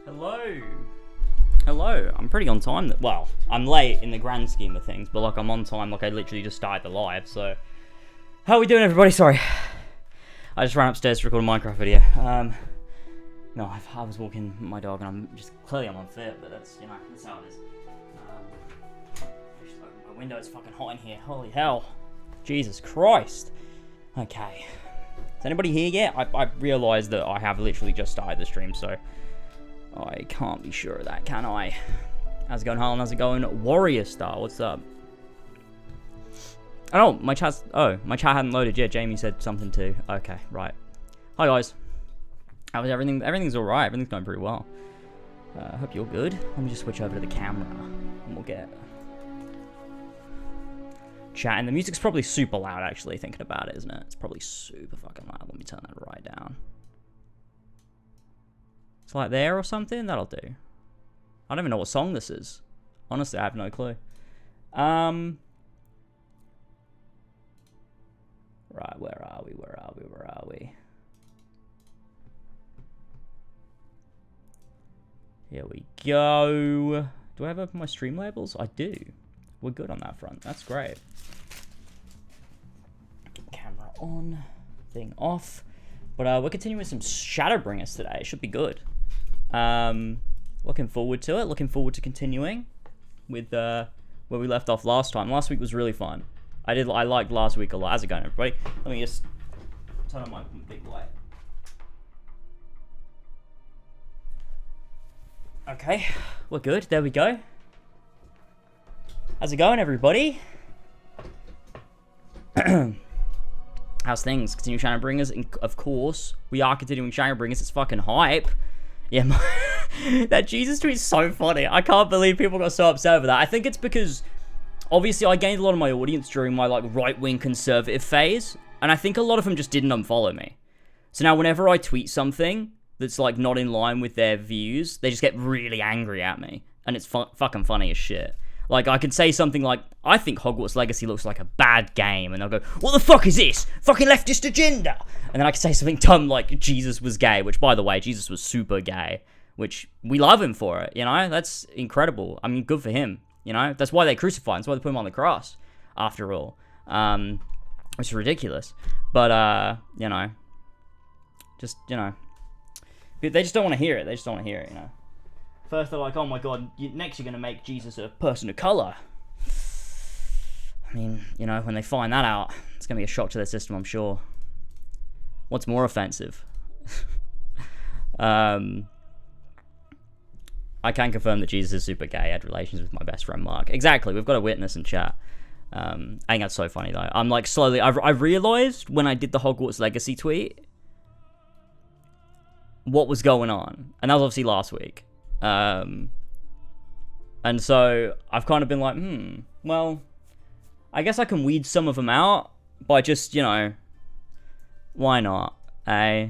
Hello. Hello. I'm pretty on time. Well, I'm late in the grand scheme of things, but like I'm on time. Like I literally just started the live. So, how are we doing, everybody? Sorry, I just ran upstairs to record a Minecraft video. No, I was walking my dog, and I'm just clearly I'm unfit, but that's that's how it is. I just opened my window. It's fucking hot in here. Holy hell, Jesus Christ. Okay. Is anybody here yet? I realised that I have literally just started the stream, so I can't be sure of that, can I? How's it going, Harlan? How's it going? Warrior Star, what's up? Oh, my chat hadn't loaded yet. Jamie said something too. Okay, right. Hi, guys. How is everything? Everything's alright. Everything's going pretty well. I hope you're good. Let me just switch over to the camera, and we'll get chat. And the music's probably super loud, actually, thinking about it, isn't it? It's probably super fucking loud. Let me turn that right down. It's like there or something? That'll do. I don't even know what song this is. Honestly, I have no clue. Right, where are we? Where are we? Where are we? Here we go. Do I have open my stream labels? I do. We're good on that front. That's great. Camera on. Thing off. But we're continuing with some Shadowbringers today. It should be good. Looking forward to it. Looking forward to continuing with where we left off last time. Last week was really fun. I liked last week a lot. How's it going, everybody? Let me just turn on my big light. Okay, we're good. There we go. How's it going, everybody? How's things? Continue Shadowbringers. Of course, we are continuing Shadowbringers. It's fucking hype. Yeah, that Jesus tweet is so funny. I can't believe people got so upset over that. I think it's because, obviously, I gained a lot of my audience during my like right-wing conservative phase, and I think a lot of them just didn't unfollow me. So now whenever I tweet something that's like not in line with their views, they just get really angry at me, and it's fucking funny as shit. Like, I could say something like, I think Hogwarts Legacy looks like a bad game, and they'll go, what the fuck is this? Fucking leftist agenda! And then I could say something dumb like, Jesus was gay, which, by the way, Jesus was super gay, which, we love him for it, you know? That's incredible. I mean, good for him, you know? That's why they crucified him, that's why they put him on the cross, after all. Which is ridiculous. But, you know, just, you know, they just don't want to hear it, you know? First they're like, oh my god, next you're going to make Jesus a person of colour. I mean, you know, when they find that out, it's going to be a shock to their system, I'm sure. What's more offensive? I can confirm that Jesus is super gay. I had relations with my best friend Mark. Exactly, we've got a witness in chat. I think that's so funny though. I'm like slowly, I realised when I did the Hogwarts Legacy tweet what was going on. And that was obviously last week. And so I've kind of been like, well, I guess I can weed some of them out by just, you know, why not, eh?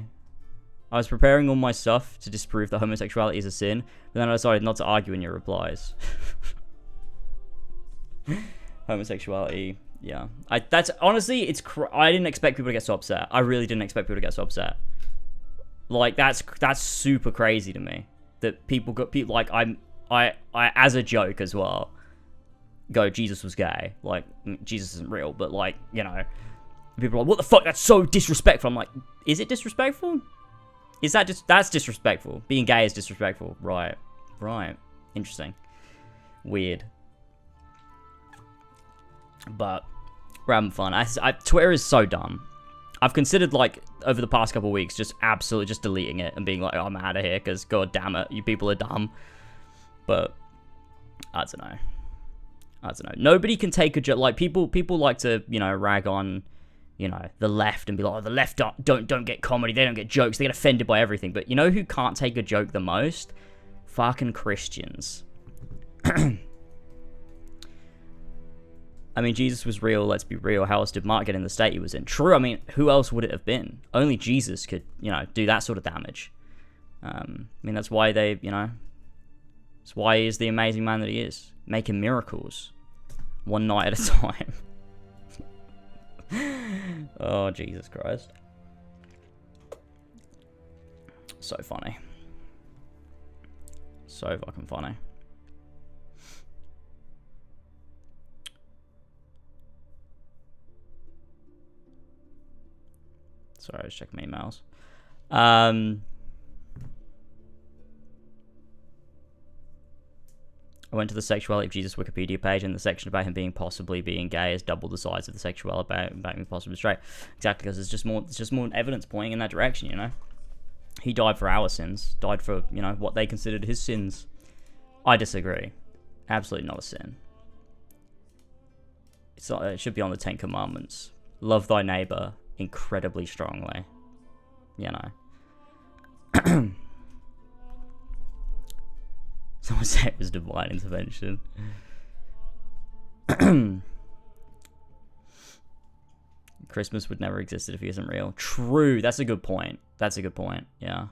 I was preparing all my stuff to disprove that homosexuality is a sin, but then I decided not to argue in your replies. Homosexuality, yeah. That's honestly, I didn't expect people to get so upset. I really didn't expect people to get so upset. Like that's super crazy to me that people like I as a joke as well go Jesus was gay. Like Jesus isn't real, but like, you know, people are like, what the fuck? That's so disrespectful. I'm like, is it disrespectful? Is that just that's disrespectful? Being gay is disrespectful, right? Interesting, weird. But we're having fun. Twitter is so dumb. I've considered, like, over the past couple of weeks, just absolutely just deleting it and being like, oh, I'm out of here, because god damn it, you people are dumb. But I don't know. Nobody can take a joke. Like, people like to, you know, rag on, you know, the left and be like, oh, the left don't get comedy, they don't get jokes, they get offended by everything. But you know who can't take a joke the most? Fucking Christians. I mean, Jesus was real, let's be real. How else did Mark get in the state he was in? True, I mean, who else would it have been? Only Jesus could, you know, do that sort of damage. I mean, that's why they, you know, that's why he is the amazing man that he is. Making miracles. One night at a time. Oh, Jesus Christ. So funny. So fucking funny. Sorry, I was checking my emails. I went to the Sexuality of Jesus Wikipedia page, and the section about him possibly being gay is double the size of the sexuality about him possibly straight. Exactly, because it's just more evidence pointing in that direction, you know? He died for our sins. Died for, you know, what they considered his sins. I disagree. Absolutely not a sin. It should be on the 10 Commandments. Love thy neighbor incredibly strongly, you know. Someone said it was divine intervention. Christmas would never existed if he isn't real. True, that's a good point. Yeah,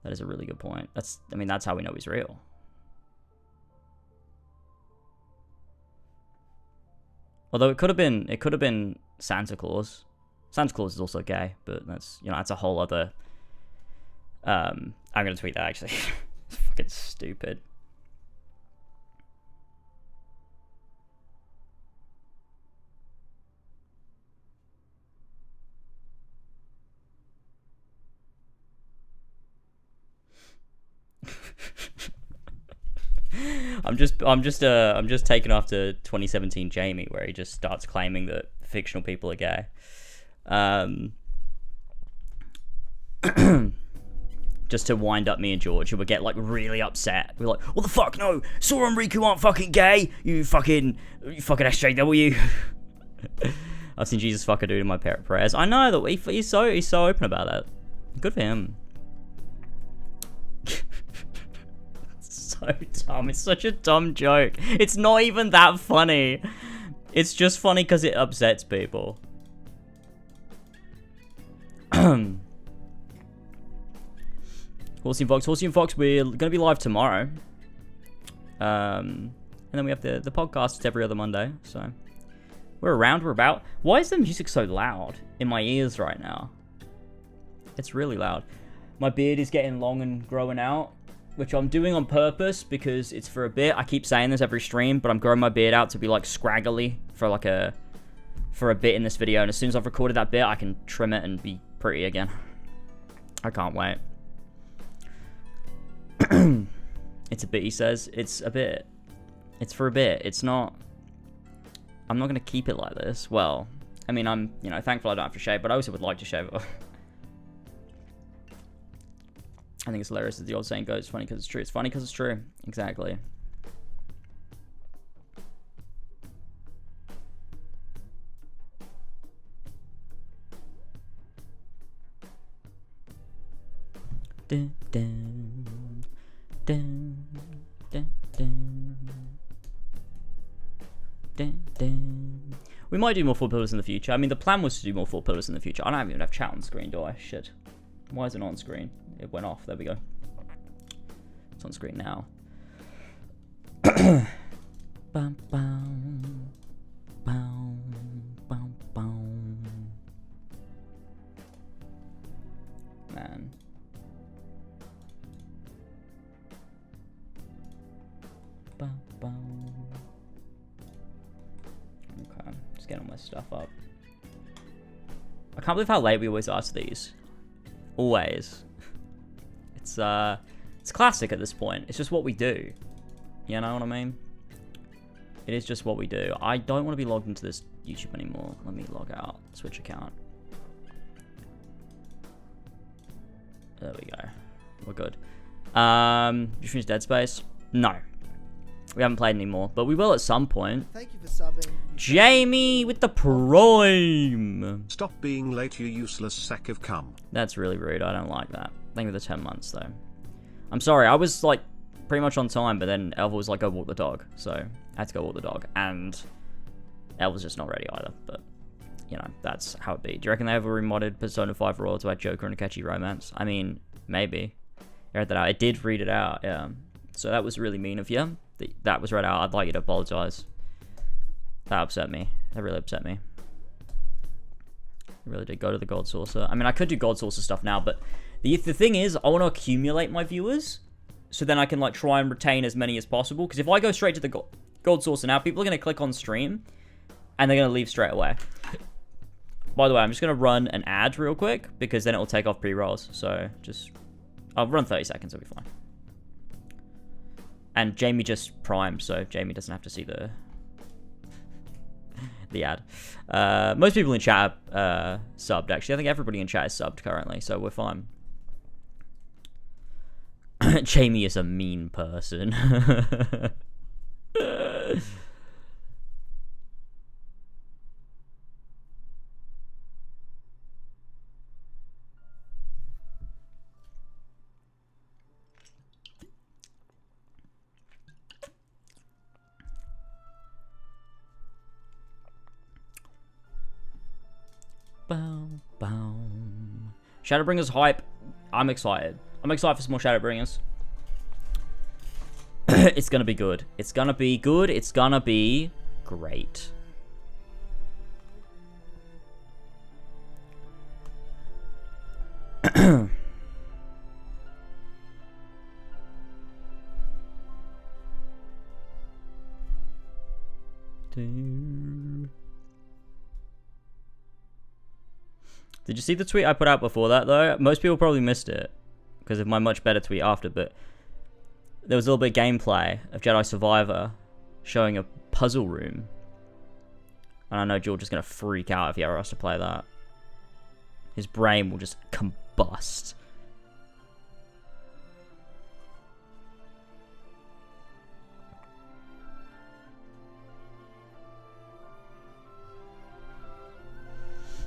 that is a really good point. I mean, that's how we know he's real. Although it could have been Santa Claus. Santa Claus is also gay, but that's, you know, that's a whole other... I'm going to tweet that, actually. It's fucking stupid. I'm just taken after 2017 Jamie, where he just starts claiming that fictional people are gay. Just to wind up me and George, who would get like really upset. We're like, what the fuck? No, Sora and Riku aren't fucking gay. You fucking SJW. I've seen Jesus fuck a dude in my prayers. I know that he's so open about that. Good for him. So dumb. It's such a dumb joke. It's not even that funny. It's just funny because it upsets people. Horsey and Fox, we're going to be live tomorrow. And then we have the podcast. It's every other Monday. So we're around, we're about. Why is the music so loud in my ears right now? It's really loud. My beard is getting long and growing out, which I'm doing on purpose because it's for a bit. I keep saying this every stream, but I'm growing my beard out to be like scraggly for a bit in this video. And as soon as I've recorded that bit, I can trim it and be pretty again. I can't wait. It's a bit, he says. It's a bit. It's for a bit. It's not... I'm not going to keep it like this. Well, I mean, I'm, you know, thankful I don't have to shave, but I also would like to shave it. I think it's hilarious as the old saying goes, it's funny because it's true. It's funny because it's true. Exactly. Dun, dun, dun, dun, dun, dun, dun. We might do more 4 pillars in the future. I mean, the plan was to do more 4 pillars in the future. I don't even have chat on screen, do I? Shit. Why is it not on screen? It went off. There we go. It's on screen now. Bum, bum, bum, bum, bum. Man. Bum, bum. Okay, just getting all my stuff up. I can't believe how late we always ask these. Always. It's classic at this point. It's just what we do. You know what I mean? It is just what we do. I don't want to be logged into this YouTube anymore. Let me log out. Switch account. There we go. We're good. Did you finish Dead Space? No. We haven't played anymore, but we will at some point. Thank you for subbing. Jamie with the prime. Stop being late, you useless sack of cum. That's really rude. I don't like that. Thank you for the 10 months, though. I'm sorry. I was, like, pretty much on time, but then Elva was like, go walk the dog. So I had to go walk the dog. And Elva's just not ready either. But, you know, that's how it be. Do you reckon they ever remodded Persona 5 Raw to add Joker and a catchy romance? I mean, maybe. I read that out. I did read it out, yeah. So that was really mean of you. That was read out. I'd like you to apologize. That upset me. That really upset me. I really did. Go to the God Saucer. I mean, I could do God Saucer stuff now, but the thing is, I want to accumulate my viewers, so then I can like try and retain as many as possible. Because if I go straight to the God Saucer now, people are going to click on stream, and they're going to leave straight away. By the way, I'm just going to run an ad real quick, because then it will take off pre-rolls. So just, I'll run 30 seconds. It'll be fine. And Jamie just primed, so Jamie doesn't have to see the ad. Most people in chat are subbed, actually. I think everybody in chat is subbed currently, so we're fine. Jamie is a mean person. Boom, boom. Shadowbringers hype. I'm excited. I'm excited for some more Shadowbringers. It's gonna be good. It's gonna be good. It's gonna be great. Did you see the tweet I put out before that, though? Most people probably missed it because of my much better tweet after, but there was a little bit of gameplay of Jedi Survivor showing a puzzle room. And I know George is going to freak out if he ever has to play that. His brain will just combust.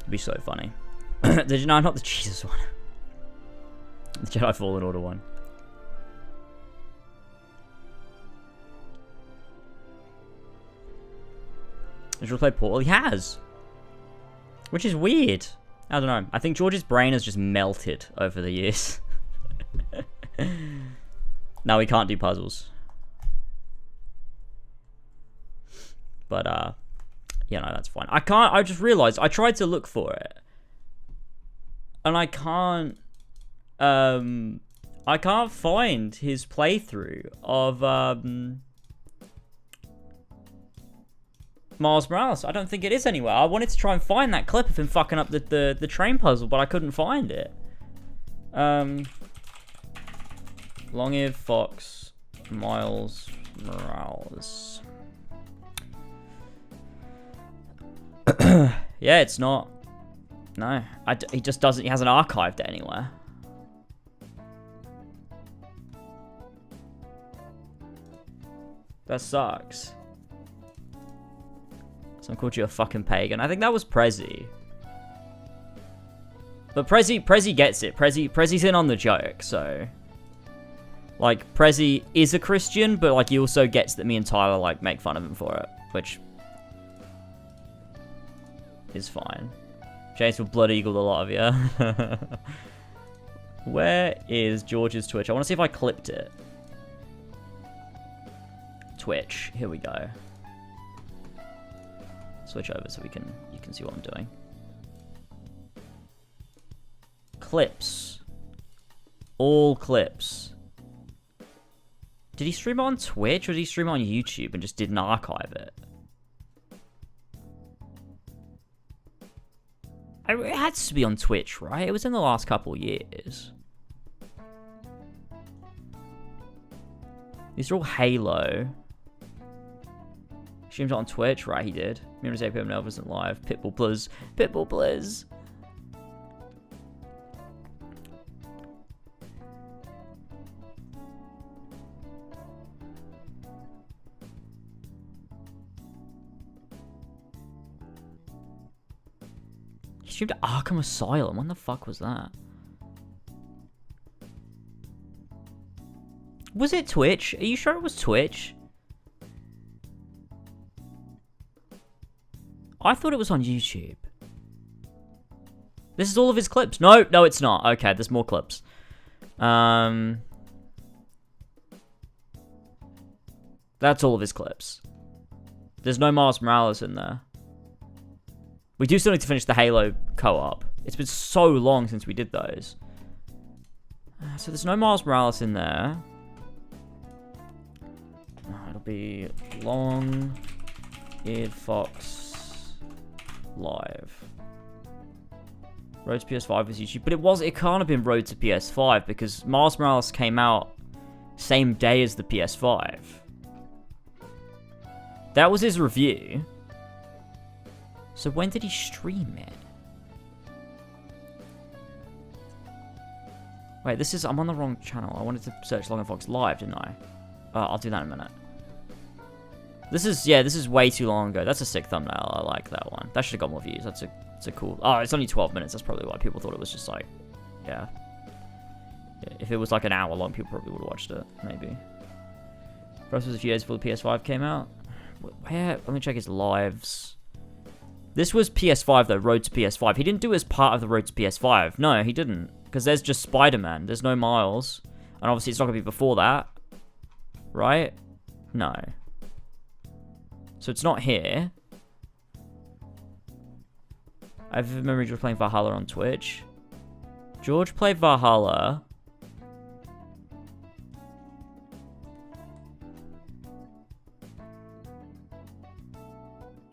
It'd be so funny. Did you know? Not the Jesus one. The Jedi Fallen Order one. Has George played Portal? He has. Which is weird. I don't know. I think George's brain has just melted over the years. Now he can't do puzzles. But, you know, that's fine. I just realized I tried to look for it. And I can't find his playthrough of Miles Morales. I don't think it is anywhere. I wanted to try and find that clip of him fucking up the train puzzle, but I couldn't find it. Long-eared fox, Miles Morales. Yeah, it's not. No, he just doesn't. He hasn't archived it anywhere. That sucks. Someone called you a fucking pagan. I think that was Prezi. But Prezi gets it. Prezi's in on the joke, so. Like, Prezi is a Christian, but like he also gets that me and Tyler like make fun of him for it, which is fine. James will blood eagle a lot of you. Where is George's Twitch? I want to see if I clipped it. Twitch. Here we go. Switch over so you can see what I'm doing. Clips. All clips. Did he stream it on Twitch or did he stream it on YouTube and just didn't archive it? It had to be on Twitch, right? It was in the last couple years. These are all Halo. Streamed it on Twitch, right? He did. Mirror's APM Nelv isn't live. Pitbull Blizz. Pitbull Blizz. He streamed Arkham Asylum. When the fuck was that? Was it Twitch? Are you sure it was Twitch? I thought it was on YouTube. This is all of his clips. No, it's not. Okay, there's more clips. That's all of his clips. There's no Miles Morales in there. We do still need to finish the Halo co-op. It's been so long since we did those. So there's no Miles Morales in there. It'll be Long-Eared Fox Live. Road to PS5 was YouTube, but it can't have been Road to PS5 because Miles Morales came out same day as the PS5. That was his review. So when did he stream it? Wait, I'm on the wrong channel. I wanted to search Long-Eared Fox Live, didn't I? I'll do that in a minute. This is way too long ago. That's a sick thumbnail. I like that one. That should have got more views. It's a cool... Oh, it's only 12 minutes. That's probably why people thought it was just like... Yeah. If it was like an hour long, people probably would have watched it. Maybe. First was a few days before the PS5 came out. Where? Let me check his lives. This was PS5 though. Road to PS5. He didn't do it as part of the Road to PS5. No, he didn't. Because there's just Spider-Man. There's no Miles. And obviously it's not going to be before that. Right? No. So it's not here. I have a memory of George playing Valhalla on Twitch. George played Valhalla.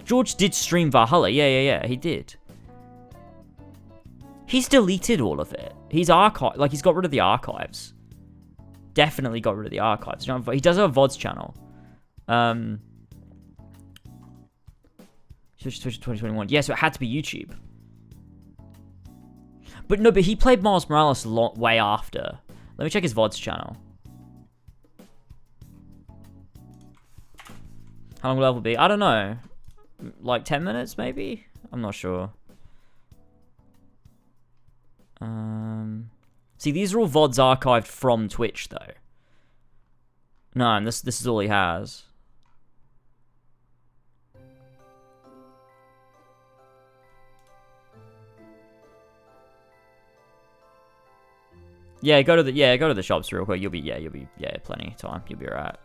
George did stream Valhalla. Yeah, he did. He's deleted all of it. He's archived. Like, he's got rid of the archives. Definitely got rid of the archives. He does have a VODs channel. Switch to 2021. Yeah, so it had to be YouTube. But no, but he played Miles Morales way after. Let me check his VODs channel. How long will level be? I don't know. Like 10 minutes, maybe? I'm not sure. See, these are all VODs archived from Twitch, though. No, and this is all he has. Yeah, go to the shops real quick. You'll be plenty of time. You'll be alright.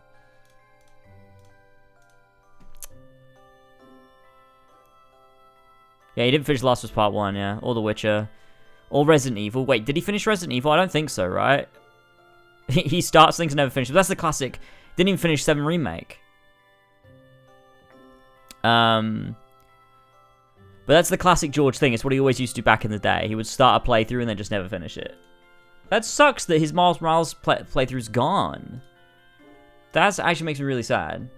Yeah, he didn't finish Last of Us Part 1, yeah. Or The Witcher. Or Resident Evil. Wait, did he finish Resident Evil? I don't think so, right? He starts things and never finishes. But that's the classic. Didn't even finish 7 Remake. But that's the classic George thing. It's what he always used to do back in the day. He would start a playthrough and then just never finish it. That sucks that his Miles Morales playthrough's gone. That actually makes me really sad.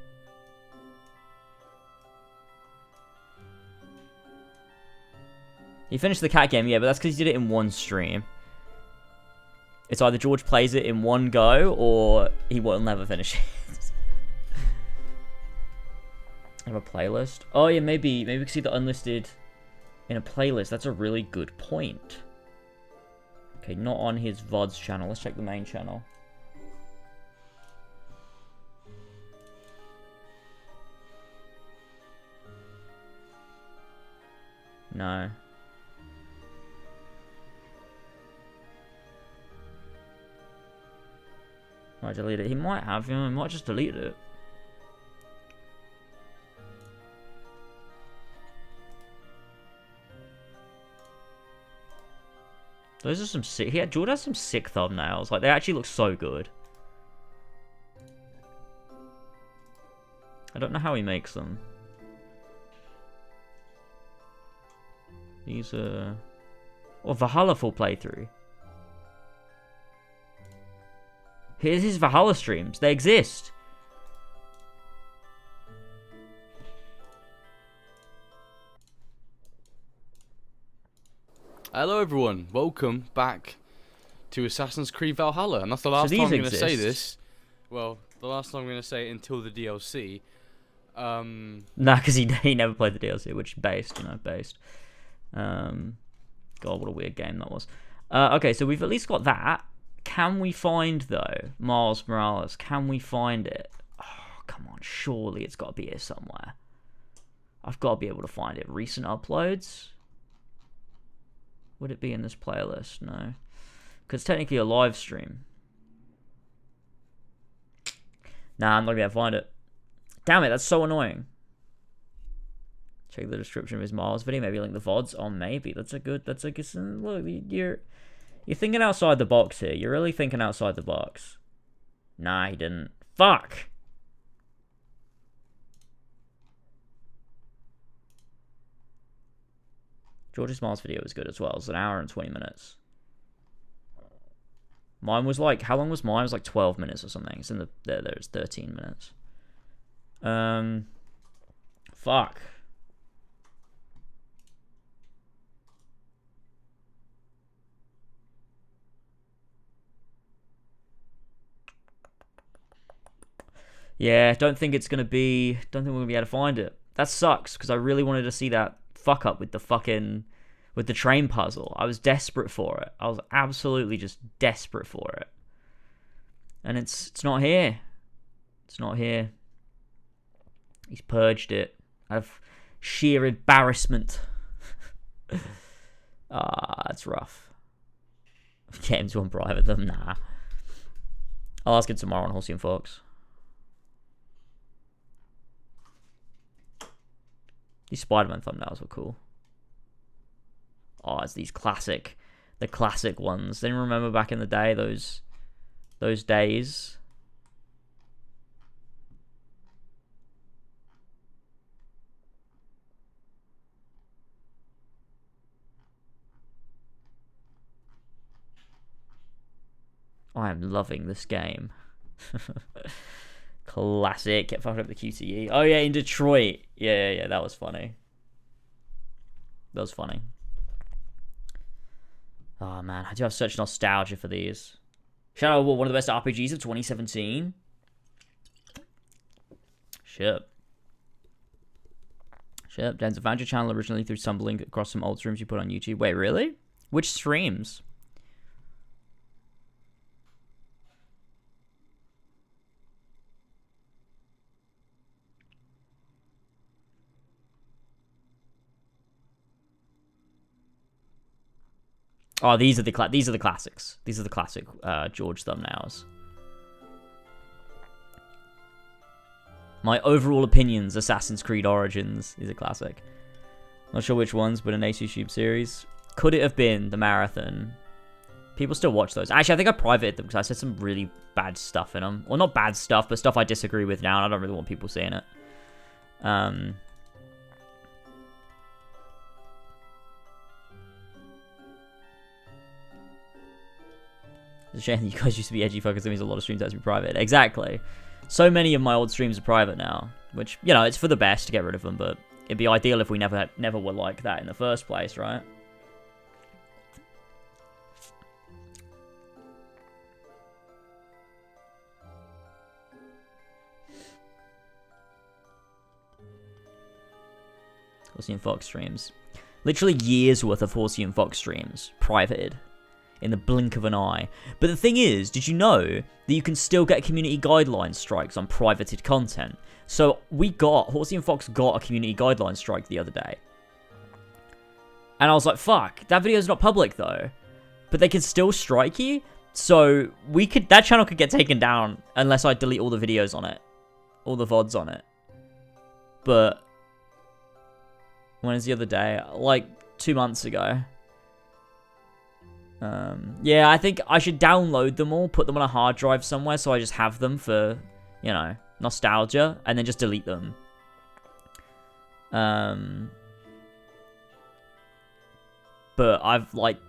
He finished the cat game, yeah, but that's because he did it in one stream. It's either George plays it in one go, or he will never finish it. I have a playlist. Oh yeah, maybe we can see the unlisted in a playlist. That's a really good point. Okay, not on his VODs channel. Let's check the main channel. No. Might delete it. He might have, you know, he might just delete it. Those are some sick... Jordan has some sick thumbnails. Like, they actually look so good. I don't know how he makes them. These are... Oh, Valhalla full playthrough. Here's his Valhalla streams. They exist. Hello everyone, welcome back to Assassin's Creed Valhalla, and that's the last time I'm going to say this. Well, the last time I'm going to say it until the DLC. Nah, because he never played the DLC, which based, you know, based. God, what a weird game that was. Okay, so we've at least got that. Can we find, though, Miles Morales? Can we find it? Oh, come on, surely it's got to be here somewhere. I've got to be able to find it. Recent uploads? Would it be in this playlist? No. Because technically a live stream. Nah, I'm not going to be able to find it. Damn it, that's so annoying. Check the description of his Miles video. Maybe link the VODs. Oh, maybe. That's a good... Look, you're thinking outside the box here. You're really thinking outside the box. Nah, he didn't. Fuck! George's Miles video was good as well. It was an hour and 20 minutes. Mine was like... How long was mine? It was like 12 minutes or something. It's in the... There's 13 minutes. Fuck. Yeah, don't think we're gonna be able to find it. That sucks, because I really wanted to see that fuck up with the train puzzle. I was desperate for it. I was absolutely just desperate for it. And it's not here. It's not here. He's purged it out of sheer embarrassment. That's rough. Get him to unprivate them? Nah. I'll ask him tomorrow on Horsey and Fox. These Spider-Man thumbnails were cool. Oh, it's these the classic ones. Then remember back in the day, those days. I am loving this game. Classic. Get fucked up the QTE. Oh yeah, in Detroit. Yeah, that was funny. That was funny. Oh man, I do have such nostalgia for these. Shadow War, one of the best RPGs of 2017. Shit. Denz, I found your channel originally through stumbling across some old streams you put on YouTube. Wait, really? Which streams? Oh, these are the classics. These are the classic George thumbnails. My overall opinions: Assassin's Creed Origins is a classic. Not sure which ones, but an Ace YouTube series. Could it have been the marathon? People still watch those. Actually, I think I privated them because I said some really bad stuff in them. Well, not bad stuff, but stuff I disagree with now, and I don't really want people seeing it. It's a shame that you guys used to be edgy fuckers. That means a lot of streams have to be private. Exactly. So many of my old streams are private now, which, you know, it's for the best to get rid of them, but it'd be ideal if we never were like that in the first place, right? Horsey and Fox streams. Literally years worth of Horsey and Fox streams. Privated. In the blink of an eye. But the thing is, did you know that you can still get community guideline strikes on privated content? So Horsey and Fox got a community guideline strike the other day. And I was like, fuck, that video's not public though. But they can still strike you? So that channel could get taken down unless I delete all the videos on it, all the VODs on it. But when was the other day? Like 2 months ago. Yeah, I think I should download them all, put them on a hard drive somewhere, so I just have them for, you know, nostalgia, and then just delete them. But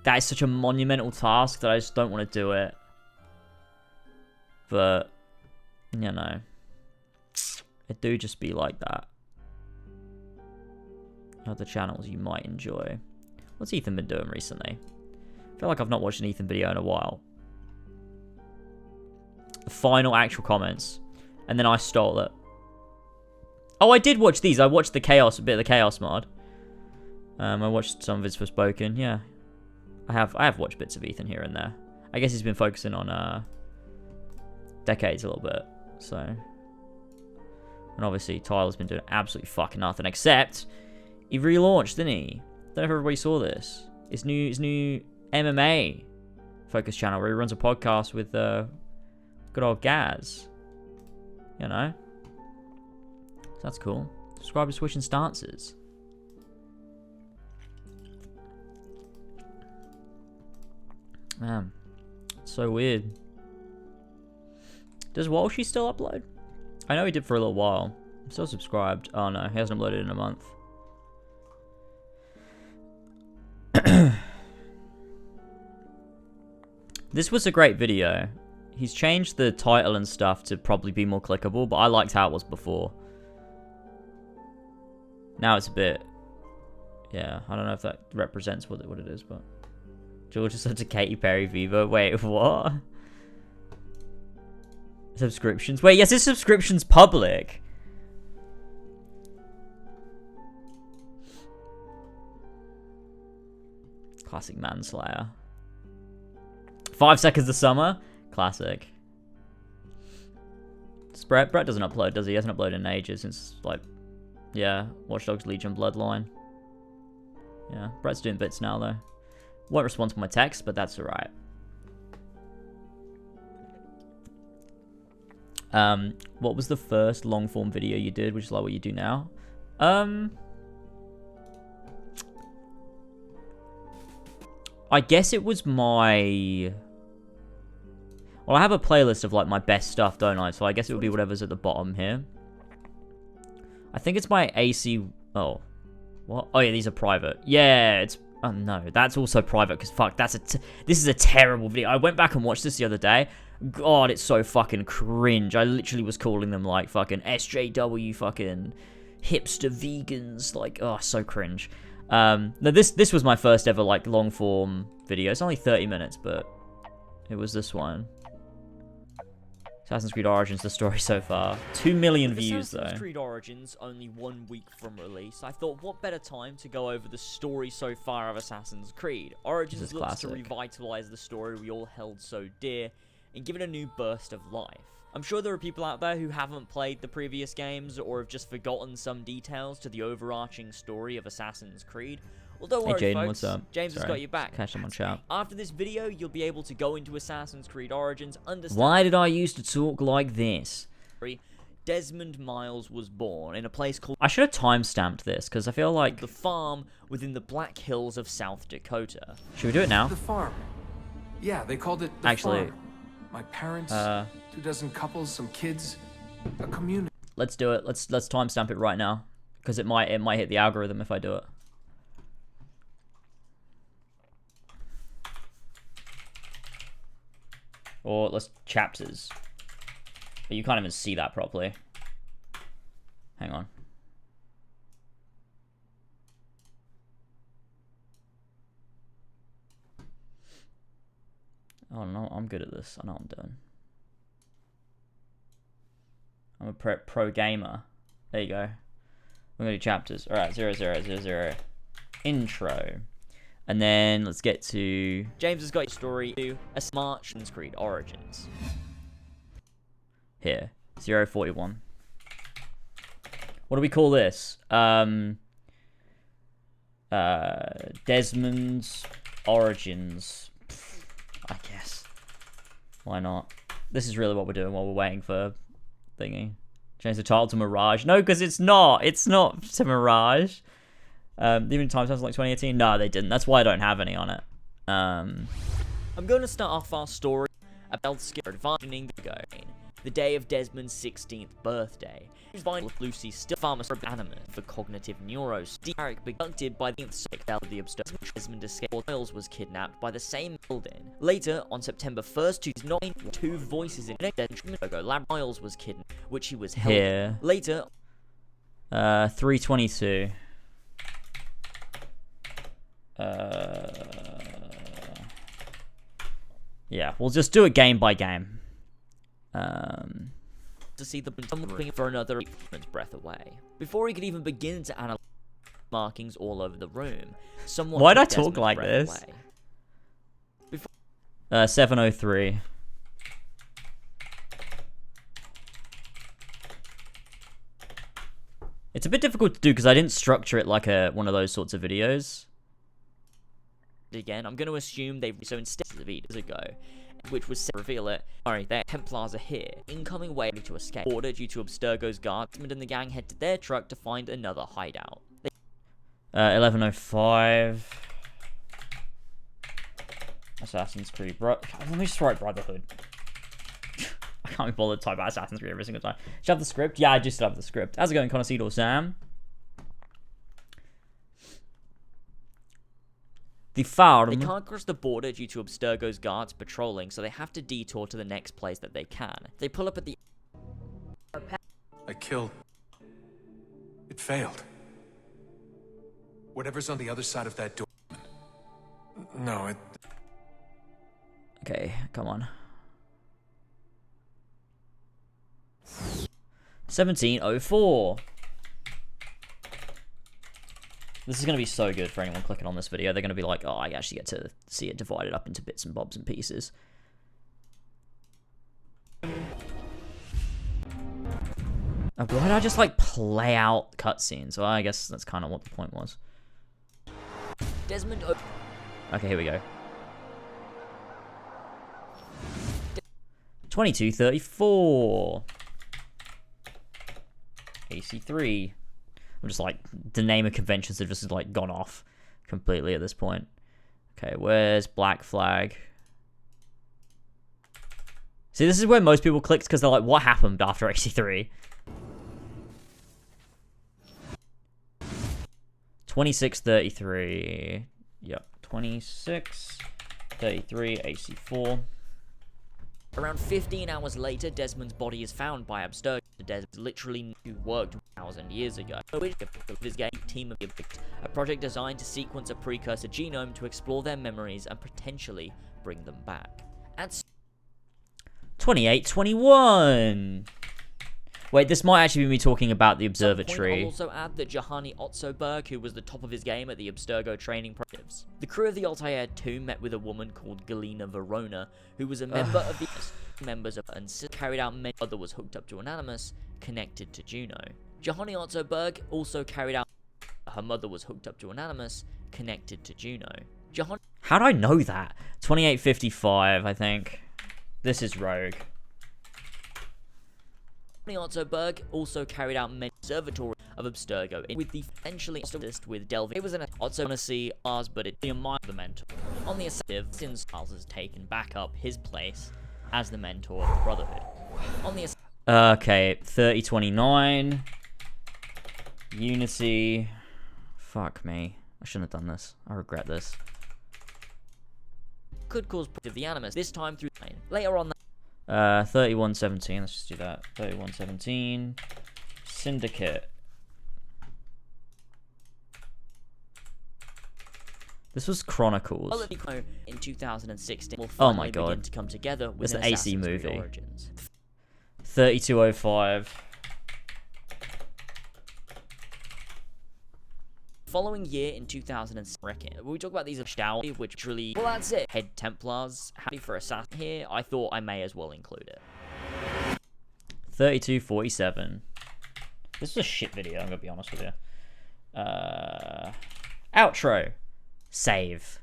that is such a monumental task that I just don't want to do it. But, you know, it do just be like that. Other channels you might enjoy. What's Ethan been doing recently? I feel like I've not watched an Ethan video in a while. The final actual comments. And then I stole it. Oh, I did watch these. I watched a bit of the Chaos mod. I watched some of his Forspoken. Yeah. I have watched bits of Ethan here and there. I guess he's been focusing on Decades a little bit. So. And obviously Tyler's been doing absolutely fucking nothing. Except he relaunched, didn't he? Don't know if everybody saw this. His new MMA focus channel where he runs a podcast with good old Gaz. You know? So that's cool. Subscribe to Switching Stances. Man, it's so weird. Does Walshy still upload? I know he did for a little while. I'm still subscribed. Oh no, he hasn't uploaded in a month. This was a great video. He's changed the title and stuff to probably be more clickable, but I liked how it was before. Now it's a bit... Yeah, I don't know if that represents what it is, but... George is such a Katy Perry Vivo. Wait, what? Subscriptions? Wait, yes, his subscription's public. Classic Manslayer. 5 Seconds of Summer? Classic. Brett doesn't upload, does he? He hasn't uploaded in ages since, like, yeah, Watch Dogs Legion Bloodline. Yeah, Brett's doing bits now, though. Won't respond to my text, but that's alright. What was the first long-form video you did, which is like what you do now? I guess it was my... Well, I have a playlist of, like, my best stuff, don't I? So I guess it would be whatever's at the bottom here. I think it's my AC... Oh. What? Oh, yeah, these are private. Yeah, it's... Oh, no. That's also private, because, fuck, this is a terrible video. I went back and watched this the other day. God, it's so fucking cringe. I literally was calling them, like, fucking SJW fucking hipster vegans. Like, oh, so cringe. No, this was my first ever, like, long-form video. It's only 30 minutes, but it was this one. Assassin's Creed Origins, the story so far. 2 million views, though. Assassin's Creed Origins, only 1 week from release. I thought, what better time to go over the story so far of Assassin's Creed? Origins looks to revitalize the story we all held so dear and give it a new burst of life. I'm sure there are people out there who haven't played the previous games or have just forgotten some details to the overarching story of Assassin's Creed. Well, don't worry, Jaden, folks. What's up? James has got your back. Catch him on chat. After this video, you'll be able to go into Assassin's Creed Origins, understand... Why did I used to talk like this? Desmond Miles was born in a place called... I should have time-stamped this, because I feel like... The farm within the Black Hills of South Dakota. Should we do it now? The farm. Yeah, they called it the farm. My parents, 24 couples, some kids, a community. Let's do it. Let's timestamp it right now, because it might hit the algorithm if I do it. Or let's chapters. But you can't even see that properly. Hang on. Oh no, I'm good at this. I know what I'm doing. I'm a pro gamer. There you go. We're gonna do chapters. Alright, 0000. Intro. And then let's get to... James has got your story to Assassin's Creed Origins. Here. 041. What do we call this? Desmond's Origins. I guess. Why not? This is really what we're doing while we're waiting for thingy. Change the title to Mirage. No, because it's not. It's not to Mirage. Even time sounds like 2018. No, they didn't. That's why I don't have any on it. I'm going to start off our story about advancing the day of Desmond's 16th birthday. His vinyl with Lucy still pharmacist animate for cognitive neuros. Derek abducted by the of the obscure Desmond escaped. Miles was kidnapped by the same building. Later, on September 1st, 2009, two voices in logo lab. Miles was kidnapped, which he was held. Here. Later, 322. Yeah, we'll just do it game by game. To see the looking for another breath away. Before he could even begin to analyze markings all over the room, someone. Why'd I talk like this? 703. It's a bit difficult to do because I didn't structure it like one of those sorts of videos. Again, I'm going to assume so instead of videos ago, which was to reveal it. Sorry, their Templars are here. Incoming way to escape. Order due to Abstergo's guards, and the gang head to their truck to find another hideout. 1105. Assassin's Creed, bro. Let me just write Brotherhood. I can't be bothered to type out Assassin's Creed every single time. Do you have the script? Yeah, I just have the script. How's it going, Connoisseur Sam? The farm. They can't cross the border due to Abstergo's guards patrolling, so they have to detour to the next place that they can. They pull up at the... I killed... It failed. Whatever's on the other side of that door... No, it... Okay, come on. 1704. This is going to be so good for anyone clicking on this video. They're going to be like, oh, I actually get to see it divided up into bits and bobs and pieces. Why did I just, like, play out cutscenes? Well, I guess that's kind of what the point was. Desmond... Okay, here we go. 2234. AC3. I'm just like, the name of conventions have just like gone off completely at this point. Okay, where's Black Flag? See, this is where most people clicked because they're like, what happened after AC3? 2633. Yep, 2633 AC4. Around 15 hours later, Desmond's body is found by Abstergo. Desmond literally who worked 1,000 years ago. Which his game team of a project designed to sequence a precursor genome to explore their memories and potentially bring them back. At 2821. Wait, this might actually be me talking about the observatory. I'll also add that Juhani Otsoberg, who was the top of his game at the Abstergo training programs. The crew of the Altair 2 met with a woman called Galina Verona, who was a member of the members of and carried out many other was hooked up to Anonymous, connected to Juno. Juhani Otsoberg also carried out her mother was hooked up to Anonymous, connected to Juno. How do I know that? 2855, I think. This is Rogue. Otsoberg also carried out many observatory of Abstergo with the potentially with delving. It was an Otsonacy ours, but it a mind the mentor. On the assertive, since Charles has taken back up his place as the mentor of the Brotherhood. On the okay, 3029 Unity. Fuck me. I shouldn't have done this. I regret this. Could cause of the Animus, this time through pain. Later on 3117, let's just do that. 3117 Syndicate. This was Chronicles. In 2016, will finally begin to come together with an AC movie. Origins. 3205. Following year in 2007, we talk about these of Shadow, which really, well, that's it. Head Templars, happy for Assassin here. I thought I may as well include it. 3247. This is a shit video, I'm gonna be honest with you. Outro. Save.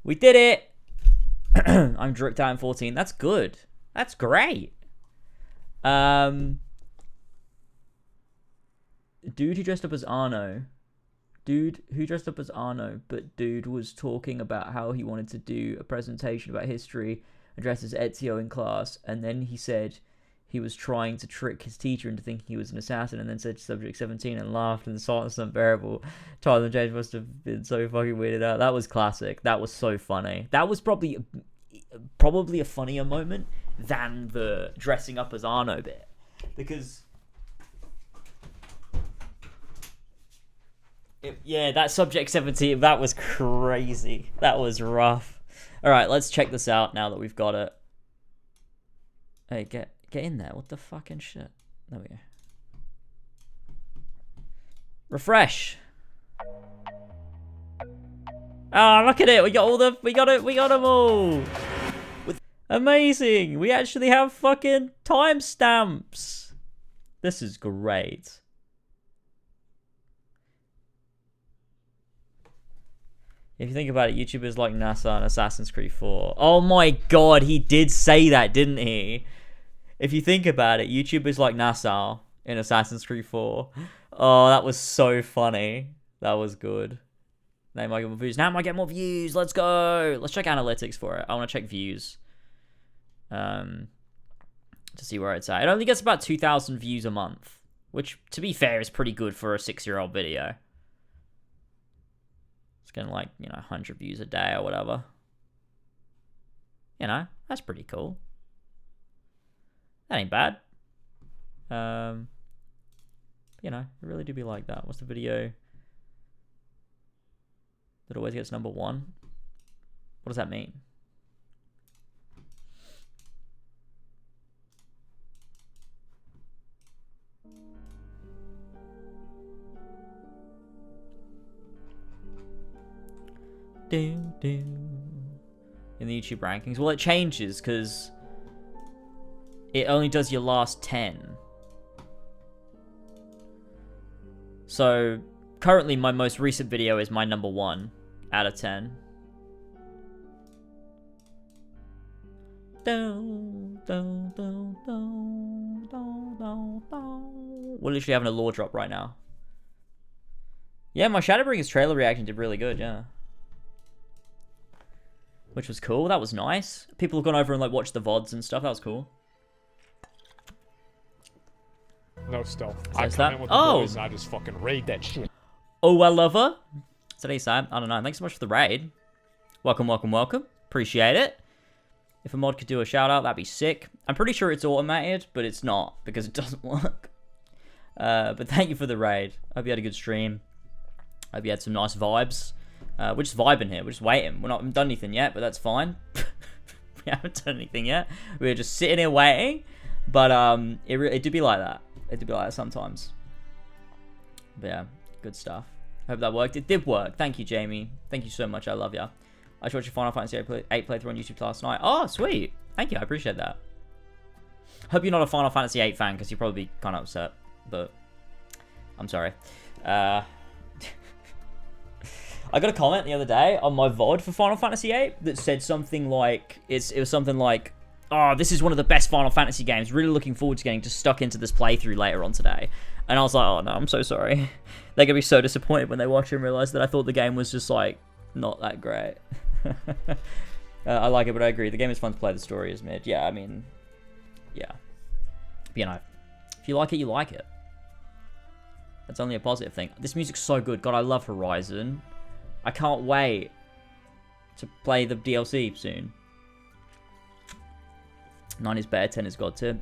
We did it! I'm dripped out in 14. That's good. That's great. Dude who dressed up as Arno. But dude was talking about how he wanted to do a presentation about history and dressed as Ezio in class, and then he said he was trying to trick his teacher into thinking he was an assassin, and then said subject 17 and laughed, and the silence was unbearable. Tyler and James must have been so fucking weirded out. That was classic. That was so funny. That was probably a funnier moment than the dressing up as Arno bit, because that subject 17, that was crazy. That was rough. All right, let's check this out now that we've got it. Hey, get in there. What the fucking shit? There we go. Refresh. Ah, look at it. We got them all. Amazing. We actually have fucking timestamps. This is great. If you think about it, YouTubers like NASA and Assassin's Creed 4. Oh my god, he did say that, didn't he? If you think about it, YouTubers like NASA in Assassin's Creed 4. Oh, that was so funny. That was good. Now I might get more views. Now I might get more views. Let's go. Let's check analytics for it. I want to check views. To see where it's at. It only gets about 2,000 views a month, which, to be fair, is pretty good for a 6-year-old video. It's getting like, 100 views a day or whatever. That's pretty cool. That ain't bad. I really do be like that. What's the video that always gets number 1? What does that mean? In the YouTube rankings. Well, it changes because it only does your last 10. So currently my most recent video is my number 1 out of 10. We're literally having a lore drop right now. Yeah, my Shadowbringers trailer reaction did really good, yeah. Which was cool. That was nice. People have gone over and watched the VODs and stuff. That was cool. No stealth. I come in with the boys and I just fucking raid that shit. Oh, I love her. Today, Sam. I don't know. Thanks so much for the raid. Welcome, welcome, welcome. Appreciate it. If a mod could do a shout out, that'd be sick. I'm pretty sure it's automated, but it's not because it doesn't work. But thank you for the raid. Hope you had a good stream. Hope you had some nice vibes. We're just vibing here. We're just waiting. We haven't done anything yet, but that's fine. We haven't done anything yet. We're just sitting here waiting. But it do be like that. It do be like that sometimes. But yeah, good stuff. Hope that worked. It did work. Thank you, Jamie. Thank you so much. I love ya. I watched your Final Fantasy 8 playthrough on YouTube last night. Oh, sweet. Thank you. I appreciate that. Hope you're not a Final Fantasy 8 fan because you'll probably be kind of upset. But I'm sorry. I got a comment the other day on my VOD for Final Fantasy 8 that said something like, it was something like, oh, this is one of the best Final Fantasy games. Really looking forward to getting just stuck into this playthrough later on today. And I was like, oh no, I'm so sorry. They're going to be so disappointed when they watch it and realize that I thought the game was just not that great. I like it, but I agree. The game is fun to play. The story is mid. Yeah, I mean, yeah. If you like it, you like it. That's only a positive thing. This music's so good. God, I love Horizon. I can't wait to play the DLC soon. 9 is better, 10 is God tier.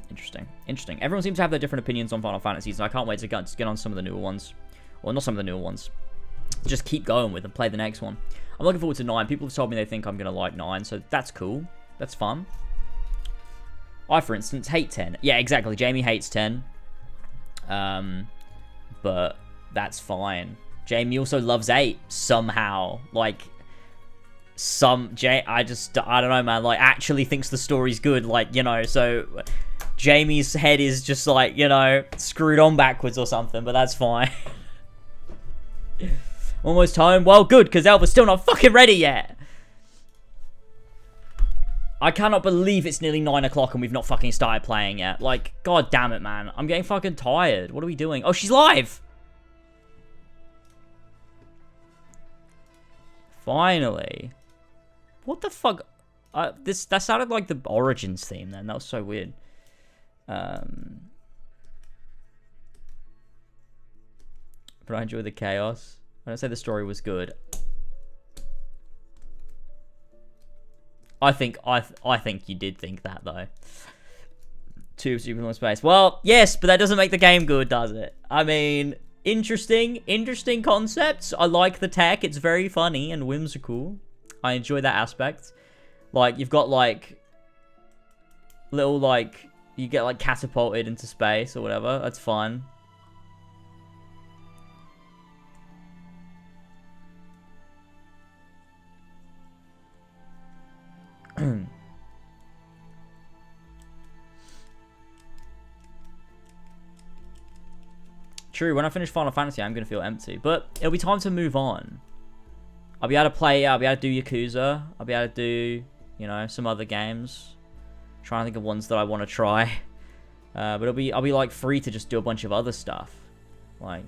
Interesting. Everyone seems to have their different opinions on Final Fantasies, and I can't wait to get on some of the newer ones. Well, not some of the newer ones. Just keep going with and play the next one. I'm looking forward to 9. People have told me they think I'm going to like 9, so that's cool. That's fun. I, for instance, hate 10. Yeah, exactly. Jamie hates 10. But that's fine. Jamie also loves 8 somehow. I don't know, man. Actually thinks the story's good. So Jamie's head is just screwed on backwards or something, but that's fine. Almost home. Well, good, because Elva's still not fucking ready yet. I cannot believe it's nearly 9 o'clock and we've not fucking started playing yet. Like, god damn it, man. I'm getting fucking tired. What are we doing? Oh, she's live! Finally. What the fuck? That sounded like the Origins theme then. That was so weird. But I enjoy the chaos. I don't say the story was good. I think you did think that though. Too super long space. Well, yes, but that doesn't make the game good, does it? I mean, interesting concepts. I like the tech. It's very funny and whimsical. I enjoy that aspect. Like, you've got like little like you get like catapulted into space or whatever. That's fun. True, when I finish Final Fantasy, I'm going to feel empty. But it'll be time to move on. I'll be able to play, I'll be able to do Yakuza. I'll be able to do, you know, some other games. Trying to think of ones that I want to try. But I'll be like free to just do a bunch of other stuff. Like,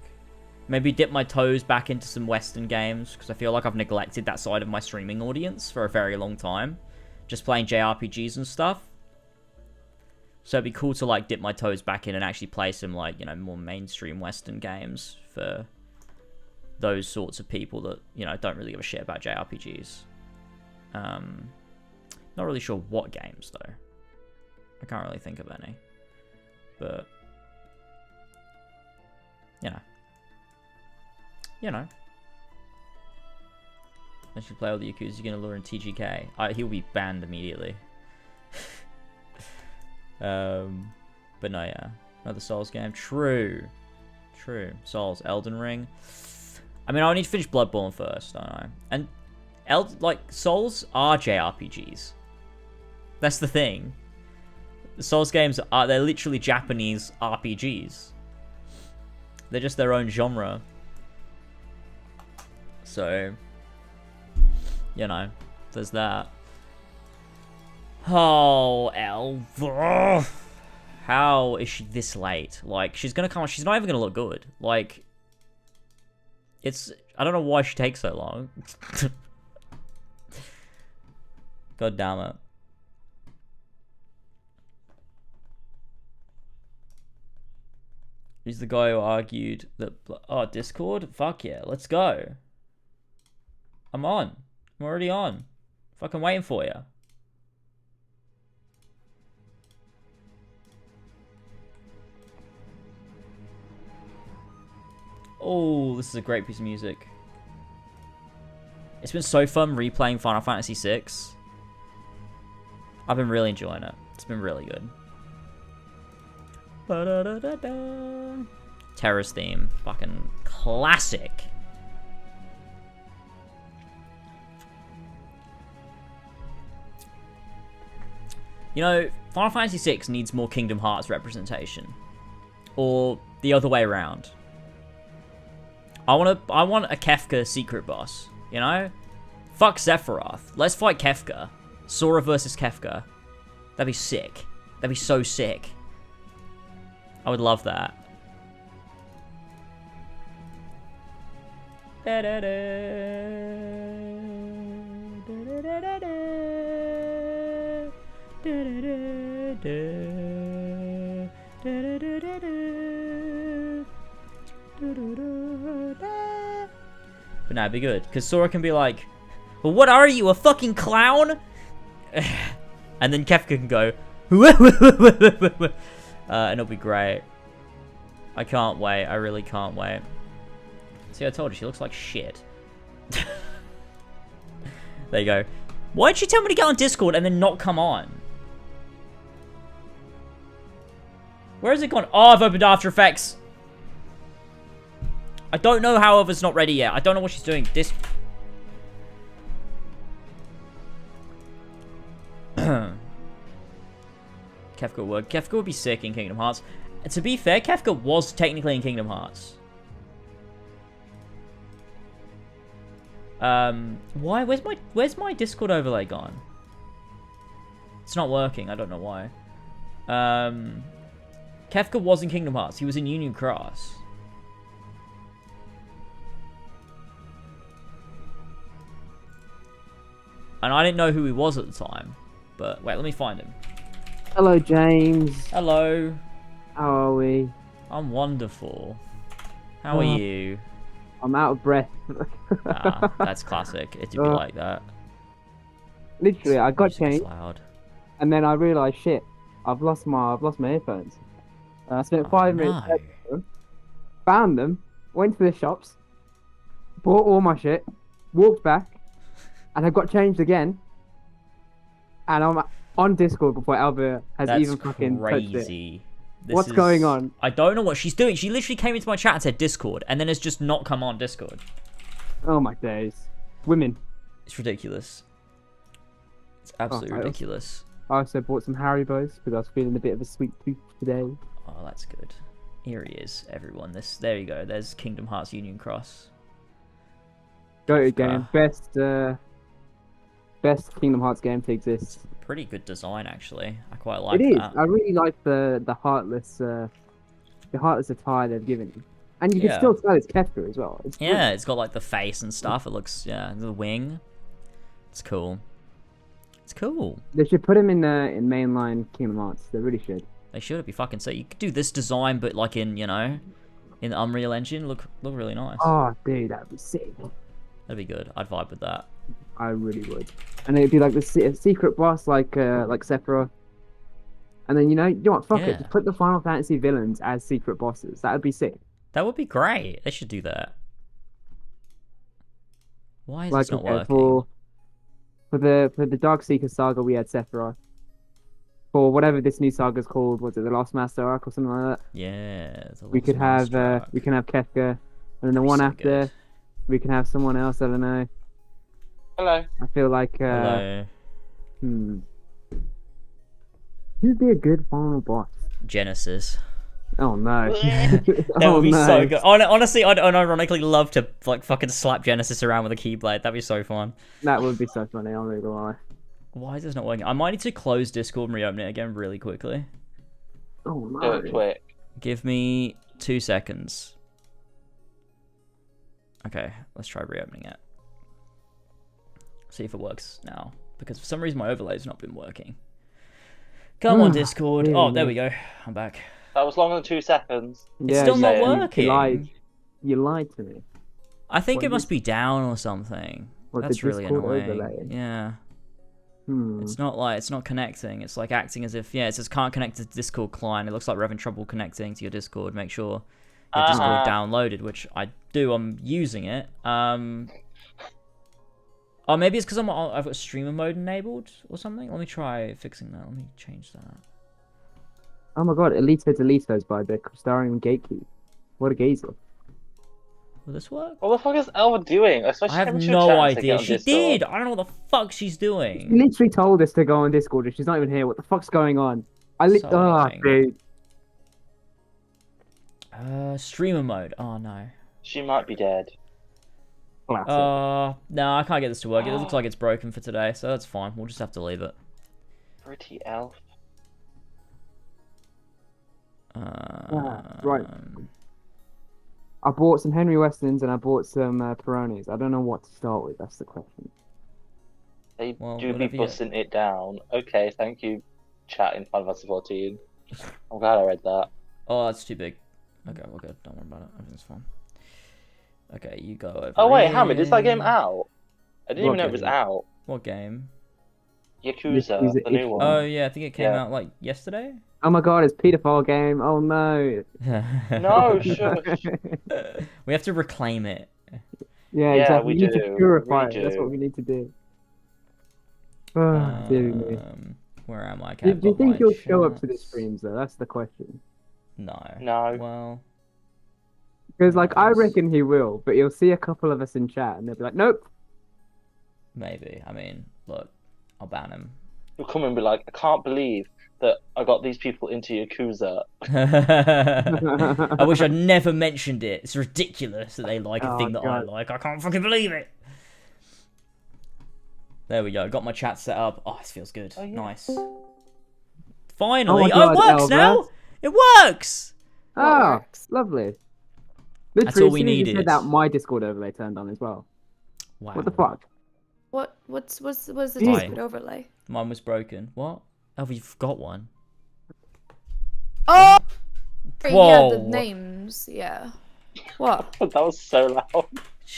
maybe dip my toes back into some Western games. Because I feel like I've neglected that side of my streaming audience for a very long time. Just playing JRPGs and stuff. So it'd be cool to like dip my toes back in and actually play some like, you know, more mainstream Western games for those sorts of people that, you know, don't really give a shit about JRPGs. Not really sure what games though. I can't really think of any. But you know. Once you play all the Yakuza, you're gonna lure in TGK. He'll be banned immediately. But no, yeah. Another Souls game. True. Souls. Elden Ring. I mean, I'll need to finish Bloodborne first, don't I? And, like, Souls are JRPGs. That's the thing. The Souls games they're literally Japanese RPGs. They're just their own genre. So, you know, there's that. Oh, Elva. How is she this late? Like, she's gonna come on. She's not even gonna look good. Like, I don't know why she takes so long. God damn it. He's the guy who argued that... Oh, Discord? Fuck yeah, let's go. I'm on. I'm already on. Fucking waiting for you. Oh, this is a great piece of music. It's been so fun replaying Final Fantasy VI. I've been really enjoying it. It's been really good. Ba-da-da-da-da. Terror's theme. Fucking classic. You know, Final Fantasy VI needs more Kingdom Hearts representation. Or the other way around. I want a Kefka secret boss, you know? Fuck Sephiroth. Let's fight Kefka. Sora versus Kefka. That'd be sick. That'd be so sick. I would love that. But no, it'd be good. Because Sora can be like, well, what are you, a fucking clown? And then Kefka can go, and it'll be great. I can't wait. I really can't wait. See, I told you, she looks like shit. There you go. Why'd she tell me to get on Discord and then not come on? Where has it gone? Oh, I've opened After Effects. I don't know how it's not ready yet. I don't know what she's doing. Kefka would. Kefka would be sick in Kingdom Hearts. And to be fair, Kefka was technically in Kingdom Hearts. Why? Where's my Discord overlay gone? It's not working. I don't know why. Kefka was in Kingdom Hearts. He was in Union Cross. And I didn't know who he was at the time. But wait, let me find him. Hello, James. Hello. How are we? I'm wonderful. How are you? I'm out of breath. That's classic. It'd be like that. Literally, I got changed, loud. and then I realised, shit, I've lost my earphones. I spent 5 minutes, found them, went to the shops, bought all my shit, walked back, and I got changed again. And I'm on Discord before Albert has even fucking touched it. What's going on? I don't know what she's doing. She literally came into my chat and said Discord, and then has just not come on Discord. Oh my days. Women. It's ridiculous. It's absolutely ridiculous. I also bought some Haribos because I was feeling a bit of a sweet tooth today. Oh, that's good. Here he is, everyone. There you go. There's Kingdom Hearts Union Cross. Go game. Best Kingdom Hearts game to exist. Pretty good design, actually. I quite like that. It is. I really like the heartless attire they've given you. And you can still tell it's Kefka as well. It's yeah, it's got like the face and stuff. It looks, the wing. It's cool. It's cool. They should put him in mainline Kingdom Hearts. They really should. They should. It'd be fucking sick. You could do this design, but like in, in the Unreal Engine. Look really nice. Oh, dude, that'd be sick. That'd be good. I'd vibe with that. I really would. And it'd be like the secret boss, like Sephiroth. And then you know what? Fuck it. Just put the Final Fantasy villains as secret bosses. That would be sick. That would be great. They should do that. Why is this not working? For the Darkseeker saga, we had Sephiroth. For whatever this new saga's called, was it the Lost Master arc or something like that? Yeah. We can have Kefka, and then the one after, we can have someone else. I don't know. Hello. I feel like Hello. Who'd be a good final boss? Genesis. Oh no. That would be so good. Honestly, I'd unironically love to like fucking slap Genesis around with a keyblade. That'd be so fun. That would be so funny, I'm not gonna lie. Why is this not working? I might need to close Discord and reopen it again really quickly. Oh no. Do it quick. Give me 2 seconds. Okay, let's try reopening it. See if it works now. Because for some reason my overlay's not been working. Come on, Discord. Oh, there we go. I'm back. That was longer than 2 seconds. It's still not working. You lied to me. I think it must be down or something. That's really annoying. Overlay? Yeah. It's not connecting. It's like acting as if, it says can't connect to Discord client. It looks like we're having trouble connecting to your Discord. Make sure your Discord downloaded, which I do. I'm using it. Oh, maybe it's because I've got streamer mode enabled or something. Let me try fixing that. Let me change that. Oh my god, Elito Delitos by the starring Gatekeep. What a geezer. Will this work? What the fuck is Elva doing? I have no idea. She did. I don't know what the fuck she's doing. She literally told us to go on Discord and she's not even here. What the fuck's going on? Dude. Streamer mode. Oh no. She might be dead. No, I can't get this to work. It looks like it's broken for today, so that's fine. We'll just have to leave it. Pretty elf. Right. I bought some Henry Westons and I bought some Peronis. I don't know what to start with. That's the question. They do be busting it down. Okay, thank you, chat in Final Fantasy 14. I'm glad I read that. Oh, that's too big. Okay, we're good. Don't worry about it. Everything's fine. Okay, you go over. Oh wait, Hamid, is that game out? I didn't even know it was out. What game? Yakuza, the new one. Oh yeah, I think it came out like yesterday. Oh my god, it's pedophile game. Oh no. No, shush. We have to reclaim it. Yeah, exactly. We need to purify it. That's what we need to do. Oh, dear me. Where am I? Do you think you'll show up to the streams though? That's the question. No. Well. Because, like, I reckon he will, but he'll see a couple of us in chat and they'll be like, nope. Maybe. I mean, look, I'll ban him. He'll come and be like, I can't believe that I got these people into Yakuza. I wish I'd never mentioned it. It's ridiculous that they like a thing that I like. I can't fucking believe it. There we go. Got my chat set up. Oh, this feels good. Oh, yeah. Nice. Finally. Oh, it works now. It works. Oh, lovely. Literally, That's all we as soon as needed. you said that, my Discord overlay turned on as well. Wow. What the fuck? What's the Discord overlay? Mine was broken. What? Oh, you've got one. Oh! Whoa. Yeah, the names. Yeah. What? That was so loud.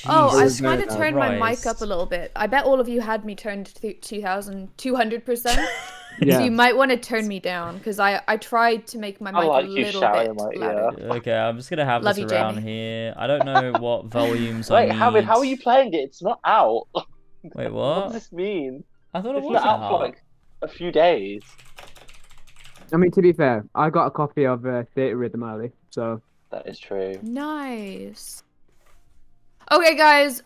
Oh, I was trying to turn my mic up a little bit. I bet all of you had me turned to 200%. Yeah. So you might want to turn me down, because I tried to make my mic a little bit louder. Okay, I'm just going to have this around here. I don't know what volumes I need. Wait, Hamid, how are you playing it? It's not out. Wait, what? What does this mean? I thought it was not out for like a few days. I mean, to be fair, I got a copy of Theatre Rhythm early, so... That is true. Nice. Okay, guys,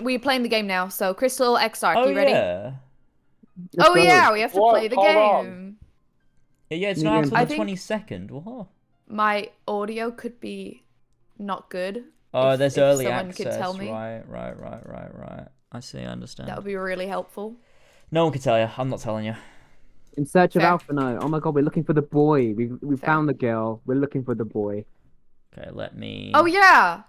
we're playing the game now. So, Crystal XR, you ready? Yeah. Oh yeah, we have to play the game. Yeah, it's not until the 22nd. What? My audio could be not good. Oh, there's early someone access. Could tell me. Right. I see, I understand. That would be really helpful. No one can tell you. I'm not telling you. In search of Alpha No. Oh my god, we're looking for the boy. We found the girl. We're looking for the boy. Okay, let me... Oh yeah!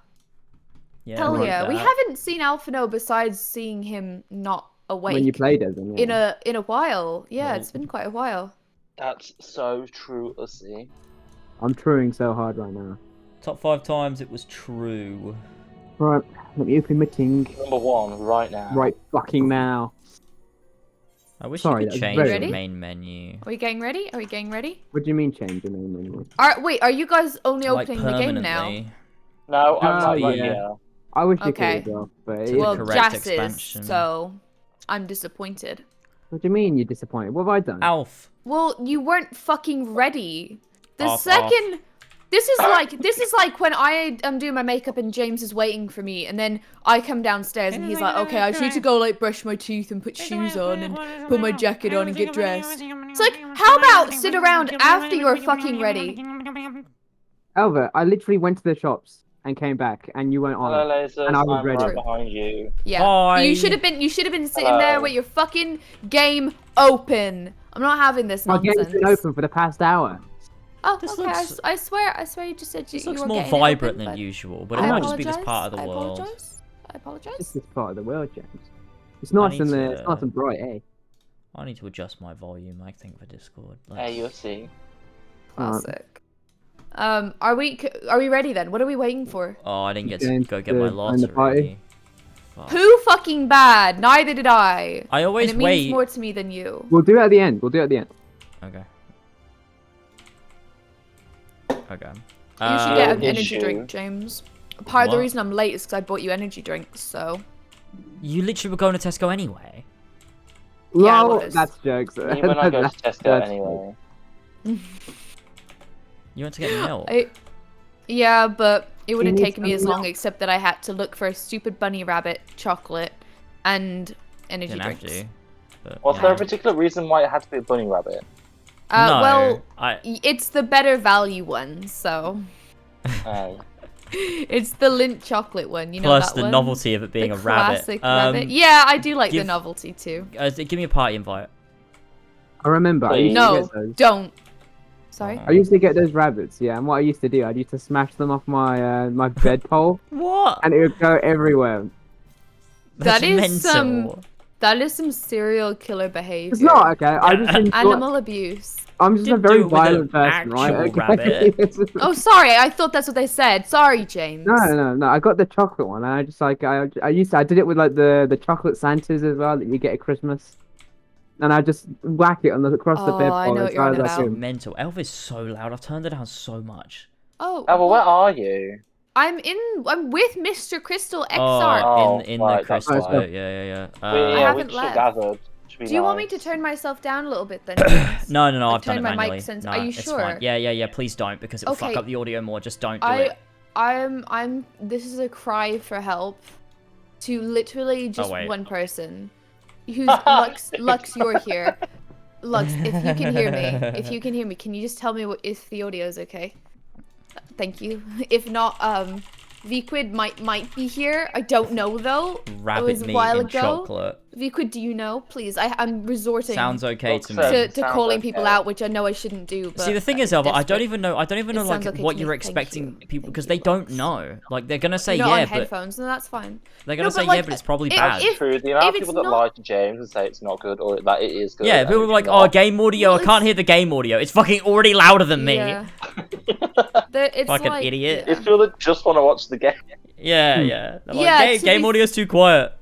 Yeah, hell yeah. We haven't seen Alphino besides seeing him not awake. When you played as him, yeah. In a while. Yeah, it's been quite a while. That's so true, Ussy. I'm truing so hard right now. Top 5 times it was true. Right, let me open my ting. Number 1, right now. Right fucking now. I wish you could change the main menu. Are we getting ready? Are we getting ready? What do you mean change the main menu? Wait, are you guys only opening the game now? No, I'm not here. I wish you could as well, but well, Jass is, so I'm disappointed. What do you mean you're disappointed? What have I done? Alf. Well, you weren't fucking ready. The second... This is like when I am doing my makeup and James is waiting for me, and then I come downstairs and he's like, okay, I just need to go like brush my teeth and put shoes on and put my jacket on and get dressed. It's like, how about sit around after you're fucking ready? Elva, I literally went to the shops and came back, and you weren't on. Hello, lasers. And I was ready. Right behind you. Yeah. Hi. You should have been sitting there with your fucking game open. I'm not having this nonsense. My game's been open for the past hour. Oh, okay. I swear you just said you were looks more vibrant than usual, but it might just be this part of the world. I apologize. It's this part of the world, James. It's nice and it's nice and bright, eh? I need to adjust my volume, I think, for Discord. Hey, you'll see. Classic. Are we ready then? What are we waiting for? Oh, I didn't get to go get my lottery. Who fucking bad? Neither did I. I always and it means more to me than you. We'll do it at the end. Okay. Okay. You should get an energy drink, James. Part of the reason I'm late is because I bought you energy drinks, so... You literally were going to Tesco anyway? Yeah, well, that's jokes. Even I go to Tesco anyway. You went to get milk? Yeah, but it wouldn't take me as long, except that I had to look for a stupid bunny rabbit, chocolate, and energy drinks. Was there a particular reason why it had to be a bunny rabbit? No, well, it's the better value one, so... Oh. It's the Lindt chocolate one, you know. Plus that the one? novelty of it being the a rabbit. Classic rabbit. Yeah, I do like the novelty too. Give me a party invite. I remember. No, don't. Sorry. I used to get those rabbits, yeah, and what I used to do, I used to smash them off my my bed pole. What? And it would go everywhere. That is some serial killer behavior. It's not okay. I just animal abuse. I'm just a very violent person, right? Okay. Oh, sorry. I thought that's what they said. Sorry, James. No. I got the chocolate one, and I just like I did it with like the chocolate Santas as well that you get at Christmas, and I just whack it across the bed. I know what you're on about. Mental. Elf is so loud. I've turned it down so much. Oh. Elva, where are you? I'm with Mr. Crystal XR. In the Crystal. Yeah. I haven't left. Gathered. Do you want me to turn myself down a little bit then? No, I've done it my manually. mic sense. No, Are you it's sure? fine. Yeah, please don't, because it'll fuck up the audio more. Just don't do it. This is a cry for help to literally just one person. Who's Lux, you're here. Lux, if you can hear me, can you just tell me if the audio is okay? Thank you. If not, VQuid might be here. I don't know though. Rabbit it was a meat while and ago. chocolate. VQuid, do you know? Please, I'm resorting. Sounds okay to me. To calling people out, which I know I shouldn't do. But see, the thing is, Elva, I don't even know like okay what you're expecting people because they don't know. Like they're gonna say not yeah, on but headphones, no, that's fine. They're gonna say yeah, but it's probably bad. That's true. The amount of people that lie to James and say it's not good or that it is good. Yeah, people are like, oh, game audio. I can't hear the game audio. It's fucking already louder than me. Yeah. It's fucking like, idiot. It's people that just want to watch the game. Yeah. Like, game audio's too quiet.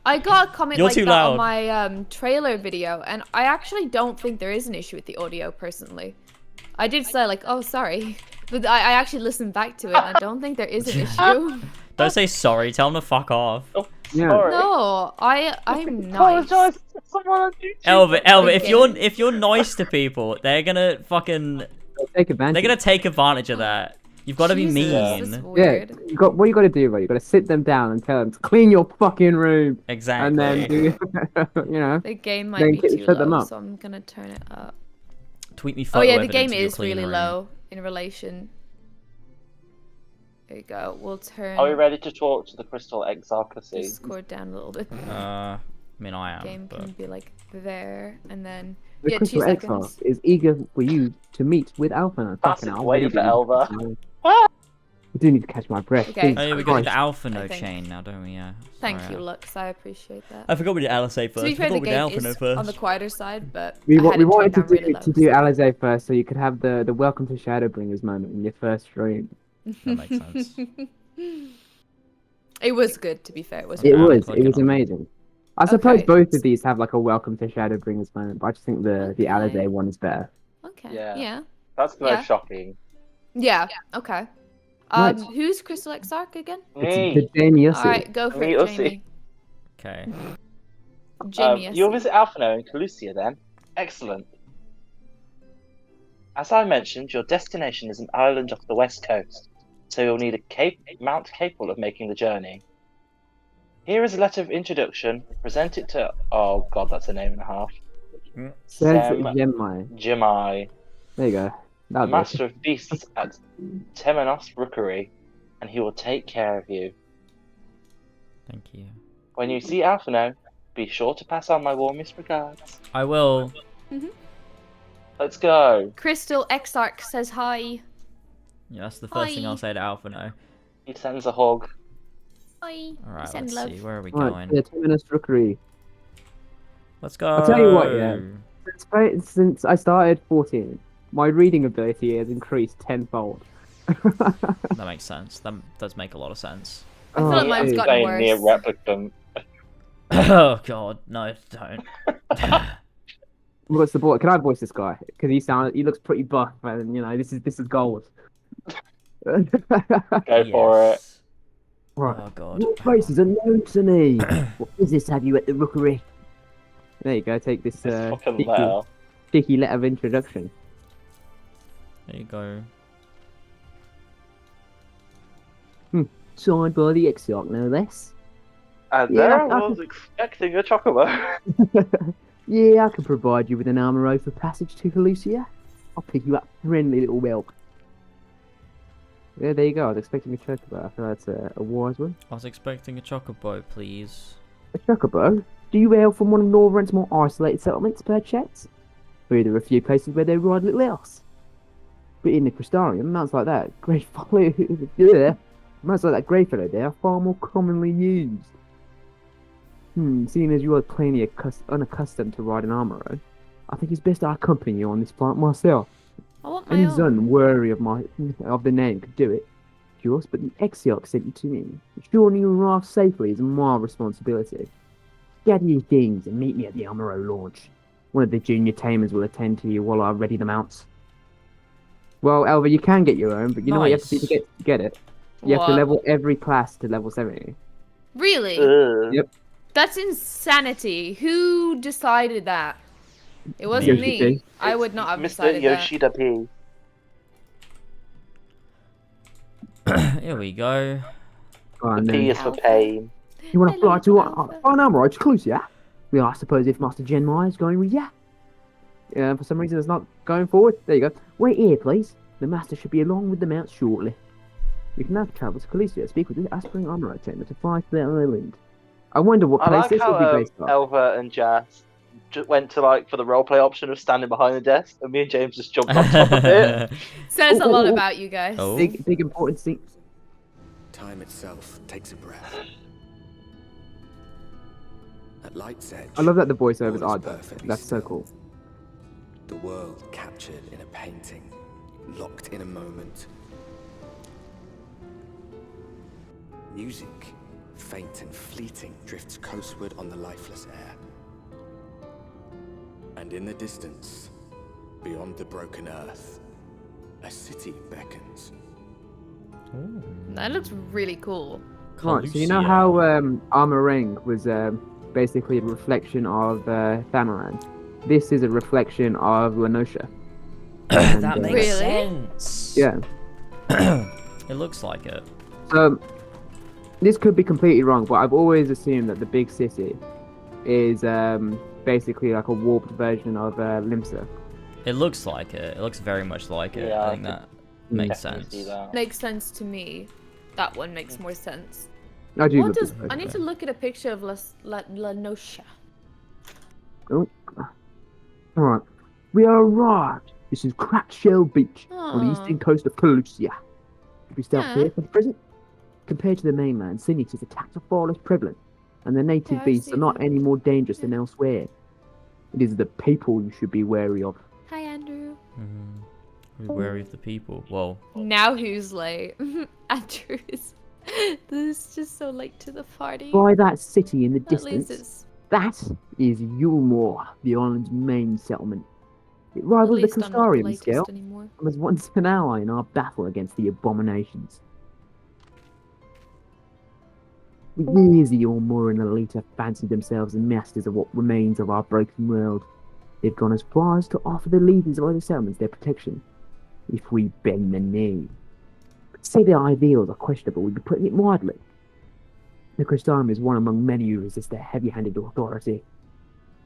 I got a comment You're like too that loud. on my trailer video, and I actually don't think there is an issue with the audio, personally. I did say, like, oh, sorry. But I actually listened back to it, and I don't think there is an issue. Don't say sorry. Tell them to fuck off. Oh, sorry. No, I'm nice. Elva, if you're nice to people, they're gonna fucking take advantage. They're gonna take advantage of that. You've got to be mean. Yeah, what you got to do, right? You got to sit them down and tell them to clean your fucking room. Exactly. And then, you know. The game might be too low, so I'm gonna turn it up. Tweet me photo. Oh yeah, the game is really low in relation. There you go. We'll turn. Are we ready to talk to the Crystal Exarchacy? Discord down a little bit. I mean, I am. Game can be like there, and then the Crystal 2 seconds. Exarch is eager for you to meet with Alpha. Waiting for Elva. I do need to catch my breath. Okay. Oh, yeah, we got the Alpha No chain now, don't we? Yeah. Thank you, Lux. I appreciate that. I forgot we did Alizé first. To be fair, the game Alpha is first. on the quieter side, but we I had wanted to really do Alizé first, so you could have the Welcome to Shadowbringers moment in your first stream. That makes sense. It was good, to be fair. It was amazing. I suppose both of these have like a Welcome to Shadowbringers moment, but I just think the Alizé one is better. Okay. Yeah. Yeah. That's the most shocking. Yeah. Okay. Right. Who's Crystal Exarch again? Me. It's the Jamie Ussie. Alright, go for it, Jamie. Okay. Jamie You'll visit Alphino and Calusia then. Excellent. As I mentioned, your destination is an island off the west coast, so you'll need a mount capable of making the journey. Here is a letter of introduction. Present it to... Oh god, that's a name and a half. Jemai. There you go. Master of Beasts at Temenos Rookery, and he will take care of you. Thank you. When you see Alphino, be sure to pass on my warmest regards. I will. Let's go. Crystal Exarch says hi. Yeah, that's the first thing I'll say to Alphino. He sends a hug. Hi. Alright, Send let's love. see. Where are we Right, going? yeah, Temenos Rookery. Let's go. I'll tell you what, yeah. Since I started 14, my reading ability has increased tenfold. That makes sense. That does make a lot of sense. I feel like mine's gotten worse. Near replicant. Oh god, no, don't. What's the boy? Can I voice this guy? Because he looks pretty buff, and you know this is gold. Go for it. Right. Oh god. Your face is unknown to me. What business have you at the Rookery? There you go. Take this sticky letter of introduction. There you go. Signed by the Exarch, no less. And there I was expecting a chocobo. Yeah, I can provide you with an armor for passage to Calusia. I'll pick you up, friendly little whelp. Yeah, there you go. I was expecting a chocobo. I feel that's a wise one. I was expecting a chocobo, please. A chocobo? Do you hail from one of Northrend's more isolated settlements, perchance? Or are there a few places where they ride little else? But in the Crystarium, mounts like that, mounts like that Greyfellow there are far more commonly used. Seeing as you are plainly unaccustomed to riding armor, I think it's best I accompany you on this flight myself. I want my Any own. Zun worthy of the name could do it, of course, but the Exarch sent you to me. Ensuring you arrive safely is my responsibility. Gather your things and meet me at the Armoro launch. One of the junior tamers will attend to you while I ready the mounts. Well, Elva, you can get your own, but you know what you have to do to get it? You have to level every class to level 70. Really? Yep. That's insanity. Who decided that? It wasn't me. I would not have decided that. Mr. Yoshida P. Here we go. The P is for pain. You want to fly to an armor to Calusia? Well, I suppose if Master Genmai is going with you. For some reason it's not going forward. There you go. Wait here, please. The Master should be along with the mount shortly. We can now travel to Calicia, speak with the aspiring armor chamber to fly to the island. I wonder what place this would be based on. Elva and Jazz just went to for the roleplay option of standing behind the desk, and me and James just jumped on top of it. Says a lot about you guys. Oh. Big important scene. Time itself takes a breath. At Light's Edge, I love that the voiceovers all are is done. perfectly That's so still. cool. The world captured in a painting, locked in a moment. Music, faint and fleeting, drifts coastward on the lifeless air. And in the distance, beyond the broken earth, a city beckons. Ooh. That looks really cool. Right, so you know how Armor Ring was basically a reflection of Thamaran? This is a reflection of Lenosha. That makes Really? sense. Yeah. It looks like it. So, this could be completely wrong, but I've always assumed that the big city is basically like a warped version of Limsa. It looks like it. It looks very much like it. Yeah, I think that makes sense. See that. Makes sense to me. That one makes more sense. I do. What look does... at it. I need to look at a picture of Lenosha. Oh. Alright. We are arrived. This is Cracked Shell Beach on the eastern coast of Calicia. We stay up here for the present. Compared to the mainland, Sinix' attacks are far less prevalent, and the native beasts are not any more dangerous than elsewhere. It is the people you should be wary of. Hi, Andrew. Be wary of the people. Whoa. Now who's late? Andrew is... This is just so late to the party. By that city in the At least distance, that is Yulmore, the island's main settlement. It rivals the Crystarium in scale, and was once an ally in our battle against the abominations. For years, the Yulmore and elite have fancied themselves the masters of what remains of our broken world. They've gone as far as to offer the leaders of other settlements their protection, if we bend the knee. But to say their ideals are questionable would be putting it mildly. The Crystarium is one among many who resist their heavy-handed authority.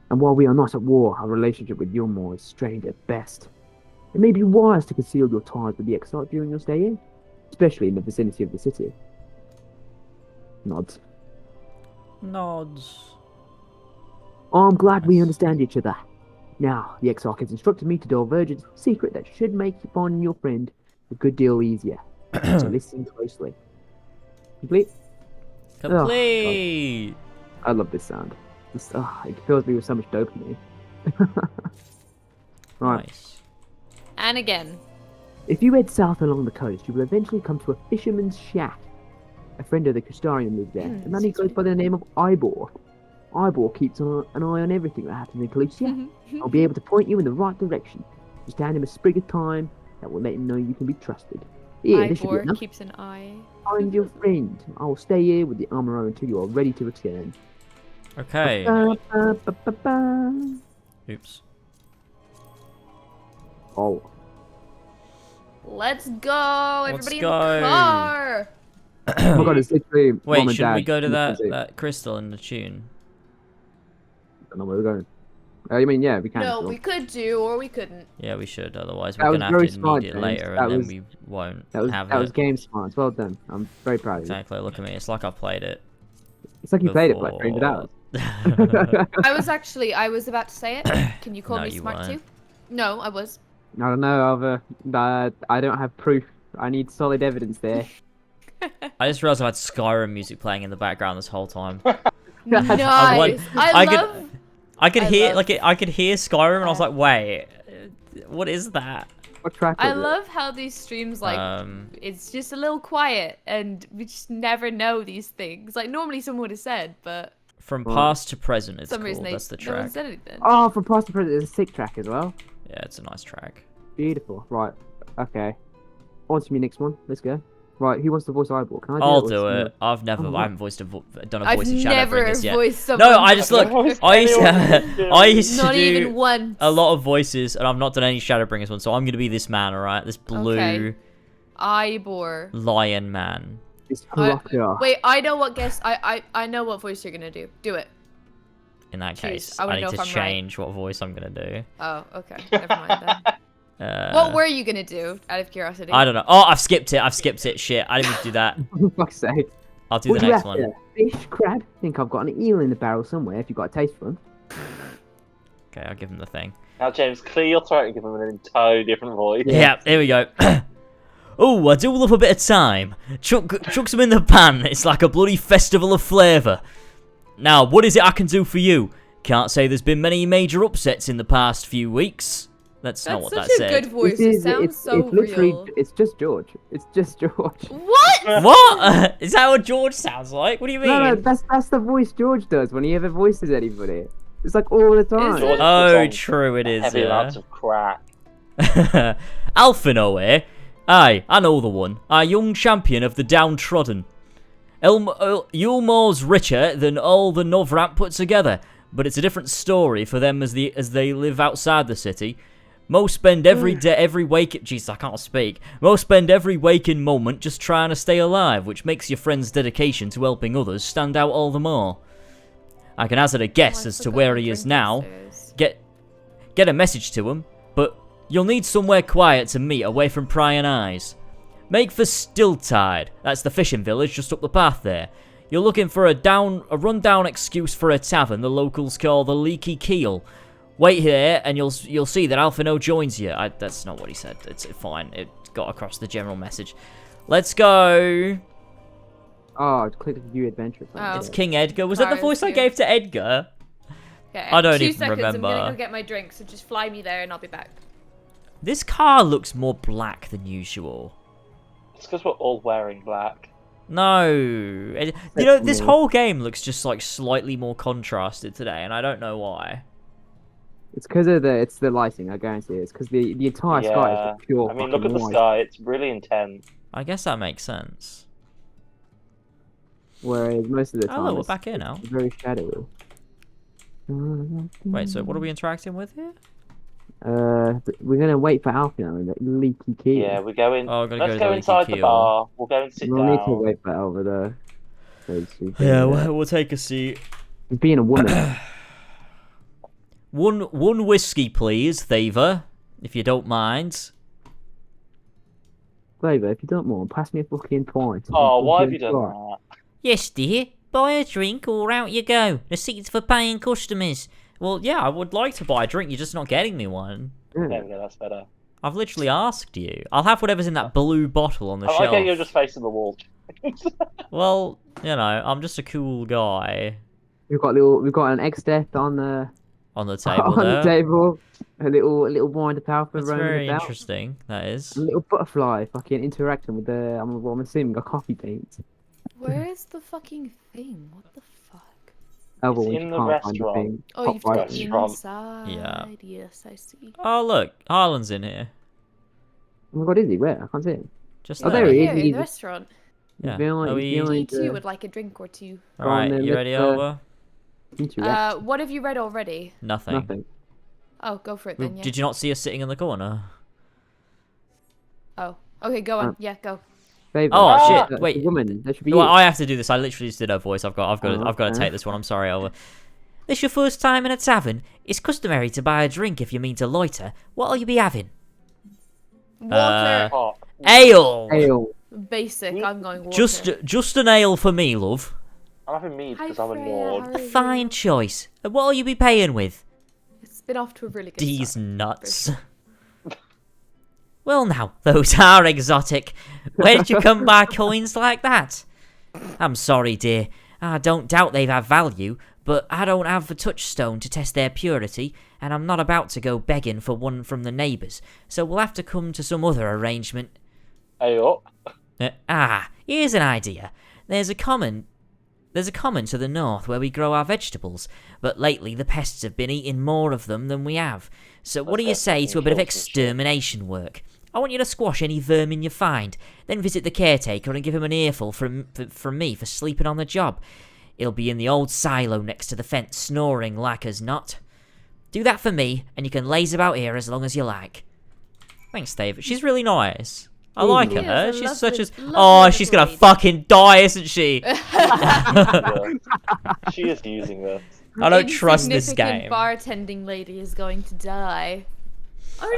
And while we are not at war, our relationship with Yulmore is strained at best. It may be wise to conceal your ties with the Exarch during your stay here, especially in the vicinity of the city. Nods. Nods. I'm glad we understand each other. Now, the Exarch has instructed me to divulge a secret that should make finding your friend a good deal easier. So listen closely. Complete? Complete! Oh, I love this sound. It fills me with so much dopamine. Right. Nice. And again. If you head south along the coast, you will eventually come to a fisherman's shack. A friend of the Crystarium lives there, a man who goes by the name of Ivor. Ivor keeps an eye on everything that happens in Calicia. I'll be able to point you in the right direction. Just hand him a sprig of time that will let him know you can be trusted. Here, this should be Ivor enough. keeps an eye. Find your friend. I will stay here with the armourer until you are ready to return. Okay. Ba-ba-ba-ba-ba. Oops. Oh. Let's go! Let's Everybody go. in the car! Oh my god, it's literally Wait, Mom and shouldn't we Dad go to in the that, vicinity. that crystal in the tune? I don't know where we're going. I mean, yeah, we can. No, sure. we could do, or we couldn't. Yeah, we should. Otherwise, That we're was gonna have very to smart, need it James. later, That and was- then we won't That was have that it. was game smart. Well done. I'm very proud of you. Exactly. Look at me. It's like I've played it. It's like you played it for like 300 hours. I was about to say it. Can you call No, me you smart weren't. too? No, I was. I don't know. I don't have proof. I need solid evidence there. I just realized I had Skyrim music playing in the background this whole time. Nice. I could hear Skyrim, and I was like, wait, what is that? What track I was it? love how these streams it's just a little quiet, and we just never know these things. Like normally someone would have said, but From past to present, it's for some cool. reason That's the no one track. said anything. Oh, from past to present, there's a sick track as well. Yeah, it's a nice track. Beautiful. Right. Okay. On to me next one. Let's go. Right. Who wants to voice Ivor? Can I do I'll it? or do is it. I've never, Oh, I haven't done a voice in never Shadowbringers yet. voiced someone. No, I just look. I used to Not do even once. a lot of voices, and I've not done any Shadowbringers ones. So I'm gonna be this man, all right? This blue Okay. Ivor. lion man. It's Huraka. Wait, I know what guess. I know what voice you're gonna do. Do it. In that Jeez, case, I I wanna need know to if I'm right. change what voice I'm gonna do. Oh, okay. Never mind then. What were you gonna do, out of curiosity? I don't know. Oh, I've skipped it. Shit, I didn't mean to do that. For fuck's sake. I'll do the next one. Fish, crab? I think I've got an eel in the barrel somewhere if you've got a taste for them. Okay, I'll give him the thing. Now, James, clear your throat and give him an entirely different voice. Yeah, here we go. Oh, I do love a bit of time. Chuck some in the pan. It's like a bloody festival of flavour. Now, what is it I can do for you? Can't say there's been many major upsets in the past few weeks. That's not what that said. That's such a good voice. It sounds so real. It's just George. It's just George. What? What? Is that what George sounds like? What do you mean? No, that's the voice George does when he ever voices anybody. It's like all the time. Oh, true, it is. Heavy amounts of crack. Alphino, Aye, I know the one. Our young champion of the downtrodden. Yulmore's richer than all the Novrat put together, but it's a different story for them as they live outside the city. Most spend every waking moment just trying to stay alive, which makes your friend's dedication to helping others stand out all the more. I can hazard a guess as to where he is now. Get a message to him, but you'll need somewhere quiet to meet away from prying eyes. Make for Stilltide. That's the fishing village just up the path there. You're looking for a rundown excuse for a tavern the locals call the Leaky Keel. Wait here, and you'll see that Alphino joins you. That's not what he said. It's fine. It got across the general message. Let's go. Oh, click view adventure. Oh. It's King Edgar. Was that the voice I gave to Edgar? Okay, I don't 2 even seconds, remember. I'm gonna go get my drink, so just fly me there and I'll be back. This car looks more black than usual. It's because we're all wearing black. No. You know, this whole game looks just like slightly more contrasted today, and I don't know why. It's because of the lighting, I guarantee it's because the entire sky is pure. I mean, look at the sky, it's really intense. I guess that makes sense. Whereas most of the time, oh, look, we're back here now. It's very shadowy. Wait, so what are we interacting with here? We're gonna wait for Alphino and the Leaky Key. Yeah, we're going. Oh, we're let's go inside the bar. We'll go and sit down. We'll need to wait for over there. Yeah, we'll take a seat. Being a woman. One whiskey, please, Thava, if you don't mind. Thava, if you don't mind, pass me a fucking pint. Oh, why have you done that? Yes, dear. Buy a drink or out you go. The seat's for paying customers. Well, yeah, I would like to buy a drink. You're just not getting me one. There we go, that's better. I've literally asked you. I'll have whatever's in that blue bottle on the shelf. Okay, you're just facing the wall. Well, you know, I'm just a cool guy. We've got an egg step on the table. The table. A little wine to power. That's very interesting. That is. A little butterfly fucking interacting with I'm assuming a coffee bean. Where is the fucking thing? What the fuck? Oh, well, in the restaurant. Oh, you've got the inside. Yeah. Yes, I see. Oh, look. Harlan's in here. Oh my god, is he? Where? I can't see him. Just there he is. Here, in the restaurant. Yeah. Me too would like a drink or two. Alright, you ready, Over? What have you read already? Nothing. Oh, go for it then, yeah. Did you not see us sitting in the corner? Oh. Okay, go on. Yeah, go. Oh shit! Wait, woman. That should be well, I have to do this. I literally just did her voice. I've got to take this one. I'm sorry, Over. This your first time in a tavern? It's customary to buy a drink if you mean to loiter. What'll you be having? Water. Ale. Basic. I'm going water. Just an ale for me, love. I'm having mead because I'm a Nord. A fine choice. And what'll you be paying with? It's been off to a really good These start. nuts. Well now, those are exotic. Where did you come by coins like that? I'm sorry, dear. I don't doubt they've had value, but I don't have a touchstone to test their purity, and I'm not about to go begging for one from the neighbours, so we'll have to come to some other arrangement. Hey up. Here's an idea. There's a common to the north where we grow our vegetables, but lately the pests have been eating more of them than we have. So what do you say to a bit of extermination work? I want you to squash any vermin you find, then visit the caretaker and give him an earful from me for sleeping on the job. He'll be in the old silo next to the fence snoring like as not. Do that for me, and you can laze about here as long as you like. Thanks, Dave. She's really nice. I like her. She's such as... Oh, she's gonna fucking die, isn't she? She is using this. I don't trust this game. Bartending lady is going to die.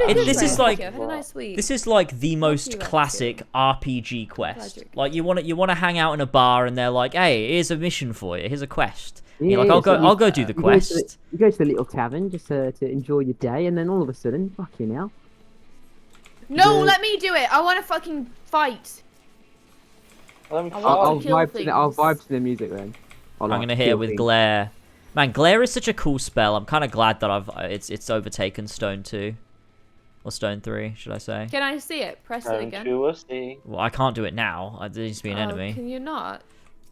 This is like nice this is like the most classic RPG quest. Like you want to hang out in a bar and they're like, hey, here's a mission for you. Here's a quest. You're like, I'll go do the quest. You go to the little tavern just to enjoy your day, and then all of a sudden, fucking hell. No, let me do it. I want to fucking fight. I'll vibe to the music then. I'm gonna hit it with glare. Man, glare is such a cool spell. I'm kind of glad that it's overtaken Stone 2. Or Stone 3, should I say. Can I see it? Press it again. Well, I can't do it now. There needs to be an enemy. Can you not?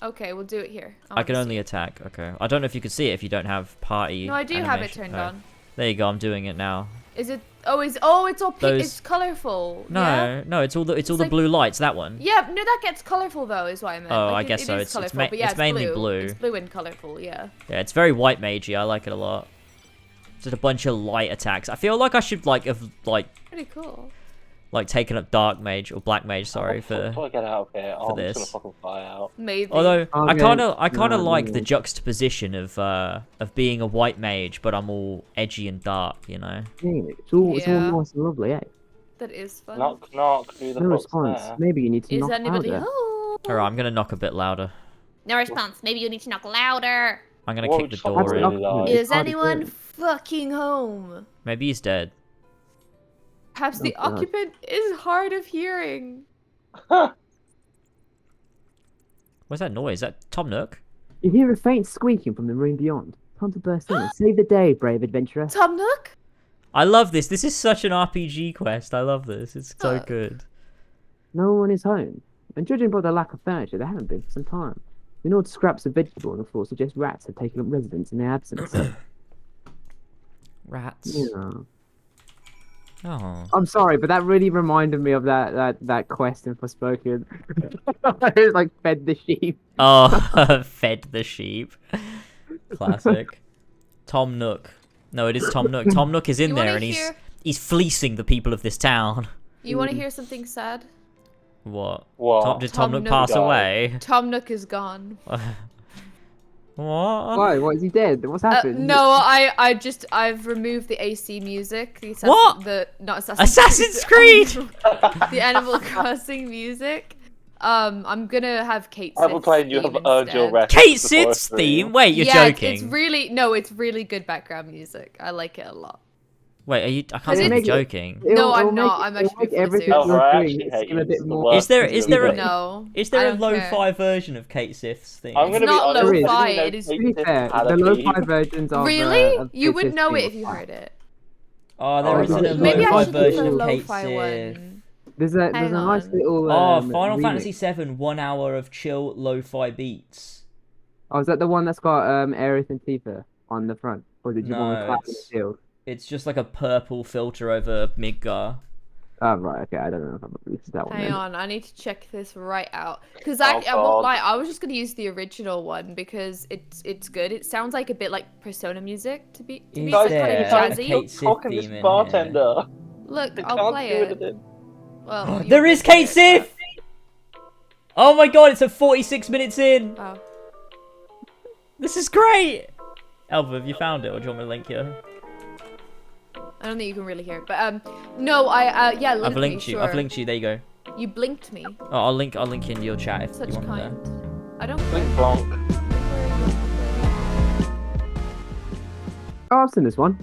Okay, we'll do it here. I can only attack. Okay. I don't know if you can see it if you don't have party. No, I do have it turned on. There you go. I'm doing it now. Is it? It's all pink. It's colorful. No, no, it's all the blue lights. That one. Yeah, no, that gets colorful though, is what I meant. Oh, like, I guess so. It's mainly blue. It's blue and colorful, yeah. Yeah, it's very white magey. I like it a lot. Just a bunch of light attacks. I feel like I should have pretty cool. Like taken up dark mage or black mage. Sorry before I get out of here, I'm this. just gonna fucking fly out. Maybe. Although I kind of like the juxtaposition of being a white mage, but I'm all edgy and dark. You know. Yeah, it's all nice and lovely, eh? That is fun. Knock knock. Who the no fuck's response. there? Maybe you need to Is knock anybody louder. home? Alright, I'm gonna knock a bit louder. No response. Maybe you need to knock louder. I'm gonna kick the door in. Is anyone fucking home? Maybe he's dead. Perhaps the occupant is hard of hearing. What's that noise? Is that Tom Nook? You hear a faint squeaking from the room beyond. Time to burst in and save the day, brave adventurer. Tom Nook? I love this. This is such an RPG quest. I love this. It's so good. No one is home. And judging by the lack of furniture, they haven't been for some time. The odd scraps of vegetable on the floor suggest rats have taken up residence in their absence. Rats? Yeah. Oh. I'm sorry, but that really reminded me of that quest in Forspoken. It was like fed the sheep. Oh, fed the sheep. Classic. Tom Nook. No, it is Tom Nook. Tom Nook is in there and he's fleecing the people of this town. You want to hear something sad? What? What? Did Tom Nook pass away? Tom Nook is gone. What? Why? What, is he dead? What's happened? No, I've removed the AC music. What? Not Assassin's Creed! The Animal Crossing music. I'm gonna have Kate Sith's theme you have earned your rest. Kate Sith's theme? Wait, you're joking. It's really good background music. I like it a lot. Wait, I can't say you're joking. No, I'm not. I'm actually everything you're doing seem a bit more. Is there a don't lo-fi version of Kate Sith's theme? I'm gonna It's not be lo-fi. honest, It is. To be fair, the lo-fi versions of Really? of You Kate would Sith's know it theme if you are heard it. Oh, there isn't a Maybe I lo-fi should do the version of Kate lo-fi Sith. one. There's a nice little. Final remix. Fantasy VII 1 hour of chill lo-fi beats. Oh, is that the one that's got Aerith and Tifa on the front? Or did you want to clap in the field? It's just like a purple filter over Midgar. Oh, right, okay, I don't know if I'm released that one. Hang on, I need to check this right out. Because I won't lie, I was just gonna use the original one because it's good. It sounds like a bit like Persona music to be Is like there kind of a jazzy. Kate Sith Talking theme this in bartender. Look, I I'll can't play do it. anything. Well, here? There is Kate Sith! Oh my god, it's at 46 minutes in! Oh. This is great! Elva, have you found it, or do you want me to link you? I don't think you can really hear it, but no, yeah, link I've linked me, you. sure. I've linked you. There you go. You blinked me. Oh, I'll link in your chat if Such you want kind. me there. I don't. Blink blonk. Oh, I've seen this one.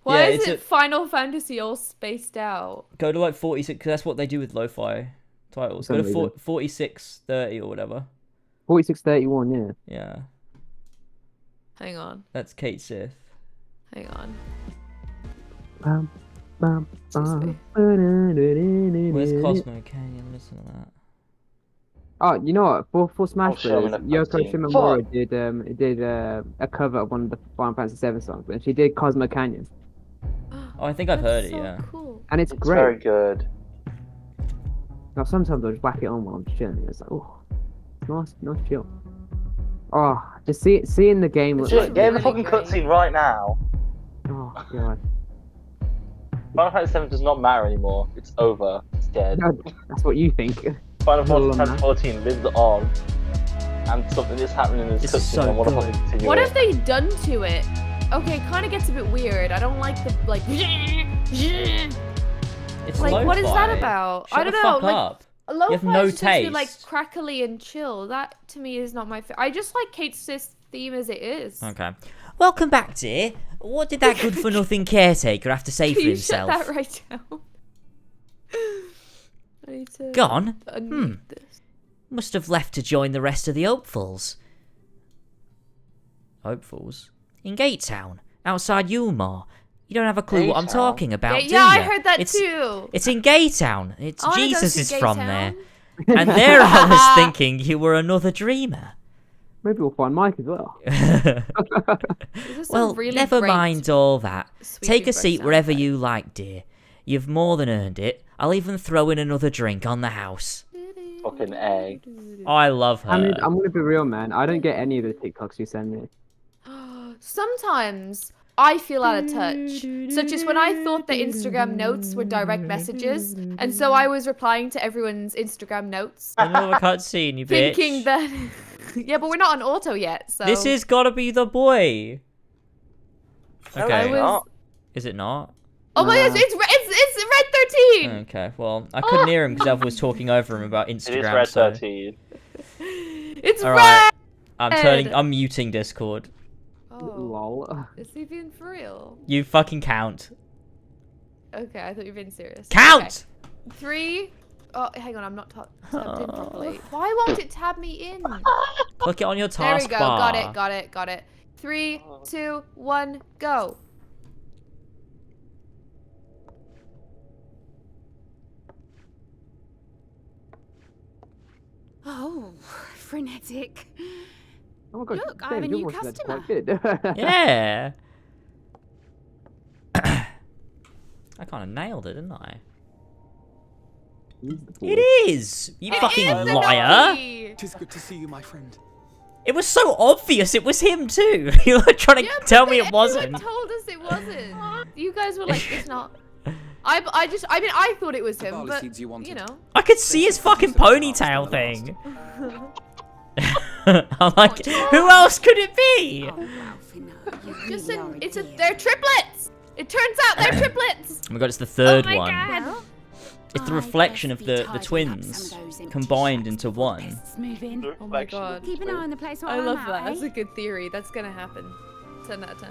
Why Yeah, is it's it Final Fantasy all spaced out? Go to like 46, because that's what they do with lo-fi titles. Go to 4630 or whatever. 4631, yeah. Yeah. Hang on. That's Kate Sith. Hang on. Where's Cosmo Canyon? Listen to that. Oh, you know what? For Smash Bros, Yoko Fuck. Shimomura did a cover of one of the Final Fantasy VII songs, and she did Cosmo Canyon, Oh, I think I've heard it, so yeah. Cool. and it's It's great. very good. Now sometimes I'll just whack it on while I'm chilling. It's like, oh, nice chill. Oh, just seeing the game look Just like get in the really fucking great. cutscene right now. oh god, Final Fantasy VII does not matter anymore. It's over. It's dead. that's what you think. Final Hold on, Fantasy XIV lives on, and something is happening in this This is cutscene. so I want to good. fucking continue What it. have they done to it? Okay, it kind of gets a bit weird. I don't like the like. It's like, what is that lo-fi. about? Shut I don't the know. fuck Like, up. lo-fi You have no is supposed to be, taste. like crackly and chill. That to me is not my favorite. I just like Kate's theme as it is. Okay. Welcome back, dear. What did that good-for-nothing caretaker have to say for Can you himself? shut that right down? I need to Gone? unmute this. Must have left to join the rest of the hopefuls. Hopefuls? In Gatetown, outside Yulmar. You don't have a clue what I'm talking about, do Yeah, you? I heard that too. It's in Gaytown. It's I wanna go Jesus to is from Gaytown. there. And there I was thinking you were another dreamer. Maybe we'll find Mike as well. Well, really never great mind all that. Take a Sweet seat sound wherever effect. you like, dear. You've more than earned it. I'll even throw in another drink on the house. Fucking A. I love her. I mean, I'm gonna be real, man. I don't get any of the TikToks you send me. Sometimes I feel out of touch, such as when I thought that Instagram notes were direct messages, and so I was replying to everyone's Instagram notes. Another cutscene, you bitch. Thinking that... yeah, but we're not on auto yet, so... This is gotta be the boy. No, Okay. it's not. Is it not? Oh my gosh, it's Red 13! Okay, well, I couldn't hear him because Elf was talking over him about It is Instagram. Red so... 13. It's All Red! right. I'm muting Discord. Oh, Lol. is he being for real? You fucking count. Okay, I thought you were being serious. Count! Okay. 3... Oh, hang on, I'm not tabbed in properly. Why won't it tab me in? Click it on your There we taskbar. go, got it. 3, 2, 1, go. Oh, frenetic. Oh my god, Look, I Dave, have a your new voice is customer. quite good. Yeah. I kind of nailed it, didn't I? It is! You fucking liar! Tis good to see you, my friend. It was so obvious it was him too! You were trying to tell me it wasn't. Everyone told us it wasn't. You guys were like, it's not. I thought it was him, but, you know. I could see his fucking ponytail thing. I'm like, who else could it be? They're triplets! It turns out they're triplets! Oh my god, it's the third Oh my one. God. It's the reflection of the twins combined into one. Oh my god. Keep an eye on the place while I I'm love out, that. eh? That's a good theory. That's gonna happen. 10 out of 10.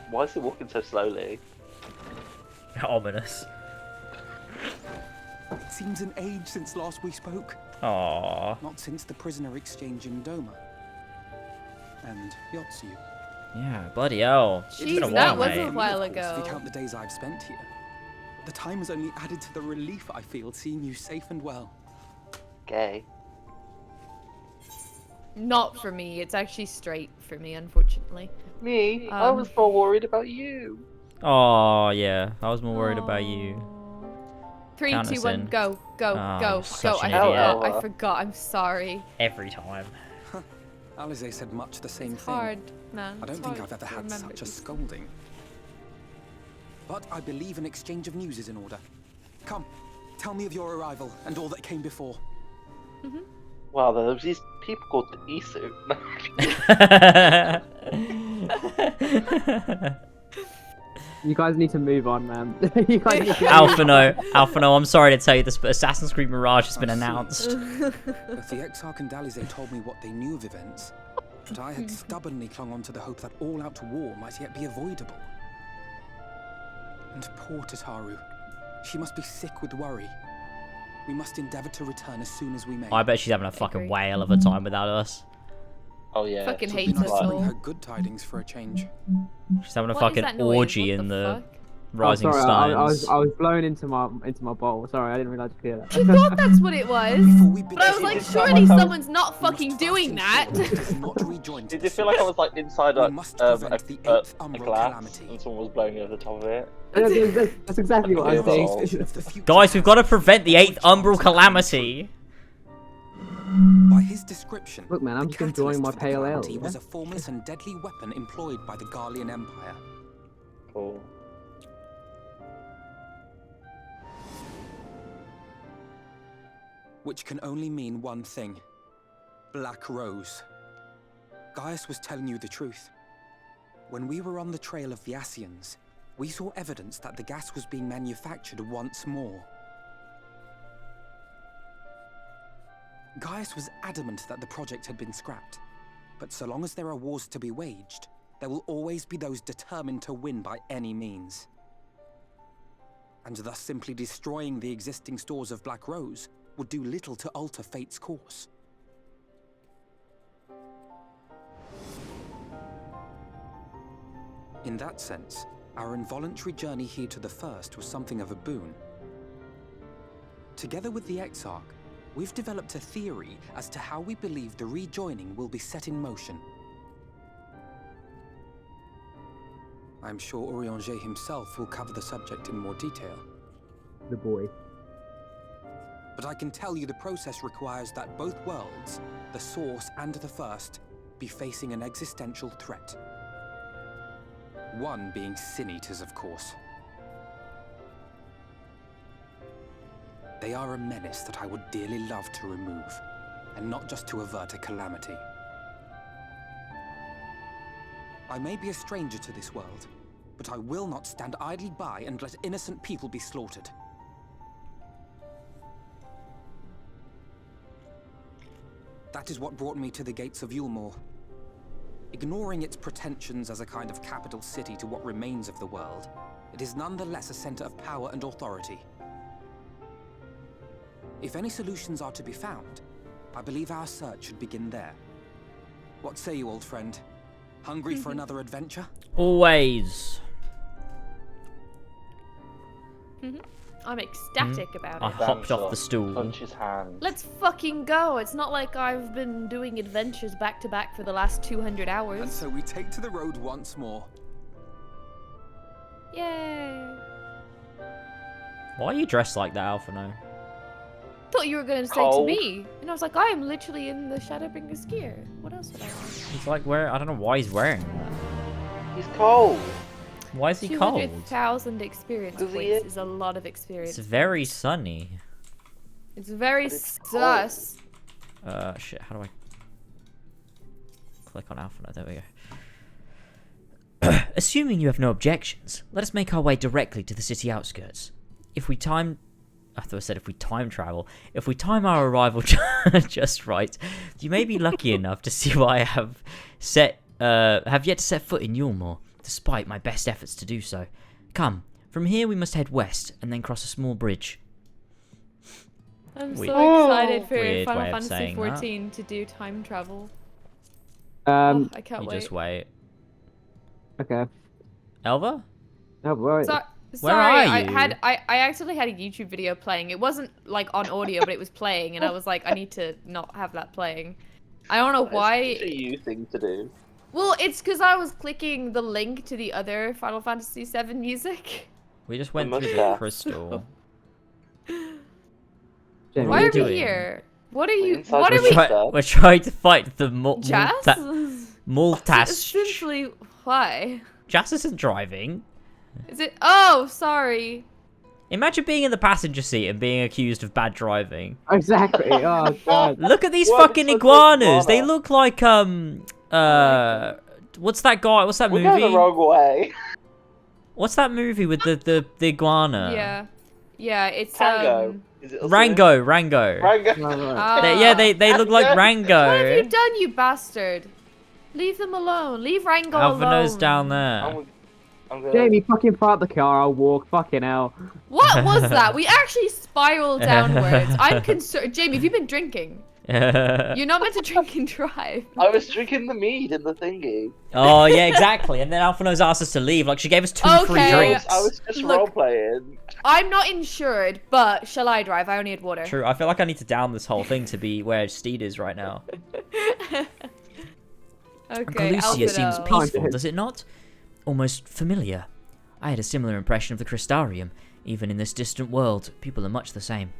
Why is he walking so slowly? Ominous. It seems an age since last we spoke. Aww. Not since the prisoner exchange in Doma. And Yotsu. Yeah, bloody hell. It's been a Jeez, while, that was mate. a while Of course, ago. if you count the days I've spent here. The time has only added to the relief I feel seeing you safe and well. Gay. Not for me. It's actually straight for me, unfortunately. Me? I was more worried about you. Oh yeah, I was more worried about you. 3, Count 2, us 1, in. go, go, Oh, go, you're such go. an I idiot. forgot. I forgot. I'm sorry. Every time. Alize said much the same It's thing. hard, man. I don't It's think hard I've ever to had remember such a these scolding. But I believe an exchange of news is in order. Come, tell me of your arrival and all that came before. Wow, there was these people called the Isu. You guys need to move on, man. You guys need to Alphano, I'm sorry to tell you this, but Assassin's Creed Mirage has been announced. Both the Exarch and Alize told me what they knew of events, but I had stubbornly clung on to the hope that all-out war might yet be avoidable. And poor Tataru. She must be sick with worry. We must endeavor to return as soon as we may. I bet she's having a fucking whale of a time without us. Oh yeah. Fucking It would be hates nice us to bring all. her good tidings for a change. She's having a What is fucking that noise? orgy What in the the fuck? Rising sorry, Stones. I was blown into my bowl. Sorry, I didn't realize you could I hear that. thought that's what it was. But I was like, surely someone's not fucking doing that. Did you feel like I was like inside a glass and someone was blowing over the top of it? That's exactly what I was saying. Guys, we've got to prevent the 8th Umbral Calamity. By his description, Look, man, I'm the just enjoying my catalyst for the pale ale. calamity was a formless and deadly weapon employed by the Garlean Empire. Cool. which can only mean one thing. Black Rose. Gaius was telling you the truth. When we were on the trail of the Ascians, we saw evidence that the gas was being manufactured once more. Gaius was adamant that the project had been scrapped, but so long as there are wars to be waged, there will always be those determined to win by any means. And thus simply destroying the existing stores of Black Rose would do little to alter fate's course. In that sense, our involuntary journey here to the First was something of a boon. Together with the Exarch, we've developed a theory as to how we believe the rejoining will be set in motion. I'm sure Urianger himself will cover the subject in more detail. The boy. But I can tell you the process requires that both worlds, the Source and the First, be facing an existential threat. One being Sin Eaters, of course. They are a menace that I would dearly love to remove, and not just to avert a calamity. I may be a stranger to this world, but I will not stand idly by and let innocent people be slaughtered. That is what brought me to the gates of Yulmore. Ignoring its pretensions as a kind of capital city to what remains of the world, it is nonetheless a center of power and authority. If any solutions are to be found, I believe our search should begin there. What say you, old friend? Hungry for another adventure? Always. I'm ecstatic about I it. hopped off the stool. Punch his hand. Let's fucking go. It's not like I've been doing adventures back to back for the last 200 hours. And so we take to the road once more. Yay. Why are you dressed like that, Alphino? Thought you were going to say to me. And I was like, I am literally in the Shadowbringers gear. What else would I want? He's like I don't know why he's wearing that. He's cold. Why is he cold? 200,000 experience points is a lot of experience. It's very sunny. It's very sus. Shit, how do I click on Alphino? There we go. Assuming you have no objections, let us make our way directly to the city outskirts. If we time travel, if we time our arrival just right, you may be lucky enough to see what I have yet to set foot in Yulmore, despite my best efforts to do so. Come, from here we must head west and then cross a small bridge. I'm so excited for Weird Final way of Fantasy saying 14 to do time travel. I can't wait. Just wait. Okay. Elva? Oh, right. Where are you? I actually had a YouTube video playing. It wasn't like on audio, but it was playing, and I was like, I need to not have that playing. I don't know why. It's a you thing to do. Well, it's because I was clicking the link to the other Final Fantasy VII music. We just went through the crystal. Why are we here? What are you? We're trying to fight the Multas. Essentially, why? Jas isn't driving. Is it? Oh, sorry. Imagine being in the passenger seat and being accused of bad driving. Exactly. Oh god. Look at these fucking iguanas. They look like what's that guy? What's that movie? We're going the wrong way. What's that movie with the iguana? Yeah, it's Tango. Is it Rango. They look like Rango. What have you done, you bastard? Leave them alone. Leave Rango alone. Alphino's down there. Jamie, fucking park the car. I'll walk. Fucking hell. What was that? We actually spiraled downwards. I'm concerned. Jamie, have you been drinking? You're not meant to drink and drive. I was drinking the mead in the thingy. Oh yeah, exactly. And then Alphino's asked us to leave. Like she gave us two free drinks. I was just role playing. I'm not insured, but shall I drive? I only had water. True. I feel like I need to down this whole thing to be where Steed is right now. Okay. Galucia seems peaceful, does it not? Almost familiar. I had a similar impression of the Crystarium. Even in this distant world, people are much the same.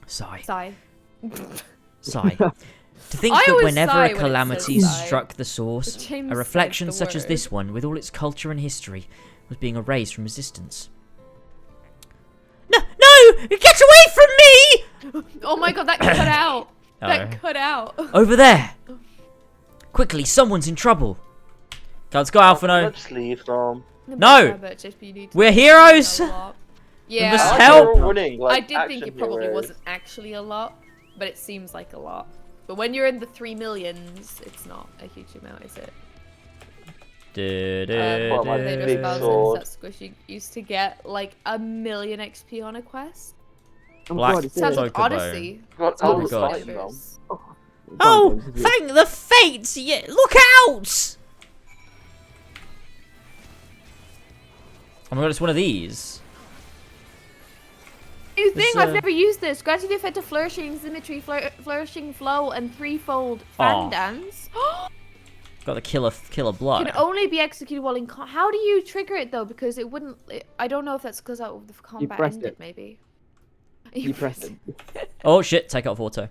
Sigh. Sigh. To think that whenever a calamity struck the source, a reflection such as this one, with all its culture and history, was being erased from existence. No! you! Get away from me! Oh my god, that cut out. That cut out. Over there. Quickly, someone's in trouble. Okay, let's go, Alphino. Let's leave them. No! We're heroes! Yeah, must help. I did think it probably wasn't actually a lot, but it seems like a lot. But when you're in the 3 millions, it's not a huge amount, is it? That Squishy used to get like 1 million XP on a quest. Black Odyssey. Oh, thank the fates! Yeah, look out! Oh my god, it's one of these. New thing, I've never used this. Gradually effect of flourishing symmetry, flourishing flow, and threefold fan dance. Got the killer blood. Can only be executed while in how do you trigger it though? Because it wouldn't. I don't know if that's because the combat ended. Maybe. You press it. Oh shit! Take off auto.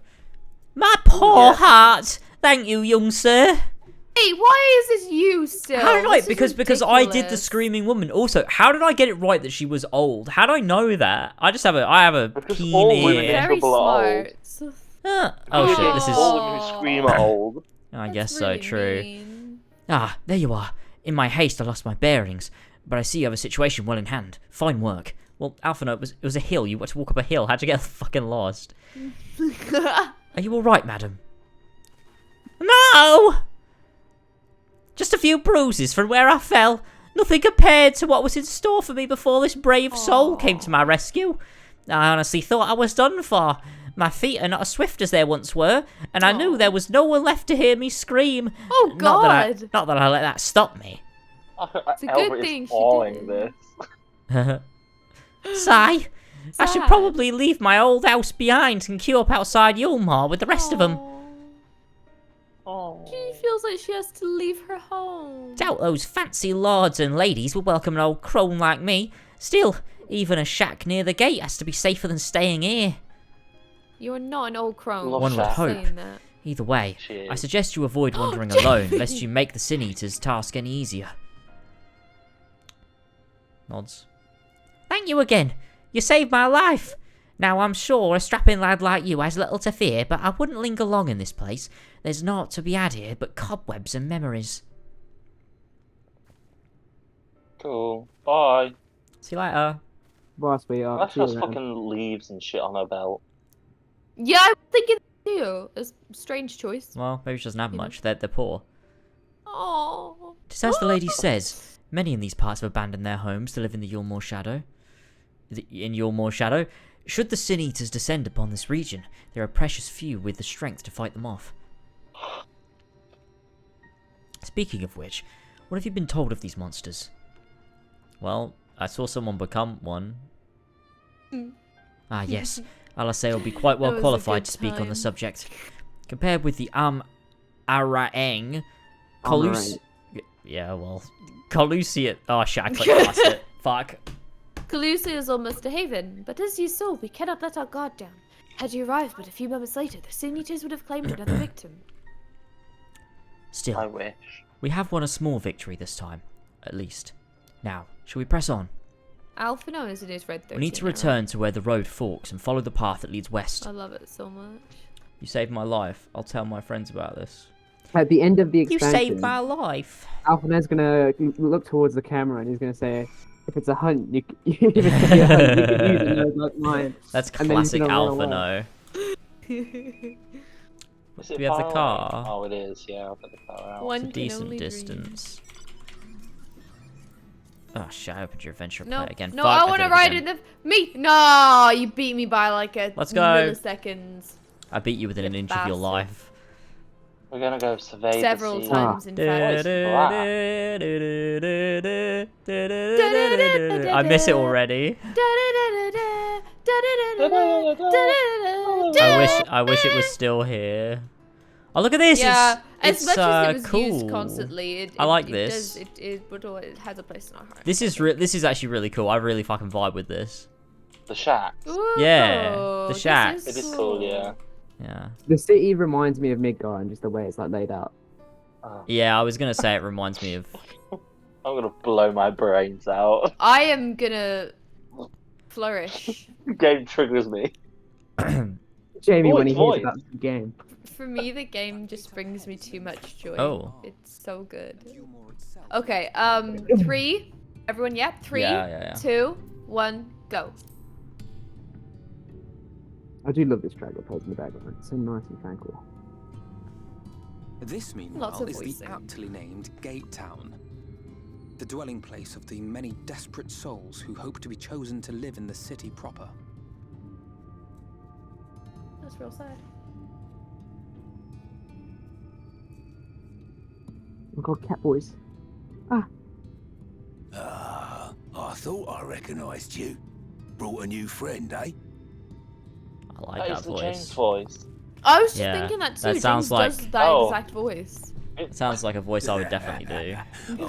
My poor heart. Thank you, young sir. Hey, why is this you still? How did I? Because I did the screaming woman. Also, how did I get it right that she was old? How do I know that? I have a keen ear. Very smart. Oh shit! This is. All women who scream are old. I guess so. Really True. mean. Ah, there you are. In my haste, I lost my bearings, but I see you have a situation well in hand. Fine work. Well, Alphino, it was a hill. You had to walk up a hill. How'd you get fucking lost? Are you all right, madam? No. Just a few bruises from where I fell. Nothing compared to what was in store for me before this brave soul came to my rescue. I honestly thought I was done for. My feet are not as swift as they once were, and I knew there was no one left to hear me scream. Oh God! Not that I let that stop me. It's a good thing she did. Sigh. I should probably leave my old house behind and queue up outside Yulmar with the rest of them. She feels like she has to leave her home. Doubt those fancy lords and ladies will welcome an old crone like me. Still, even a shack near the gate has to be safer than staying here. You're not an old crone. One would hope. Either way, I suggest you avoid wandering alone, lest you make the Sin Eater's task any easier. Nods. Thank you again. You saved my life. Now, I'm sure a strapping lad like you has little to fear, but I wouldn't linger long in this place. There's naught to be had here but cobwebs and memories. Cool. Bye. See you later. Bye, sweetheart. That's just fucking leaves and shit on her belt. Yeah, I'm thinking too. It's a strange choice. Well, maybe she doesn't have much. They're poor. Oh. Just as the lady says, many in these parts have abandoned their homes to live in the Yulmore Shadow. In Yulmore Shadow, should the Sin Eaters descend upon this region, there are precious few with the strength to fight them off. Speaking of which, what have you been told of these monsters? Well, I saw someone become one. Ah, yes. Alasay will be quite well qualified to speak on the subject. Compared with the Araeng, yeah, well, Colusiat. Oh shit, I clicked past it. Fuck. Calusia is almost a haven, but as you saw, we cannot let our guard down. Had you arrived but a few moments later, the Sin Eaters would have claimed another victim. Still, I wish. We have won a small victory this time, at least. Now, shall we press on? Alphino is in his red 13. We need to return to where the road forks and follow the path that leads west. I love it so much. You saved my life. I'll tell my friends about this. At the end of the expansion, you saved my life. Alphino's gonna look towards the camera and he's gonna say, "If it's a hunt, you can use it like mine." That's classic Alphino. Do we have the car? Oh, it is. Yeah, I'll put the car out. It's a decent distance. Oh shit, I opened your adventure play again. No, I want to ride in the... No, you beat me by like a milliseconds. I beat you within an inch of your life. We're gonna go survey several times, in fact. I miss it already. I wish it was still here. Oh, look at this! Yeah, it's as much as it was cool. used constantly, I like this. It has a place in our heart. This is actually really cool. I really fucking vibe with this. The shack. Ooh, yeah, the shack. It is cool, yeah. Yeah. The city reminds me of Midgar and just the way it's like laid out. Yeah, I was gonna say it reminds me of. I'm gonna blow my brains out. I am gonna. Flourish. Game triggers me. Jamie, when he hears about the game. For me, the game just brings me too much joy. Oh. It's so good. Okay, 3. Everyone, yep. 3, Yeah. 2, 1, go. I do love this track that plays in the background. It's so nice and tranquil. This, meanwhile, is the aptly named Gate Town. The dwelling place of the many desperate souls who hope to be chosen to live in the city proper. That's real sad. Oh god, cat boys. Ah. I thought I recognised you. Brought a new friend, eh? I like that voice. James voice. I was just thinking that too. That sounds James like does that exact voice. It sounds like a voice I would definitely do.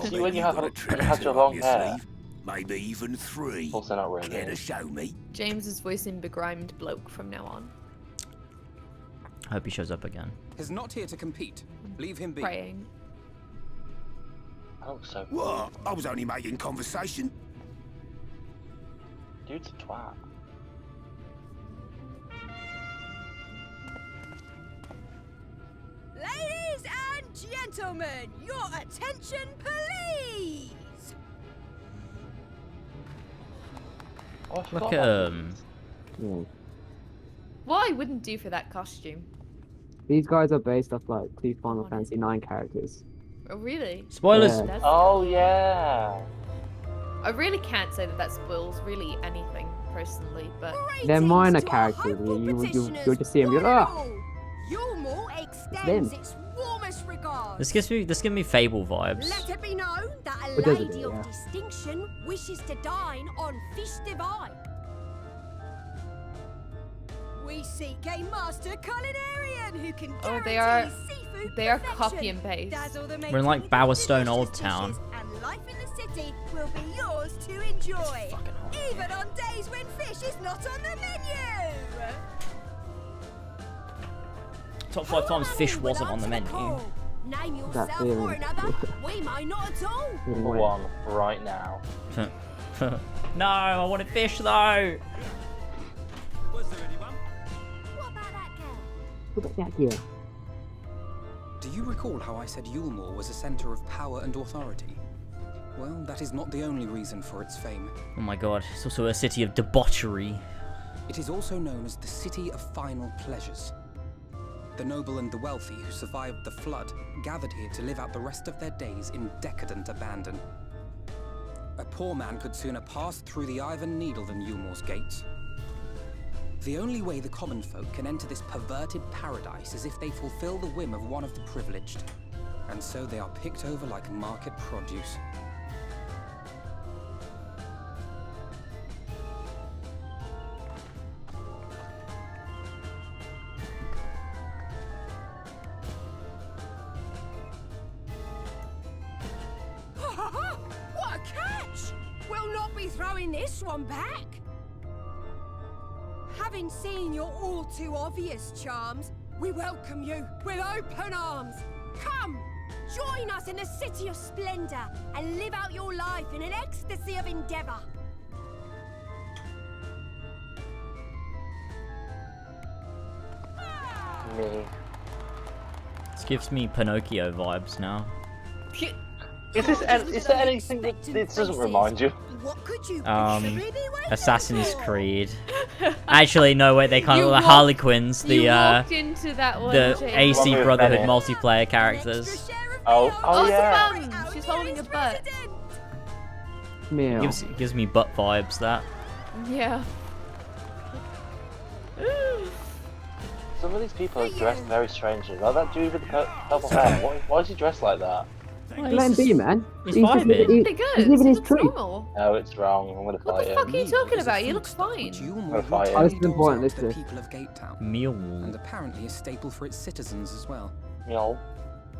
See, when you had your long hair. Maybe even 3. Also not really. Care to show me? James is voicing begrimed bloke from now on. I hope he shows up again. He's not here to compete. Leave him be. Praying. Oh, so. What? I was only making conversation. Dude's a twat. Ladies and gentlemen, your attention, please. Look at What I wouldn't do for that costume. These guys are based off like 2 Final Fantasy 9 characters. Oh really? Spoilers. Yeah. Oh yeah. I really can't say that that spoils really anything personally, but They're minor characters. You'll just see them. You're like, ah. Yulmore extends its warmest regards. This gives me Fable vibes. Let it be known that a It does a bit, lady of yeah. distinction wishes to dine on fish divine. We seek a master culinarian who can they guarantee seafood are perfection. copy and paste. Dazzle the We're in like matron with Bowerstone delicious Old Town. dishes, and life in the city will be yours to enjoy. Even on days when fish is not on the menu. Top 5 times fish wasn't on the menu. Name That yourself feeling. or another. We might not at all. Number 1 right now. No, I wanted fish though. Was there anyone? What about that girl? Look at that here. Do you recall how I said Yulmore was a center of power and authority? Well, that is not the only reason for its fame. Oh my god, it's also a city of debauchery. It is also known as the City of Final Pleasures. The noble and the wealthy who survived the flood gathered here to live out the rest of their days in decadent abandon. A poor man could sooner pass through the Iron Needle than Yulmore's gates. The only way the common folk can enter this perverted paradise is if they fulfill the whim of one of the privileged. And so they are picked over like market produce. What a catch! We'll not be throwing this one back. Having seen your all too obvious charms, we welcome you with open arms. Come, join us in a city of splendor and live out your life in an ecstasy of endeavor. Me. This gives me Pinocchio vibes now. Is there anything that this doesn't remind you? What could you Assassin's Creed. Actually, no, wait, they kind of look like Harlequins, the walked into that one, the James. AC Brotherhood multiplayer characters. Oh yeah. Oh, It's a bum. She's holding a butt. Meow. Gives me butt vibes, that. Yeah. Some of these people are dressed very strangely. Like that dude with the purple hair. Why is he dressed like that? Let him be, man. He's vibing. Pretty good. He's living his Looks truth. normal. No, it's wrong. I'm gonna What fight the him. fuck are you talking about? You look fine. Oh, this is important, the listen. people of Gate Town. Meal. And apparently a staple for its citizens as well. No.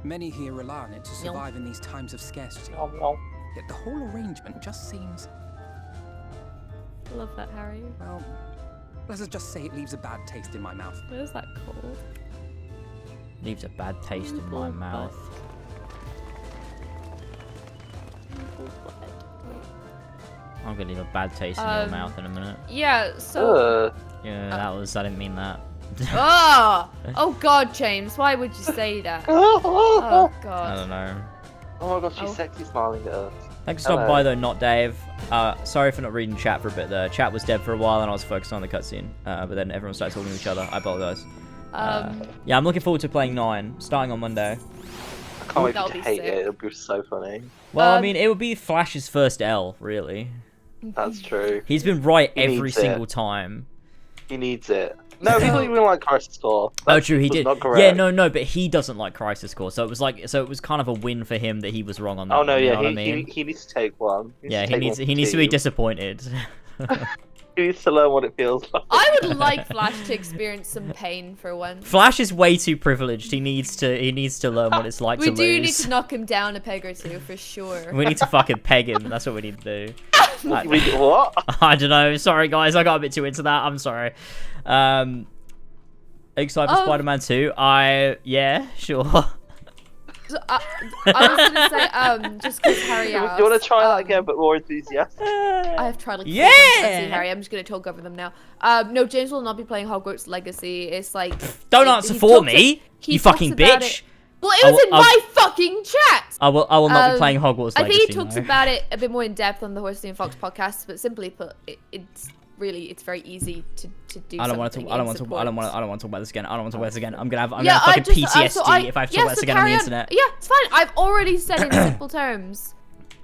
Many here rely on it to survive in these times of scarcity. No. Yet the whole arrangement just seems... I love that, Harry. Well, let's just say it leaves a bad taste in my mouth. What is that called? Leaves a bad taste in my mouth. I'm gonna leave a bad taste in your mouth in a minute. Yeah, so... Yeah, that was... I didn't mean that. Oh God, James, why would you say that? Oh God. I don't know. Oh my God, she's sexy smiling at us. Thanks for stopping by though, not Dave. Sorry for not reading chat for a bit there. Chat was dead for a while and I was focused on the cutscene. But then everyone started talking to each other. I apologise. Yeah, I'm looking forward to playing 9, starting on Monday. I can't wait to hate it. It'll be so funny. Well, I mean, it would be Flash's first L, really. That's true. He's been right every single time. He needs it. No, he doesn't even like Crisis Core. Oh, true, he did. Yeah, no, but he doesn't like Crisis Core, so it was kind of a win for him that he was wrong on that. Oh no, yeah, he needs to take one. He needs to be disappointed. He needs to learn what it feels like. I would like Flash to experience some pain for once. Flash is way too privileged. He needs to learn what it's like to lose. We do need to knock him down a peg or two for sure. We need to fucking peg him. That's what we need to do. What? I don't know. Sorry, guys. I got a bit too into that. I'm sorry. Excited for Spider-Man 2? Yeah, sure. So, I was gonna say, just because Harry asked. Do you want to try that again, but more enthusiastic? I have tried like 4 times. Let's see, Harry. I'm just gonna talk over them now. No, James will not be playing Hogwarts Legacy. It's like don't answer for me, you fucking bitch. Well, it was in my fucking chat. I will not be playing Hogwarts Legacy. I think he talks about it a bit more in depth on the Horsey and Fox podcast, but simply put, it's very easy to do. I don't want to talk about this again. I'm gonna have fucking PTSD if I have to talk about this again on the internet. Yeah, it's fine. I've already said in simple terms.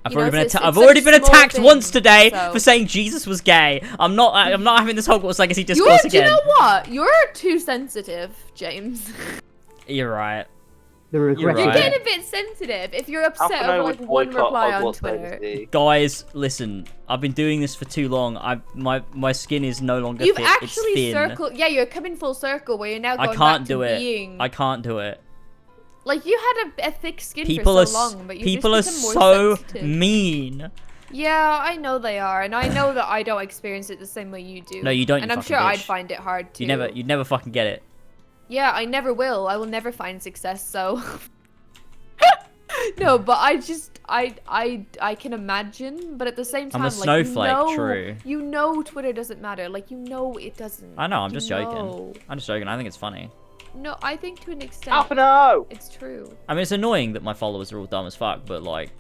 I've already been attacked once today for saying Jesus was gay. I'm not having this Hogwarts Legacy discourse again. Do you know what? You're too sensitive, James. You're right. You're getting a bit sensitive if you're upset over like one reply on Twitter. Guys, listen. I've been doing this for too long. My skin is no longer You've thick. actually it's thin. circled. Yeah, you're coming full circle where you're now going I can't do it. Like you had a thick skin for so long, but people are so mean. Yeah, I know they are, and I know that I don't experience it the same way you do. No, you don't. And I'm sure I'd find it hard too. You'd never fucking get it. Yeah, I never will. I will never find success, so... No, but I can imagine, but at the same time, I'm a snowflake, true. You know Twitter doesn't matter. Like, you know it doesn't. I know, I'm just joking. I'm just joking. I think it's funny. No, I think to an extent... Alpha, no! It's true. I mean, it's annoying that my followers are all dumb as fuck, but like...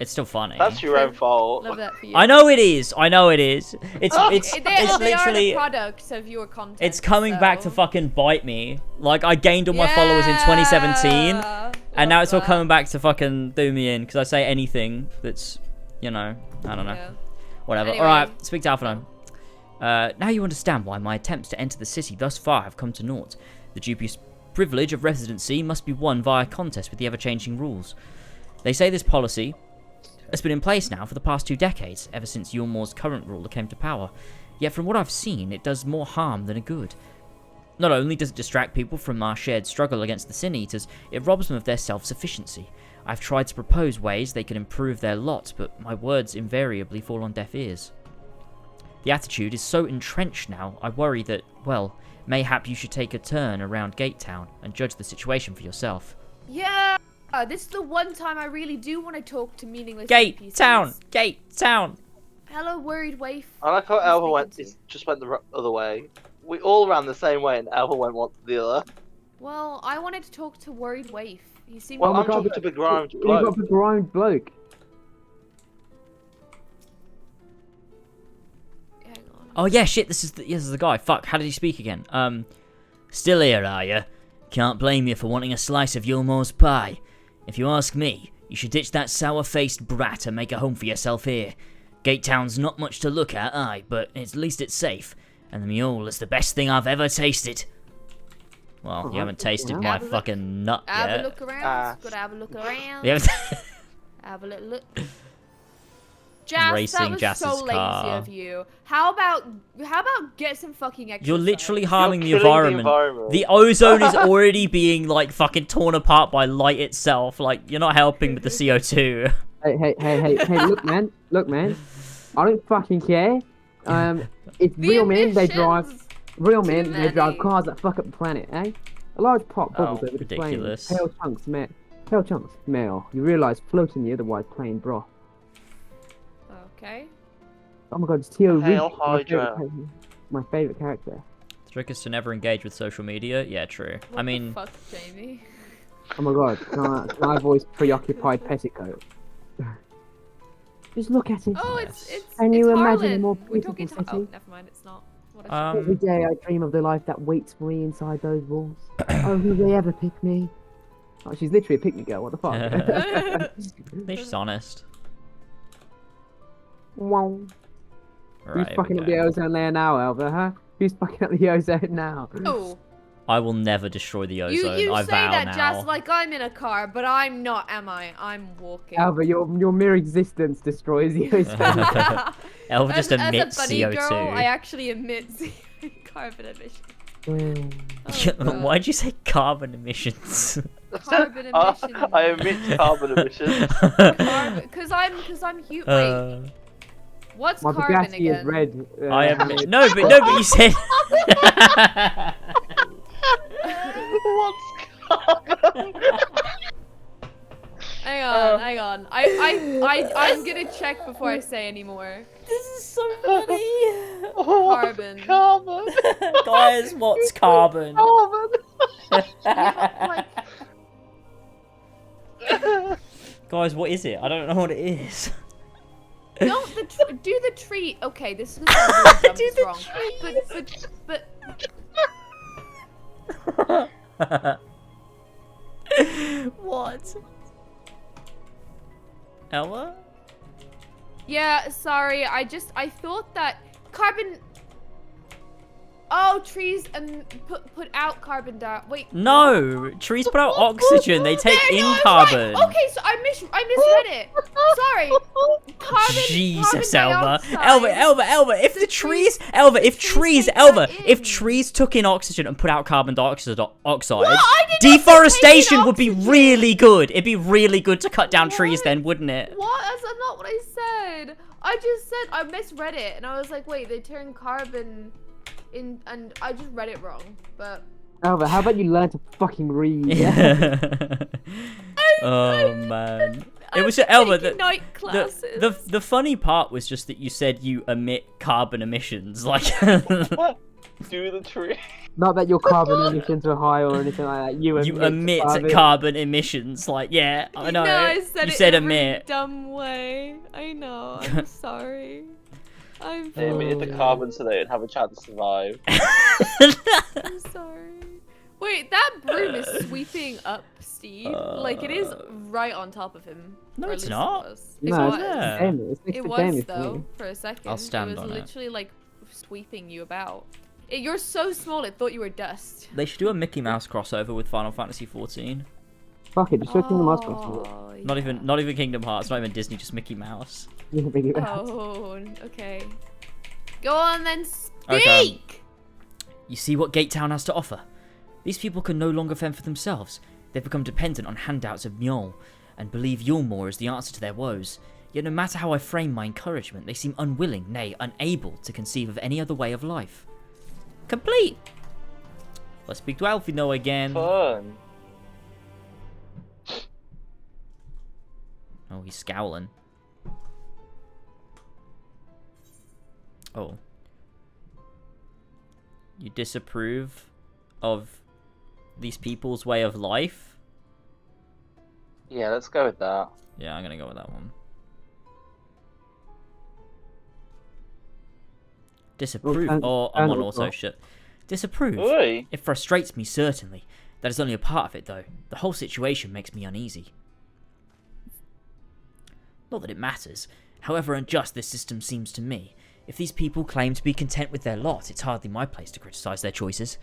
It's still funny. That's your own fault. Love that for you. I know it is. It's they literally are the product of your content. It's coming back to fucking bite me. Like I gained all my followers in 2017, and now it's all coming back to fucking do me in because I say anything that's, I don't know, whatever. Anyway. All right, speak to Alpha. Now you understand why my attempts to enter the city thus far have come to naught. The dubious privilege of residency must be won via contest with the ever-changing rules. They say this policy has been in place now for the past 2 decades, ever since Yulmore's current ruler came to power. Yet from what I've seen, it does more harm than good. Not only does it distract people from our shared struggle against the Sin Eaters, it robs them of their self-sufficiency. I've tried to propose ways they can improve their lot, but my words invariably fall on deaf ears. The attitude is so entrenched now, I worry that, well, mayhap you should take a turn around Gate Town and judge the situation for yourself. Yeah! This is the one time I really do want to talk to meaningless Gate NPCs. Town! Hello, worried waif. I like how Alva just went the other way. We all ran the same way and Alva went one to the other. Well, I wanted to talk to worried waif. He seemed I'm talking to begrimed bloke. You got a begrimed bloke. Hang on. Oh yeah, shit, this is the guy. Fuck, how did he speak again? Still here, are you? Can't blame you for wanting a slice of Yulmore's pie. If you ask me, you should ditch that sour-faced brat and make a home for yourself here. Gate Town's not much to look at, aye, but at least it's safe. And the mule is the best thing I've ever tasted. Well, you haven't tasted my fucking nut yet. Have a look around. Gotta have a look around. Have a little look. Jas, that was so lazy of you. How about get some fucking exercise? You're literally harming the environment. The ozone is already being like fucking torn apart by light itself. Like you're not helping with the CO2. Hey, look man. I don't fucking care. It's real men, they drive cars that fuck up the planet, eh? A large pot bubbles over the plane. Pale chunks, male. You realise floating the otherwise plain broth. Okay. Oh my god, it's Tio Hail Reek, Hydra. my favorite character. The trick is to never engage with social media. Yeah, true. What I mean, the fuck, Jamie? Oh my god, can I voice preoccupied Petticoat? Just look at it. Oh, it's Can you it's imagine a Harlan. more We're beautiful talking city? Oh, never mind. It's not. What I Every day I dream of the life that waits for me inside those walls. Oh, will they ever pick me? Oh, she's literally a pick-me girl. What the fuck? At least she's honest. Wow. Right, Who's fucking up the ozone layer now, Elva? Huh? Who's fucking up the ozone now? Oh. I will never destroy the ozone. You I say vow that now. just like I'm in a car, but I'm not, am I? I'm walking. Elva, your mere existence destroys the ozone. Elva just emits as a bunny CO2. girl, I actually emit carbon emissions. Oh, Why'd you say carbon emissions? Carbon emissions. I emit carbon emissions. Because I'm huge. Wait. What's my carbon Bugatti again? is red. I am no, but you said. What's carbon? Hang on. I'm gonna check before I say any more. This is so funny. Carbon. Carbon. Guys, what's carbon? Guys, what is it? I don't know what it is. No, do the tree. Okay, this is gonna sound really dumb, it's wrong. But What? Ella? yeah, sorry. I thought that carbon. Oh, trees put out carbon dioxide. Wait. No, trees put out oxygen. They take in carbon. Right. Okay, so I misread it. Sorry. Jesus, Elva. Elva. If the trees, if trees took in oxygen and put out carbon dioxide, deforestation would be really good. It'd be really good to cut down trees then, wouldn't it? What? That's not what I said. I just said I misread it, and I was like, wait, they turn carbon in, and I just read it wrong. But Elva, how about you learn to fucking read? Oh man. It was Elva. The funny part was just that you said you emit carbon emissions, like. Do the tree. Not that your carbon emissions are high or anything like that. You emit carbon emissions, like yeah, I know. No, I said you it said in a emit. really dumb way. I know. I'm sorry. They emitted the carbon so they didn't have a chance to survive. I'm sorry. Wait, that broom is sweeping up Steve. Like it is right on top of him. No, or at it's least not. It was. No, It was though. For a second, I'll stand it was on it. literally like sweeping you about. You're so small, it thought you were dust. They should do a Mickey Mouse crossover with Final Fantasy 14. Fuck it, just show Kingdom Hearts crossover. Not even Kingdom Hearts, not even Disney, just Mickey Mouse. Oh, okay. Go on then, speak! Okay. You see what Gate Town has to offer? These people can no longer fend for themselves. They've become dependent on handouts of Mjolnir, and believe Yulmore is the answer to their woes. Yet no matter how I frame my encouragement, they seem unwilling, nay, unable to conceive of any other way of life. Complete! Let's speak to Alfino again. Fun. Oh, he's scowling. Oh. You disapprove of these people's way of life? Yeah, let's go with that. Yeah, I'm gonna go with that one. Disapprove. I'm on auto shit. Disapprove. Oi. It frustrates me, certainly. That is only a part of it, though. The whole situation makes me uneasy. Not that it matters. However unjust this system seems to me. If these people claim to be content with their lot, it's hardly my place to criticise their choices.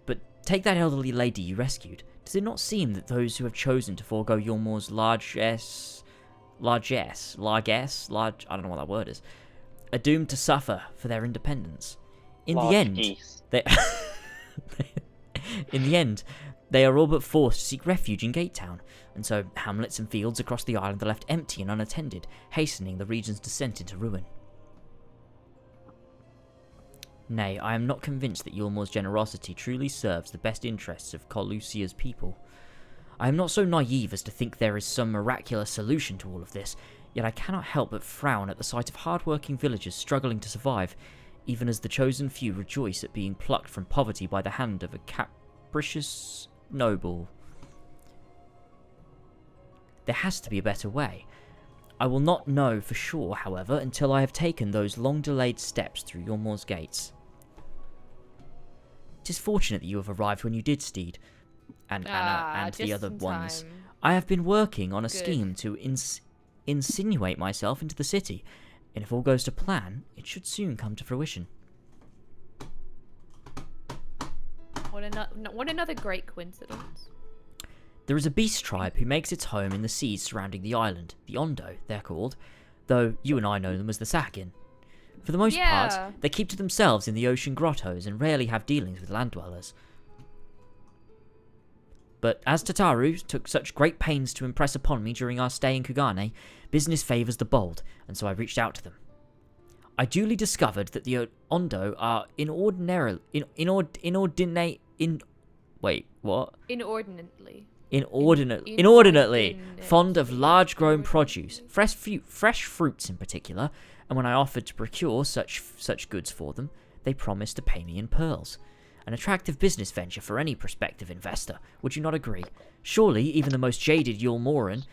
But take that elderly lady you rescued. Does it not seem that those who have chosen to forego Yulmore's largesse, I don't know what that word is, are doomed to suffer for their independence? In the end, they are all but forced to seek refuge in Gate Town, and so hamlets and fields across the island are left empty and unattended, hastening the region's descent into ruin. Nay, I am not convinced that Yulmore's generosity truly serves the best interests of Colucia's people. I am not so naive as to think there is some miraculous solution to all of this, Yet I cannot help but frown at the sight of hard-working villagers struggling to survive, even as the chosen few rejoice at being plucked from poverty by the hand of a capricious noble. There has to be a better way. I will not know for sure, however, until I have taken those long-delayed steps through Yormor's gates. It is fortunate that you have arrived when you did, Steed, and the other ones. I have been working on a scheme to insinuate myself into the city, and if all goes to plan, it should soon come to fruition. What another great coincidence. There is a beast tribe who makes its home in the seas surrounding the island, the Ondo, they're called, though you and I know them as the Sakin. For the most part, they keep to themselves in the ocean grottos and rarely have dealings with land dwellers. But as Tataru took such great pains to impress upon me during our stay in Kugane, business favours the bold, and so I reached out to them. I duly discovered that the Ondo are inordinately fond of large-grown produce, fresh fruits in particular, and when I offered to procure such goods for them, they promised to pay me in pearls. An attractive business venture for any prospective investor, would you not agree? Surely, even the most jaded Yulmoran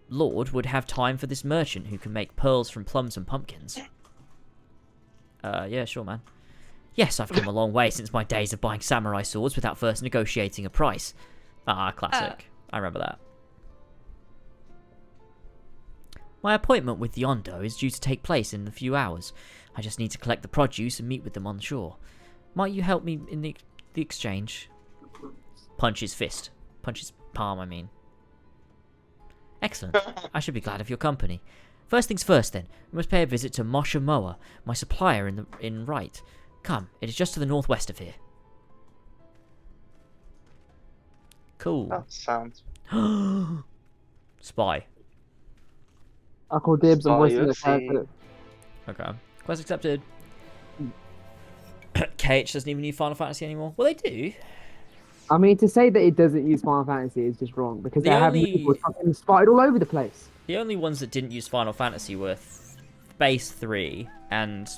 lord would have time for this merchant who can make pearls from plums and pumpkins. Yeah, sure, man. Yes, I've come a long way since my days of buying samurai swords without first negotiating a price. Ah, classic. I remember that. My appointment with the Ondo is due to take place in a few hours. I just need to collect the produce and meet with them on shore. Might you help me in the exchange? Punch his fist. Punch his palm, I mean. Excellent. I should be glad of your company. First things first, then. We must pay a visit to Mosha Moa, my supplier in Right. Come, it is just to the northwest of here. Cool. That sounds... Spy. I call dibs on voicing the character. Okay. Quest accepted. KH doesn't even use Final Fantasy anymore. Well, they do. I mean, to say that it doesn't use Final Fantasy is just wrong, because they have people fucking spotted all over the place. The only ones that didn't use Final Fantasy were Base 3 and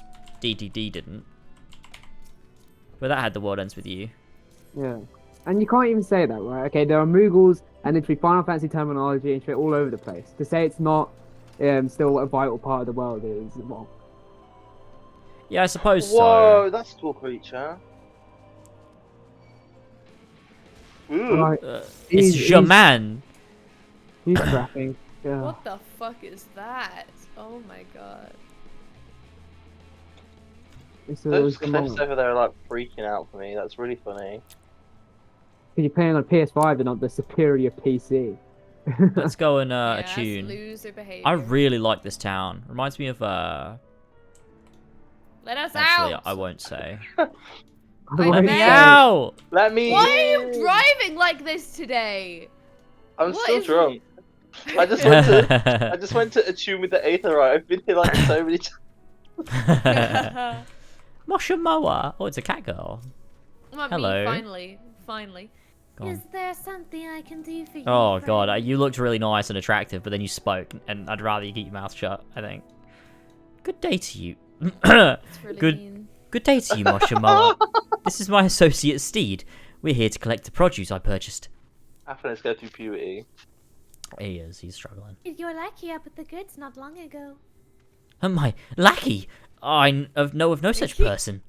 DDD didn't. But that had The World Ends With You. Yeah. And you can't even say that, right? Okay, there are Moogles and literally Final Fantasy terminology and shit all over the place. To say it's not still a vital part of the world is wrong. Yeah, I suppose so. Whoa, that's a cool creature. Right. It's Shaman. He's trapping. Yeah. What the fuck is that? Oh my god. Those clips over there are like freaking out for me. That's really funny. You're playing on PS5 and not the superior PC. Let's go and attune. I really like this town. Reminds me of Let us Actually, out! I won't say. Let me out! Let me Why are you driving like this today? I'm still drunk. I just went to attune with the Aetherite. I've been here like so many times. Mosha Moa. Oh, it's a cat girl. Hello. Finally. Is there something I can do for you? Oh god, you looked really nice and attractive, but then you spoke, and I'd rather you keep your mouth shut, I think. Good day to you. Good day to you, Mosha Moa. This is my associate Steed. We're here to collect the produce I purchased. Let's go through puberty. He is, he's struggling. Your lackey up at the goods not long ago. My lackey? I know of no such person.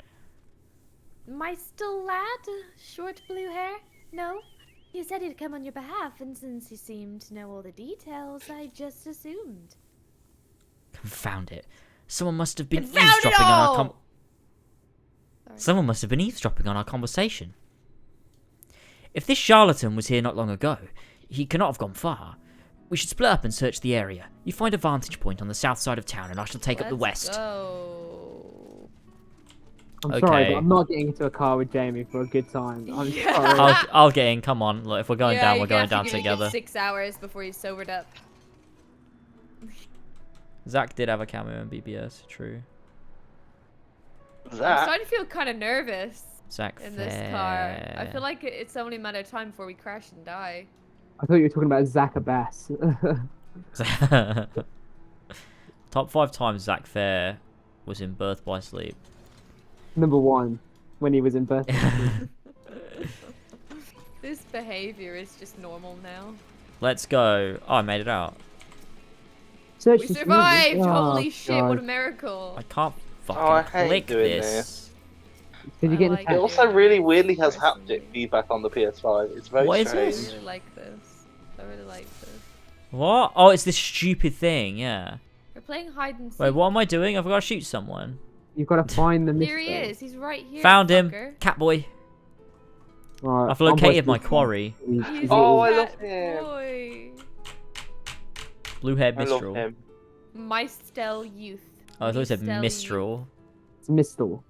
My still lad? Short blue hair? No? You said he'd come on your behalf, and since you seemed to know all the details, I just assumed. Confound it. Someone must have been eavesdropping on our Someone must have been eavesdropping on our conversation. If this charlatan was here not long ago, he cannot have gone far. We should split up and search the area. You find a vantage point on the south side of town, and I shall take up the west. I'm sorry, but I'm not getting into a car with Jamie for a good time. I'm sorry. I'll get in. Come on. Look, if we're going down, we're going down together. 6 hours before he's sobered up. Zach did have a cameo in BBS. True. I'm starting to feel kind of nervous. Zach in this car. I feel like it's only a matter of time before we crash and die. I thought you were talking about Zach Abbas. Top 5 times Zach Fair was in Birth by Sleep. Number 1, when he was in Birth by Sleep. This behavior is just normal now. Let's go. Oh, I made it out. We survived! Oh, Holy shit, God. what a miracle. I can't fucking click this. Did you get like it also really weirdly has haptic feedback on the PS5. It's very strange. I really like this. I really like this. What? Oh, it's this stupid thing, yeah. We're playing hide and seek. Wait, what am I doing? I've got to shoot someone. You've got to find the Here he is. He's right here. Found him. fucker. Catboy. Right, I've located my quarry. Oh, I love him. Boy. Blue-haired I love Mistral. him. Mistel Youth. Oh, I thought it said Mistel Mistral. It's Mistal.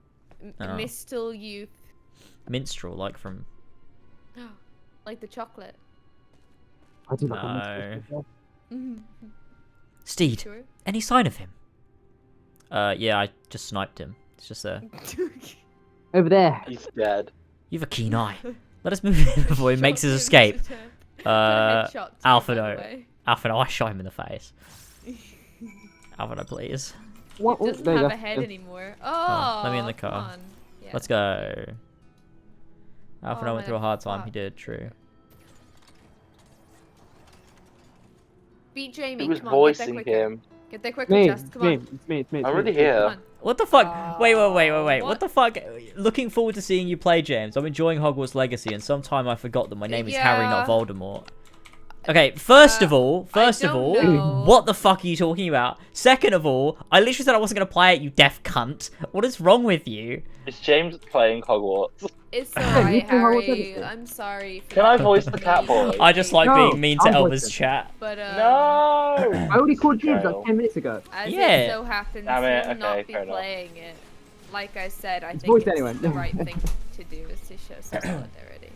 Oh. Mistel Youth. Minstrel, like from... Like the chocolate. I do No. Mhm. Steed, Sure. any sign of him? Yeah, I just sniped him. It's just there. Over there. He's dead. You have a keen eye. Let us move in before he makes his escape. Alpha, I shot him in the face. Alpha, please. What? He doesn't have a head anymore. Oh, let me in the car. come on. Yeah. Let's go. Alpha Oh, went through a hard time. fuck. He did, true. Beat Jamie. Who was Come on, get there voicing quicker. him? Get there quicker, Me, Jess. Come me, on. it's me. I'm already Come here. on. What the fuck? Wait. What what? the fuck? Looking forward to seeing you play, James. I'm enjoying Hogwarts Legacy, and sometime I forgot that my name is Harry, not Voldemort. Okay, first of all, know. what the fuck are you talking about? Second of all, I literally said I wasn't going to play it, you deaf cunt. What is wrong with you? Is James playing Hogwarts? It's alright, Harry. I'm sorry. Can I voice the cat boy? I just like being mean to I'll Elvis voice chat. But No! I already called James like 10 minutes ago. as Yeah. it so happens, Damn it, you'll not okay, be fair enough. playing it. Like I said, I It's think voiced it's anyway. the right thing to do is to show some solidarity.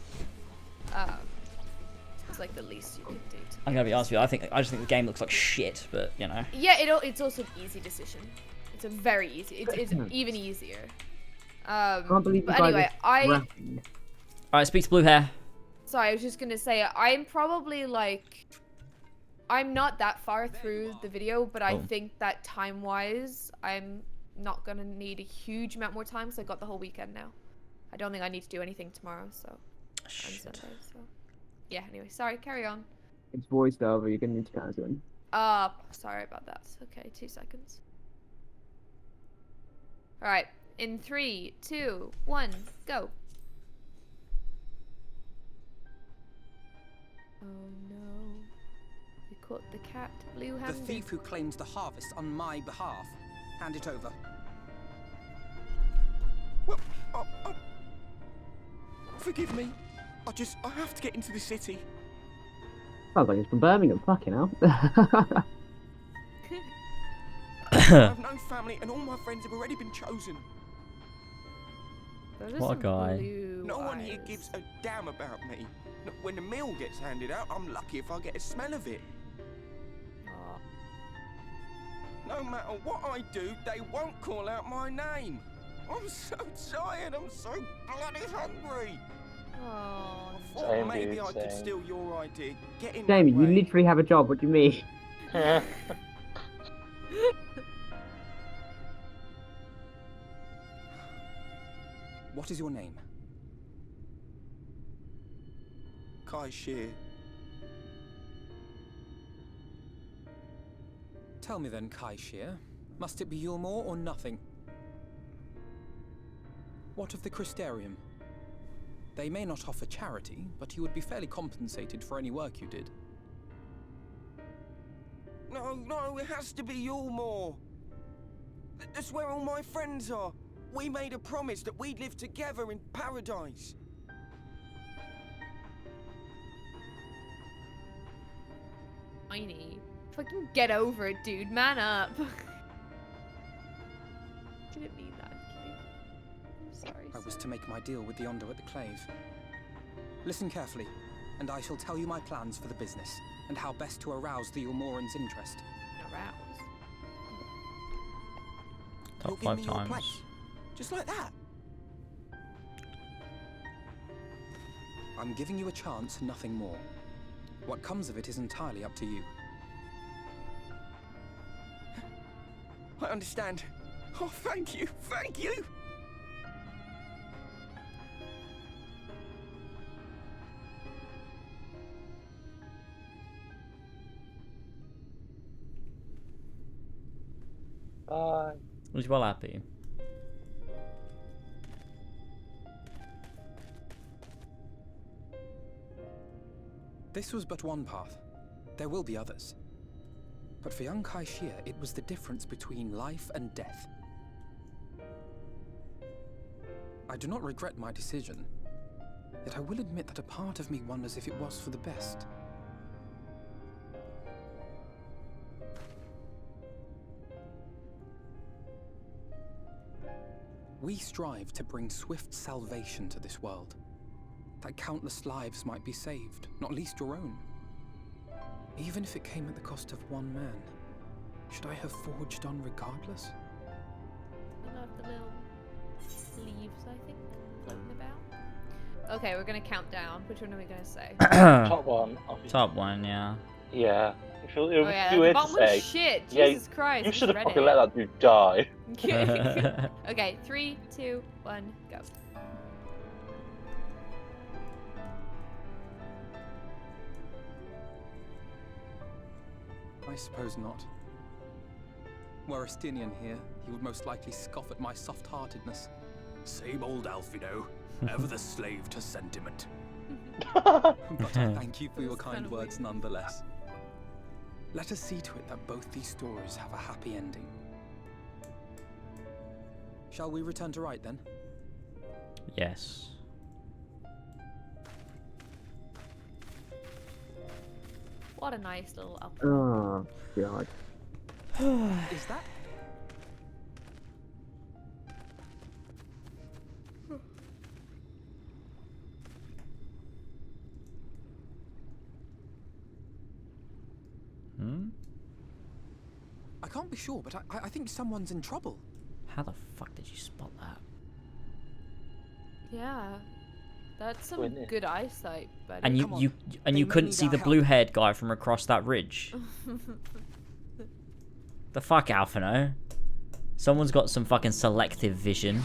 It's like the least you can do. I'm gonna be honest with you. I just think the game looks like shit, but you know. Yeah, it's also an easy decision. It's a very easy. It's even easier. Can't believe you But guys anyway, are All right, speak to Blue Hair. Sorry, I was just gonna say I'm probably like, I'm not that far through the video, but I think that time-wise, I'm not gonna need a huge amount more time. So I got the whole weekend now. I don't think I need to do anything tomorrow. So. On Sunday, so. Yeah. Anyway, sorry. Carry on. It's voiced over. You're gonna need to cancel it. Sorry about that. Okay, 2 seconds. All right. In 3, 2, 1, go. Oh no. We caught the cat blue-handed. The thief who claims the harvest on my behalf. Hand it over. Well, forgive me. I have to get into the city. Sounds like it's from Birmingham. Fucking hell. I have no family and all my friends have already been chosen. What a guy. No one here gives a damn about me. When the meal gets handed out, I'm lucky if I get a smell of it. No matter what I do, they won't call out my name. I'm so tired, I'm so bloody hungry. Oh, I thought maybe I could steal your idea. Get in Jamie, my you way. literally have a job. What do you mean? What is your name? Kai Shear. Tell me then, Kai Shear. Must it be Yulmore or nothing? What of the Crystarium? They may not offer charity, but you would be fairly compensated for any work you did. No, it has to be Yulmore. That's where all my friends are. We made a promise that we'd live together in paradise. Tiny. Fucking get over it, dude. Man up. Didn't mean that. I'm sorry. I was to make my deal with the Ondo at the Clave. Listen carefully, and I shall tell you my plans for the business, and how best to arouse the Yulmorans' interest. Arouse? Top You'll 5 give me your times. place. Just like that. I'm giving you a chance, nothing more. What comes of it is entirely up to you. I understand. Oh, thank you, thank you. Bye. He's well happy. This was but one path. There will be others. But for young Kai Shia, it was the difference between life and death. I do not regret my decision, yet I will admit that a part of me wonders if it was for the best. We strive to bring swift salvation to this world, that countless lives might be saved, not least your own. Even if it came at the cost of one man, should I have forged on regardless? I love the little leaves, I think, floating about. Okay, we're gonna count down. Which one are we gonna say? Top one. Obviously. Top one, yeah. Yeah. If you the bottom one's shit. Jesus Christ. You should have fucking let that dude die. Okay, 3, 2, 1, go. I suppose not. Were Estinian here, he would most likely scoff at my soft-heartedness. Same old Alfino, ever the slave to sentiment. But I thank you for your kind words nonetheless. Let us see to it that both these stories have a happy ending. Shall we return to Wright then? Yes. What a nice little up. Oh, God. Is that? I can't be sure, but I think someone's in trouble. How the fuck did you spot that? Yeah. That's some good eyesight, buddy. And you couldn't see the blue-haired guy from across that ridge. The fuck, Alphino? Someone's got some fucking selective vision.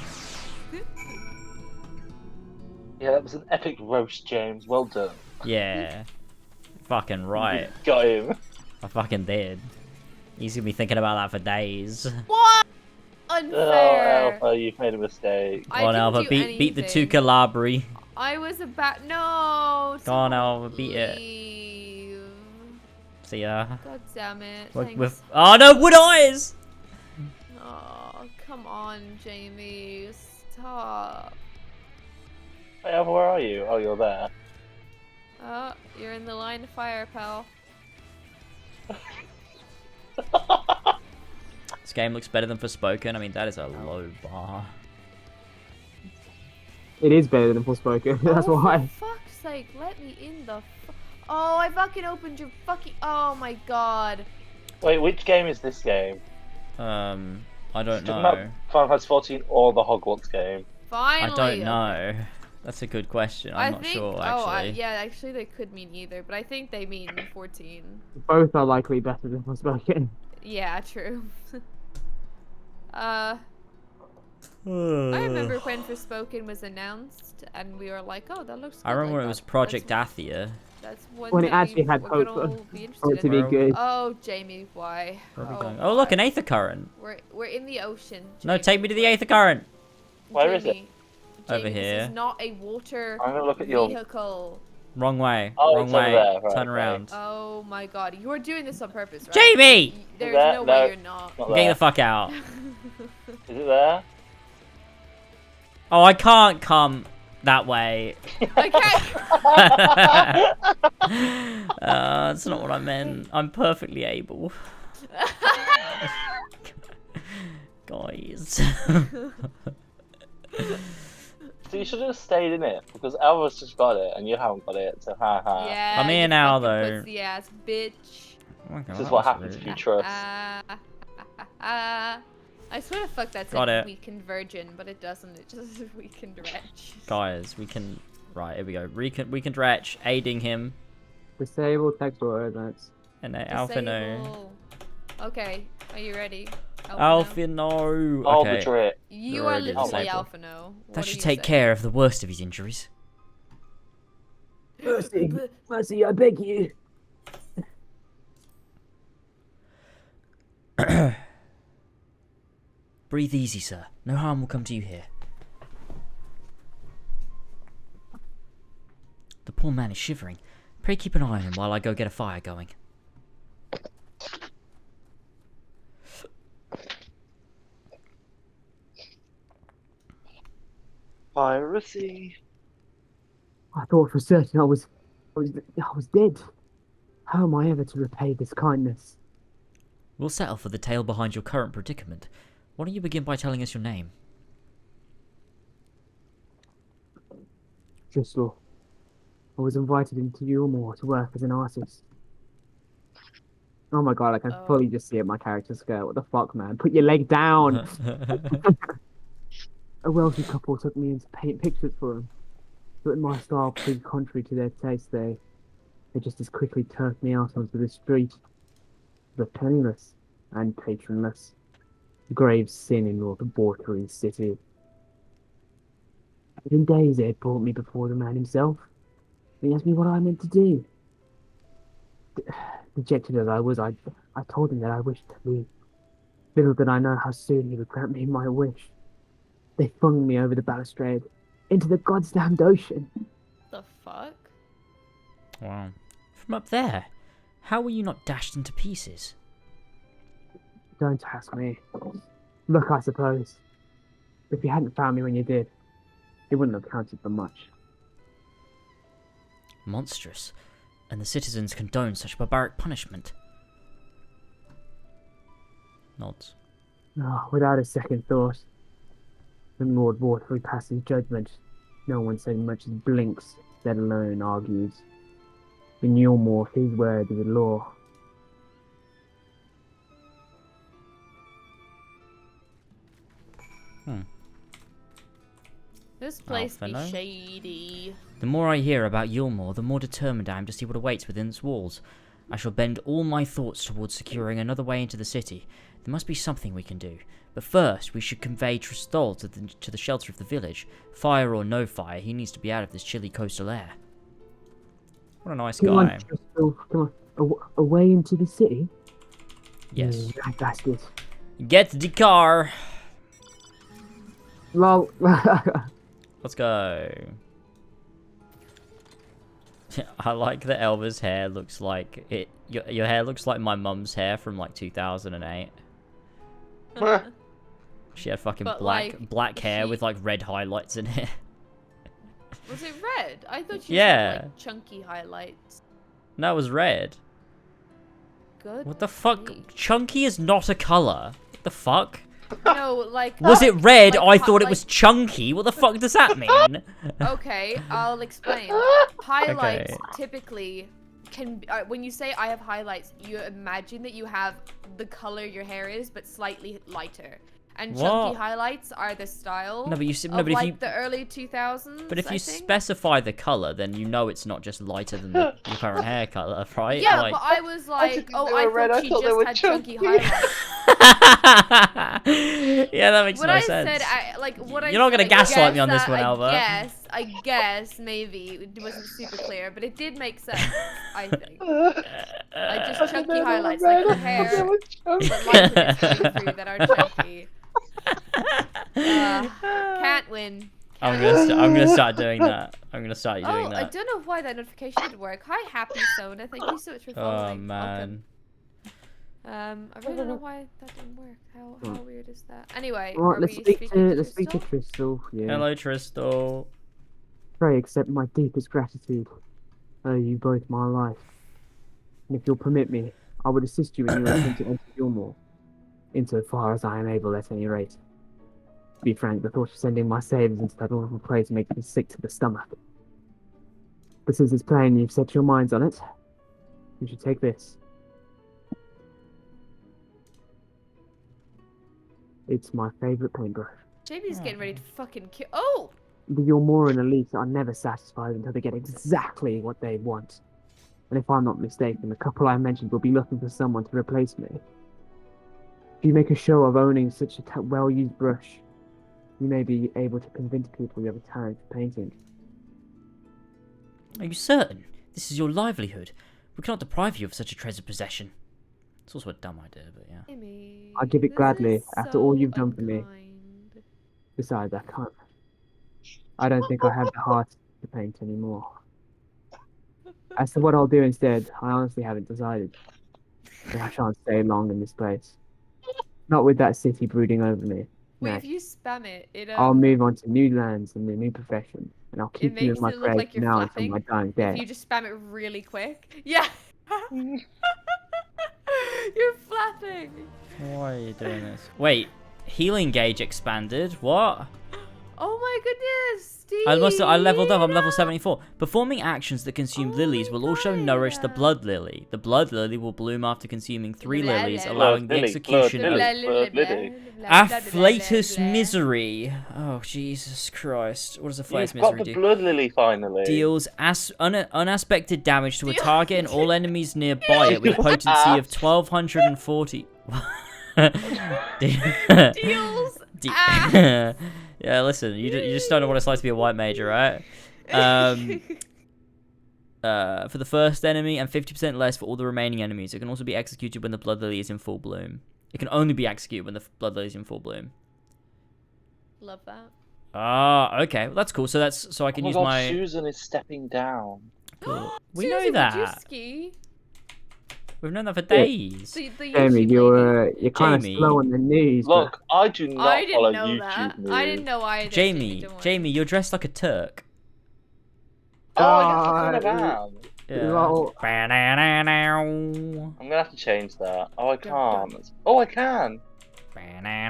Yeah, that was an epic roast, James. Well done. Yeah. Fucking right. Got him. I fucking did. He's gonna be thinking about that for days. What? Unfair. Oh, Alpha, you've made a mistake. Go on, Alpha, beat the two Calabri. I was about Go on, Alpha, beat it. See ya. God damn it. Oh no, wood eyes! Oh, come on, Jamie. Stop. Hey, Alpha, where are you? Oh, you're there. Oh, you're in the line of fire, pal. This game looks better than Forspoken. I mean, that is a low bar. It is better than Forspoken. That's why. For fuck's sake, let me in the. Oh, I fucking opened your fucking. Oh my god. Wait, which game is this game? I don't know. About Final Fantasy 14 or the Hogwarts game? Finally. I don't know. That's a good question. I'm not sure, actually. Yeah, actually, they could mean either, but I think they mean 14. Both are likely better than Forspoken. Yeah, true. I remember when Forspoken was announced, and we were like, "Oh, that looks good." I remember like it was Project Athia. That's one when it actually had hope for it to be good. Oh, Jamie, why? Oh, look, an Aether Current. We're in the ocean. Jamie. No, take me to the Aether Current. Where is it? Over here. This is not a water I'm gonna look at your vehicle. Wrong way. Oh, Wrong it's way. over there. Right, Turn around. Oh my god, you're doing this on purpose, right? Jamie! There's no way you're not. Get the fuck out. Is it there? Oh, I can't come that way. Okay. That's not what I meant. I'm perfectly able. Guys. So you should have stayed in it, because Alva's just got it and you haven't got it, so haha. Yeah, I'm here now, though. Pussy ass bitch. This is what happens if you trust. I swear to fuck that said weakened virgin, but it doesn't. It just says weakened wretch. Guys, we can. Right, here we go. Weakened wretch, aiding him. Disable text or notes. And then Alpha no. Okay, are you ready? Alpha no. Okay. You are literally Alpha no. That should take care of the worst of his injuries. Mercy, Mercy, I beg you. Breathe easy, sir. No harm will come to you here. The poor man is shivering. Pray keep an eye on him while I go get a fire going. Piracy. I thought for certain I was dead. How am I ever to repay this kindness? We'll settle for the tale behind your current predicament. Why don't you begin by telling us your name? Driscoll. I was invited into Yulmore to work as an artist. Oh my god, I can fully just see it, my character skirt. What the fuck, man? Put your leg down! A wealthy couple took me in to paint pictures for them. But in my style proved contrary to their taste, they just as quickly turned me out onto the street. The penniless and patronless. Grave sin in your debauchery city. Within days they had brought me before the man himself. He asked me what I meant to do. Dejected as I was, I told him that I wished to leave. Little did I know how soon he would grant me my wish. They flung me over the balustrade, into the goddamned ocean. The fuck? Wow. From up there? How were you not dashed into pieces? Don't ask me. Look, I suppose. If you hadn't found me when you did, it wouldn't have counted for much. Monstrous. And the citizens condone such barbaric punishment. Nods. Oh, without a second thought. When Lord Waterford passes judgment, no one so much as blinks, let alone argues. In Yulmore, his word is a law. This place be shady. The more I hear about Yulmore, the more determined I am to see what awaits within its walls. I shall bend all my thoughts towards securing another way into the city. There must be something we can do. But first, we should convey Tristol to the shelter of the village. Fire or no fire, he needs to be out of this chilly coastal air. What a nice guy. On, Tristol, come on. Away into the city? Yes. That bastard. Get the car! Lol. Let's go. I like that Elva's hair looks like it. Your hair looks like my mum's hair from like 2008. She had fucking black hair with like red highlights in it. Was it red? I thought she had like chunky highlights. No, it was red. Good. What the fuck? Chunky is not a color. What the fuck? No, like... Was it red? I thought it was chunky. What the fuck does that mean? Okay, I'll explain. Highlights typically can... when you say I have highlights, you imagine that you have the color your hair is, but slightly lighter. And chunky highlights are the style but you of like the early 2000s. But if you specify the color, then you know it's not just lighter than your current hair color, right? Yeah, but I was like, I thought she just had chunky highlights. Yeah, that makes no sense. You're not gonna gaslight me on this one, Alva. I guess maybe it wasn't super clear, but it did make sense. I think. Like just chunky highlights, like her hair, but lighter coming through that are chunky. Can't win. I'm gonna start doing that. I'm gonna start doing that. I don't know why that notification didn't work. Hi, Happy Sona. Thank you so much for following. Oh man. I really don't know why that didn't work. How weird is that? Anyway, right, let's speak to Tristol. Yeah. Hello, Tristol. Pray accept my deepest gratitude. Oh, you both my life. And if you'll permit me, I would assist you in your attempt to enter Yulmore, insofar as I am able at any rate. To be frank, the thought of sending my savers into that awful place makes me sick to the stomach. But since it's plain you've set your minds on it, you should take this. It's my favourite paintbrush. JB's getting ready to fucking kill. Oh! The Yulmoran elite are never satisfied until they get exactly what they want. And if I'm not mistaken, the couple I mentioned will be looking for someone to replace me. If you make a show of owning such a well-used brush, you may be able to convince people you have a talent for painting. Are you certain? This is your livelihood. We cannot deprive you of such a treasured possession. It's also a dumb idea, but yeah. I'll give it gladly after all you've done for me. Besides, I don't think I have the heart to paint anymore. As to what I'll do instead, I honestly haven't decided. But I shan't stay long in this place. Not with that city brooding over me. Wait, No. if you spam it, I'll move on to new lands and a new profession, and I'll keep you in my prayers like now until my dying day. If you just spam it really quick. Yeah. You're flapping. Why are you doing this? Wait, healing gauge expanded. What? Oh my goodness, Steve. I leveled up. I'm level 74. Performing actions that consume lilies will also nourish the blood lily. The blood lily will bloom after consuming 3 lilies, allowing the execution of Afflatus Misery. Oh, Jesus Christ. What is Afflatus Misery do? You've got the blood lily finally. Deals unaspected damage to a target and all enemies nearby it with a potency of 1240. Deals. Yeah, listen, you just don't know what it's like to be a white major, right? For the first enemy and 50% less for all the remaining enemies. It can also be executed when the blood lily is in full bloom. It can only be executed when the blood lily is in full bloom. Love that. Ah, okay, well, that's cool. So I can use my. Susan is stepping down. Cool. We Susie, know that. Would you ski? We've known that for days. Jamie, you're kind of slow on the knees. Look, I do not follow know YouTube that. news. I didn't know either. Jamie, you're dressed like a Turk. Oh, I kind of am. Yeah. I'm gonna have to change that. Oh, I can't. Oh, I can. There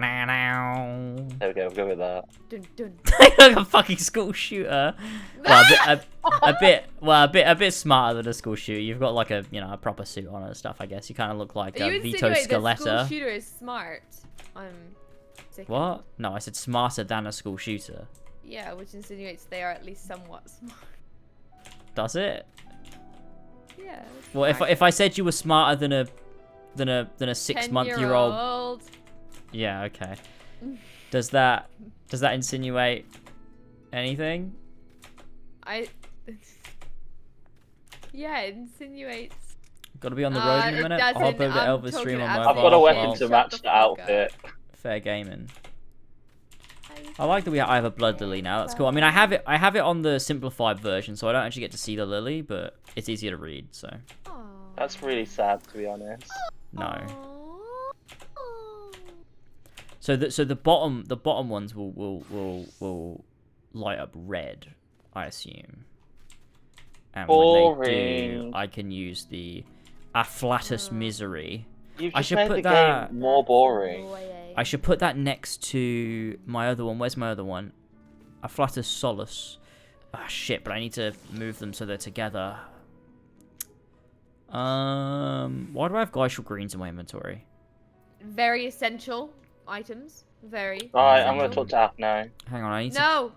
we go. We'll go with that. Dun, dun. Like a fucking school shooter. Well, a bit smarter than a school shooter. You've got like a a proper suit on and stuff. I guess you kind of look like Vito Scaletta. School shooter is smart. I'm sick. What? No, I said smarter than a school shooter. Yeah, which insinuates they are at least somewhat smart. Does it? Yeah. Well, if I said you were smarter than a 6-month-year-old. Yeah. Okay. Does that insinuate anything? Yeah, it insinuates. Gotta be on the road in a minute. I'll hop over to Elvis stream on mobile. I've got a weapon to match the outfit. Fair gaming. I like that I have a blood lily now. That's cool. I mean, I have it on the simplified version, so I don't actually get to see the lily, but it's easier to read. So. That's really sad, to be honest. No. So the bottom ones will light up red, I assume. And when they do, I can use the Afflatus Misery. You've just made the game more boring. I should put that next to my other one. Where's my other one? Afflatus Solus. Ah, shit, but I need to move them so they're together. Why do I have glacial greens in my inventory? Very essential items. Very. Alright, I'm gonna talk to App now. Hang on, I need to... No!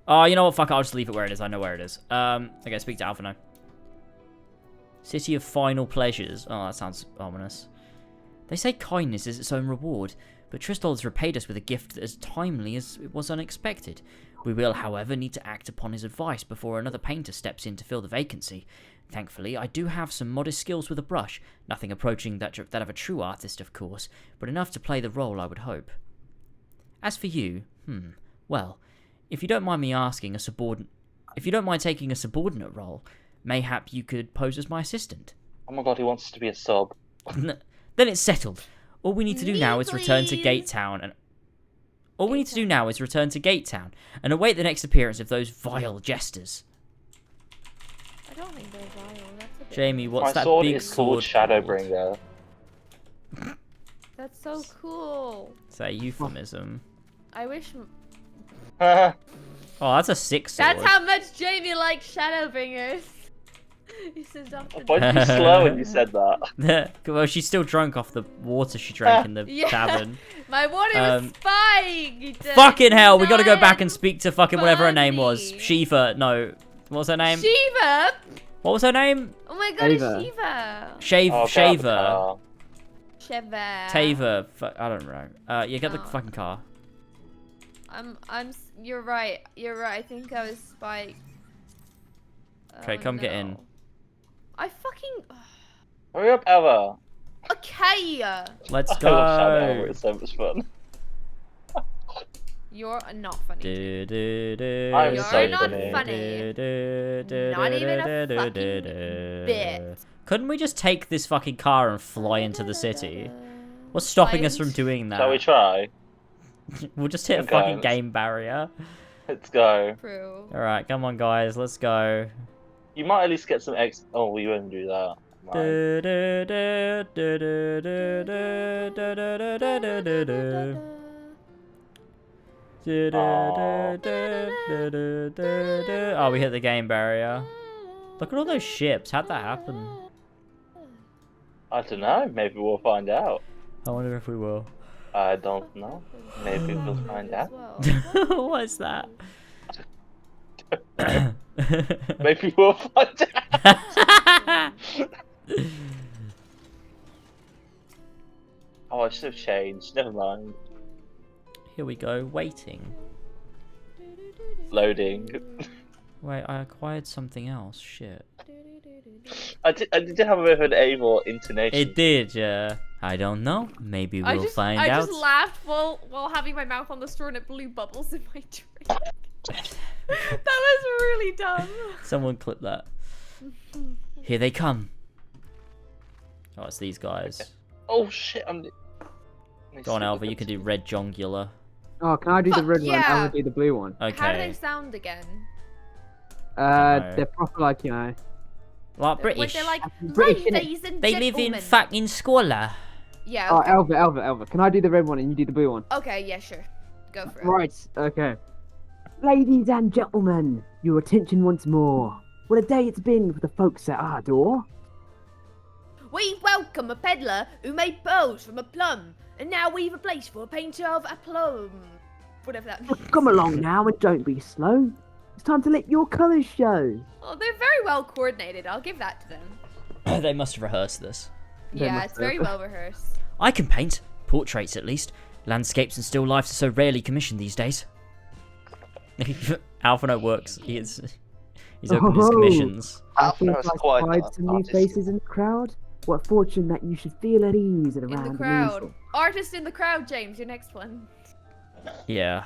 Oh, you know what? Fuck, I'll just leave it where it is. I know where it is. Okay, speak to Alpha now. City of Final Pleasures. Oh, that sounds ominous. They say kindness is its own reward, but Tristol has repaid us with a gift as timely as it was unexpected. We will, however, need to act upon his advice before another painter steps in to fill the vacancy. Thankfully, I do have some modest skills with a brush, nothing approaching that of a true artist, of course, but enough to play the role I would hope. As for you, well, if you don't mind me asking if you don't mind taking a subordinate role, mayhap you could pose as my assistant. Oh my god, he wants us to be a sub. Then it's settled. All we need to do now is return to Gate Town and await the next appearance of those vile jesters. I don't think they're vile. That's a bit... Jamie, what's that sword big is called Shadowbringer. That's so cool. Is that a euphemism? I wish... Oh, that's a 6 sword. That's how much Jamie likes Shadowbringers. He says often. Why did you slow when you said that? Well, she's still drunk off the water she drank in the tavern. My water was spiked. Fucking hell, we gotta go back and speak to fucking whatever her name was. Shiva, no. What was her name? Shiva? What was her name? Oh my god, it's Shiva. Shaver. Tava. I don't know. Yeah, get the fucking car. You're right. You're right. I think I was Spike. Okay, come get in. I fucking. Hurry up, Eva. Okay. Let's go. I love Shadow. It's so much fun. You're not funny. I'm You're so not funny. funny. Not even a fucking bit. Couldn't we just take this fucking car and fly into the city? What's stopping us from doing that? Shall we try? We'll just hit a fucking game barrier. Let's go. True. Alright, come on guys, let's go. You might at least get some X. Oh, we won't do that. Oh, we hit the game barrier. Look at all those ships. How'd that happen? I don't know. Maybe we'll find out. I wonder if we will. I don't know. Maybe we'll find out. What's that? Maybe we'll find out. Oh, I should have changed. Never mind. Here we go. Waiting. Loading. Wait, I acquired something else. Shit. I did have a bit of an able intonation. It did, yeah. I don't know. Maybe we'll find out. I just laughed while having my mouth on the straw and it blew bubbles in my drink. That was really dumb. Someone clip that. Here they come. Oh, it's these guys. Okay. Oh shit! Go on, Alva. You can do red jongular. Oh, can I do the red one? I will do the blue one. Okay. How do they sound again? They're proper like, you know. Like British. They're like, British, ladies and they live in gentlemen. fucking Squalor. Yeah. Okay. Okay. Oh, Elva. Can I do the red one and you do the blue one? Okay, yeah, sure. Go for it. Right, okay. Ladies and gentlemen, your attention once more. What a day it's been for the folks at our door. We welcome a peddler who made pearls from a plum, and now we've a place for a painter of a plum. Whatever that means. Come along now and don't be slow. It's time to let your colours show. Oh, they're very well coordinated. I'll give that to them. They must have rehearsed this. Yeah, it's very well rehearsed. I can paint. Portraits, at least. Landscapes and still lifes are so rarely commissioned these days. Alphino works. He's opened his commissions. I feel like some new faces in the crowd. What fortune that you should feel at ease and around In the crowd. Artist in the crowd, James. Your next one. Yeah.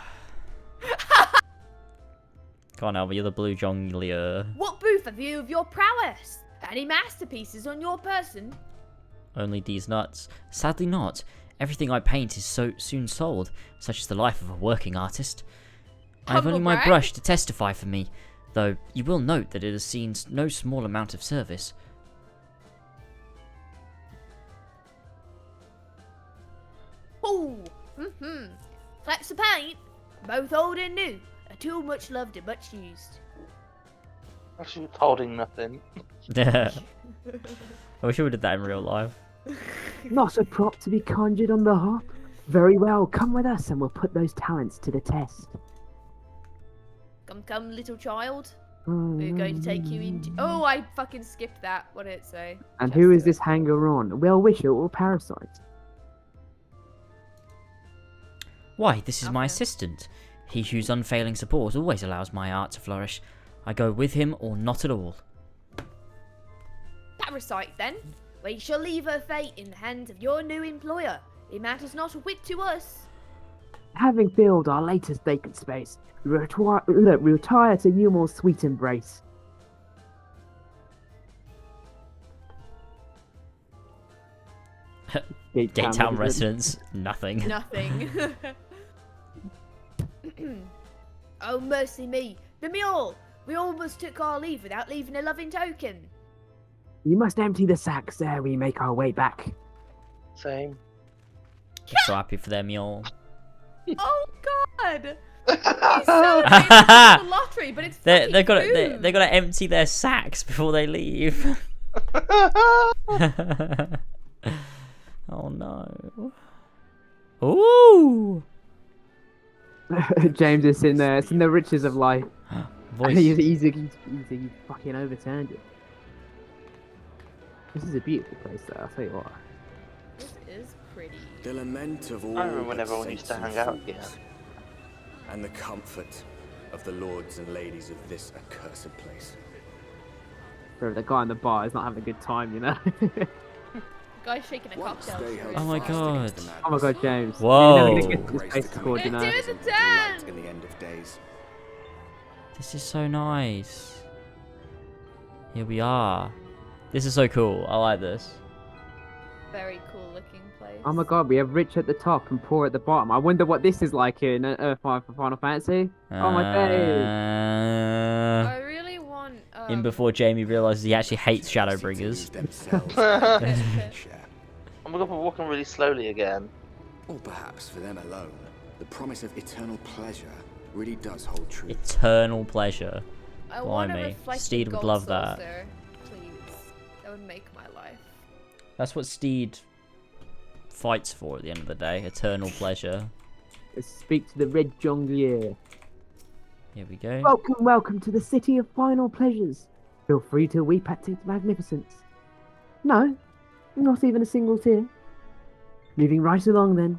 Come on, Alva. You're the blue jonglier. What proof have you of your prowess? Any masterpieces on your person? Only these nuts. Sadly not. Everything I paint is so soon sold. Such is the life of a working artist. I have only my brush to testify for me, though you will note that it has seen no small amount of service. Oh, Flaps of paint, both old and new, are too much loved and much used. Actually, holding nothing. I wish we did that in real life. Not a prop to be conjured on the hop. Very well, come with us and we'll put those talents to the test. Come, little child. We're going to take you into... Oh, I fucking skipped that. What did it say? And who is this hanger-on? A well-wisher or parasite? Why, this is my assistant. He whose unfailing support always allows my art to flourish. I go with him or not at all. Parasite, then. We shall leave her fate in the hands of your new employer. It matters not a whit to us. Having filled our latest vacant space, we retire to you more sweet embrace. Gate Town residents, nothing. Nothing. Oh, mercy me. The mule! We almost took our leave without leaving a loving token. You must empty the sacks ere we make our way back. Same. I'm so happy for them, y'all. Oh, God! He's celebrating the lottery, but it's they gotta empty their sacks before they leave. Oh no. Ooh! James is in there. It's in the riches of life. Voice. He's fucking overturned it. This is a beautiful place, though. I'll tell you what. This is The lament of all I remember when everyone used to hang out here. And the comfort of the lords and ladies of this accursed place. Bro, the guy in the bar is not having a good time, you know? Guy's shaking a cocktail. Oh my god. Oh my god, James. Whoa. You're never gonna get this place scored, you know? Let's do the dance! In the end of days. This is so nice. Here we are. This is so cool. I like this. Very cool looking place. Oh my god, we have rich at the top and poor at the bottom. I wonder what this is like in Earth 5 for Final Fantasy. Oh my days. I really want... In before Jamie realizes he actually hates Shadowbringers. Oh my god, we're walking really slowly again. Or perhaps for them alone, the promise of eternal pleasure really does hold true. Eternal pleasure. I want a Blimey. reflective Steed would gold love that. saucer, please. That would make my life. That's what Steed fights for at the end of the day. Eternal pleasure. Let's speak to the Red Jonglier. Here we go. Welcome, welcome to the city of final pleasures. Feel free to weep at its magnificence. No, not even a single tear. Moving right along then.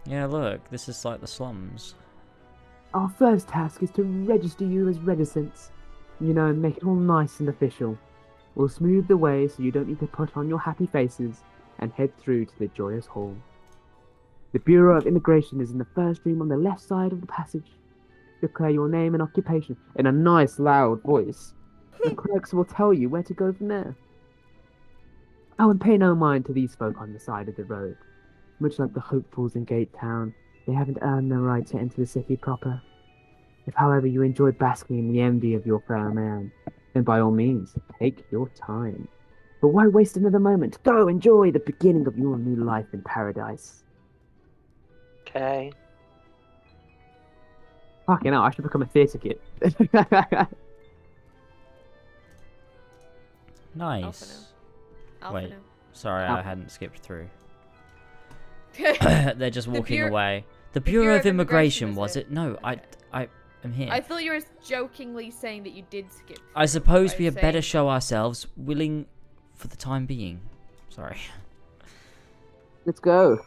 Yeah, look, this is like the slums. Our first task is to register you as reticents. You know, make it all nice and official. We'll smooth the way so you don't need to put on your happy faces and head through to the joyous hall. The Bureau of Immigration is in the first room on the left side of the passage. Declare your name and occupation in a nice loud voice. The clerks will tell you where to go from there. Oh, and pay no mind to these folk on the side of the road. Much like the hopefuls in Gate Town, they haven't earned the right to enter the city proper. If, however, you enjoy basking in the envy of your fellow man, then by all means, take your time. But why waste another moment? Go enjoy the beginning of your new life in paradise. Okay. Fucking hell, I should become a theatre kid. Nice. Wait, sorry, I hadn't skipped through. They're just walking away. The Bureau of Immigration, was it? No, I am here. I thought you were jokingly saying that you did skip. I suppose we had better show ourselves willing for the time being. Sorry. Let's go.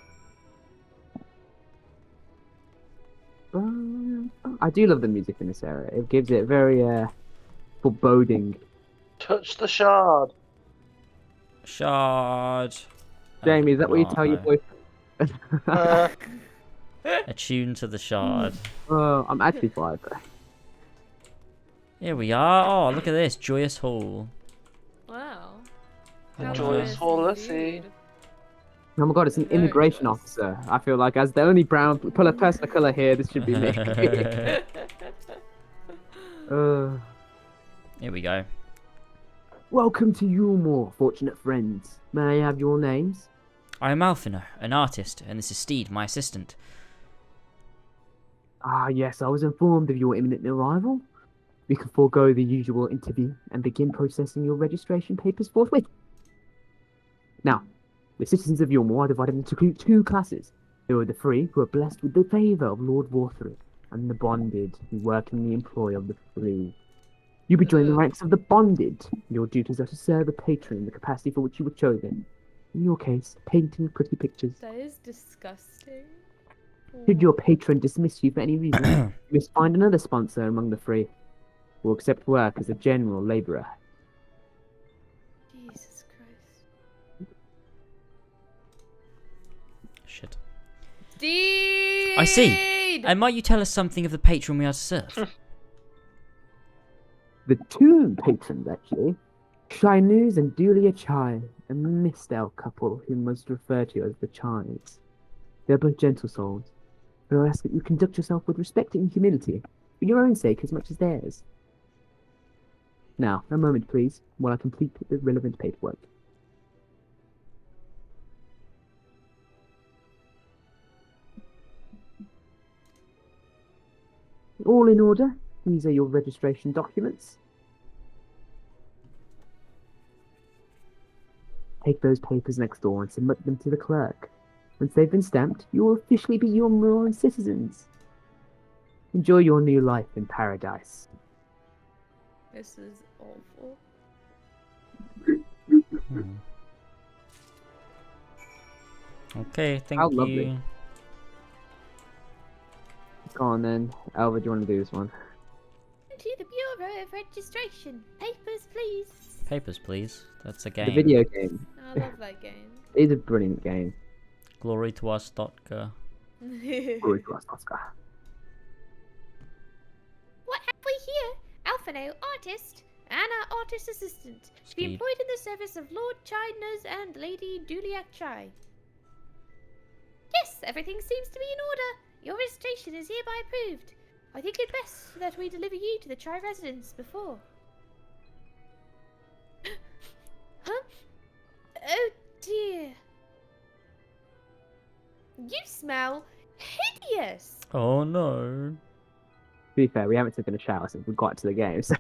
I do love the music in this area. It gives it very foreboding. Touch the shard. Shard. Jamie, is that what you tell your boyfriend? Attune to the shard. I'm actually 5. Here we are. Oh, look at this. Joyous Hall. Wow. The Joyous Hall, let's see. Oh my god, it's an immigration officer. I feel like as the only brown person of colour here, this should be me. Here we go. Welcome to you, more fortunate friends. May I have your names? I am Alfino, an artist, and this is Steed, my assistant. Ah, yes, I was informed of your imminent arrival. We can forego the usual interview and begin processing your registration papers forthwith. Now, the citizens of Yulmore are divided into two classes. There are the free, who are blessed with the favour of Lord Warthry, and the bonded, who work in the employ of the free. You be joining the ranks of the bonded. Your duties are to serve a patron in the capacity for which you were chosen. In your case, painting pretty pictures. That is disgusting. Should your patron dismiss you for any reason, you must find another sponsor among the free, who will accept work as a general labourer. Jesus Christ. Shit. Steed! I see. And might you tell us something of the patron we are to serve? The two patrons, actually. Shinus and Dulia Chai, a mistel couple who most refer to as the Chais. They're both gentle souls, but I ask that you conduct yourself with respect and humility, for your own sake as much as theirs. Now, a moment please, while I complete the relevant paperwork. All in order. These are your registration documents. Take those papers next door and submit them to the clerk. Once they've been stamped, you will officially be Yulmore citizens. Enjoy your new life in paradise. This is awful. Okay, thank How you. lovely. Go on then. Alva, do you want to do this one? To the Bureau of Registration. Papers, please. Papers, please. That's a game. The video game. I love that game. It is a brilliant game. Glory to our Stotka. Glory to us, Oscar. What have we here? Alphino, artist, and our artist assistant, to be Speed. employed in the service of Lord Chidners and Lady Duliak Chai. Yes, everything seems to be in order. Your registration is hereby approved. I think it best that we deliver you to the Chai residence before. Huh? Oh dear. You smell hideous. Oh no. To be fair, we haven't taken a shower since we got to the game, so...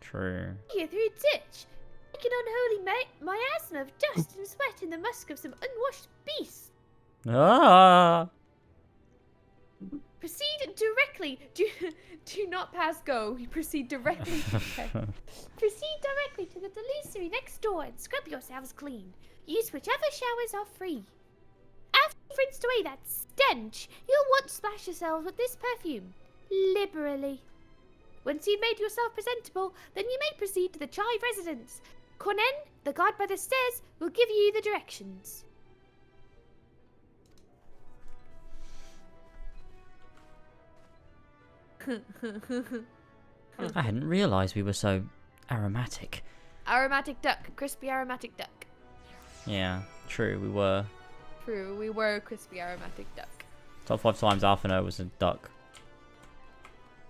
True. Here through ditch, like an unholy miasma of dust and sweat in the musk of some unwashed beast. Ah! Proceed directly. Do not pass go. You proceed directly. Proceed directly to the delusory next door and scrub yourselves clean. Use whichever showers are free. After you've rinsed away that stench, you'll want to splash yourselves with this perfume liberally. Once you've made yourself presentable, then you may proceed to the Chai residence. Konen, the guard by the stairs, will give you the directions. I hadn't realised we were so aromatic. Aromatic duck. Crispy aromatic duck. Yeah, true, we were. True, we were a crispy aromatic duck. Top 5 times Alphino was a duck.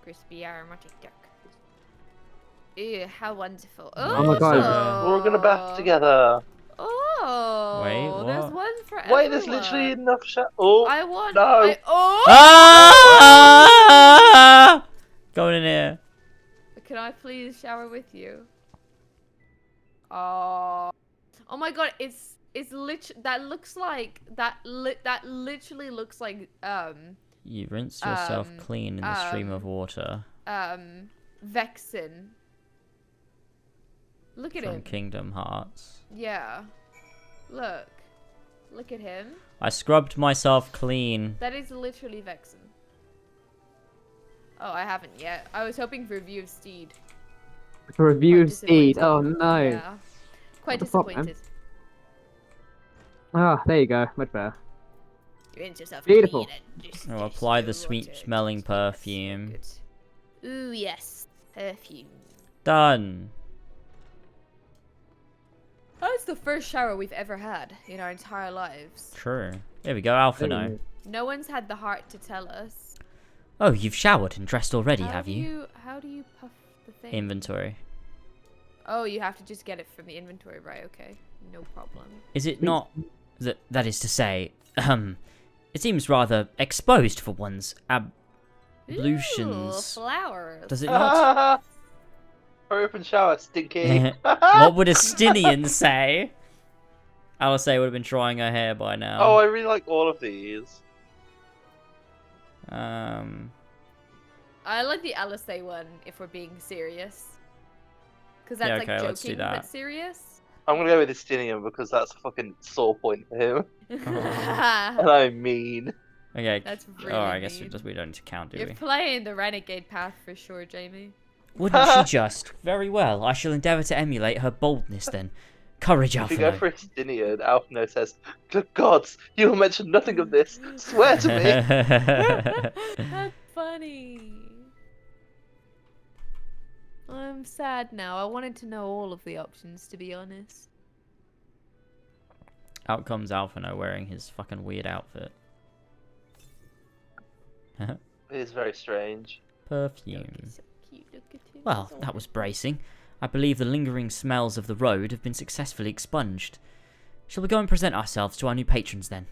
Crispy aromatic duck. Ew, how wonderful. Oh my god. We're gonna bath together. Oh, Wait, what? there's one for everyone. Wait, there's literally enough Oh, I want. no. Ah! Going in here. Can I please shower with you? Oh, oh my god! It's that looks like that literally looks like You rinse yourself clean in the stream of water. Vexen. Look at From him. Kingdom Hearts. Yeah. Look at him. I scrubbed myself clean. That is literally Vexen. Oh, I haven't yet. I was hoping for a review of Steed. For review of Steed? Oh no. Yeah. Quite disappointed. Ah, there you go. Much better. You rinse yourself Beautiful. clean and just I'll apply the sweet smelling perfume. Ooh, yes. Perfume. Done. That's the first shower we've ever had in our entire lives. True. There we go, Alphino. No one's had the heart to tell us. Oh, you've showered and dressed already, have you? How do you puff the thing? Inventory. Oh, you have to just get it from the inventory, right? Okay, no problem. Is it not that is to say, it seems rather exposed for one's ablutions. Ooh, flowers. Does it not? Hurry up and shower, stinky. What would a Stinian say? Alice would have been drying her hair by now. Oh, I really like all of these. I like the Alice one if we're being serious. Because that's okay, like let's do joking that. but serious. I'm gonna go with Estinian because that's a fucking sore point for him. And I mean. Okay. That's really oh, I guess mean. we don't need to count, do You're we? playing the renegade path for sure, Jamie. Wouldn't she just? Very well. I shall endeavour to emulate her boldness then. Courage, If you go Alphino. for Estinian, Alphino says, "Good gods, you will mention nothing of this. Swear to me." That's funny. I'm sad now. I wanted to know all of the options, to be honest. Out comes Alphino wearing his fucking weird outfit. It is very strange. Perfume. So cute. Look at him. Well, that was bracing. I believe the lingering smells of the road have been successfully expunged. Shall we go and present ourselves to our new patrons then?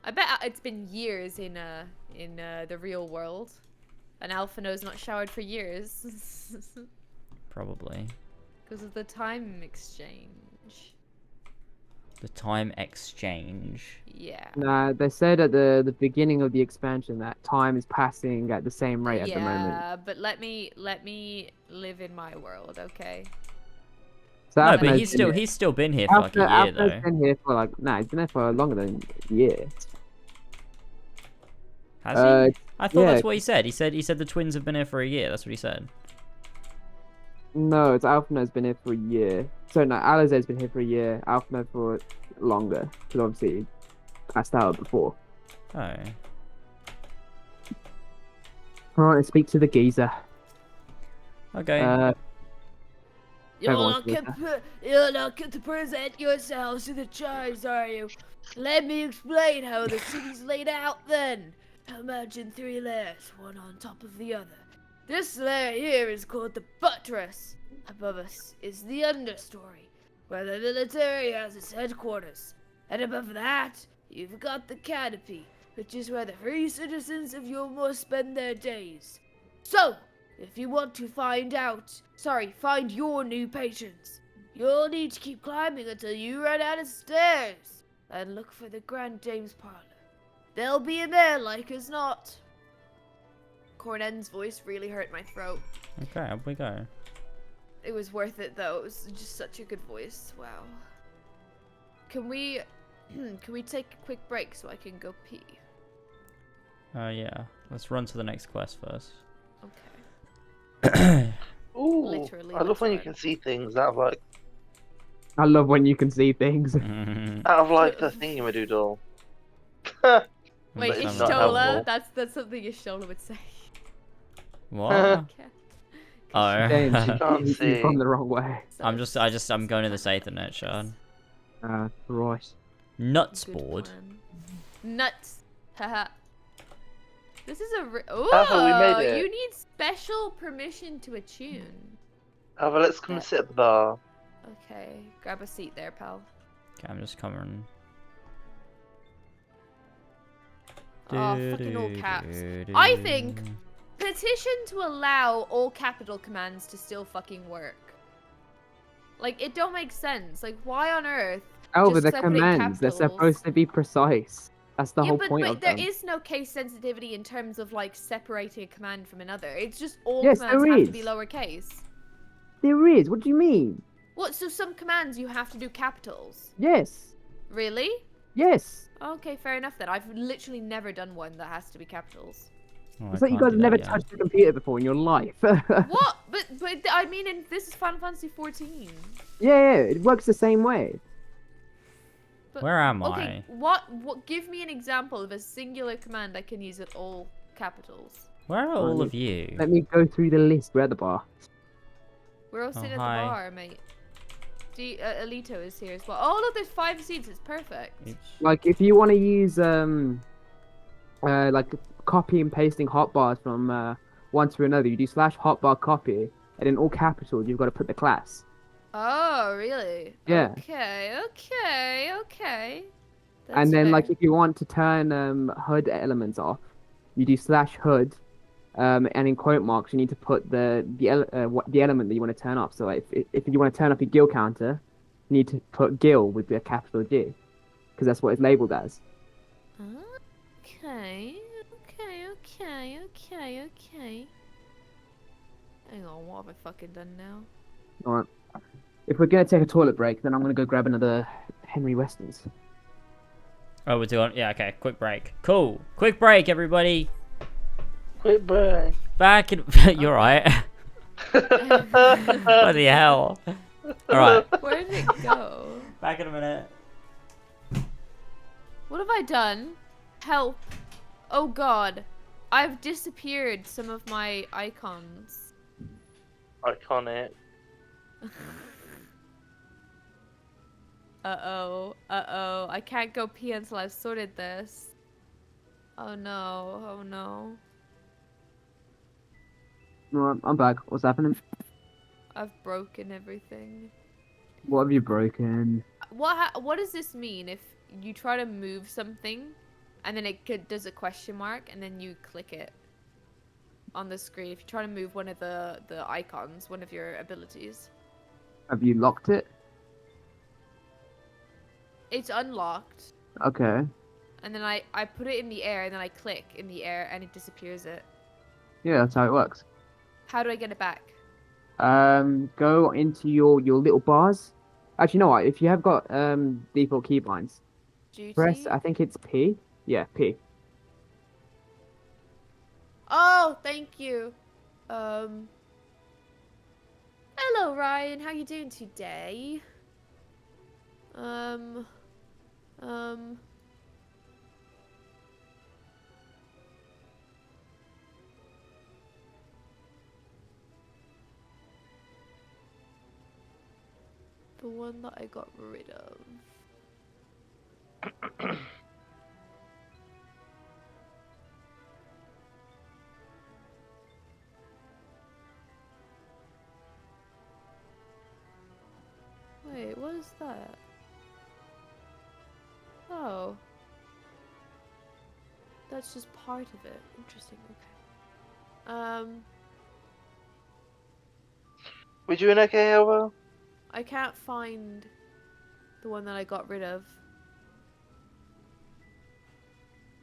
I bet it's been years in the real world, and Alphino's not showered for years. Probably. Because of the time exchange. The time exchange. Yeah. Nah, they said at the beginning of the expansion that time is passing at the same rate at the moment. Yeah, but let me live in my world, okay? So no, but he's still been here for like a year though. He's been here for like he's been there for longer than a year. Has he? I thought that's what he said. He said the twins have been here for a year. That's what he said. No, it's Alphinaud's been here for a year. So no, Alizé's been here for a year. Alphinaud for longer, because obviously he passed out before. Oh. Alright, let's speak to the geezer. Okay. You're not going to present yourselves to the charge, are you? Let me explain how the city's laid out then. Imagine 3 layers, one on top of the other. This layer here is called the buttress. Above us is the understory, where the military has its headquarters. And above that, you've got the canopy, which is where the free citizens of Yulmore spend their days. So, if you want to find your new patrons, you'll need to keep climbing until you run out of stairs, and look for the Grand Dame's parlor. They'll be in there like as not. Cornen's voice really hurt my throat. Okay, up we go. It was worth it though. It was just such a good voice. Wow. Can we take a quick break so I can go pee? Yeah. Let's run to the next quest first. Okay. Ooh, Literally, I love when you can see things out of like. I love when you can see things. Out of like the thingamadoodle. Wait, Ishtola? That's something Ishtola would say. What? Oh. James, you can't see from the wrong way. I'm going to this Ethernet, Sean. Right. Nuts board. Nuts. Haha. This is a. We made it. You need special permission to attune. Alpha, let's come and sit at the bar. Okay, grab a seat there, pal. Okay, I'm just coming. Oh, fucking all caps. I think petition to allow all capital commands to still fucking work. Like, it don't make sense. Like, why on earth? Oh, but they're commands. They're supposed to be precise. That's the whole point of them. But there is no case sensitivity in terms of, like, separating a command from another. It's just all commands have to be lowercase. There is? What do you mean? What? So some commands you have to do capitals? Yes. Really? Yes. Okay, fair enough then. I've literally never done one that has to be capitals. Oh, it's like you guys have never touched a computer before in your life. What? But I mean, this is Final Fantasy 14. Yeah, it works the same way. But, where am I? What? Give me an example of a singular command I can use at all capitals. Where are all of you? Let me go through the list. We're at the bar. We're all sitting at the bar, mate. Alito is here as well. Oh, look, there's 5 seats. It's perfect. Like, if you want to use, like, copy and pasting hotbars from one to another, you do /hotbar copy, and in all capitals, you've got to put the class. Oh, really? Yeah. Okay. That's and then, fair. like, if you want to turn HUD elements off, you do /HUD, and in quote marks, you need to put the element that you want to turn off. So, like, if you want to turn off your gil counter, you need to put gil with the capital G, because that's what it's labeled as. Okay. Hang on, what have I fucking done now? Alright. If we're gonna take a toilet break, then I'm gonna go grab another Henry Weston's. Oh, we're doing... Yeah, okay. Quick break. Cool. Quick break, everybody. Quick break. Back in... You're right. What the hell? Alright. Where did it go? Back in a minute. What have I done? Help. Oh god. I've disappeared some of my icons. Iconic. Uh-oh. I can't go pee until I've sorted this. Oh no. Alright, I'm back. What's happening? I've broken everything. What have you broken? What does this mean if you try to move something and then it does a question mark and then you click it on the screen if you try to move one of the icons, one of your abilities? Have you locked it? It's unlocked. Okay. And then I put it in the air and then I click in the air and it disappears it. Yeah, that's how it works. How do I get it back? Go into your little bars. Actually, you know what? If you have got default keybinds, press. I think it's P. Yeah, P. Oh, thank you. Hello, Ryan. How you doing today? The one that I got rid of. Wait, what is that? Oh. That's just part of it. Interesting, okay. We doing okay, Elva? I can't find the one that I got rid of.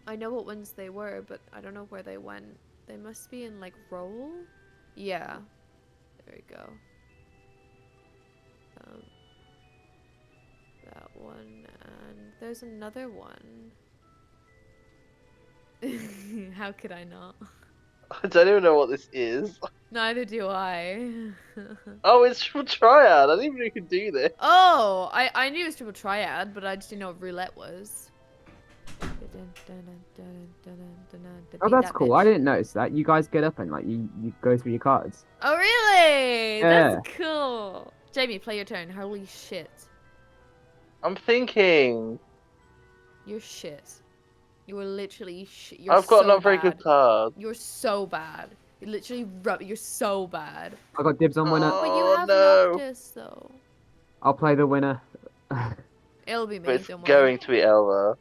I know what ones they were, but I don't know where they went. They must be in, like, roll? Yeah. There we go. That one, and there's another one. How could I not? I don't even know what this is. Neither do I. Oh, it's triple triad. I didn't even know you could do this. Oh, I knew it was triple triad, but I just didn't know what roulette was. Oh, that's cool. I didn't notice that. You guys get up and like you go through your cards. Oh, really? Yeah. That's cool. Jamie, play your turn. Holy shit. I'm thinking. You're shit. You were literally shit. I've got not very good cards. You're so bad. You're literally you're so bad. I got dibs on winner. But you have Noctis, though. I'll play the winner. It'll be me. But it's going to be Elva.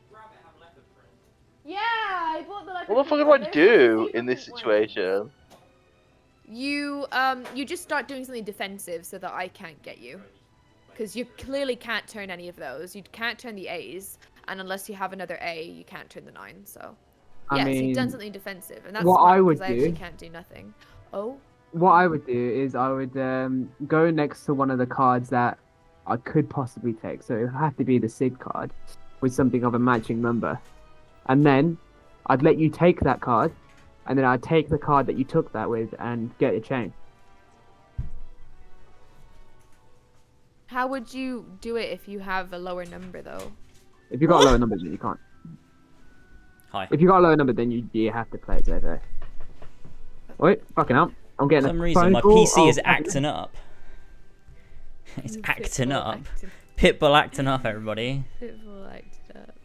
Yeah, I bought the What the fuck do I do in this situation? You just start doing something defensive so that I can't get you. Because you clearly can't turn any of those. You can't turn the A's. And unless you have another A, you can't turn the 9. So, yeah, so you've done something defensive. And that's what smart, I would because do. I actually can't do nothing. Oh? What I would do is I would go next to one of the cards that I could possibly take. So it would have to be the Sig card with something of a matching number. And then I'd let you take that card. And then I'd take the card that you took that with and get a chain. How would you do it if you have a lower number, though? If you got a lower number, then you can't. Hi. If you got a lower number, then you have to play it today. Wait, fucking up. I'm getting For some reason, my PC is acting up. It's acting up. Pitbull acting up, everybody. Pitbull acting up.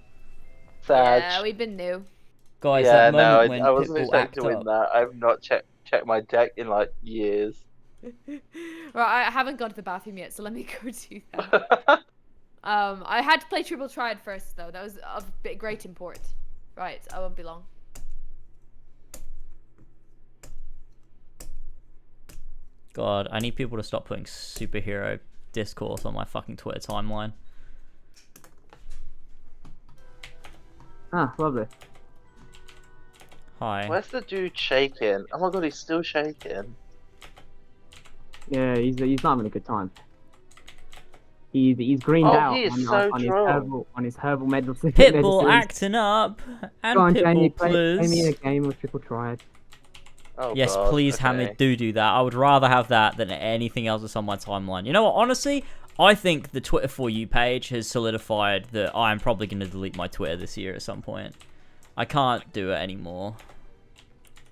Sad. Yeah, we've been new. Guys, yeah, that moment when I wasn't Pitbull expecting to win that. I've not checked my deck in like years. Right, I haven't gone to the bathroom yet, so let me go do that. I had to play triple triad first, though. That was of great import. Right, I won't be long. God, I need people to stop putting superhero discourse on my fucking Twitter timeline. Ah, lovely. Hi. Where's the dude shaking? Oh my god, he's still shaking. Yeah, he's not having a good time. He's greened out on his herbal medicine. Pitbull acting up, and on, Pitbull, Jenny, please. Play me a game of triple triad. Oh, yes, God, please, okay. Hamid, do that. I would rather have that than anything else that's on my timeline. You know what? Honestly, I think the Twitter For You page has solidified that I am probably going to delete my Twitter this year at some point. I can't do it anymore.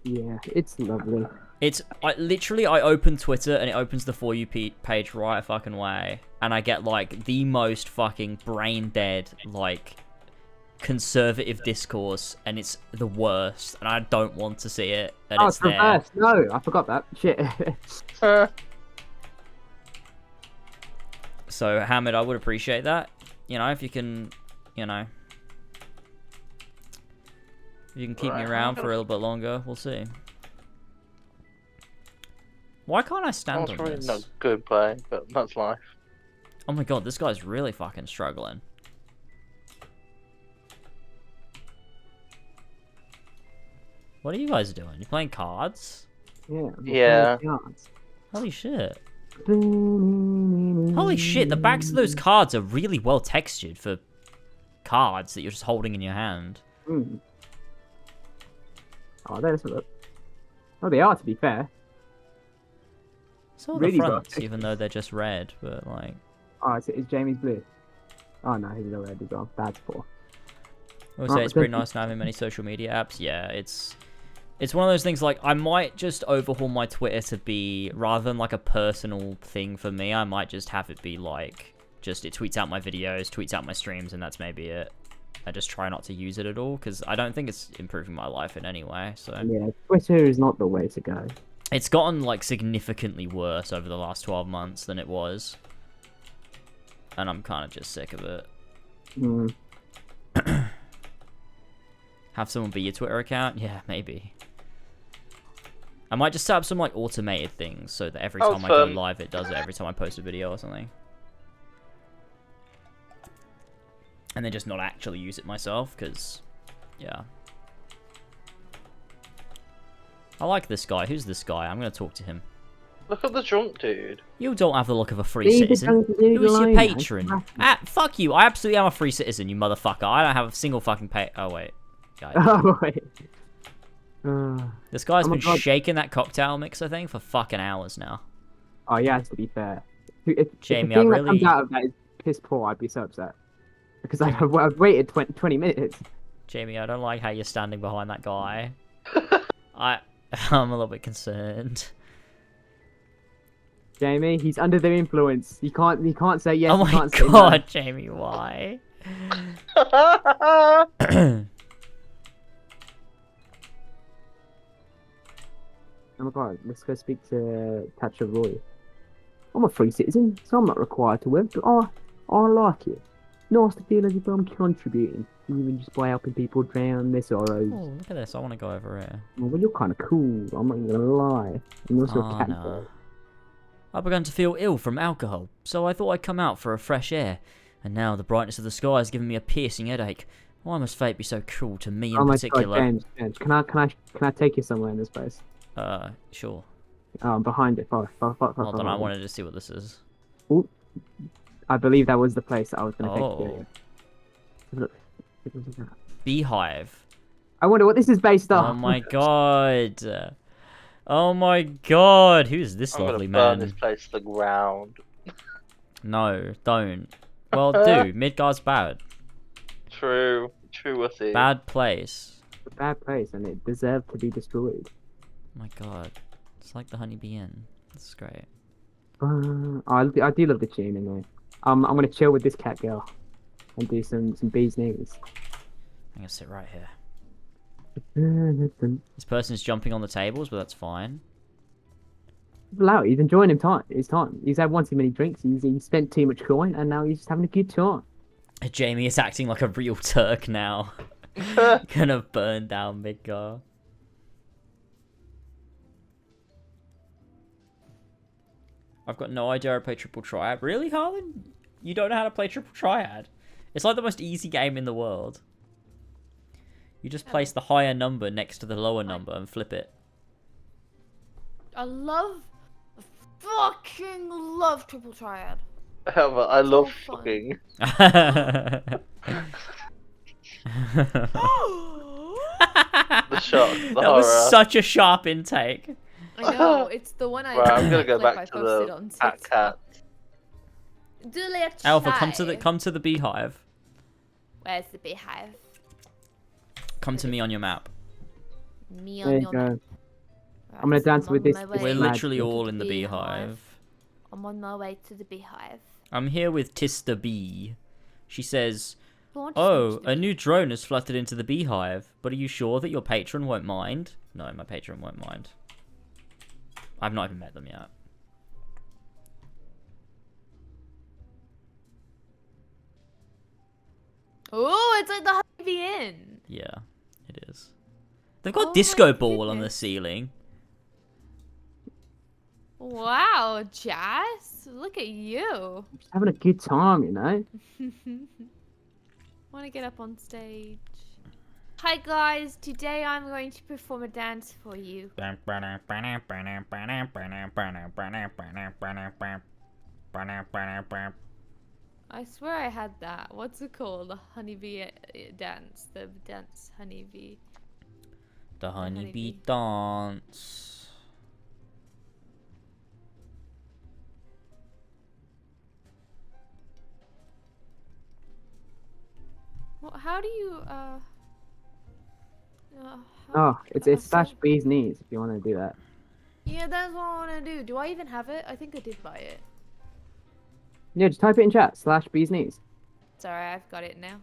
Yeah, it's lovely. I open Twitter and it opens the For You page right fucking way, and I get like the most fucking brain dead like conservative discourse, and it's the worst, and I don't want to see it. And oh, it's there. Reversed. No, I forgot that. Shit. So Hamid, I would appreciate that. You know, if you can, you know, if you can keep me around for a little bit longer, we'll see. Why can't I stand on probably this? not good play, but that's life. Oh my god, this guy's really fucking struggling. What are you guys doing? You playing cards? Yeah. Yeah. Holy shit. Holy shit, the backs of those cards are really well textured for cards that you're just holding in your hand. Mm. Oh, there's a look. Oh, they are, to be fair. So are the fronts, even though they're just red, but like... Oh, it's Jamie's blue. Oh no, he's red as well. That's poor. I would say it's pretty nice not having many social media apps. Yeah, it's one of those things, like, I might just overhaul my Twitter to be, rather than like a personal thing for me, I might just have it be like, just it tweets out my videos, tweets out my streams, and that's maybe it. I just try not to use it at all, because I don't think it's improving my life in any way, so... Yeah, Twitter is not the way to go. It's gotten, like, significantly worse over the last 12 months than it was. And I'm kind of just sick of it. Mm. Have someone be your Twitter account? Yeah, maybe. I might just set up some, like, automated things so that every time I go live, it does it every time I post a video or something. And then just not actually use it myself, because, yeah. I like this guy. Who's this guy? I'm going to talk to him. Look at the drunk dude. You don't have the look of a free citizen. Who's your patron? Fuck you. I absolutely am a free citizen, you motherfucker. I don't have a single fucking Oh, wait. Oh, wait. This guy's been shaking that cocktail mix, I think, for fucking hours now. Oh, yeah, to be fair. If Jamie, the thing I really... that comes out of that is piss poor, I'd be so upset. Because I've waited 20 minutes. Jamie, I don't like how you're standing behind that guy. I'm a little bit concerned. Jamie, he's under the influence. He can't say yes. Oh my god, Jamie, why? Oh my god, let's go speak to Thatcher Roy. I'm a free citizen, so I'm not required to work, but I like it. Nice to feel as if I'm contributing, even just by helping people drown their sorrows. Oh, look at this, I want to go over here. Oh, well, you're kind of cool, I'm not even gonna lie. And you're also a cat boy. I've begun to feel ill from alcohol, so I thought I'd come out for a fresh air. And now the brightness of the sky has given me a piercing headache. Why must fate be so cruel to me in particular? God, James, can I take you somewhere in this place? Sure. Behind it. Hold on, I wanted to see what this is. Ooh, I believe that was the place that I was going to take you. Look. Beehive. I wonder what this is based on. Oh my god. Oh my god. Who's this lovely man? I'm gonna burn this place to the ground. No, don't. Well, do. Midgard's bad. True. True with it. Bad place. A bad place, and it deserved to be destroyed. Oh my god. It's like the Honeybee Inn. This is great. I do love the tune anyway. I'm gonna chill with this cat girl and do some bee's knees. I'm gonna sit right here. This person's jumping on the tables, but that's fine. Allow it. He's enjoying his time. He's had one too many drinks. He's spent too much coin, and now he's just having a good time. Jamie is acting like a real Turk now. Gonna burn down Midgard. I've got no idea how to play Triple Triad. Really, Harlan? You don't know how to play Triple Triad? It's like the most easy game in the world. You just place the higher number next to the lower number and flip it. I fucking love Triple Triad. I love fucking. The shock, the that horror. was such a sharp intake. I know, it's the one I Right, I'm gonna go back to posted the on cat. Alpha, come to the beehive. Where's the beehive? Come to me on your map. Me there on you your go. map. I'm gonna dance with this. We're literally all in the beehive. I'm on my way to the beehive. I'm here with Tista B. She says, "Oh, a new drone has fluttered into the beehive. But are you sure that your patron won't mind?" No, my patron won't mind. I've not even met them yet. Oh, it's like the Honeybee Inn. Yeah, it is. They've got disco ball on the ceiling. Wow, Jazz, look at you. Just having a good time, you know. Want to get up on stage? Hi guys, today I'm going to perform a dance for you. I swear I had that. What's it called? The honeybee dance. The dance honeybee. The honeybee dance. Well, how do you it's slash bees knees if you want to do that. Yeah, that's what I want to do. Do I even have it? I think I did buy it. Yeah, just type it in chat. Slash bees knees. Sorry, I've got it now.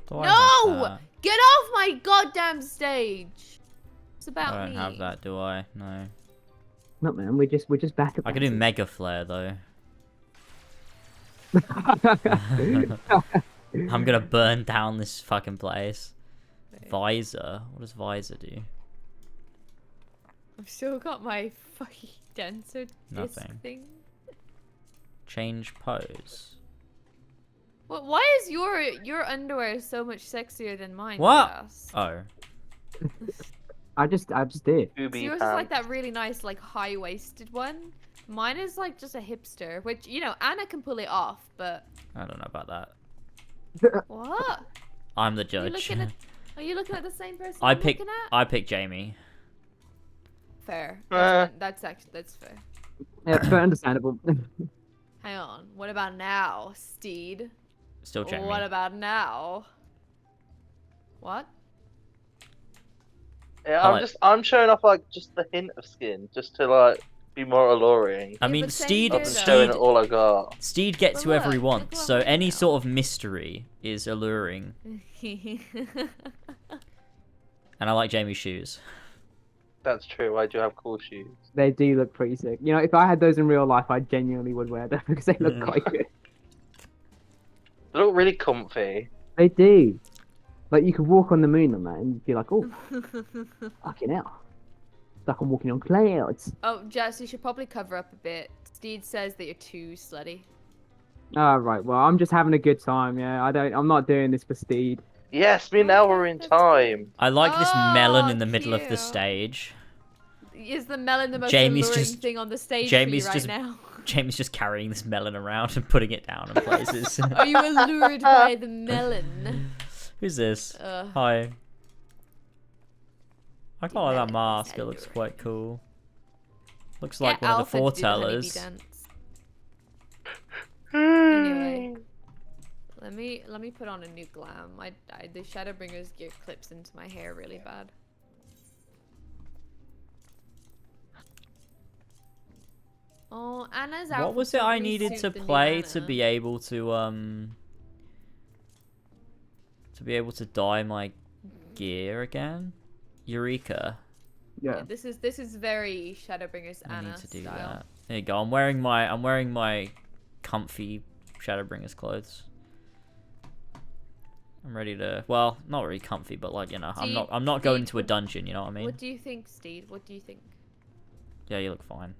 No! Get off my goddamn stage! It's about me. I don't have that, do I? No. No, man. We're just back at. I could do Mega Flare though. I'm gonna burn down this fucking place. Visor. What does Visor do? I've still got my fucking dancer disc thing. Change pose. Well, why is your underwear so much sexier than mine? What? Jas? Oh. I just did. So yours is like that really nice, like high-waisted one. Mine is like just a hipster, which you know Anna can pull it off, but I don't know about that. What? I'm the judge. Are you looking at the same person I I'm picked. looking at? I picked Jamie. Fair. That's fair. Yeah, fair, understandable. Hang on. What about now, Steed? Still Jamie. What about now? What? Yeah, I'm showing off like just the hint of skin, just to like be more alluring. I mean, Steed all I got. Steed gets whoever he wants, so any sort of mystery is alluring. And I like Jamie's shoes. That's true. I do have cool shoes. They do look pretty sick. You know, if I had those in real life, I genuinely would wear them because they look quite good. They look really comfy. They do. Like you could walk on the moon on that and be like, oh, fucking hell. It's like I'm walking on clouds. Oh, Jess, you should probably cover up a bit. Steed says that you're too slutty. Ah, right. Well, I'm just having a good time. Yeah, I'm not doing this for Steed. Yes, me and Elle were in time. I like this melon in the middle of the stage. Is the melon the most Jamie's alluring just, thing on the stage Jamie's for you just, right now? Jamie's just carrying this melon around and putting it down in places. Are you allured by the melon? Who's this? Hi. I quite like that mask. It looks quite cool. Looks like one of the foretellers. Anyway, let me put on a new glam. The Shadowbringers gear clips into my hair really bad. Oh, Anna's out. What was it I needed to play to be able to dye my gear again? Eureka. Yeah. This is very Shadowbringers Anna I need to do style. that. There you go. I'm wearing my comfy Shadowbringers clothes. I'm ready to, well, not really comfy, but like, you know, I'm not going into a dungeon, you know what I mean? What do you think, Steed? What do you think? Yeah, you look fine.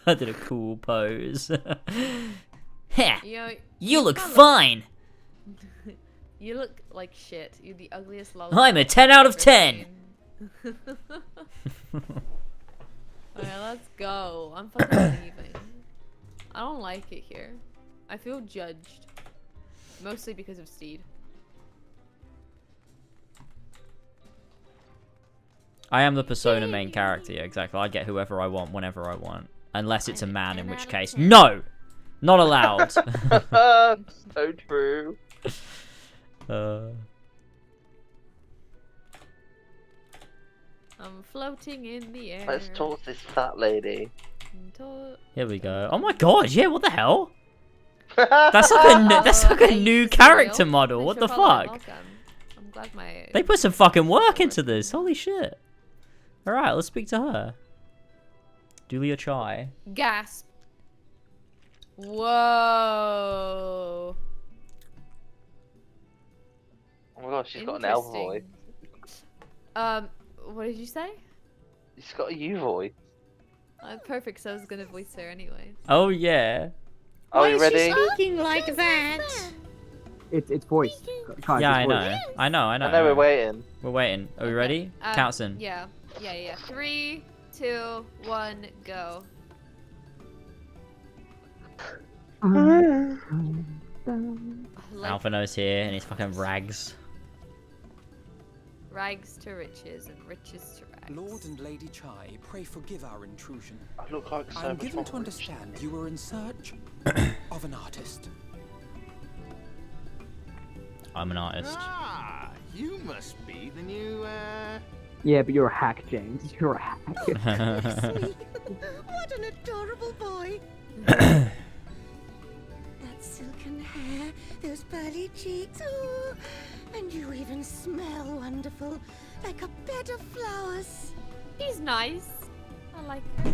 I did a cool pose. You look fine! You look like shit. You're the ugliest lol. I'm a 10 out of 10! Okay, let's go. I'm fucking leaving. I don't like it here. I feel judged. Mostly because of Steed. I am the Persona main character, yeah, exactly. I get whoever I want, whenever I want. Unless it's a man, in which case, no! Not allowed! So true. I'm floating in the air. Let's talk to this fat lady. Here we go. Oh my god, yeah, what the hell? That's like a new character model. What the fuck? I'm glad They put some fucking work into this. Holy shit. Alright, let's speak to her. Julia Chai. Gasp. Whoa. Oh my gosh, she's got an L voice. What did you say? She's got a U voice. Perfect, so I was gonna voice her anyway. Oh yeah. Are we ready? Speaking like that. It's voice. Guys, Yeah, it's voice. I know. I know we're waiting. We're waiting. Are we ready? Counts in. Yeah. 3, 2, 1, go. Alphino's here and he's fucking rags. Rags to riches and riches to rags. Lord and Lady Chai, pray forgive our intrusion. I look like so I'm much given more to understand you were in search of an artist. I'm an artist. Ah, you must be the new, Yeah, but you're a hack, James. You're a hack. What an adorable boy. That silken hair, those pearly cheeks, oh, and you even smell wonderful, like a bed of flowers. He's nice. I like her.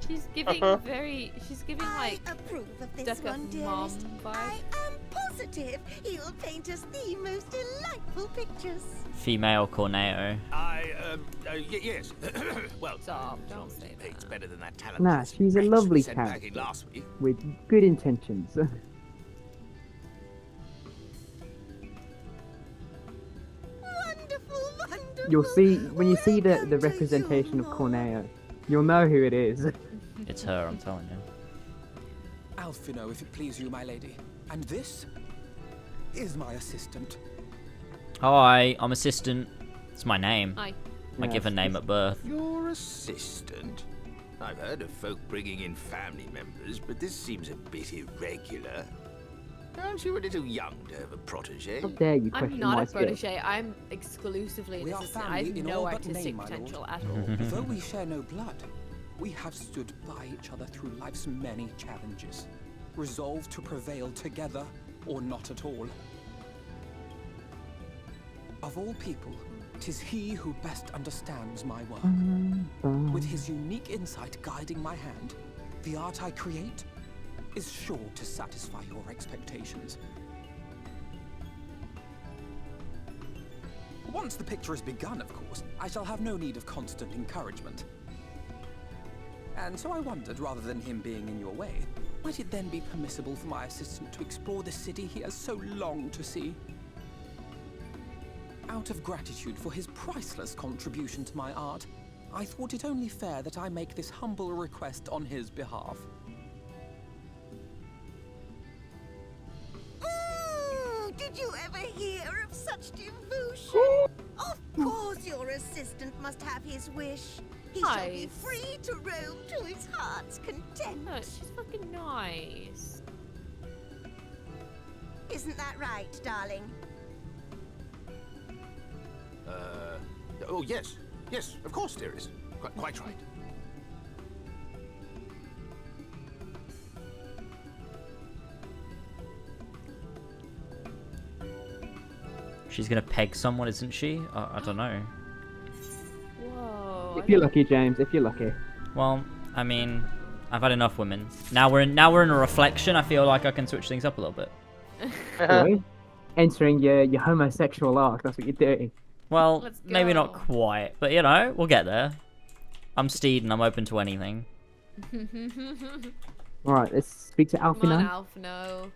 She's giving like approve of this stuck up one, mom dearest. vibe. I am positive he'll paint us the most delightful pictures. Female Cornetto. Yes. Well, stop, don't say that. It's better than that talent. Nah, she's a lovely Sent back in character last week. with good intentions. Wonderful, wonderful. You'll see when you see the representation of Corneo, you'll know who it is. It's her, I'm telling you. Alphino, if it please you, my lady. And this is my assistant. Hi, I'm assistant. It's my name. Hi. My given name at birth. Your assistant? I've heard of folk bringing in family members, but this seems a bit irregular. Aren't you a little young to have a protege? How dare you question I'm not my a skills. protege. I'm exclusively an We are assistant. I family have in no all but artistic name, my potential lord. at all. Though we share no blood, we have stood by each other through life's many challenges, resolved to prevail together or not at all. Of all people, 'tis he who best understands my work. With his unique insight guiding my hand, the art I create is sure to satisfy your expectations. Once the picture is begun, of course, I shall have no need of constant encouragement. And so I wondered, rather than him being in your way, might it then be permissible for my assistant to explore the city he has so longed to see? Out of gratitude for his priceless contribution to my art, I thought it only fair that I make this humble request on his behalf. Did you ever hear of such devotion? Of course your assistant must have his wish. He shall be free to roam to his heart's content. No, she's fucking nice. Isn't that right, darling? Oh, yes. Yes, of course, dearest. Quite right. She's gonna peg someone, isn't she? I don't know. Whoa. If you're lucky, James. If you're lucky. Well, I mean, I've had enough women. Now we're in a reflection. I feel like I can switch things up a little bit. Really? Entering your homosexual arc. That's what you're doing. Well, maybe not quite, but you know, we'll get there. I'm Steed and I'm open to anything. Alright, let's speak to Alphino. Come on, Alphino.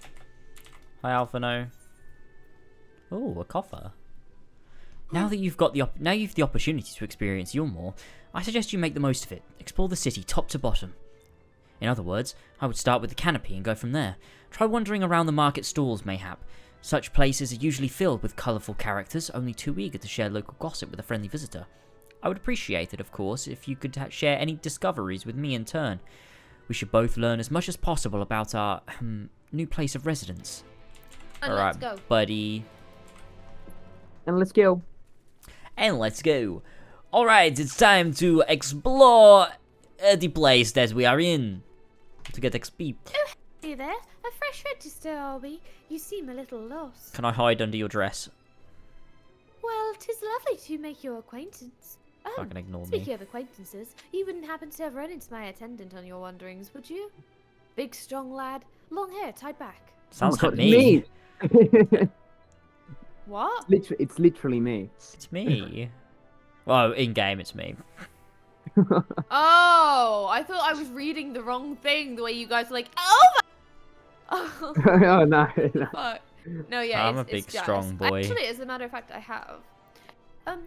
Hi, Alphino. Oh, a coffer. Now that you've the opportunity to experience Yulmore, I suggest you make the most of it. Explore the city top to bottom. In other words, I would start with the canopy and go from there. Try wandering around the market stalls, mayhap. Such places are usually filled with colourful characters, only too eager to share local gossip with a friendly visitor. I would appreciate it, of course, if you could share any discoveries with me in turn. We should both learn as much as possible about our new place of residence. Alright, let's go, buddy. And let's go. And let's go. Alright, it's time to explore the place that we are in. To get XP. Oh, hey there. A fresh register, are we? You seem a little lost. Can I hide under your dress? Well, 'tis lovely to make your acquaintance. Oh, Fucking ignore speaking me. of acquaintances, you wouldn't happen to have run into my attendant on your wanderings, would you? Big, strong lad, long hair tied back. Sounds like me. What? It's literally me. It's me. Well, in game, it's me. Oh, I thought I was reading the wrong thing. The way you guys were like, oh my. Oh, oh no. Fuck. No, yeah, I'm a big, strong boy. Actually, as a matter of fact, I have.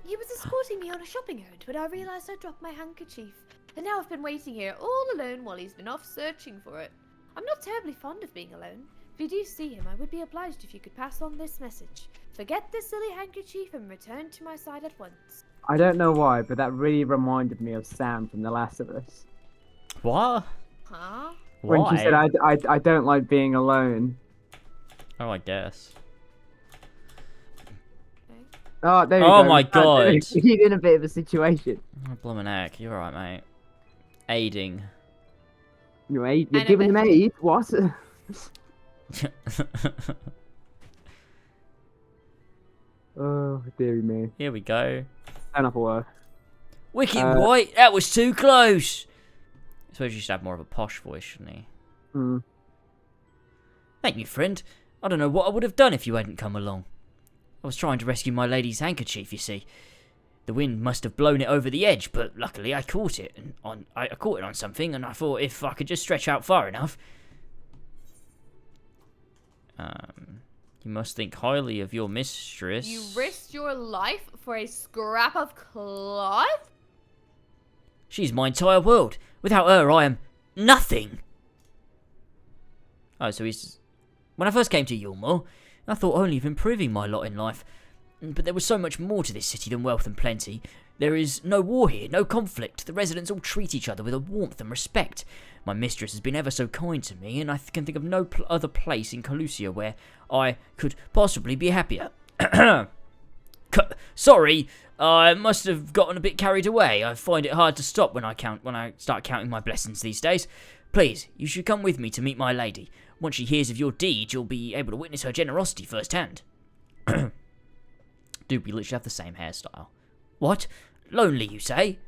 You was escorting me on a shopping errand, but I realized I dropped my handkerchief. And now I've been waiting here all alone while he's been off searching for it. I'm not terribly fond of being alone. If you do see him, I would be obliged if you could pass on this message. Forget this silly handkerchief and return to my side at once. I don't know why, but that really reminded me of Sam from The Last of Us. What? Huh? When Why? she said, I don't like being alone. Oh, I guess. Oh, there you Oh go. my god. He's in a bit of a situation. Oh, bloomin' heck. You're alright, mate. Aiding. You're giving him aid? What? Oh, dearie me. Here we go. Turn up a word. Wicked White, that was too close. I suppose you should have more of a posh voice, shouldn't he? Hmm. Thank you, friend. I don't know what I would have done if you hadn't come along. I was trying to rescue my lady's handkerchief, you see. The wind must have blown it over the edge, but luckily I caught it I caught it on something, and I thought if I could just stretch out far enough. You must think highly of your mistress. You risked your life for a scrap of cloth? She's my entire world. Without her, I am nothing. Oh, so he's... When I first came to Yulmore, I thought only of improving my lot in life. But there was so much more to this city than wealth and plenty. There is no war here, no conflict. The residents all treat each other with a warmth and respect. My mistress has been ever so kind to me, and I can think of no other place in Calusia where I could possibly be happier. Sorry, I must have gotten a bit carried away. I find it hard to stop when I start counting my blessings these days. Please, you should come with me to meet my lady. Once she hears of your deed, you'll be able to witness her generosity firsthand. Dude, we literally have the same hairstyle. What? Lonely, you say?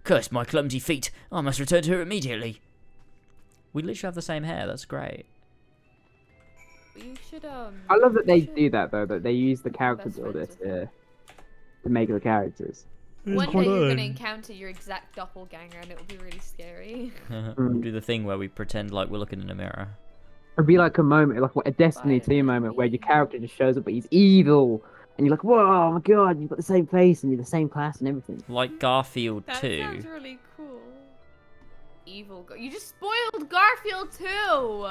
Curse my clumsy feet. I must return to her immediately. We literally have the same hair. That's great. You should, I love that they do that, though, that they use the character builder to make the characters. One day you're going to encounter your exact doppelganger, and it will be really scary. We'll do the thing where we pretend like we're looking in a mirror. It'd be like a moment, like a Destiny 2 moment, where your character just shows up, but he's evil. And you're like, whoa, oh my god, you've got the same face and you're the same class and everything. Like Garfield 2. That sounds really cool. Evil. You just spoiled Garfield 2!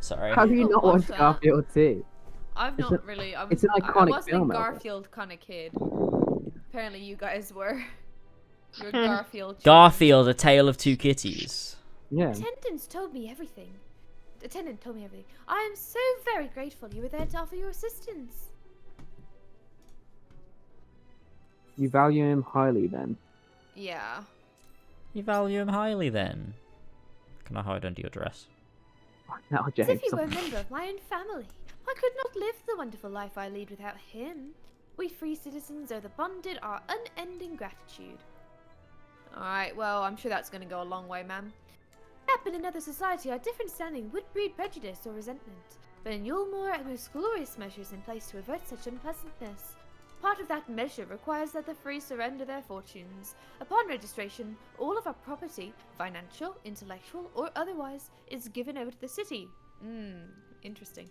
Sorry. How do you not watch Garfield 2? I've not really. It's an iconic I wasn't film. a Garfield kind of kid. Apparently you guys were. You're Garfield. Garfield, A Tale of Two Kitties. Yeah. Attendant told me everything. I am so very grateful you were there to offer your assistance. You value him highly, then. Yeah. You value him highly, then. Can I hide under your dress? No, As if you were a member of my own family. I could not live the wonderful life I lead without him. We free citizens owe the bonded our unending gratitude. Alright, well, I'm sure that's going to go a long way, ma'am. Perhaps in another society, our different standing would breed prejudice or resentment. But in Yulmore, are most glorious measures in place to avert such unpleasantness. Part of that measure requires that the free surrender their fortunes. Upon registration, all of our property, financial, intellectual, or otherwise, is given over to the city. Interesting.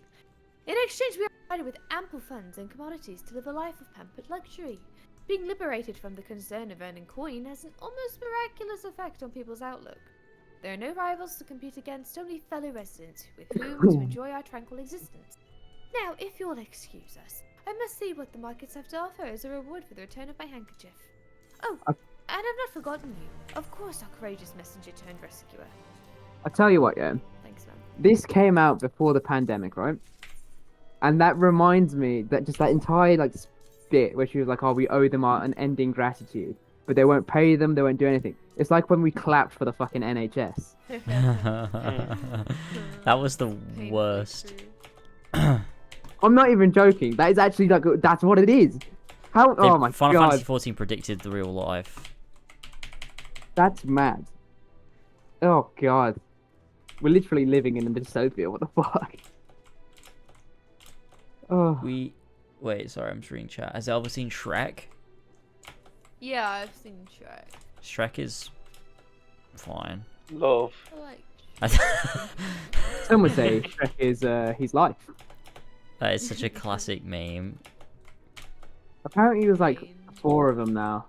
In exchange, we are provided with ample funds and commodities to live a life of pampered luxury. Being liberated from the concern of earning coin has an almost miraculous effect on people's outlook. There are no rivals to compete against, only fellow residents with whom to enjoy our tranquil existence. Now, if you'll excuse us, I must see what the markets have to offer as a reward for the return of my handkerchief. Oh, and I've not forgotten you. Of course, our courageous messenger turned rescuer. I'll tell you what, yeah. Thanks, man. This came out before the pandemic, right? And that reminds me that just that entire bit where she was like, "Oh, we owe them our unending gratitude, but they won't pay them, they won't do anything." It's like when we clapped for the fucking NHS. That was the worst. I'm not even joking. That is actually that's what it is. How? Oh my god. Final Fantasy 14 predicted the real life. That's mad. Oh god. We're literally living in a dystopia. What the fuck? Oh. Wait, sorry, I'm just reading chat. Has Elva seen Shrek? Yeah, I've seen Shrek. Shrek is Fine. Love. Some would say Shrek is his life. That is such a classic meme. Apparently there's like 4 of them now.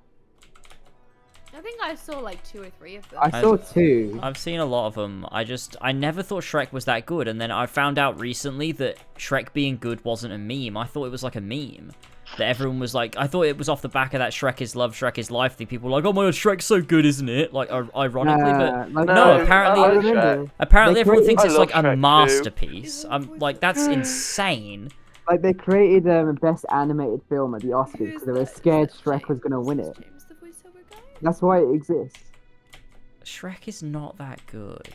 I think I saw like 2 or 3 of them. I saw 2. I've seen a lot of them. I never thought Shrek was that good, and then I found out recently that Shrek being good wasn't a meme. I thought it was like a meme. That everyone was like, I thought it was off the back of that Shrek is love, Shrek is life thing. People were like, oh my god, Shrek's so good, isn't it? Like, ironically, but like, no, apparently everyone thinks it's like a Shrek masterpiece. I'm like, that's insane. Like, they created best animated film at the Oscars because they were scared Shrek was gonna win it. That's why it exists. Shrek is not that good.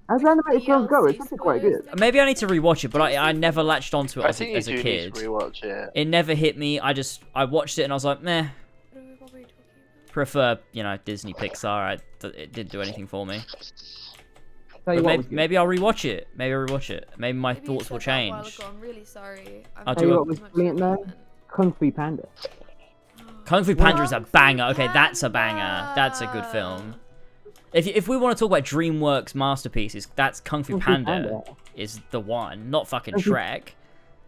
As animated films go, it's actually quite good. Maybe I need to rewatch it, but I never latched onto it I as think a you do kid. need to rewatch it. It never hit me. I watched it and I was like, meh. Prefer, you know, Disney Pixar. It didn't do anything for me. But maybe I'll rewatch it. Maybe my thoughts will change. I'm really sorry. I'll tell you what was brilliant though. Kung Fu Panda. Kung Fu Panda is a banger. Okay, that's a banger. That's a good film. If we want to talk about DreamWorks masterpieces, that's Kung Fu Panda is the one, not fucking Shrek.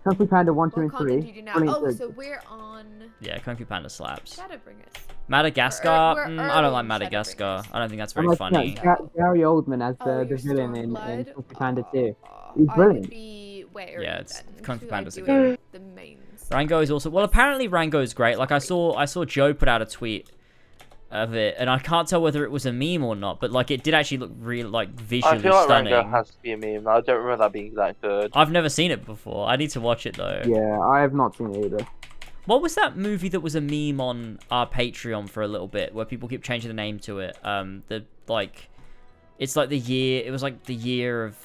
Kung Fu Panda 1, 2, and 3. Oh, so we're on. Yeah, Kung Fu Panda slaps. Shadowbringers. Madagascar. I don't like Madagascar. I don't think that's very funny. Gary Oldman as the villain in Kung Fu Panda 2. He's brilliant. Yeah, it's Kung Fu Panda's a good. Rango is also apparently Rango is great. Like I saw Joe put out a tweet of it, and I can't tell whether it was a meme or not, but like it did actually look really like visually stunning. I feel like Rango has to be a meme. I don't remember that being that good. I've never seen it before. I need to watch it though. Yeah, I have not seen it either. What was that movie that was a meme on our Patreon for a little bit, where people keep changing the name to it? It's like the year. It was like the year of.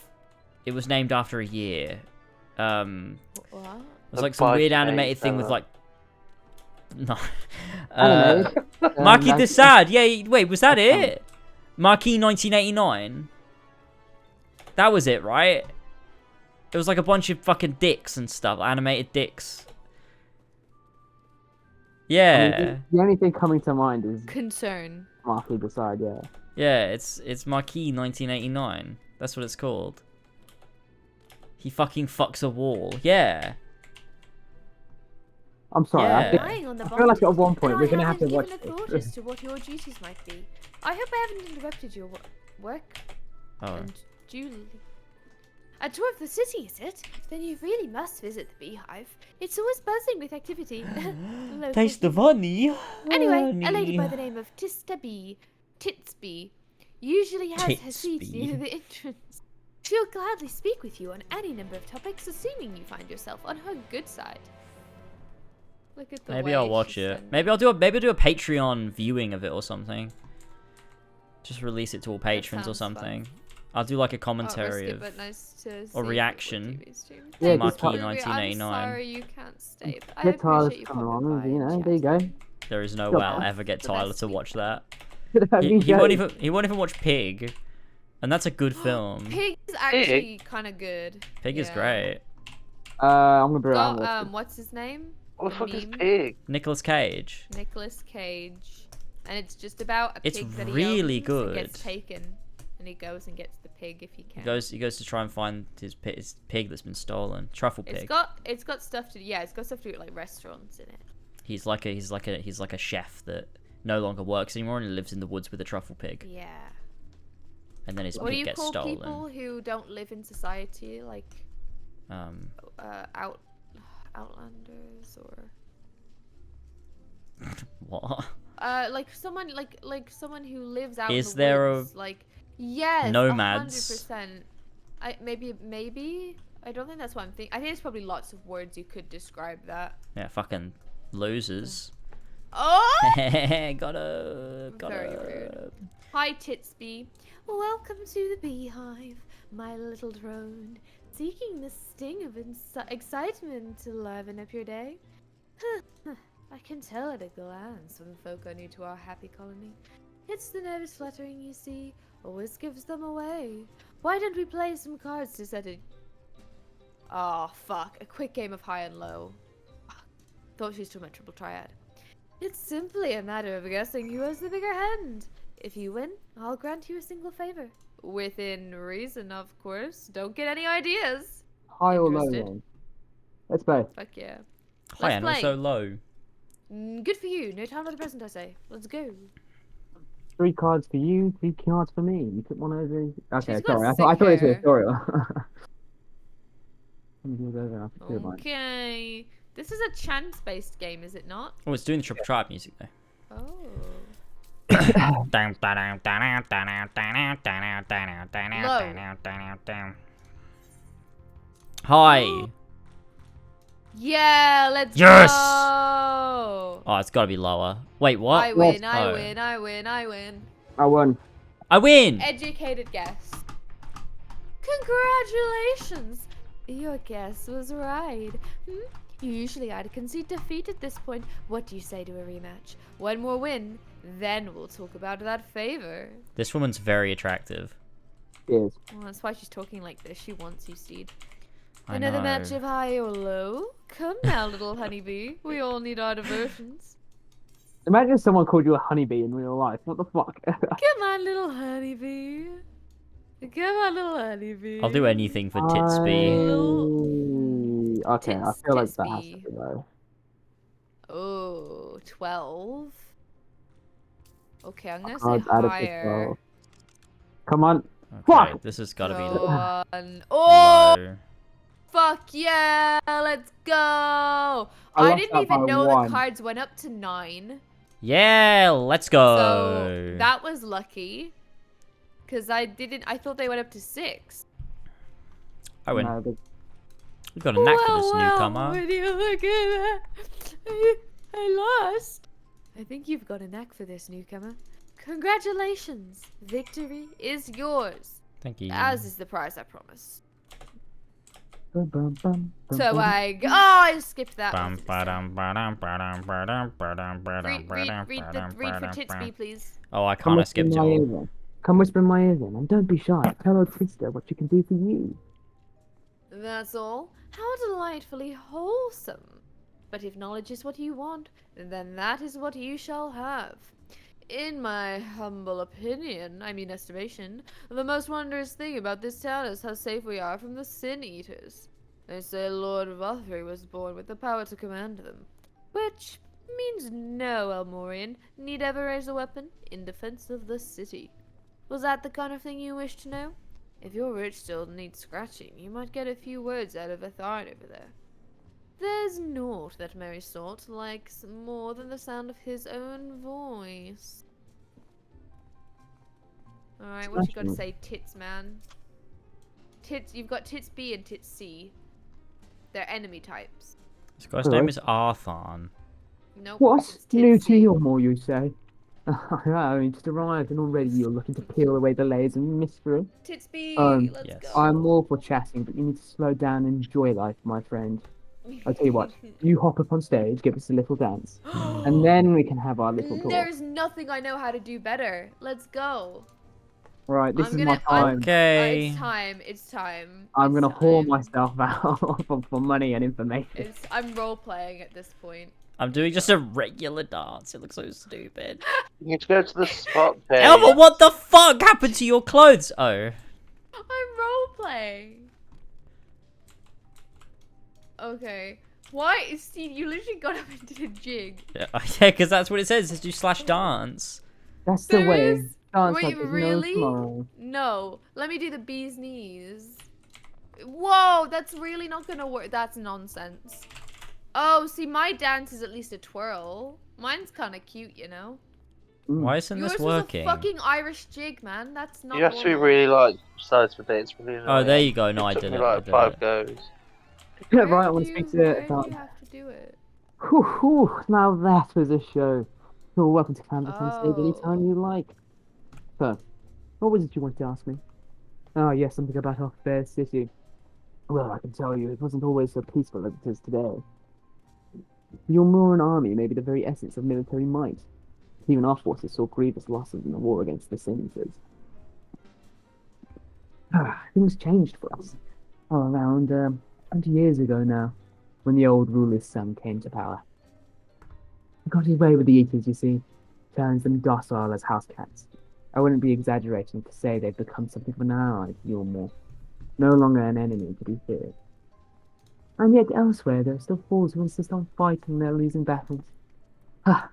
It was named after a year. What? It was like some weird animated thing with like. No. Marquis de Sade. Yeah, wait, was that it? Marquis 1989. That was it, right? It was like a bunch of fucking dicks and stuff, animated dicks. Yeah. I mean, the only thing coming to mind is Concern. Marquis de Sade, yeah. Yeah, it's Marquis 1989. That's what it's called. He fucking fucks a wall. Yeah. I'm sorry. Yeah. I feel like at one point we're gonna have to watch thought as to what your duties might be. I hope I haven't interrupted your work. Oh. And Julie. A tour of the city, is it? Then you really must visit the beehive. It's always buzzing with activity. Taste the honey. Anyway, a lady by the name of Titsby usually has her seat near the entrance. She'll gladly speak with you on any number of topics, assuming you find yourself on her good side. Look at the Maybe I'll watch it. Maybe I'll do a Patreon viewing of it or something. Just release it to all patrons or something. Fun. I'll do like a commentary of or reaction. Yeah, Marquis 1989. I'm sorry you can't stay, but I appreciate you coming by. You know, there you go. There is no way I'll ever get Tyler to watch that. He won't even watch Pig, and that's a good film. Pig is actually kind of good. Pig is great. I'm gonna be around. What's his name? What the fuck is Pig? Nicolas Cage. Nicolas Cage, and it's just about a it's pig that he really owns good. And gets taken, and he goes and gets the pig if he can. He goes to try and find his pig that's been stolen. Truffle pig. It's got stuff to it's got stuff to do with like restaurants in it. He's like a chef that no longer works anymore and lives in the woods with a truffle pig. Yeah. And then his pig gets stolen. What do you call people who don't live in society, like outlanders or what? Like someone someone who lives out Is in the there woods, like yes, nomads? 100%. Maybe I don't think that's what I'm thinking. I think there's probably lots of words you could describe that. Yeah, fucking losers. Oh! Gotta. Very rude. Hi, Titsby. Welcome to the beehive, my little drone. Seeking the sting of excitement to liven up your day? I can tell at a glance when folk are new to our happy colony. It's the nervous fluttering you see, always gives them away. Why don't we play some cards to set it? Oh, fuck. A quick game of high and low. Thought she was too much triple triad. It's simply a matter of guessing who has the bigger hand. If you win, I'll grant you a single favor. Within reason, of course. Don't get any ideas. High or low then? Let's play. Fuck yeah. High and also low. Good for you. No time for the present, I say. Let's go. 3 cards for you, 3 cards for me. You took one over. Okay, She's sorry. got I thought it was a sick tutorial. Okay. This is a chance-based game, is it not? Oh, it's doing the Triple Tribe music though. Oh. Hi. Yeah, let's Yes! go. Oh, it's gotta be lower. Wait, what? I win, I Oh. win, I win, I win. I won. I win! Educated guess. Congratulations! Your guess was right. Usually I'd concede defeat at this point. What do you say to a rematch? One more win, then we'll talk about that favor. This woman's very attractive. Yes. Well, that's why she's talking like this. She wants you, Steed. I Another know. match of high or low? Come now, little honeybee. We all need our diversions. Imagine if someone called you a honeybee in real life. What the fuck? Come on, little honeybee. Come on, little honeybee. I'll do anything for Titsby. Okay, I feel like that has to be low. Oh, 12. Okay, I'm gonna Cards say added to higher. 12. Come on. Okay, Fuck! this has gotta Go be on. Oh! low. Fuck yeah! Let's go! I lost didn't that even by know 1. the cards went up to 9. Yeah, let's go. So that was lucky. Because I thought they went up to 6. I win. No, We've got a knack for this Well, newcomer. when you look at that, I lost. I think you've got a knack for this newcomer. Congratulations. Victory is yours. Thank you. As is the prize I promised. Bum, bum, bum, bum, So bum. I I skipped that. Bum, one. ba-dum, ba-dum, ba-dum, ba-dum, ba-dum, ba-dum, Read ba-dum, for ba-dum, Titsby, ba-dum. please. Oh, I Come can't. I whisper in skipped my you ear all. then. Come whisper in my ear then, and don't be shy. Tell our sister what she can do for you. That's all. How delightfully wholesome. But if knowledge is what you want, then that is what you shall have. In my humble opinion, I mean estimation, the most wondrous thing about this town is how safe we are from the Sin Eaters. They say Lord Vothry was born with the power to command them, which means no Elmorian need ever raise a weapon in defense of the city. Was that the kind of thing you wish to know? If your rich still needs scratching, you might get a few words out of Atharn over there. There's naught that Merry Salt likes more than the sound of his own voice. Alright, what you got to say, Tits man? Tits, you've got Tits B and Tits C. They're enemy types. This guy's name is Arthon. Nope. What's new to you, more you say? I only just arrived and already you're looking to peel away the layers of mystery. Titsby, let's yes. go. I'm all for chatting, but you need to slow down and enjoy life, my friend. I'll tell you what, you hop up on stage, give us a little dance, and then we can have our little talk. There's nothing I know how to do better. Let's go. Right, this is my time. Okay. It's time. It's time. I'm gonna whore myself out for money and information. I'm role playing at this point. I'm doing just a regular dance. It looks so stupid. You need to go to the spot page. Elva, what the fuck happened to your clothes? Oh. I'm role playing. Okay. Why, Steve? You literally got up and did a jig. Yeah, because that's what it says. It says do /dance. That's the way. Dance Wait, like there's really? no tomorrow. No. Let me do the bee's knees. Whoa, that's really not gonna work. That's nonsense. Oh, see, my dance is at least a twirl. Mine's kind of cute, you know. Why isn't Yours this was working? a fucking Irish jig, man. That's not. You have to be normal. really like precise with it. It's really annoying. Oh, there you go. No, I It took did me it. like I did 5 it. goes. Yeah, right, I want to speak to Where it. do you have to do it? Whew, now that was a show. You're welcome to canvas on stage anytime you like. So, what was it you wanted to ask me? Oh, yes, something about our fair city. Well, I can tell you, it wasn't always so peaceful as it is today. The Elmoran army may be the very essence of military might. Even our forces saw grievous losses in the war against the Sin Eaters. Things changed for us. Oh, around 20 years ago now, when the old ruler's son came to power. He got his way with the Eaters, you see. Turns them docile as house cats. I wouldn't be exaggerating to say they've become something of an ally to you more. No longer an enemy to be feared. And yet elsewhere there are still fools who insist on fighting their losing battles. Ah,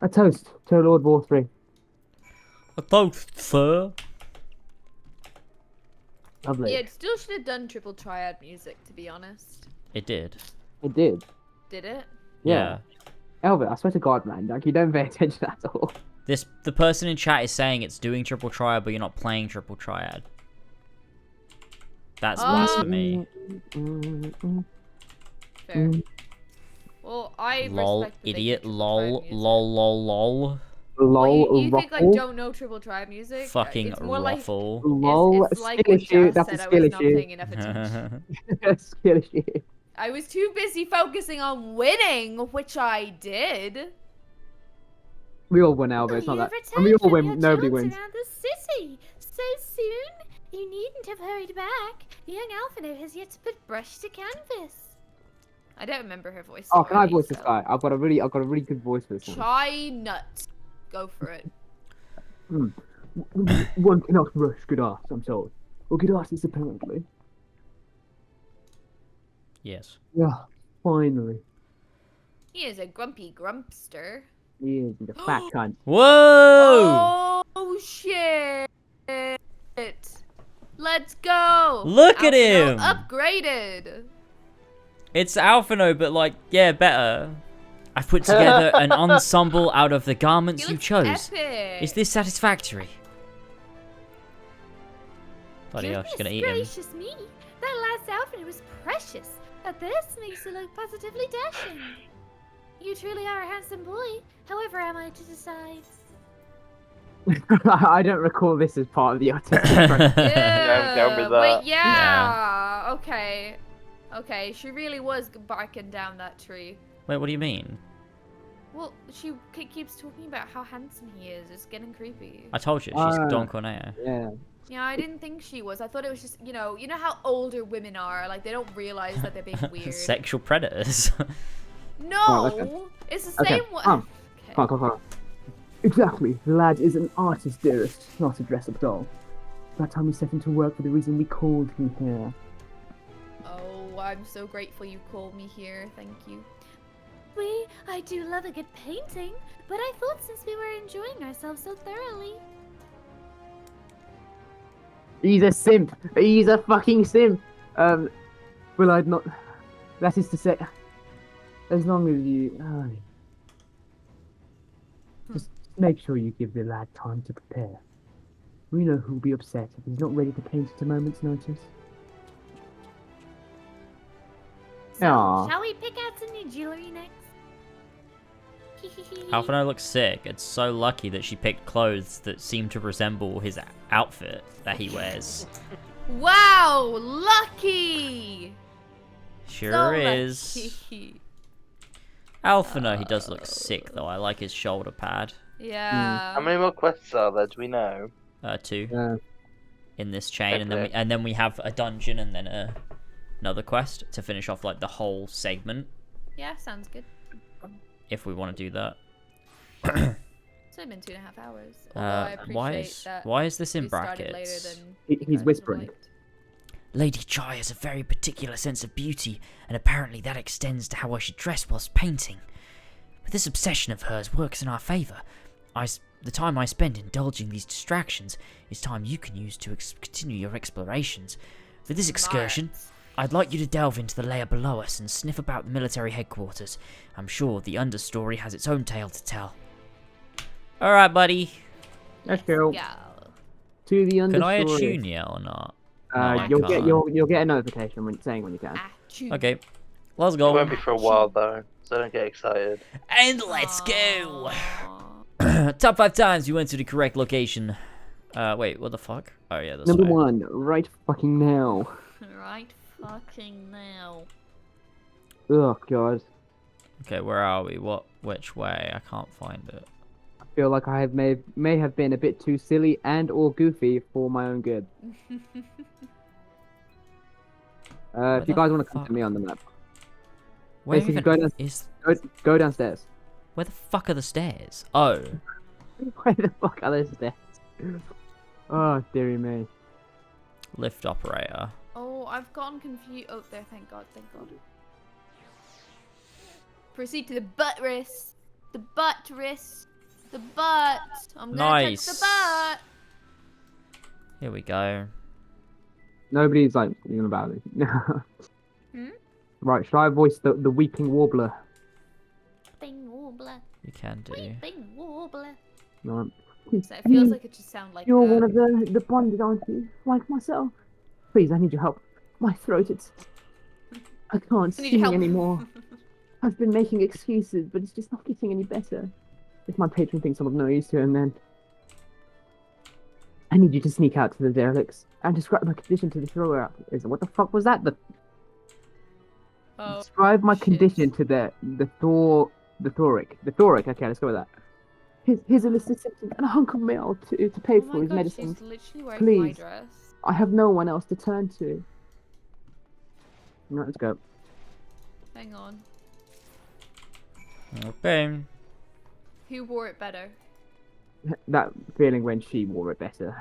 a toast to Lord War 3. A toast, sir. Lovely. Yeah, it still should have done triple triad music, to be honest. It did. It did. Did it? Yeah. Elvin, I swear to God, man, like you don't pay attention at all. The person in chat is saying it's doing triple triad, but you're not playing triple triad. That's blasphemy. Fair. Well, I lol, respect that idiot, lol, lol. Lol, you think I don't know triple triad music? Fucking it's more ruffle. Lol, it's like skill what issue. Jazz That's said a I skill was not issue. paying enough attention. Skill issue. I was too busy focusing on winning, which I did. We all win, Albert. It's not that. And we all win. Nobody wins. Around the city. So soon? You needn't have hurried back. Young Alphino has yet to put brush to canvas. I don't remember her voice. Oh, can I voice this guy? I've got a really good voice for this one. Chai nut. Go for it. One cannot rush good art, I'm told. Or good artists, apparently. Yes. Yeah, finally. He is a grumpy grumpster. He is the fat cunt. Whoa! Oh shit! Let's go! Look at him! Upgraded! It's Alphino, but like, yeah, better. I've put together an ensemble out of the garments you chose. Epic. Is this satisfactory? Bloody hell, she's gonna eat him. Gracious me, that last outfit was precious, but this makes you look positively dashing. You truly are a handsome boy. However am I to decide? I don't recall this as part of the artistic process. Wait, yeah. Okay. Okay, she really was barking down that tree. Wait, what do you mean? Well, she keeps talking about how handsome he is. It's getting creepy. I told you, she's Don Corneo. Yeah. Yeah, I didn't think she was. I thought it was just, you know how older women are. Like, they don't realize that they're being weird. Sexual predators. No! Oh, okay. It's the same one. Come on. Exactly. The lad is an artist, dearest, not a dress-up doll. That time we set him to work for the reason we called him here. Oh, I'm so grateful you called me here. Thank you. I do love a good painting, but I thought since we were enjoying ourselves so thoroughly. He's a simp. He's a fucking simp. Well, I'd not. That is to say, as long as you. Just make sure you give the lad time to prepare. We know who'll be upset if he's not ready to paint at a moment's notice. So, shall we pick out some new jewelry next? Alphino looks sick. It's so lucky that she picked clothes that seem to resemble his outfit that he wears. Wow, lucky! Sure so is. Lucky. Alphino, he does look sick though. I like his shoulder pad. Yeah. How many more quests are there? Do we know? 2. In this chain, and then we have a dungeon and then another quest to finish off like the whole segment. Yeah, sounds good. If we want to do that. It's only been 2.5 hours. I appreciate why is this in brackets? Later than he's whispering. Lady Chai has a very particular sense of beauty, and apparently that extends to how I should dress whilst painting. But this obsession of hers works in our favour. The time I spend indulging these distractions is time you can use to continue your explorations. For this excursion, I'd like you to delve into the layer below us and sniff about the military headquarters. I'm sure the understory has its own tale to tell. Alright, buddy. Let's go. To the understory. Can I attune you or not? You'll get a notification when you can. Okay. Let's go. It won't be for a while though, so don't get excited. And let's go! Top 5 times you went to the correct location. Wait, what the fuck? Oh yeah, that's Number 1, right fucking now. Right fucking now. Oh god. Okay, where are we? Which way? I can't find it. I feel like I may have been a bit too silly and or goofy for my own good. If you guys want to come to me on the map. Where basically, even go downstairs. Where the fuck are the stairs? Oh. Where the fuck are those stairs? Oh, dearie me. Lift operator. Oh, I've gotten confused. Oh, there. Thank God. Thank God. Proceed to the buttress. The buttress. The butt. I'm gonna touch the butt. Here we go. Nobody's like thinking about it. Hmm? Right, should I voice the weeping warbler? Weeping warbler. You can do. Weeping warbler. No. So it feels like it should sound like You're one of the bonded, aren't you? Like myself. Please, I need your help. My throat, I can't sing anymore. I've been making excuses, but it's just not getting any better. If my patron thinks I'm of no use to him, then I need you to sneak out to the derelicts and describe my condition to the thrower. What the fuck was that? Describe my condition to the thoric. The thoric. Okay, let's go with that. His illicit symptoms and a hunk of mail to pay for his medicine. Please, I have no one else to turn to. Right, let's go. Hang on. Okay. Who wore it better? That feeling when she wore it better.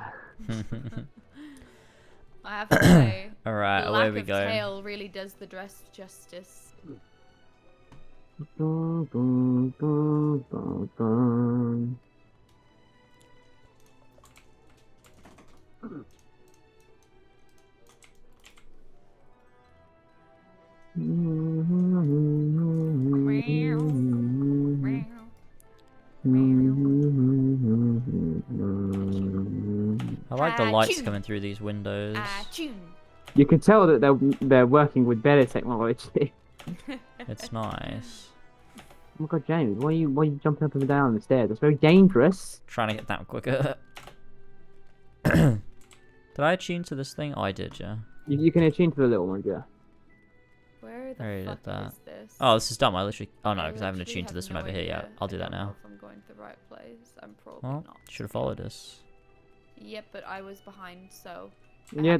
I have to say, alright, away we go. The lack of tail really does the dress justice. I like the lights coming through these windows. You can tell that they're working with better technology. It's nice. Oh my god, James, why are you jumping up and down the stairs? That's very dangerous. Trying to get down quicker. Did I attune to this thing? Oh, I did, yeah. You can attune to the little ones, yeah. Where the fuck is this? Oh, this is dumb. I literally... Oh, no, because I haven't attuned to this one over here yet. I'll do that now. If I'm going to the right place, I'm probably not. Should have followed us. Yep, but I was behind, so... Yeah,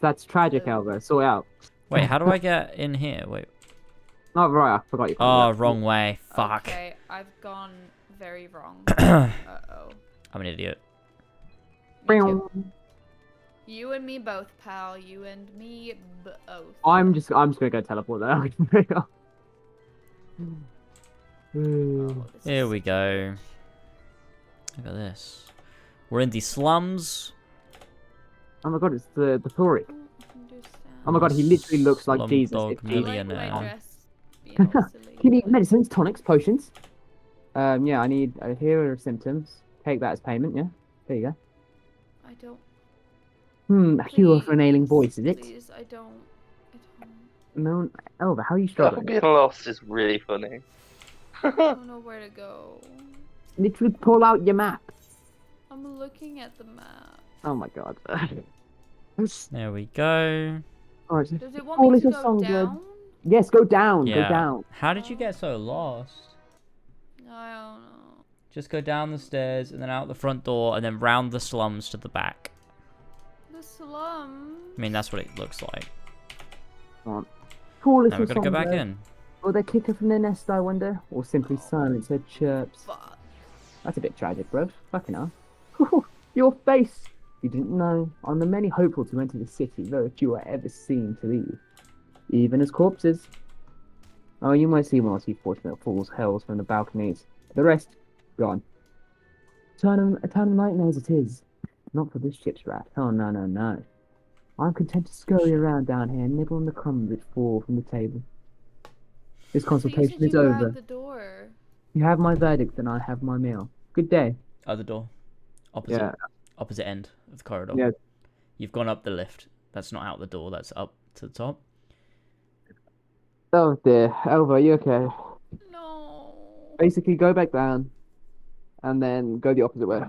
that's tragic, Alva. Sort it out. Wait, how do I get in here? Wait. Oh, right, I forgot you. Oh, wrong way. Fuck. Okay, I've gone very wrong. Uh-oh. I'm an idiot. You and me both, pal. You and me both. I'm just gonna go teleport there. Here we go. Look at this. We're in the slums. Oh my god, it's the Thoric. Oh my god, he literally looks like Jesus. Dog millionaire. You need medicines, tonics, potions. Yeah, I need. Here are symptoms. Take that as payment. Yeah, there you go. I don't. A cure for an ailing voice, is it? Please, I don't. No, Elva, how are you struggling? Being lost is really funny. I don't know where to go. Literally pull out your map. I'm looking at the map. Oh my god. There we go. Alright, does it want me to go down? Yes, go down. Yeah. Go down. How did you get so lost? I don't know. Just go down the stairs and then out the front door and then round the slums to the back. The slums? I mean, that's what it looks like. Now we've got to go back in. Will they kick her from their nest, I wonder? Or simply silence her chirps? Fuck. That's a bit tragic, bro. Fucking hell. Your face! You didn't know. On the many hopefuls who enter the city, very few are ever seen to leave. Even as corpses. Oh, you might see one or two fortunate fools hurls from the balconies. The rest, gone. Eternal nightmares it is. Not for this ship's rat. Oh, no, no, no. I'm content to scurry around down here and nibble on the crumbs which fall from the table. This consultation is over. The door. You have my verdict and I have my meal. Good day. Other door. Opposite end of the corridor. Yeah. You've gone up the lift. That's not out the door. That's up to the top. Oh dear. Elva, are you okay? No. Basically, go back down and then go the opposite way.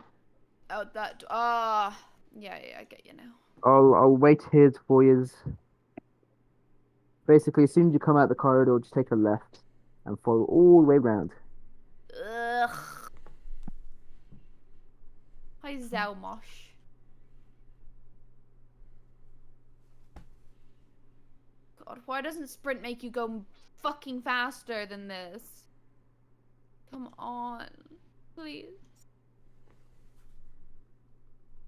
Oh, that. Yeah, I get you now. I'll wait here for you. Basically, as soon as you come out the corridor, just take a left and follow all the way around. Ugh. Hi, Zalmosh. God, why doesn't sprint make you go fucking faster than this? Come on. Please.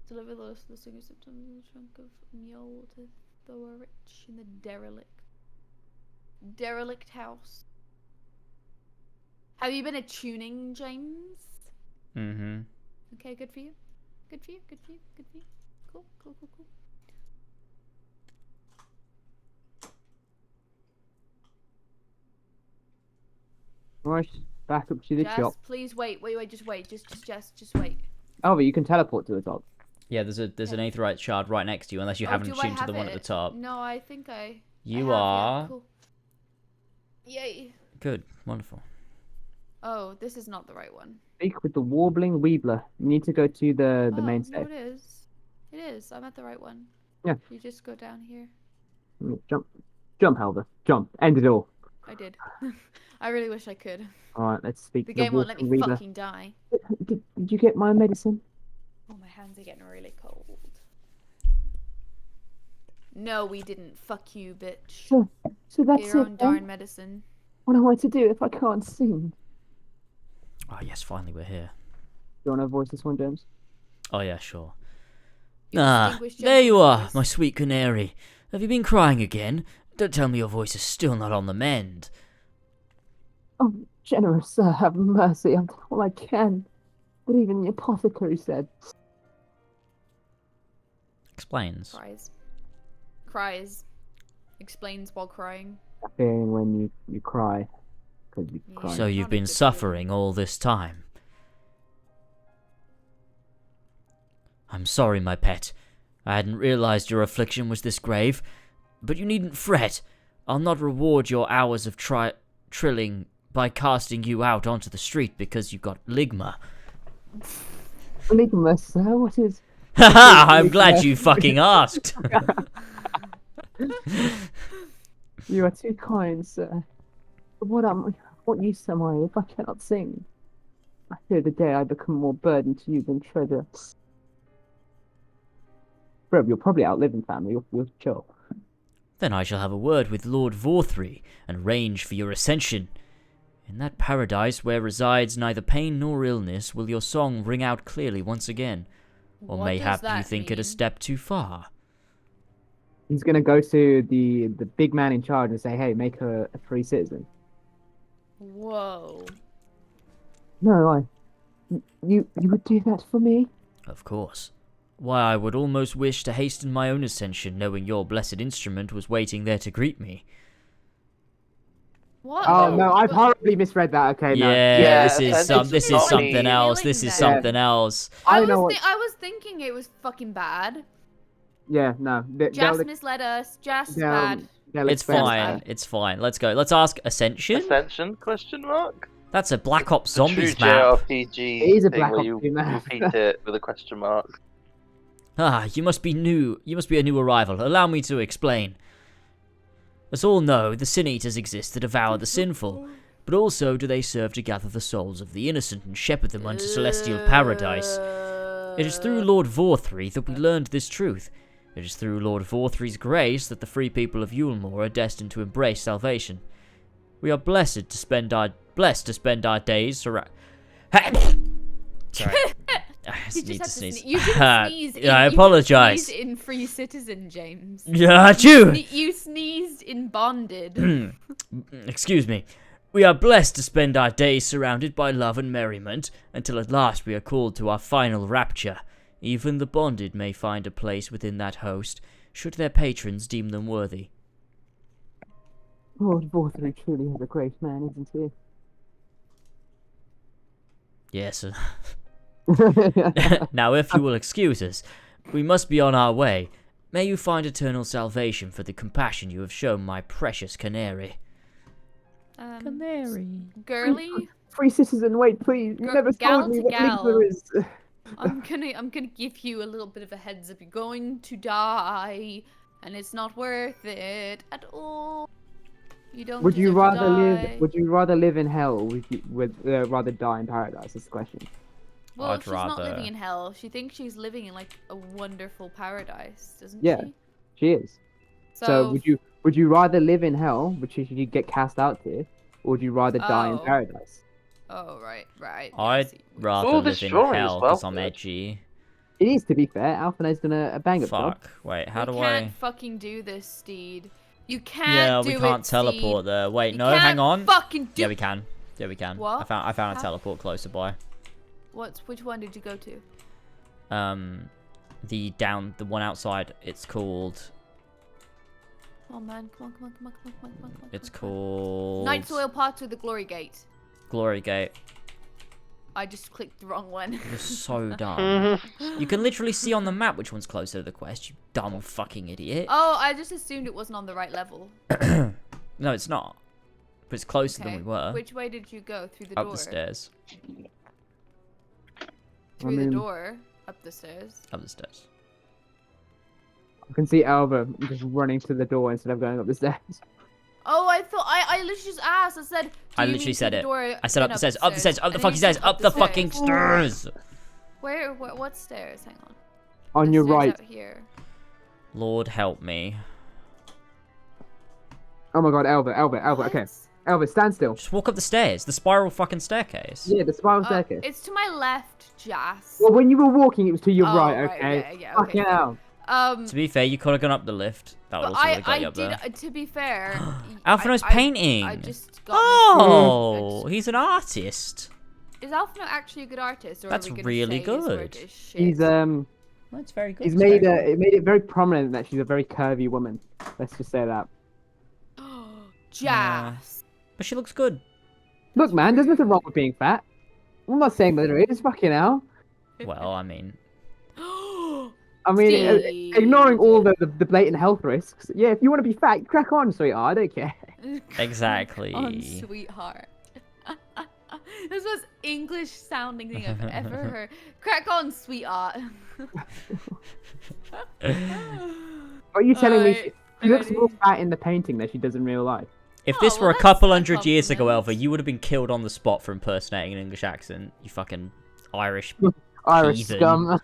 Deliver those to the singer September in the trunk of mule to Thorwich in the derelict house. Have you been attuning, James? Mm-hmm. Okay, good for you. Good for you, good for you, good for you. Cool, cool, cool, cool. Right, back up to the shop. Please wait, just wait. Just wait. Oh, but you can teleport to the top. Yeah, there's an aetheryte shard right next to you, unless you haven't tuned to the one at the top. No, I think I. You are. Yeah, cool. Yay. Good, wonderful. Oh, this is not the right one. Speak with the warbling weebler. You need to go to the main stage. No, it is. It is. I'm at the right one. Yeah. You just go down here. Jump, Helder. Jump. End it all. I did. I really wish I could. Alright, let's speak The to the game won't let me weebler. fucking die. Did you get my medicine? Oh, my hands are getting really cold. No, we didn't. Fuck you, bitch. So that's Get your it. own darn medicine. What am I to do if I can't sing? Oh yes, finally we're here. You want to voice this one, James? Oh yeah, sure. There you are, my sweet canary. Have you been crying again? Don't tell me your voice is still not on the mend. Oh, generous sir, have mercy. I've done all I can. But even the apothecary said. Explains. Cries. Explains while crying. That feeling when you cry. Because you cry. So you've been suffering all this time. I'm sorry, my pet. I hadn't realized your affliction was this grave. But you needn't fret. I'll not reward your hours of trilling by casting you out onto the street because you got ligma. Ligma, sir? What is... Haha, I'm glad you fucking asked. You are too kind, sir. What use am I if I cannot sing? I fear the day I become more burden to you than treasure. Bro, you'll probably outlive in family. You'll chill. Then I shall have a word with Lord Vorthry and arrange for your ascension. In that paradise where resides neither pain nor illness will your song ring out clearly once again. Or mayhap you think it a step too far. He's gonna go to the big man in charge and say, hey, make her a free citizen. Whoa. No, you would do that for me? Of course. Why, I would almost wish to hasten my own ascension, knowing your blessed instrument was waiting there to greet me. What? Oh no, I've horribly misread that. Okay, no. Yeah, this is something else. This is something else. I was thinking it was fucking bad. Yeah, no. Jas misled us. Jas is bad. It's fine. It's fine. Let's go. Let's ask Ascension. Ascension? Question mark. That's a Black Ops Zombies true map. JRPG It is a thing Black where Ops you map. repeat it with a question mark. Ah, you must be new. You must be a new arrival. Allow me to explain. As all know, the Sin Eaters exist to devour the sinful, but also do they serve to gather the souls of the innocent and shepherd them unto celestial paradise. It is through Lord Vorthry that we learned this truth. It is through Lord Vorthry's grace that the free people of Yulmore are destined to embrace salvation. We are blessed to spend our days surrounded. Sorry. You just have to sneeze. You didn't sneeze. Yeah, I apologize. You sneezed in Free Citizen, James. Yeah, You sneezed in Bonded. Excuse me. We are blessed to spend our days surrounded by love and merriment, until at last we are called to our final rapture. Even the bonded may find a place within that host, should their patrons deem them worthy. Lord Vorthry truly is a great man, isn't he? Yes. Now, if you will excuse us, we must be on our way. May you find eternal salvation for the compassion you have shown my precious canary. Canary. Girly? Free citizen, wait, please. You never told me what Ligma is. I'm gonna give you a little bit of a heads up. You're going to die, and it's not worth it at all. You don't. Would you rather live? Would you rather live in hell? Or would rather die in paradise? That's the question. Well, she's not living in hell. She thinks she's living in like a wonderful paradise, doesn't she? Yeah, she is. So would you rather live in hell, which is you get cast out to, or would you rather die in paradise? Oh right. I'd rather live in hell because I'm edgy. It is, to be fair. Alphina's done a bang-up job. Fuck. Wait, how do You I... can't fucking do this, Steed. You can't Yeah, do we can't it, teleport Steed. there. Wait, You no, can't hang on. Fucking do Yeah, we can. Yeah, we can. What? I found a How? teleport closer by. Which one did you go to? The one outside. It's called... Oh man, come on. It's called... Night Soil Parts with the Glory Gate. Glory Gate. I just clicked the wrong one. You're so dumb. You can literally see on the map which one's closer to the quest, you dumb fucking idiot. Oh, I just assumed it wasn't on the right level. No, it's not. But it's closer than we were. Which way did you go? Through the door? Up the stairs. Through the door? Up the stairs? Up the stairs. I can see Alva just running to the door instead of going up the stairs. Oh, I thought I literally just asked. I said. I literally said it. I said up the stairs. Up the stairs. Up the fucking stairs. Up the fucking stairs. Where? What stairs? Hang on. On your right. Out here. Lord help me. Oh my god, Alva. Okay. Alva, stand still. Just walk up the stairs. The spiral fucking staircase. Yeah, the spiral staircase. It's to my left, Jas. Well, when you were walking, it was to your right, okay? Yeah, Fucking hell. To be fair, you could have gone up the lift. That would also have got you up there. To be fair, Alphino's painting. I just got he's an artist. Is Alphino actually a good artist? Or That's are we gonna really say his good. work is shit? He's That's very good. He's made it very prominent that she's a very curvy woman. Let's just say that. Jas. But she looks good. Look, man, there's nothing wrong with being fat. I'm not saying that there is. Fucking hell. Well, I mean, ignoring all the blatant health risks. Yeah, if you want to be fat, crack on, sweetheart. I don't care. exactly. On, sweetheart. This was English sounding thing I've ever heard. Crack on, sweetheart. Are you telling me she looks more fat in the painting than she does in real life? If this were a couple hundred years ago, Elva, you would have been killed on the spot for impersonating an English accent. You fucking Irish heathen. Scum.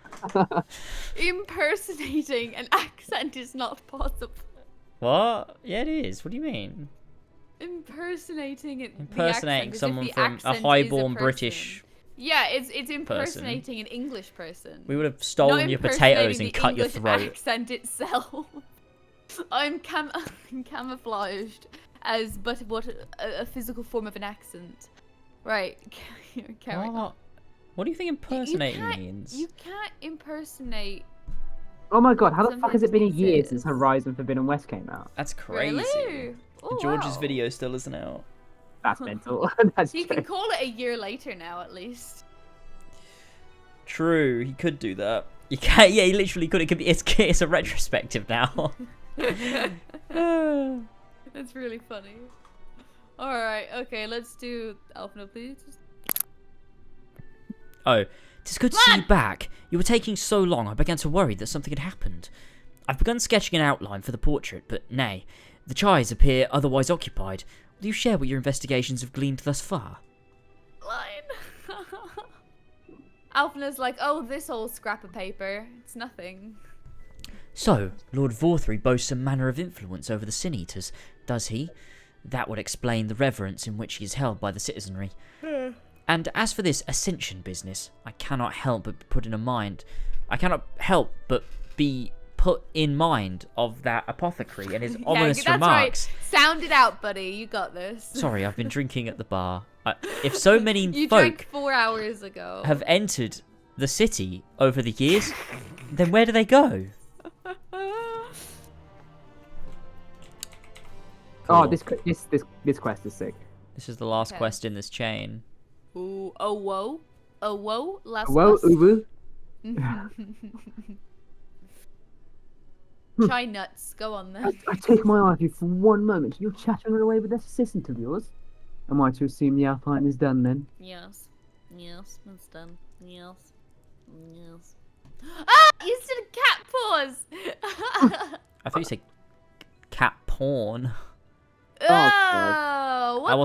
Impersonating an accent is not possible. What? Yeah, it is. What do you mean? Impersonating someone from a highborn British. Yeah, it's impersonating an English person. We would have stolen your potatoes and cut your throat. Accent itself. I'm camouflaged as what a physical form of an accent. Right. Carry on. What do you think impersonating means? You can't impersonate. Oh my god, how the fuck has it been a year since Horizon Forbidden West came out? That's crazy. Really? Oh, George's video still isn't out. That's mental. That's you can call it a year later now, at least. True, he could do that. You can't. Yeah, he literally could. It could be. It's a retrospective now. That's really funny. All right, okay, let's do Alphino, please. Oh, it's good to see you back. You were taking so long, I began to worry that something had happened. I've begun sketching an outline for the portrait, but nay, the chais appear otherwise occupied. Will you share what your investigations have gleaned thus far? Line. Alphina's like, oh, this old scrap of paper. It's nothing. So, Lord Vorthry boasts some manner of influence over the Sin Eaters, does he? That would explain the reverence in which he is held by the citizenry. And as for this ascension business, I cannot help but be put in mind of that apothecary and his ominous that's remarks. Right. Sound it out, buddy. You got this. Sorry, I've been drinking at the bar. If so many you folk drank 4 hours ago have entered the city over the years, then where do they go? Oh, this quest is sick. This is the last quest in this chain. Ooh, oh whoa, last whoa, quest. Try nuts. Go on then. I take my eye off you for one moment. You're chattering away with this assistant of yours. Am I to assume the outline is done then? Yes, it's done. Yes. Ah! You said cat paws. I thought you said cat porn. Oh, what I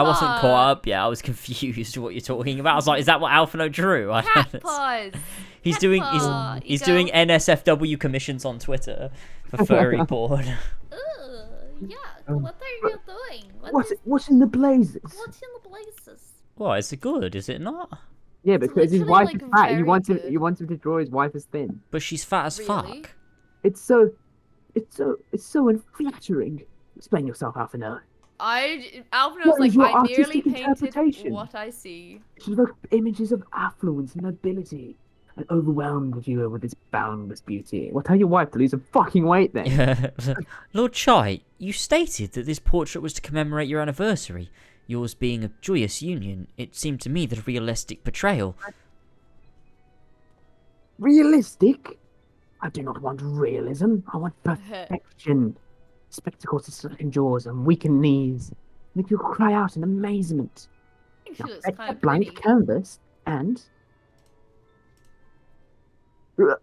wasn't caught up yet. I was confused what you're talking about. I was like, is that what Alphino drew? Cat paws. He's doing NSFW commissions on Twitter for furry porn. Yeah, what are you doing? What's in the blazes? What's in the blazes? Well, is it good? Is it not? Yeah, because his wife is fat. You want him to draw his wife as thin. But she's fat as fuck. It's so unflattering. Explain yourself, Alphino. Alphino's like, I merely painted what I see. She evokes images of affluence and nobility, and overwhelmed the viewer with its boundless beauty. Well, tell your wife to lose some fucking weight then. Lord Chai, you stated that this portrait was to commemorate your anniversary, yours being a joyous union. It seemed to me that a realistic portrayal. Realistic? I do not want realism. I want perfection. Spectacles to sunken jaws and weakened knees. Make you cry out in amazement. She looks Now, kind a of blank pretty. canvas and... There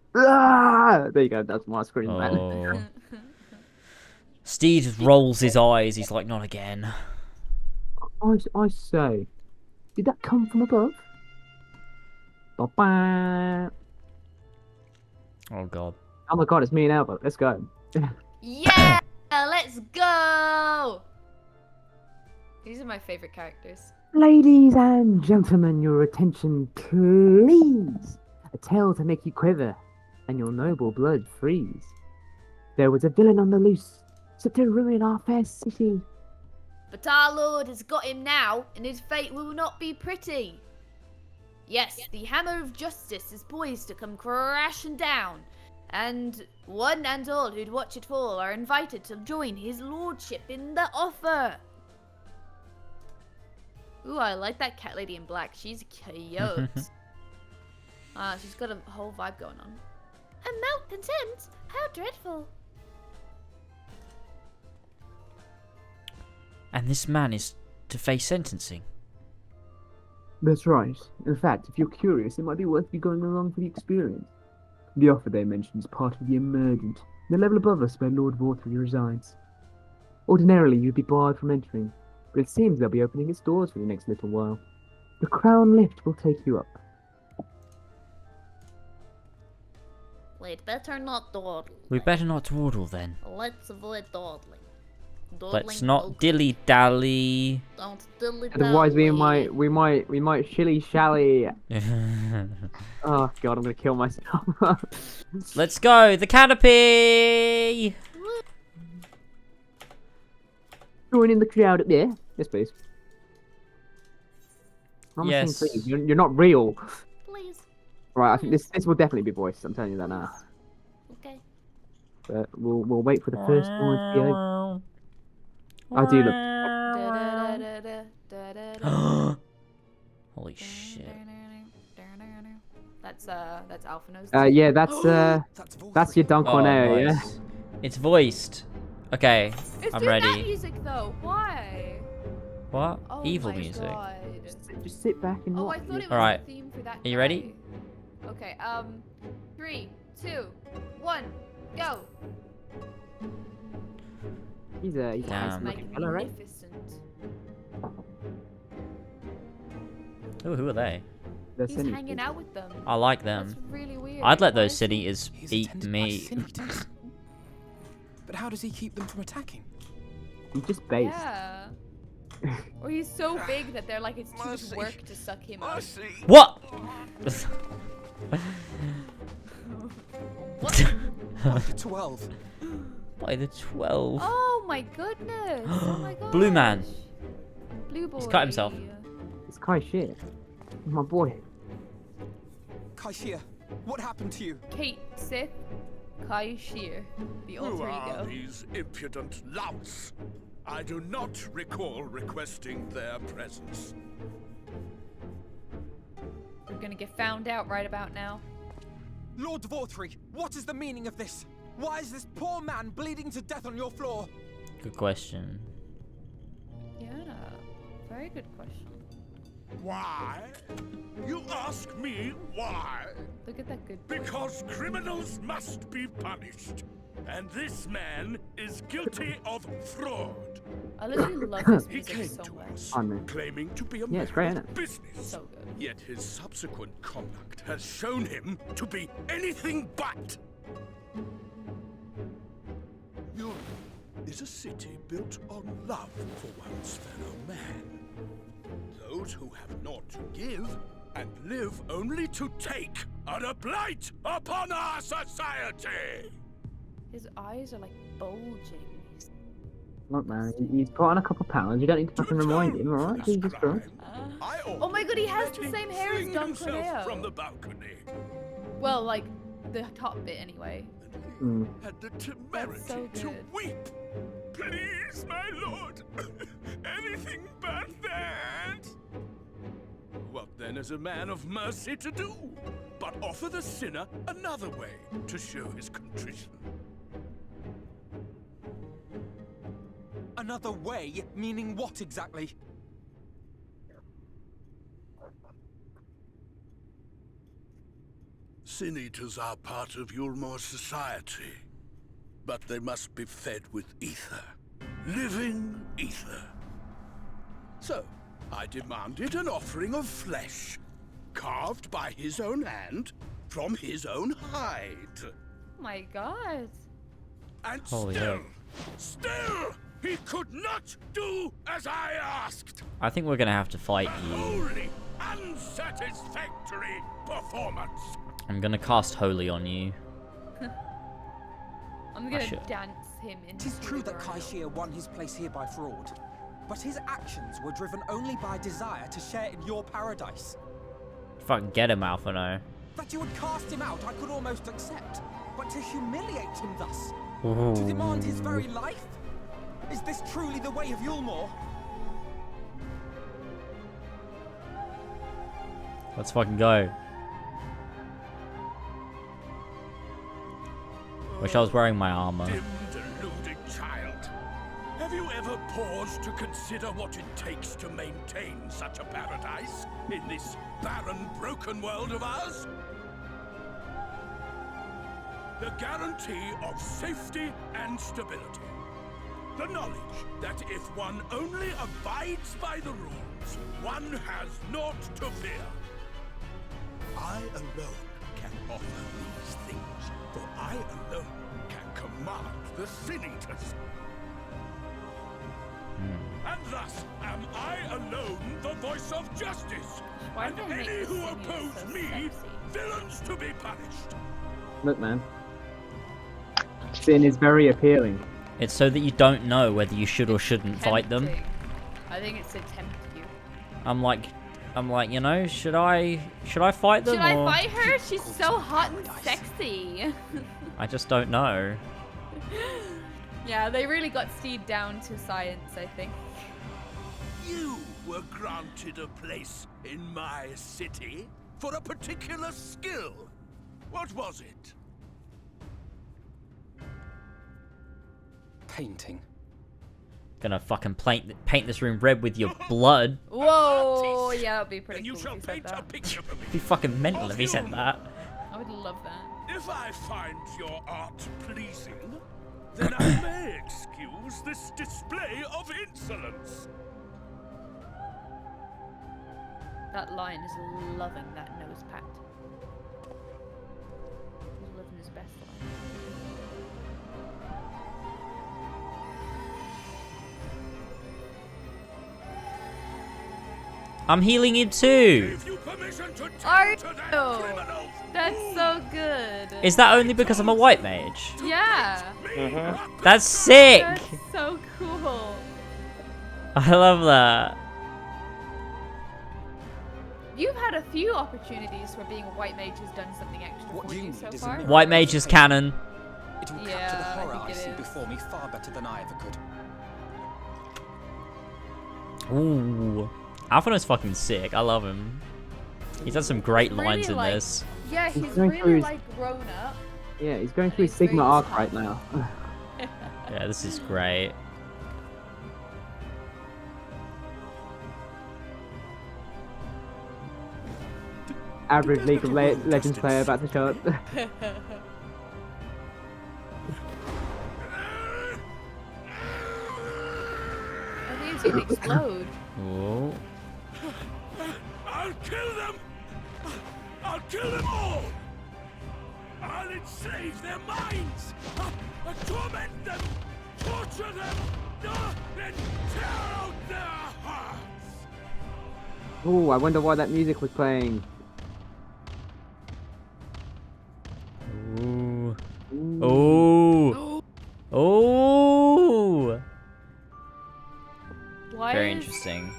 you go, that's my screen, man. Steed rolls his eyes. He's like, not again. I say, did that come from above? Ba-ba. Oh god. Oh my god, it's me and Albert. Let's go. Yeah, let's go. These are my favorite characters. Ladies and gentlemen, your attention, please. A tale to make you quiver and your noble blood freeze. There was a villain on the loose, set to ruin our fair city. But our lord has got him now, and his fate will not be pretty. Yes, the hammer of justice is poised to come crashing down, and one and all who'd watch it fall are invited to join his lordship in the offer. Ooh, I like that cat lady in black. She's cute. She's got a whole vibe going on. A malcontent? How dreadful. And this man is to face sentencing. That's right. In fact, if you're curious, it might be worth you going along for the experience. The offer they mentioned is part of the emergent, the level above us where Lord Vorthree resides. Ordinarily, you'd be barred from entering, but it seems they'll be opening its doors for the next little while. The crown lift will take you up. We'd better not dawdle. We better not dawdle then. Let's avoid dawdling. Let's not dilly dally. Don't dilly dally. Otherwise, we might shilly shally. Oh god, I'm gonna kill myself. Let's go, the canopy. Join in the crowd up there. Yes, please. Yes. Please. You're not real. Please. Right, I think this will definitely be voiced. I'm telling you that now. Okay. But we'll wait for the first one to be over. I do look. Holy shit. That's Alphino's. Yeah, that's your Don Corneo, nice. yeah. It's voiced. Okay, It's I'm doing ready. that music though. Why? What? Oh Evil my music. God. Just sit back and Oh, watch. I thought it was Alright. the theme for that. Are you ready? guy. Okay. 3, 2, 1, go. He's Damn. looking fella, right? Magnificent. Ooh, who are they? He's hanging out with them. I like them. That's really weird. I'd let those sin eaters eat me. But how does he keep them from attacking? He's just based. Yeah. Or he's so big that they're like, it's too much work to suck him up. What? What? By the 12. By the 12. Oh my goodness. Oh my god. Blue man. Blue boy. He's cut himself. It's Kai Shir. My boy. Kai Shir, what happened to you? Kate Sith. Kai Shir. The alter ego. These impudent louts? I do not recall requesting their presence. We're gonna get found out right about now. Lord Vorthree, what is the meaning of this? Why is this poor man bleeding to death on your floor? Good question. Yeah. Very good question. Why? You ask me why? Look at that good boy. Because criminals must be punished. And this man is guilty of fraud. I literally love this He music came so to much. us, Oh, man. claiming to be a Yeah, man it's great, of isn't it? business. So good. Yet his subsequent conduct has shown him to be anything but. Europe is a city built on love for one's fellow man. Those who have naught to give and live only to take are a blight upon our society. His eyes are like bulging. Look, man, he's put on a couple pounds. You don't need to fucking remind him, alright? Jesus Christ. Oh my god, he has the same hair as Don Corneo. From the balcony. Well, like the top bit anyway. Had the temerity to weep. Please, my lord, anything but that. What then is a man of mercy to do, but offer the sinner another way to show his contrition? Another way? Meaning what exactly? Sin eaters are part of Yulmore's society, but they must be fed with ether. Living ether. So, I demanded an offering of flesh, carved by his own hand, from his own hide. Oh my god. And Holy still, he could not do as I asked. I think we're gonna have to fight you. Wholly unsatisfactory performance. I'm gonna cast Holy on you. I'm gonna dance him into. It is true that Kaishia won his place here by fraud, but his actions were driven only by desire to share in your paradise. Fucking get him, Alphino. That you would cast him out, I could almost accept, but to humiliate him thus, Ooh. to demand his very life, is this truly the way of Yulmore? Let's fucking go. Wish I was wearing my armor. Dim, deluded child. Have you ever paused to consider what it takes to maintain such a paradise in this barren, broken world of ours? The guarantee of safety and stability. The knowledge that if one only abides by the rules, one has naught to fear. I alone can offer these things, for I alone can command the Sin Eaters. And thus am I alone the voice of justice. Why and any who oppose me, villains to be punished. Look, man. Sin is very appealing. It's so that you don't know whether you should or shouldn't fight them. I think it's to tempt you. I'm like, you know, should I fight them? Should I fight her? She's so hot and sexy. I just don't know. Yeah, they really got Steve down to science, I think. You were granted a place in my city for a particular skill. What was it? Painting. Gonna fucking paint this room red with your blood. Whoa, yeah, that'd be pretty cool if you said that. It'd be fucking mental if he said that. I would love that. If I find your art pleasing, then I may excuse this display of insolence. That lion is loving that nose pat. He's living his best life. I'm healing him too. Are you? That's so good. Is that only because I'm a white mage? Yeah. That's sick. That's so cool. I love that. You've had a few opportunities where being a white mage has done something extra for you so far. White mage is canon. It will capture the horror I see before me far better than I ever could. Ooh. Alphino's fucking sick. I love him. He's had some great lines in this. Yeah, he's really like grown up. Yeah, he's going through his Sigma arc right now. Yeah, this is great. Average League of Legends player about to show up. I think it's gonna explode. Oh. I'll kill them! I'll kill them all! I'll enslave their minds! I'll torment them! Torture them! Then tear out their hearts! Oh, I wonder why that music was playing. Ooh. Ooh. Ooh. Very interesting.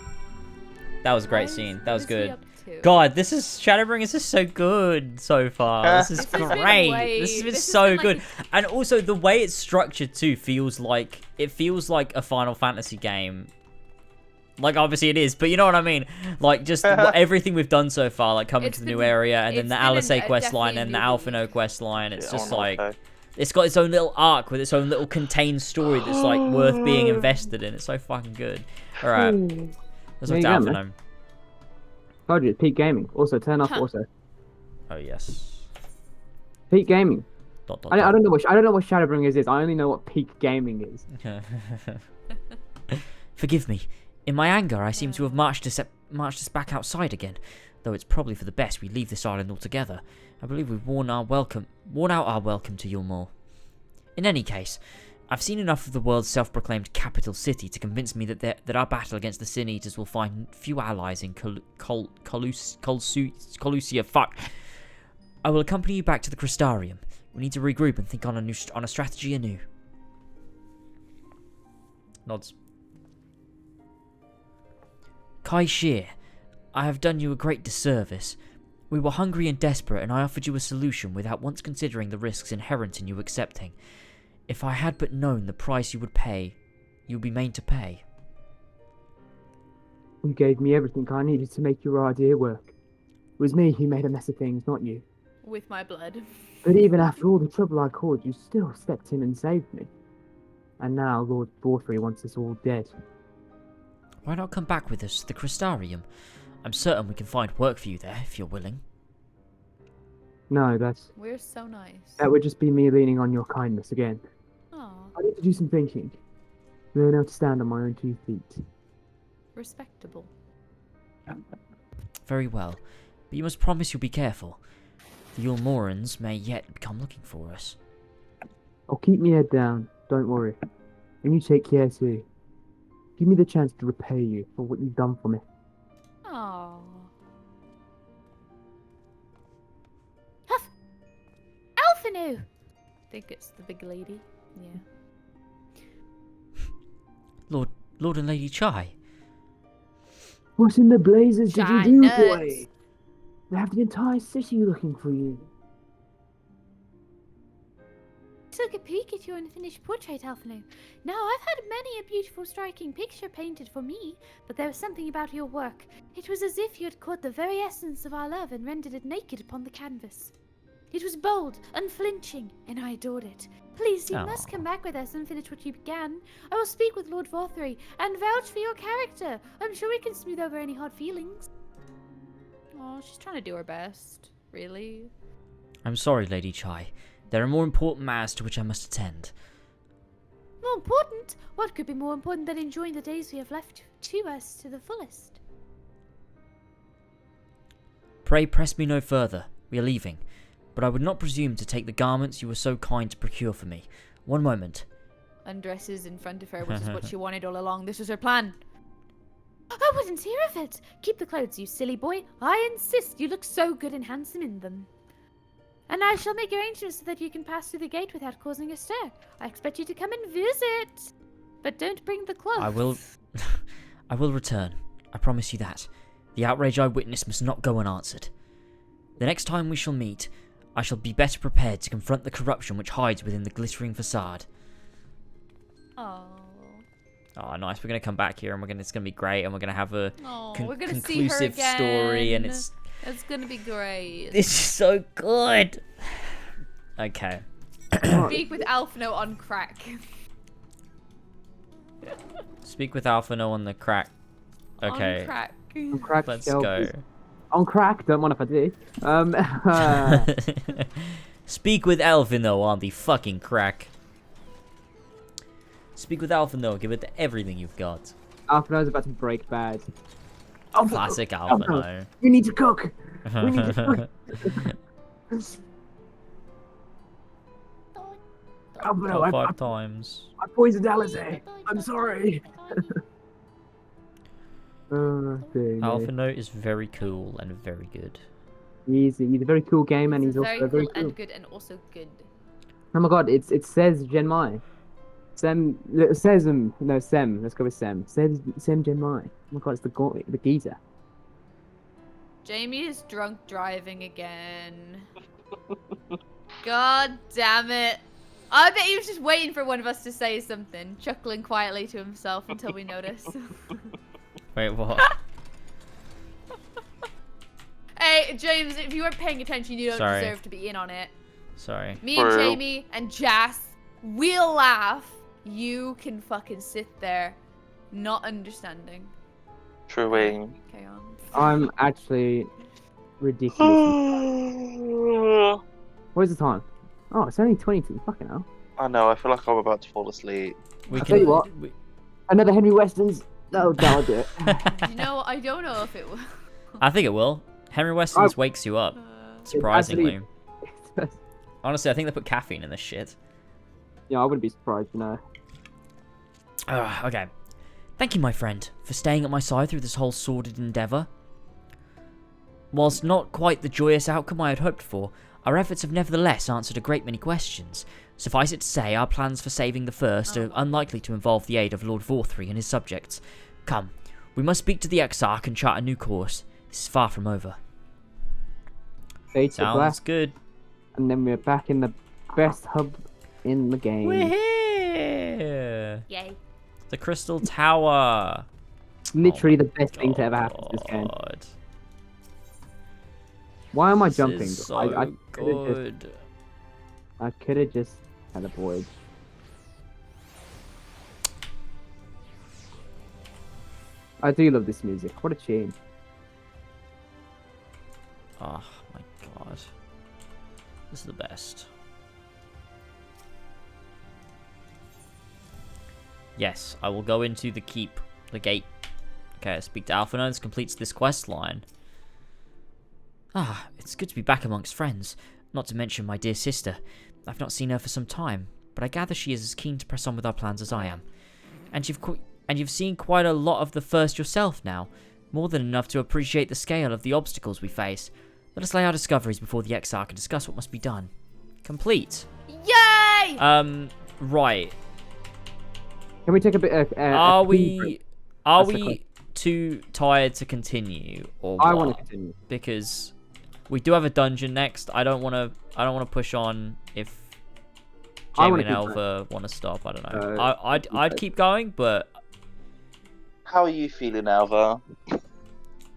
That was a great scene. That was good. God, this is Shadowbringers is so good so far. This is great. This has been so good. And also the way it's structured too feels like a Final Fantasy game. Like obviously it is, but you know what I mean. Like just everything we've done so far, like coming to the new area, and then the Alice quest line and the Alphino quest line. It's just like it's got its own little arc with its own little contained story that's like worth being invested in. It's so fucking good. All right, let's look to Alphino. Told you, it's peak gaming. Also, turn off. Also. Oh yes. Peak gaming. I don't know what Shadowbringers is. I only know what peak gaming is. Forgive me. In my anger, I seem to have marched us back outside again. Though it's probably for the best we leave this island altogether. I believe we've worn out our welcome to Yulmore. In any case, I've seen enough of the world's self-proclaimed capital city to convince me that our battle against the Sin Eaters will find few allies in Colusia. Fuck. I will accompany you back to the Crystarium. We need to regroup and think on a strategy anew. Nods. Kai Shear, I have done you a great disservice. We were hungry and desperate, and I offered you a solution without once considering the risks inherent in you accepting. If I had but known the price you would be made to pay. You gave me everything I needed to make your idea work. It was me who made a mess of things, not you. With my blood. But even after all the trouble I caused, you still stepped in and saved me. And now Lord Borthry wants us all dead. Why not come back with us to the Crystarium? I'm certain we can find work for you there, if you're willing. No, We're so nice. That would just be me leaning on your kindness again. Aww. I need to do some thinking. Learn how to stand on my own 2 feet. Respectable. Very well. But you must promise you'll be careful. The Yulmorans may yet come looking for us. I'll keep my head down, don't worry. And you take care too. Give me the chance to repay you for what you've done for me. Aww. Huff! Alphino! I think it's the big lady. Yeah. Lord and Lady Chai. What in the blazes did you do, boy? They have the entire city looking for you. Took a peek at your unfinished portrait, Alphino. Now, I've had many a beautiful, striking picture painted for me, but there was something about your work. It was as if you had caught the very essence of our love and rendered it naked upon the canvas. It was bold, unflinching, and I adored it. Please, you must come back with us and finish what you began. I will speak with Lord Borthry and vouch for your character. I'm sure we can smooth over any hard feelings. Oh, she's trying to do her best. Really? I'm sorry, Lady Chai. There are more important matters to which I must attend. More important? What could be more important than enjoying the days we have left to us to the fullest? Pray press me no further. We are leaving. But I would not presume to take the garments you were so kind to procure for me. One moment. Undresses in front of her, which is what she wanted all along. This was her plan. I wouldn't hear of it. Keep the clothes, you silly boy. I insist. You look so good and handsome in them. And I shall make arrangements so that you can pass through the gate without causing a stir. I expect you to come and visit. But don't bring the clothes. I will return. I promise you that. The outrage I witnessed must not go unanswered. The next time we shall meet, I shall be better prepared to confront the corruption which hides within the glittering facade. Oh. Oh, nice. We're going to come back here and it's going to be great and we're going to have a conclusive story and it's going to be great. This is so good. Okay. Speak with Alphino on crack. Speak with Alphino on the crack. Okay. On crack. On crack. Let's go. On crack, don't mind if I do. Speak with Alphino on the fucking crack. Speak with Alphino, give it everything you've got. Alphino's about to break bad. Classic Alphino. We need to cook. We need to cook. Alphino, 5 times. I poisoned Alice. I'm sorry. Alpha Note is very cool and very good. He's a very cool game, and he's also very cool and good, and also good. Oh my god, it says Genmai. Sem. Let's go with Sem. Sem Genmai. Oh my god, it's the geezer. Jamie is drunk driving again. God damn it. I bet he was just waiting for one of us to say something, chuckling quietly to himself until we notice. Wait, what? Hey, James, if you weren't paying attention, you don't deserve to be in on it. Sorry. Me and Jamie and Jas, we'll laugh. You can fucking sit there, not understanding. Truing. Okay, on. I'm actually ridiculous. Where's the time? Oh, it's only 22. Fucking hell. I know. I feel like I'm about to fall asleep. I'll tell you what. Another Henry Weston's. No, I'll do it. You know, I don't know if it will. I think it will. Henry Weston's wakes you up, surprisingly. Honestly, I think they put caffeine in this shit. Yeah, I wouldn't be surprised, you know. Okay. Thank you, my friend, for staying at my side through this whole sordid endeavour. Whilst not quite the joyous outcome I had hoped for, our efforts have nevertheless answered a great many questions. Suffice it to say, our plans for saving the First are unlikely to involve the aid of Lord Vorthry and his subjects. Come, we must speak to the Exarch and chart a new course. This is far from over. Sounds good. And then we're back in the best hub in the game. We're here! Yay. The Crystal Tower. Literally the best thing to ever happen to this game. Why am I jumping? Is so good. I could have just had a void. I do love this music. What a tune. Oh my god. This is the best. Yes, I will go into the keep, the gate. Okay, I speak to Alpha Nodes, completes this quest line. Ah, it's good to be back amongst friends. Not to mention my dear sister. I've not seen her for some time, but I gather she is as keen to press on with our plans as I am. And you've seen quite a lot of the First yourself now, more than enough to appreciate the scale of the obstacles we face. Let us lay our discoveries before the Exarch and discuss what must be done. Complete. Yay! Right. Can we take a bit? Are we too tired to continue, or what? I want to continue because we do have a dungeon next. I don't want to push on if Jamie and Alva want to stop. I don't know. I'd keep going, but how are you feeling, Alva?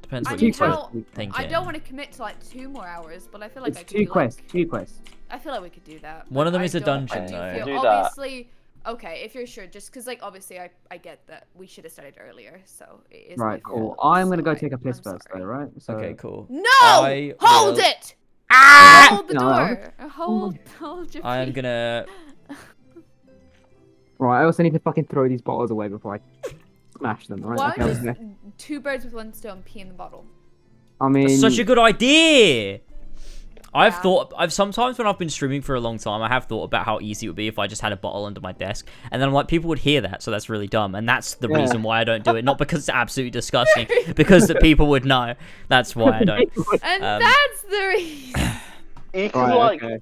Depends what you're thinking. I don't want to commit to like 2 more hours, but I feel like I could do two quests. I feel like we could do that. One of them is a dungeon, though. Obviously. Okay, if you're sure, just because, like, obviously, I get that we should have started earlier, so it is right. Cool. I'm gonna go take a piss first, though, right? So... Okay, cool. No! Hold it! Ah! Hold the door. Hold your feet. I am gonna. Right. I also need to fucking throw these bottles away before I smash them. Right. Why okay, just 2 birds with 1 stone? Pee in the bottle. I mean, that's such a good idea. I've sometimes when I've been streaming for a long time, I have thought about how easy it would be if I just had a bottle under my desk, and then I'm like, people would hear that, so that's really dumb, and that's the reason why I don't do it. Not because it's absolutely disgusting, because that people would know. That's why I don't. And that's the reason. You can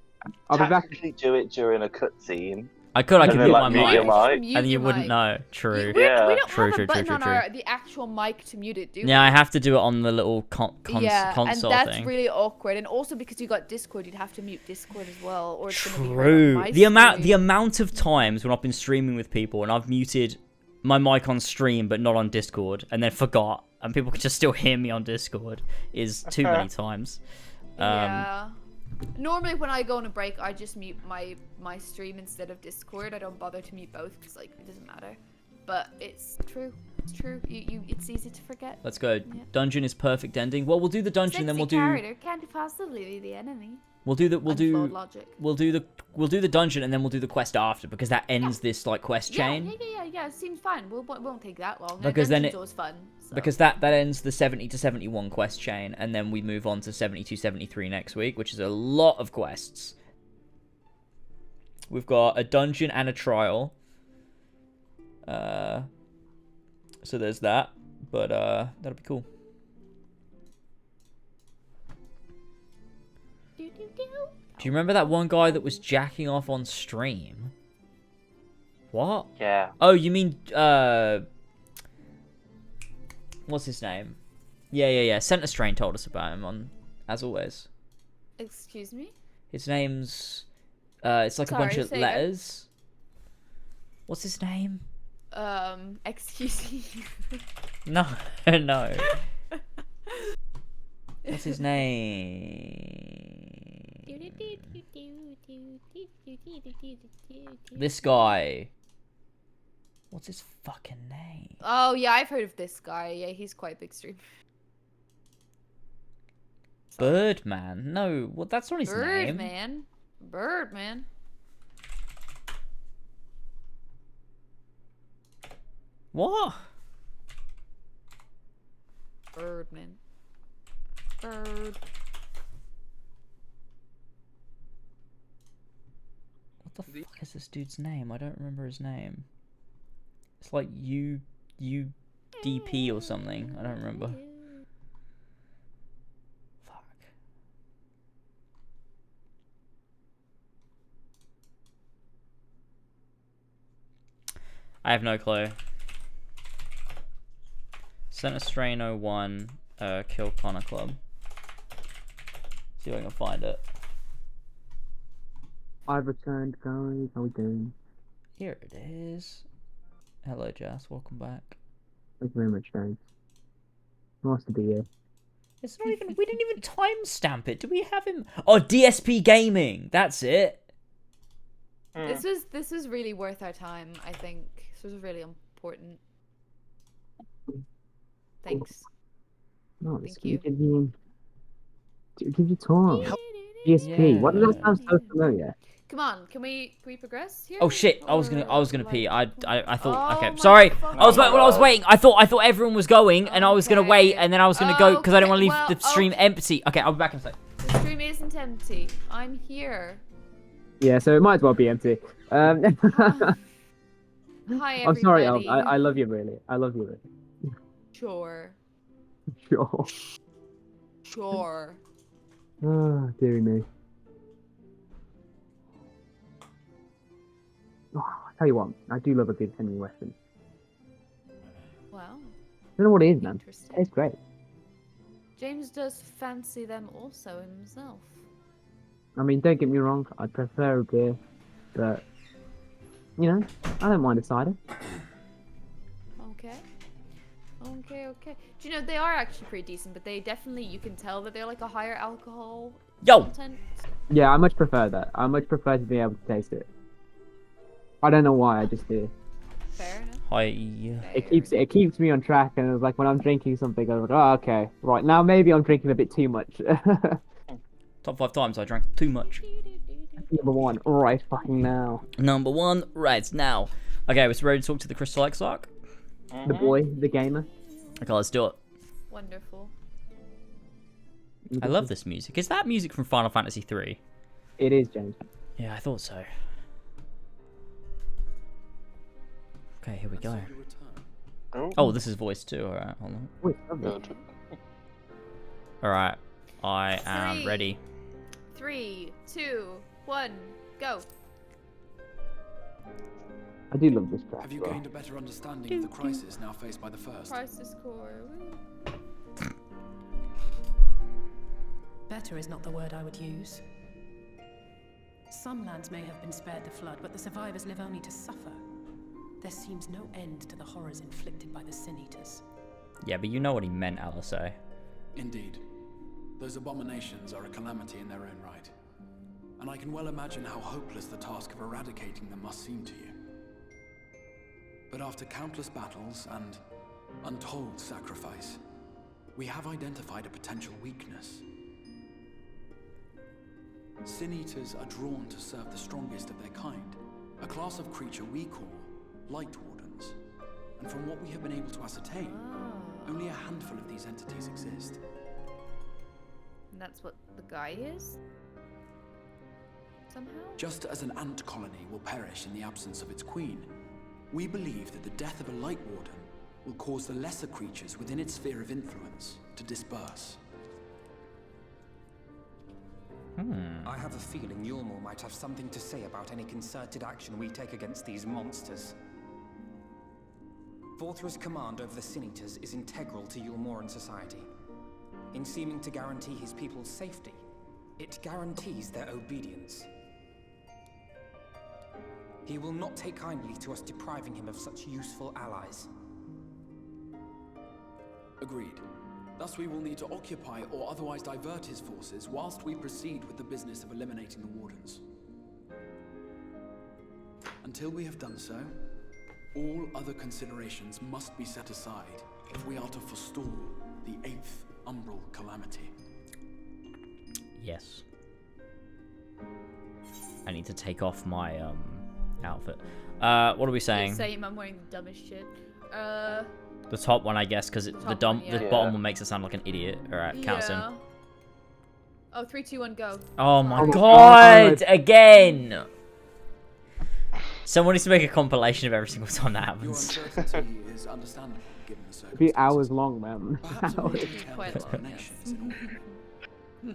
tactically do it during a cutscene. I could mute my mic, and you wouldn't know. True. We don't have a button on the actual mic to mute it, do we? Yeah, I have to do it on the little console and that's thing. really awkward. And also because you got Discord, you'd have to mute Discord as well, or it's gonna be True. my The amount of times when I've been streaming with people and I've muted my mic on stream but not on Discord, and then forgot, and people could just still hear me on Discord, is too many times. Yeah. Normally when I go on a break, I just mute my stream instead of Discord. I don't bother to mute both because like it doesn't matter. But it's true. It's true. It's easy to forget. Let's go. Yeah. Dungeon is perfect ending. Well, we'll do the dungeon, then we'll do. Character can't possibly be the enemy. We'll do the dungeon, and then we'll do the quest after, because that ends this like quest chain. Yeah. It seems fine. It won't take that long. Because then it's always fun. So. Because that ends the 70 to 71 quest chain, and then we move on to 72, 73 next week, which is a lot of quests. We've got a dungeon and a trial. So there's that. but that'll be cool. Do you remember that one guy that was jacking off on stream? What? Yeah. Oh, you mean what's his name? Yeah. Center Strain told us about him on, as always. Excuse me? His name's it's like a bunch of letters. What's his name? Excuse me. No. What's his name? This guy. What's his fucking name? Oh yeah, I've heard of this guy. Yeah, he's quite a big streamer. Birdman? No, well, that's not his name. Birdman. What? Birdman. Bird. What the fuck is this dude's name? I don't remember his name. It's like UDP or something. I don't remember. Fuck. I have no clue. Center Strain 01, Kill Connor Club. See if I can find it. I've returned, guys. How we doing? Here it is. Hello, Jas. Welcome back. Thank you very much, guys. Nice to be here. It's not even. We didn't even timestamp it. Do we have him? Oh, DSP Gaming. That's it. This was really worth our time. I think this was really important. Thanks. No, Thank you. Give you time. DSP. Yeah. Why does that sound so familiar? Come on, can we progress here? Oh shit! I was gonna Or, pee. I thought. Oh Okay, my sorry. fucking I was God. waiting. I thought everyone was going, and I was gonna wait, and then I was gonna go because I didn't want to leave the stream empty. Okay, I'll be back in a sec. The stream isn't empty. I'm here. Yeah, so it might as well be empty. Hi, everybody. I'm sorry, Elf. I love you, really. I love you, really. Sure. Sure. Sure. Ah, dearie me. Oh, I tell you what, I do love a good Henry Weston. Wow. I don't know what it is, man. It's great. James does fancy them also himself. I mean, don't get me wrong, I'd prefer a beer, but, you know, I don't mind a cider. Okay. Do you know, they are actually pretty decent, but they definitely, you can tell that they're like a higher alcohol content. Yeah, I much prefer that. I much prefer to be able to taste it. I don't know why, I just do. Fair enough. Hi. It keeps me on track, and it's like when I'm drinking something, I'm like, oh, okay, right, now maybe I'm drinking a bit too much. Top 5 times I drank too much. Number 1, right fucking now. Number 1, right now. Okay, we're ready to talk to the Crystal Exarch. The boy, the gamer. Okay, let's do it. Wonderful. I love this music. Is that music from Final Fantasy 3? It is, James. Yeah, I thought so. Okay, here we go. Oh, this is voice too. Alright, hold on. Alright, I am ready. 3, 2, 1, go. I do love this track. Have you gained a better understanding of the crisis now faced by the First? Crisis core. Better is not the word I would use. Some lands may have been spared the flood, but the survivors live only to suffer. There seems no end to the horrors inflicted by the Sin Eaters. Yeah, but you know what he meant, Alisei. Indeed. Those abominations are a calamity in their own right. And I can well imagine how hopeless the task of eradicating them must seem to you. But after countless battles and untold sacrifice, we have identified a potential weakness. Sin Eaters are drawn to serve the strongest of their kind, a class of creature we call Light Wardens. And from what we have been able to ascertain, only a handful of these entities exist. And that's what the guy is? Somehow? Just as an ant colony will perish in the absence of its queen, we believe that the death of a Light Warden will cause the lesser creatures within its sphere of influence to disperse. I have a feeling Yulmore might have something to say about any concerted action we take against these monsters. Vorthra's command over the Sin Eaters is integral to Yulmoran society. In seeming to guarantee his people's safety, it guarantees their obedience. He will not take kindly to us depriving him of such useful allies. Agreed. Thus we will need to occupy or otherwise divert his forces whilst we proceed with the business of eliminating the Wardens. Until we have done so, all other considerations must be set aside if we are to forestall the 8th Umbral Calamity. Yes. I need to take off my outfit. What are we saying? Same, I'm wearing the dumbest shit. The top one, I guess, because the bottom one makes it sound like an idiot. Alright, count them. Oh, 3, 2, 1, go. Oh my god! Again! Someone needs to make a compilation of every single time that happens. Is understandable, given the It'd be hours long, man.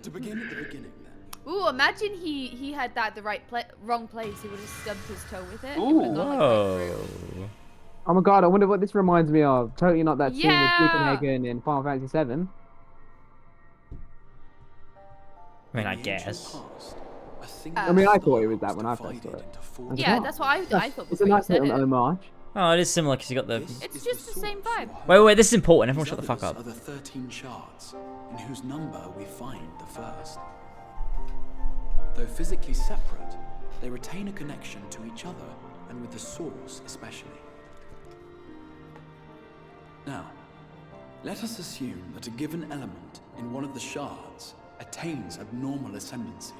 To begin at the beginning, then. Ooh, imagine he had that the wrong place. He would have stubbed his toe with it. Ooh, whoa. Oh my god, I wonder what this reminds me of. Totally not that scene with Copenhagen in Final Fantasy 7. I mean, I guess. I mean, I thought it was that when I first saw it. Yeah, that's what I thought. It's a nice little homage. Oh, it is similar because you got the. It's just the same vibe. Wait, this is important. Everyone shut the fuck up. Are the 13 shards, in whose number we find the first. Though physically separate, they retain a connection to each other and with the source especially. Now, let us assume that a given element in one of the shards attains abnormal ascendancy.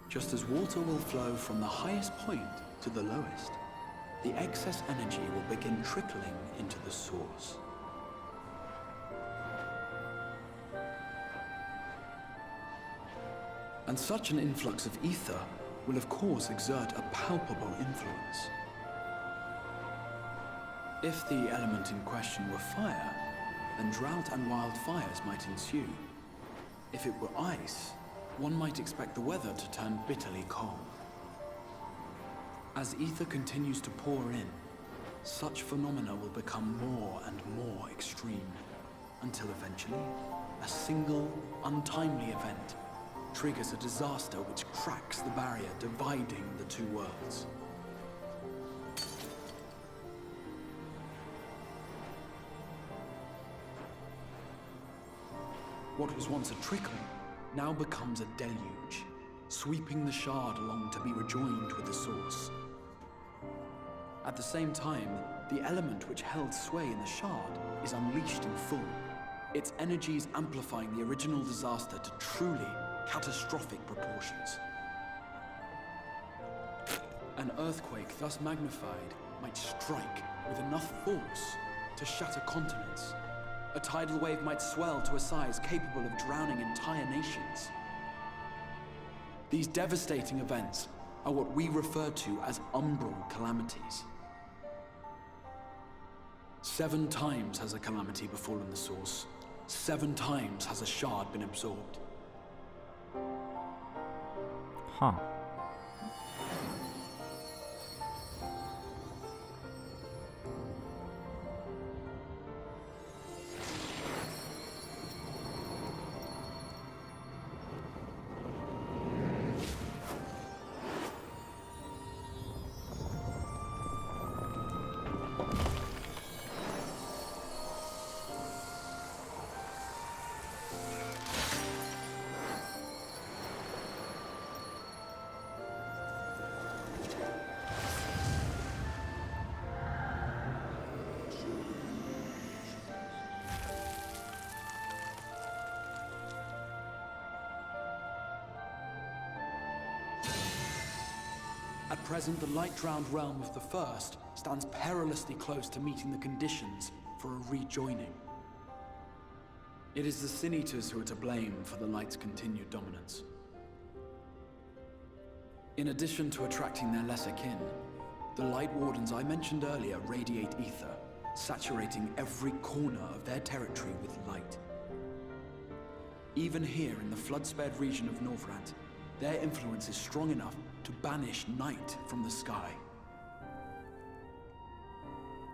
Just as water will flow from the highest point to the lowest, the excess energy will begin trickling into the source. And such an influx of ether will of course exert a palpable influence. If the element in question were fire, then drought and wildfires might ensue. If it were ice, one might expect the weather to turn bitterly cold. As ether continues to pour in, such phenomena will become more and more extreme, until eventually, a single, untimely event triggers a disaster which cracks the barrier dividing the two worlds. What was once a trickle now becomes a deluge, sweeping the shard along to be rejoined with the source. At the same time, the element which held sway in the shard is unleashed in full, its energies amplifying the original disaster to truly catastrophic proportions. An earthquake thus magnified might strike with enough force to shatter continents. A tidal wave might swell to a size capable of drowning entire nations. These devastating events are what we refer to as umbral calamities. 7 times has a calamity befallen the source. 7 times has a shard been absorbed. Huh. At present, the light-drowned realm of the First stands perilously close to meeting the conditions for a rejoining. It is the Sin Eaters who are to blame for the Light's continued dominance. In addition to attracting their lesser kin, The Light Wardens I mentioned earlier radiate ether, saturating every corner of their territory with light. Even here in the flood-spared region of Norvrant, their influence is strong enough to banish night from the sky.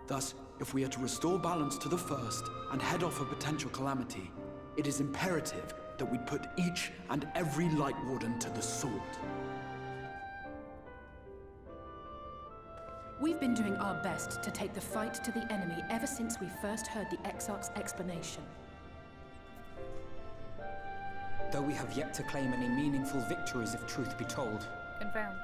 Thus, if we are to restore balance to the First and head off a potential calamity, it is imperative that we put each and every Light Warden to the sword. We've been doing our best to take the fight to the enemy ever since we first heard the Exarch's explanation. Though we have yet to claim any meaningful victories if truth be told. Confirmed.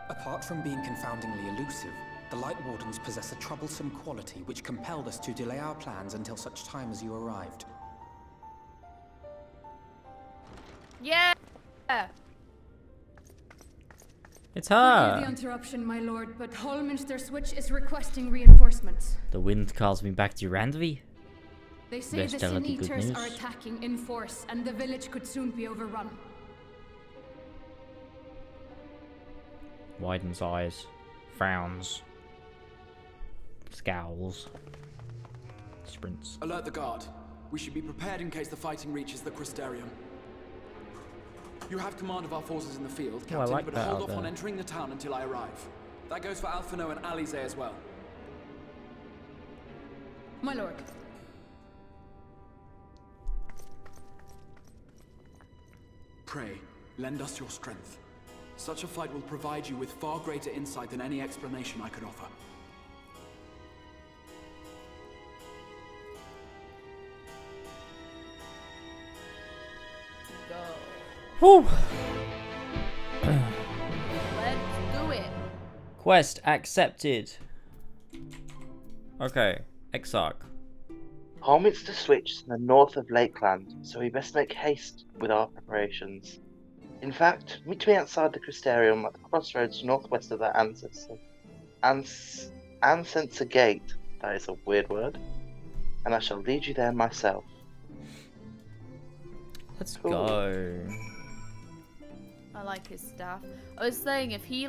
Apart from being confoundingly elusive, the Light Wardens possess a troublesome quality which compelled us to delay our plans until such time as you arrived. Yeah! It's her! Forgive the interruption, my lord, but Hallminster Switch is requesting reinforcements. The wind calls me back to Randvi. They say the Sin Eaters are attacking in force, and the village could soon be overrun. Widens eyes. Frowns. Scowls. Sprints. Alert the guard. We should be prepared in case the fighting reaches the Crystarium. You have command of our forces in the field, Captain, but hold off on entering the town until I arrive. That goes for Alphino and Alize as well. My lord. Pray, lend us your strength. Such a fight will provide you with far greater insight than any explanation I could offer. Whew. Let's do it. Quest accepted. Okay, Exarch. Hallminster Switch is in the north of Lakeland, so we best make haste with our preparations. In fact, meet me outside the Crystarium at the crossroads northwest of the Ancestor Gate. That is a weird word. And I shall lead you there myself. Let's go. I like his staff. I was saying if he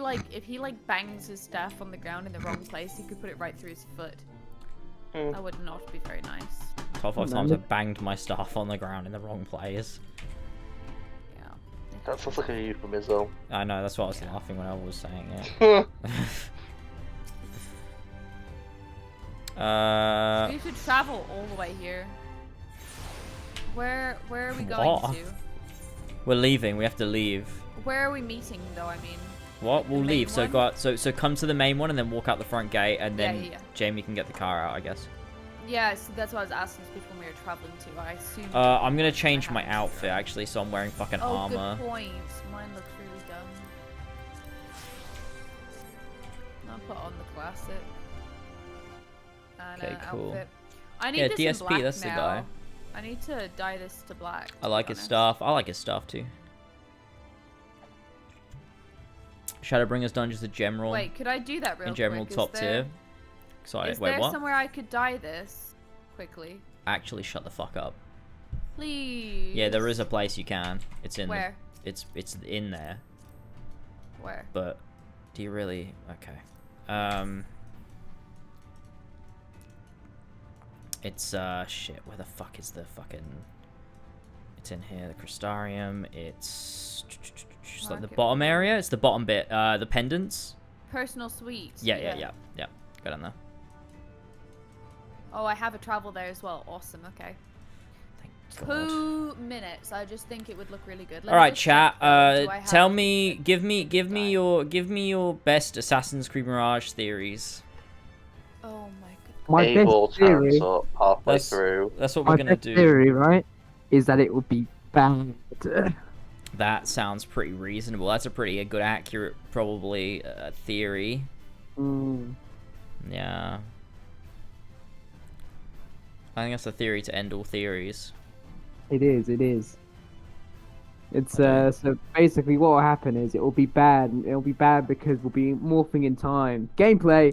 bangs his staff on the ground in the wrong place, he could put it right through his foot. That would not be very nice. 12 times I banged my staff on the ground in the wrong place. Yeah. That sounds like a euphemism. I know, that's what I was laughing when I was saying it. We should travel all the way here. Where are we going to? We're leaving. We have to leave. Where are we meeting, though? I mean. What? We'll leave. So so come to the main one and then walk out the front gate, and then yeah. Jamie can get the car out, I guess. Yeah, so that's what I was asking which one we were traveling to. I assume. I'm gonna change my outfit actually, so I'm wearing fucking armor. Good point. Mine looks really dumb. I'll put on the classic. And, okay, cool. Outfit. I need this DSP. in black That's the now. guy. I need to dye this to black. I like his stuff. I like his stuff too. Shadowbringers Dungeons, the general. Wait, could I do that real quick? In general, top tier. Sorry, is wait, there what? somewhere I could dye this quickly? Actually, shut the fuck up. Please. Yeah, there is a place you can. It's in. Where? It's in there. Where? But do you really? Okay. It's shit. Where the fuck is the fucking? It's in here. The Crystarium. It's like the bottom area. It's the bottom bit. The pendants. Personal suite. Yeah. Go down there. Oh, I have a travel there as well. Awesome. Okay. Thank 2 minutes. I just think it would look really good. All right, chat. Tell me, give me your best Assassin's Creed Mirage theories. Oh my best theory. Halfway through. That's what we're gonna do. My best theory, right, is that it would be bad. That sounds pretty reasonable. That's a pretty good, accurate, probably theory. Yeah. I think that's the theory to end all theories. It is. It's so basically what will happen is it will be bad, and it'll be bad because we'll be morphing in time. Gameplay.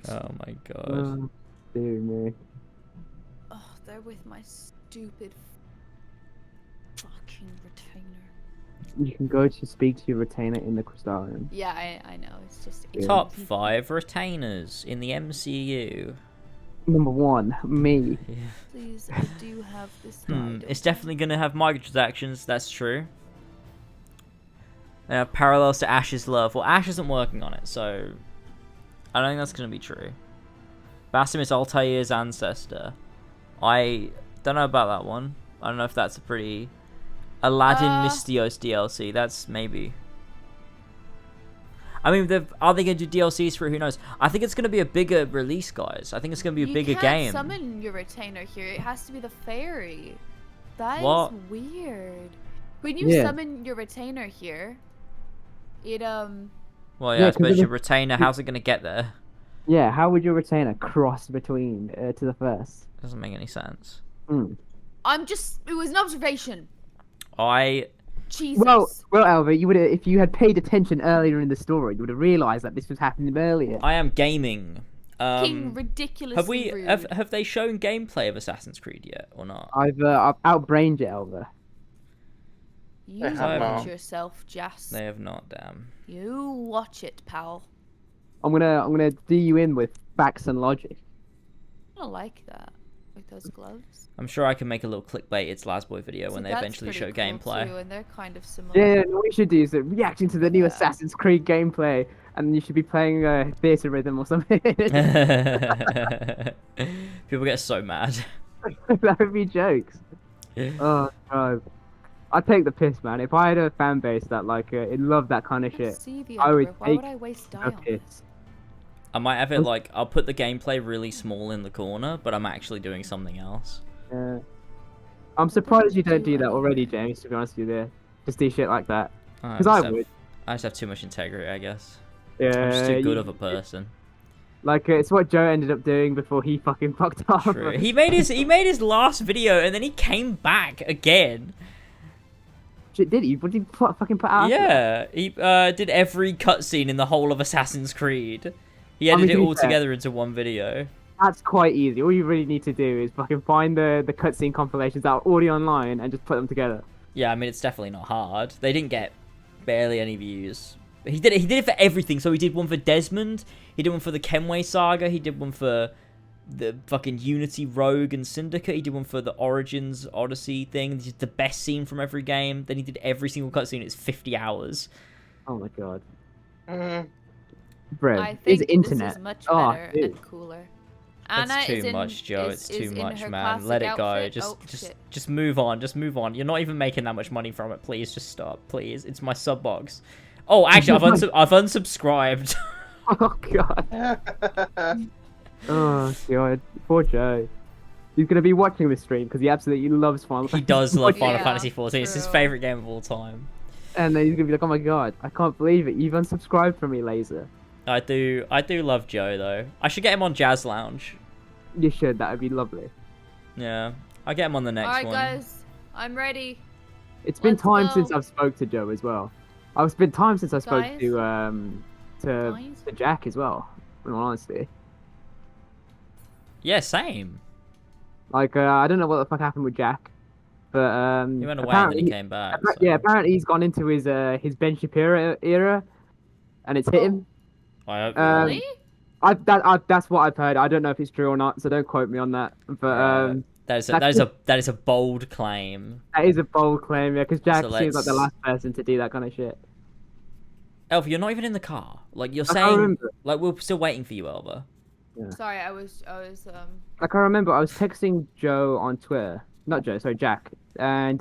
Oh my god. Dear me. Oh, they're with my stupid fucking retainer. You can go to speak to your retainer in the Crystarium. Yeah, I know. It's just... Top 5 retainers in the MCU. Number 1, me. Yeah. Please, I do have this guide. It's definitely going to have microtransactions, that's true. Parallels to Ash's love. Well, Ash isn't working on it, so... I don't think that's going to be true. Basim is Altair's ancestor. I don't know about that one. I don't know if that's a pretty... Aladdin Mystios DLC. That's maybe... I mean, are they going to do DLCs for it? Who knows? I think it's going to be a bigger release, guys. I think it's going to be a bigger game. You can't summon your retainer here. It has to be the fairy. That What? is weird. When you summon your retainer here, it Well, yeah, I suppose your retainer. How's it going to get there? Yeah, how would your retainer cross between to the first? Doesn't make any sense. It was an observation. Jesus. Well, Albert, you would if you had paid attention earlier in the story, you would have realized that this was happening earlier. I am gaming. King ridiculously rude. Have they shown gameplay of Assassin's Creed yet or not? I've outbrained it, Albert. You watch yourself, Jas. They have not, damn. You watch it, pal. I'm gonna do you in with facts and logic. I don't like that. Like those gloves. I'm sure I can make a little clickbait It's Last Boy video when they eventually show cool gameplay. Too, and they're kind of similar. Yeah, what we should do is reacting to the new Assassin's Creed gameplay, and you should be playing Theatre Rhythm or something. People get so mad. That would be jokes. Oh god. I'd take the piss, man. If I had a fan base that it loved that kind of shit, I would take the piss. I might have it I'll put the gameplay really small in the corner, but I'm actually doing something else. Yeah. I'm surprised you don't do that already, James, to be honest with you. Just do shit like that. Because I would. I just have too much integrity, I guess. Yeah. I'm just too good of a person. It's what Joe ended up doing before he fucking fucked up. True. He made his last video and then he came back again. Shit, did he? What did he fucking put out? Yeah, he did every cutscene in the whole of Assassin's Creed. He edited it all together into one video. That's quite easy. All you really need to do is fucking find the cutscene compilations that are already online and just put them together. Yeah, I mean, it's definitely not hard. They didn't get barely any views. He did it for everything. So he did one for Desmond. He did one for the Kenway Saga. He did one for the fucking Unity Rogue and Syndicate. He did one for the Origins Odyssey thing. This is the best scene from every game. Then he did every single cutscene. It's 50 hours. Oh my god. I think internet. This is much better and cooler. Anna it's too much, Joe. It's too much, man. Let it go. Just move on. Just move on. You're not even making that much money from it. Please, just stop. Please. It's my sub box. Oh, actually, I've unsubscribed. Oh god. Oh god. Poor Joe. He's gonna be watching this stream because he absolutely loves Final Fantasy. He does love Final Fantasy 14. It's his favorite game of all time. And then he's gonna be like, "Oh my god, I can't believe it! You've unsubscribed from me, Laser." I do love Joe though. I should get him on Jazz Lounge. You should. That would be lovely. Yeah, I'll get him on the next one. Alright, guys, I'm ready. It's been time since I've spoke to Joe as well. It's been time since I spoke to Jack as well. In all honesty. Yeah, same. I don't know what the fuck happened with Jack, but he went away and then he came back. Yeah, apparently he's gone into his Ben Shapiro era, and it's hit him. I hope really? That's what I've heard. I don't know if it's true or not, so don't quote me on that. But that is a bold claim. That is a bold claim, yeah, because Jack seems like the last person to do that kind of shit. Elva, you're not even in the car. You're saying, we're still waiting for you, Elva. Yeah. Sorry, I was I remember I was texting Joe on Twitter. Not Joe, sorry, Jack. And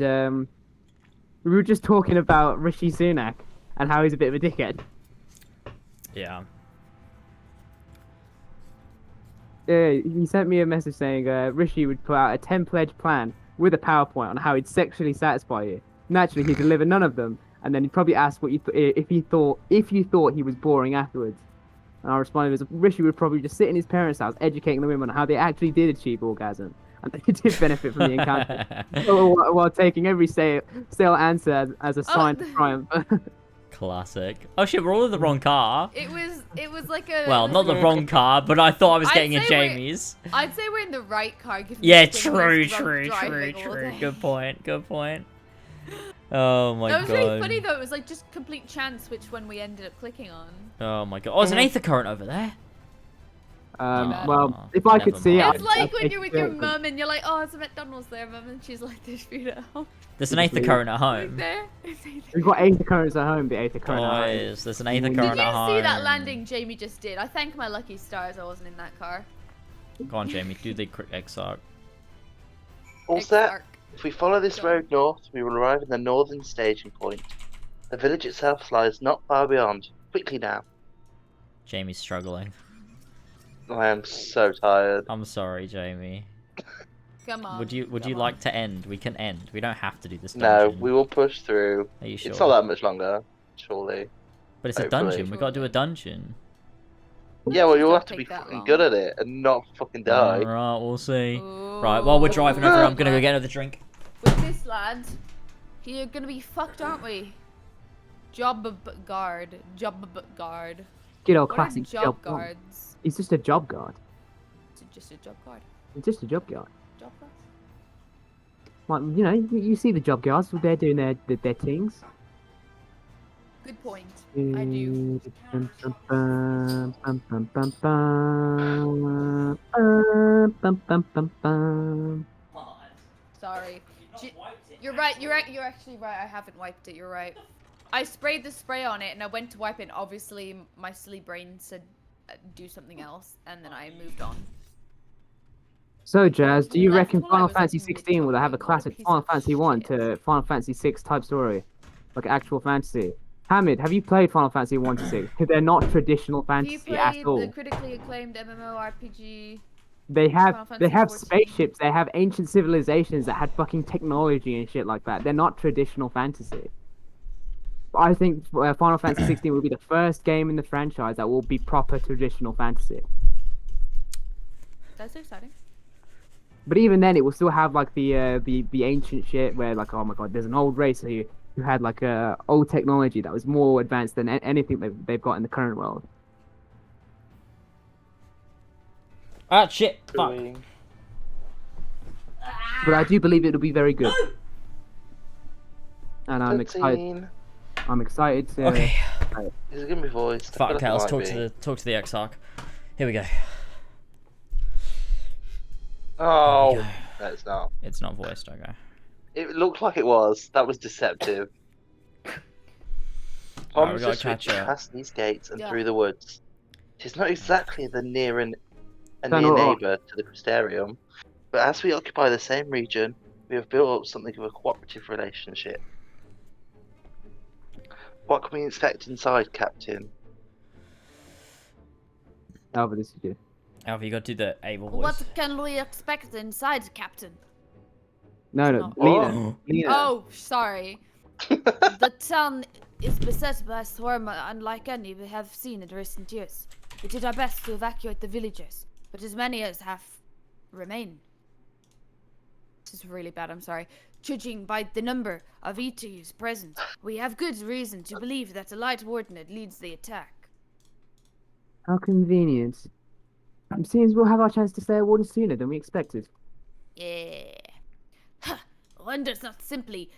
we were just talking about Rishi Sunak and how he's a bit of a dickhead. Yeah. Yeah, he sent me a message saying Rishi would put out a 10-pledge plan with a PowerPoint on how he'd sexually satisfy you. Naturally, he'd deliver none of them, and then he'd probably ask what if you thought he was boring afterwards. And I responded, Rishi would probably just sit in his parents' house, educating the women on how they actually did achieve orgasm, and they did benefit from the encounter, while taking every stale answer as a sign of triumph. Classic. Oh shit, we're all in the wrong car. It was like a... Well, not the wrong car, but I thought I was getting in Jamie's. I'd say we're in the right car. Yeah, true. Good point. Oh my god. That was really funny though. It was like just complete chance which one we ended up clicking on. Oh my god. Oh, there's an aether current over there. Well, if I could see it, it's like when you're with your mum and you're like, oh, there's a McDonald's there, mum, and she's like, there's food at home. There's an aether current at home. There. We've got aether currents at home. The aether current at home. Boys, there's an aether current at home. Did you see that landing Jamie just did? I thank my lucky stars I wasn't in that car. Go on, Jamie. Do the Exarch. All set. If we follow this road north, we will arrive at the northern staging point. The village itself lies not far beyond. Quickly now. Jamie's struggling. I am so tired. I'm sorry, Jamie. Come on. Would you like to end? We can end. We don't have to do this dungeon. dungeon. No, we will push through. Are you sure? It's not that much longer, surely. But it's a dungeon. We gotta do a dungeon. Yeah, well, you'll have to be fucking good at it and not fucking die. Alright, we'll see. Right, while we're driving over, I'm gonna go get another drink. With this lad, you're gonna be fucked, aren't we? Job guard. Good old classic job guards. He's just a job guard. It's just a job guard. He's just a job guard. Job guards. Like, you know, you see the job guards, they're doing their things. Good point. I do. Sorry. You're right. You're actually right. I haven't wiped it. You're right. I sprayed the spray on it and I went to wipe it. And obviously, my silly brain said do something else, and then I moved on. So, Jazz, do you reckon Final Fantasy 16 will have a classic Final Fantasy 1 to Final Fantasy 6 type story, like actual fantasy? Hamid, have you played Final Fantasy 1 to 6? Because they're not traditional fantasy at all. Have you played the critically acclaimed MMORPG? They have spaceships. They have ancient civilizations that had fucking technology and shit like that. They're not traditional fantasy. I think Final Fantasy 16 will be the first game in the franchise that will be proper traditional fantasy. That's exciting. But even then, it will still have like the ancient shit where like, oh my god, there's an old race who had like old technology that was more advanced than anything they've got in the current world. Ah, shit. Fuck. But I do believe it'll be very good. And I'm excited. I'm excited to... Okay. Is it gonna be voiced? Fuck, okay, let's talk to the Exarch. Here we go. Oh, no, it's not. It's not voiced, okay. It looked like it was. That was deceptive. Tom just switched past these gates and through the woods. It is not exactly the near neighbour to the Crystarium, but as we occupy the same region, we have built up something of a cooperative relationship. What can we expect inside, Captain? Alva, this is you. Alva, you got to do the able voice. What can we expect inside, Captain? No, Lena. Oh, sorry. The town is beset by a swarm unlike any we have seen in recent years. We did our best to evacuate the villagers, but as many as have remain. This is really bad, I'm sorry. Judging by the number of ETUs present, we have good reason to believe that a light warden leads the attack. How convenient. It seems we'll have our chance to slay a warden sooner than we expected. Yeah. Huh. One does not simply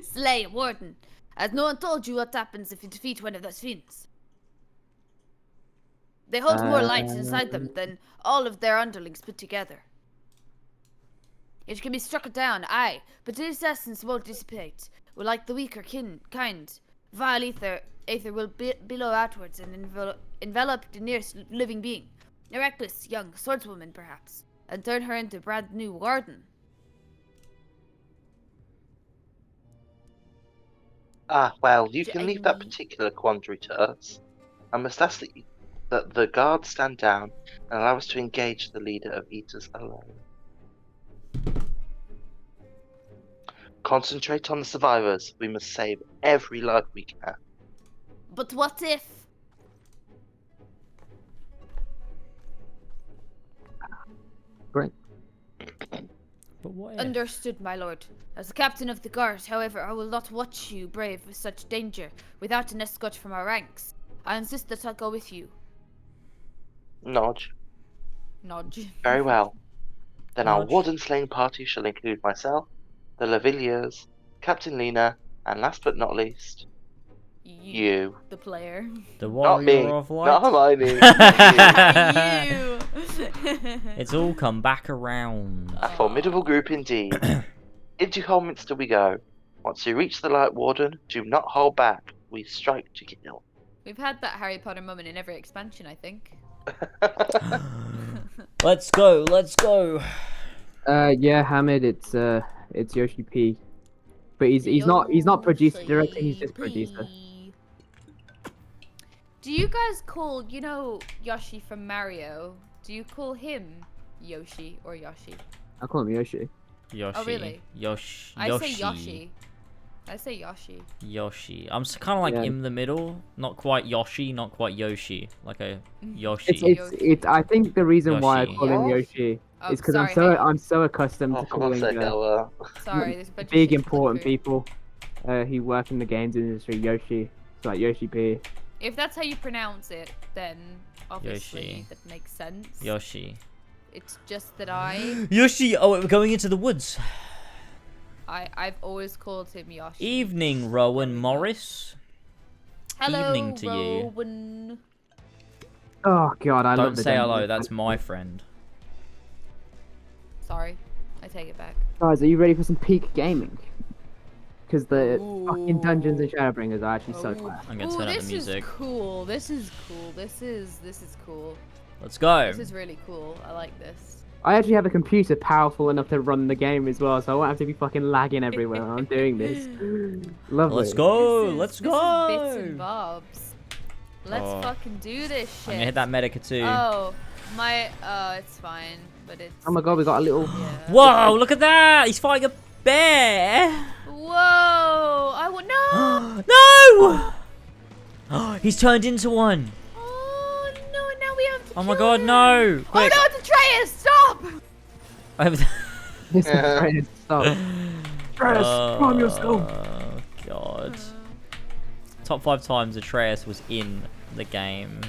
slay a warden. Has no one told you what happens if you defeat one of those fiends? They hold more light inside them than all of their underlings put together. It can be struck down, aye, but its essence won't dissipate. Well, like the weaker kind, vile aether will billow outwards and envelop the nearest living being, a reckless young swordswoman perhaps, and turn her into a brand new warden. Ah, well, you can leave that particular quandary to us. I must ask that the guards stand down and allow us to engage the leader of Eaters alone. Concentrate on the survivors. We must save every life we can. But what if... Great. But what if? Understood, my lord. As the captain of the guard, however, I will not watch you brave such danger without an escort from our ranks. I insist that I'll go with you. Nodge. Nodge. Very well. Then our warden slaying party shall include myself, the Lavilliers, Captain Lena, and last but not least, you. The player. The warrior of light. Not Hermione. You. It's all come back around. A formidable group indeed. Into Holminster we go. Once you reach the Light Warden, do not hold back. We strike to kill. We've had that Harry Potter moment in every expansion, I think. Let's go. Let's go. Yeah, Hamid. It's Yoshi P. But he's not producer director. He's just producer. Do you guys call, you know, Yoshi from Mario? Do you call him Yoshi or Yoshi? I call him Yoshi. Yoshi. Oh really? Yoshi. I say Yoshi. I say Yoshi. Yoshi. I'm kind of like in the middle. Not quite Yoshi, not quite Yoshi. Like a Yoshi. It's. I think the reason why I call him Yoshi is because I'm so accustomed to calling sorry, big important people who work in the games industry Yoshi. It's like Yoshi P. If that's how you pronounce it, then obviously Yoshi. that makes sense. Yoshi. It's just that I... Yoshi! Oh, we're going into the woods. I've always called him Yoshi. Evening, Rowan Morris. Hello, Evening to Rowan. you. Oh god, I love Don't say hello, that's my friend. Sorry, I take it back. Guys, are you ready for some peak gaming? Because the fucking dungeons and Shadowbringers are actually so class. I'm gonna turn up the music. This is cool. This is cool. This is cool. Let's go. This is really cool. I like this. I actually have a computer powerful enough to run the game as well, so I won't have to be fucking lagging everywhere when I'm doing this. Lovely. Let's go. Let's go. This is bits and bobs. Let's fucking do this shit. I'm gonna hit that Medica too. Oh, it's fine, but it's... Oh my god, we got a little... Yeah. Whoa, look at that! He's fighting a bear! Whoa! No! He's turned into one! Oh no, now we have to Oh my god, no! Quick. Oh no, it's Atreus! Stop! This is Atreus, stop. Atreus, calm yourself! Oh god. Top 5 times Atreus was in the game.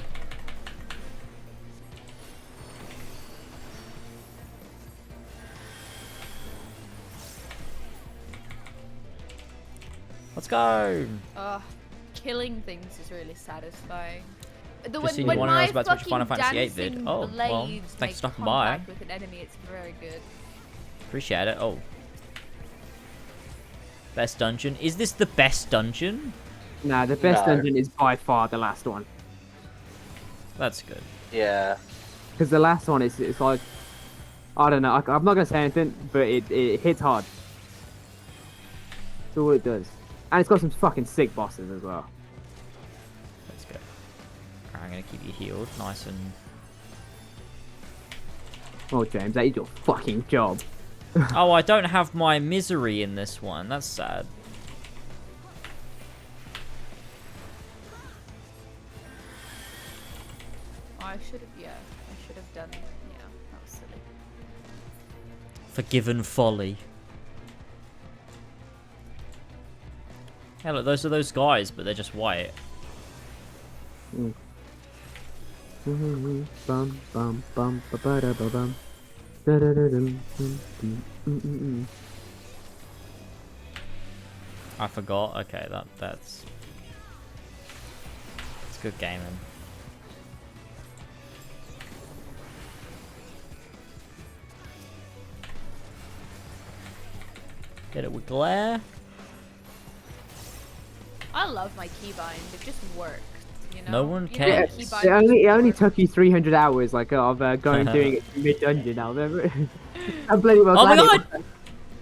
Let's go! Killing things is really satisfying. Just seen one of us about to watch Final Fantasy 8 vid. Oh, well, thanks for stopping by. With an enemy, it's very good. Appreciate it. Oh. Best dungeon. Is this the best dungeon? Nah, the best dungeon is by far the last one. That's good. Yeah. Because the last one is like... I don't know, I'm not going to say anything, but it hits hard. That's all it does. And it's got some fucking sick bosses as well. Let's go. I'm going to keep you healed. Nice and... Oh, James, that is your fucking job. Oh, I don't have my misery in this one. That's sad. I should have done, yeah, that was silly. Forgiven folly. Yeah, look, those are those guys, but they're just white. Bum bum bum ba ba da ba bum. I forgot. Okay, that's good gaming. Get it with glare. I love my keybind. It just works. You know? No one cares. Yeah, it only took you 300 hours, like of going doing it mid dungeon. Now, remember? I'm bloody well. Oh my god!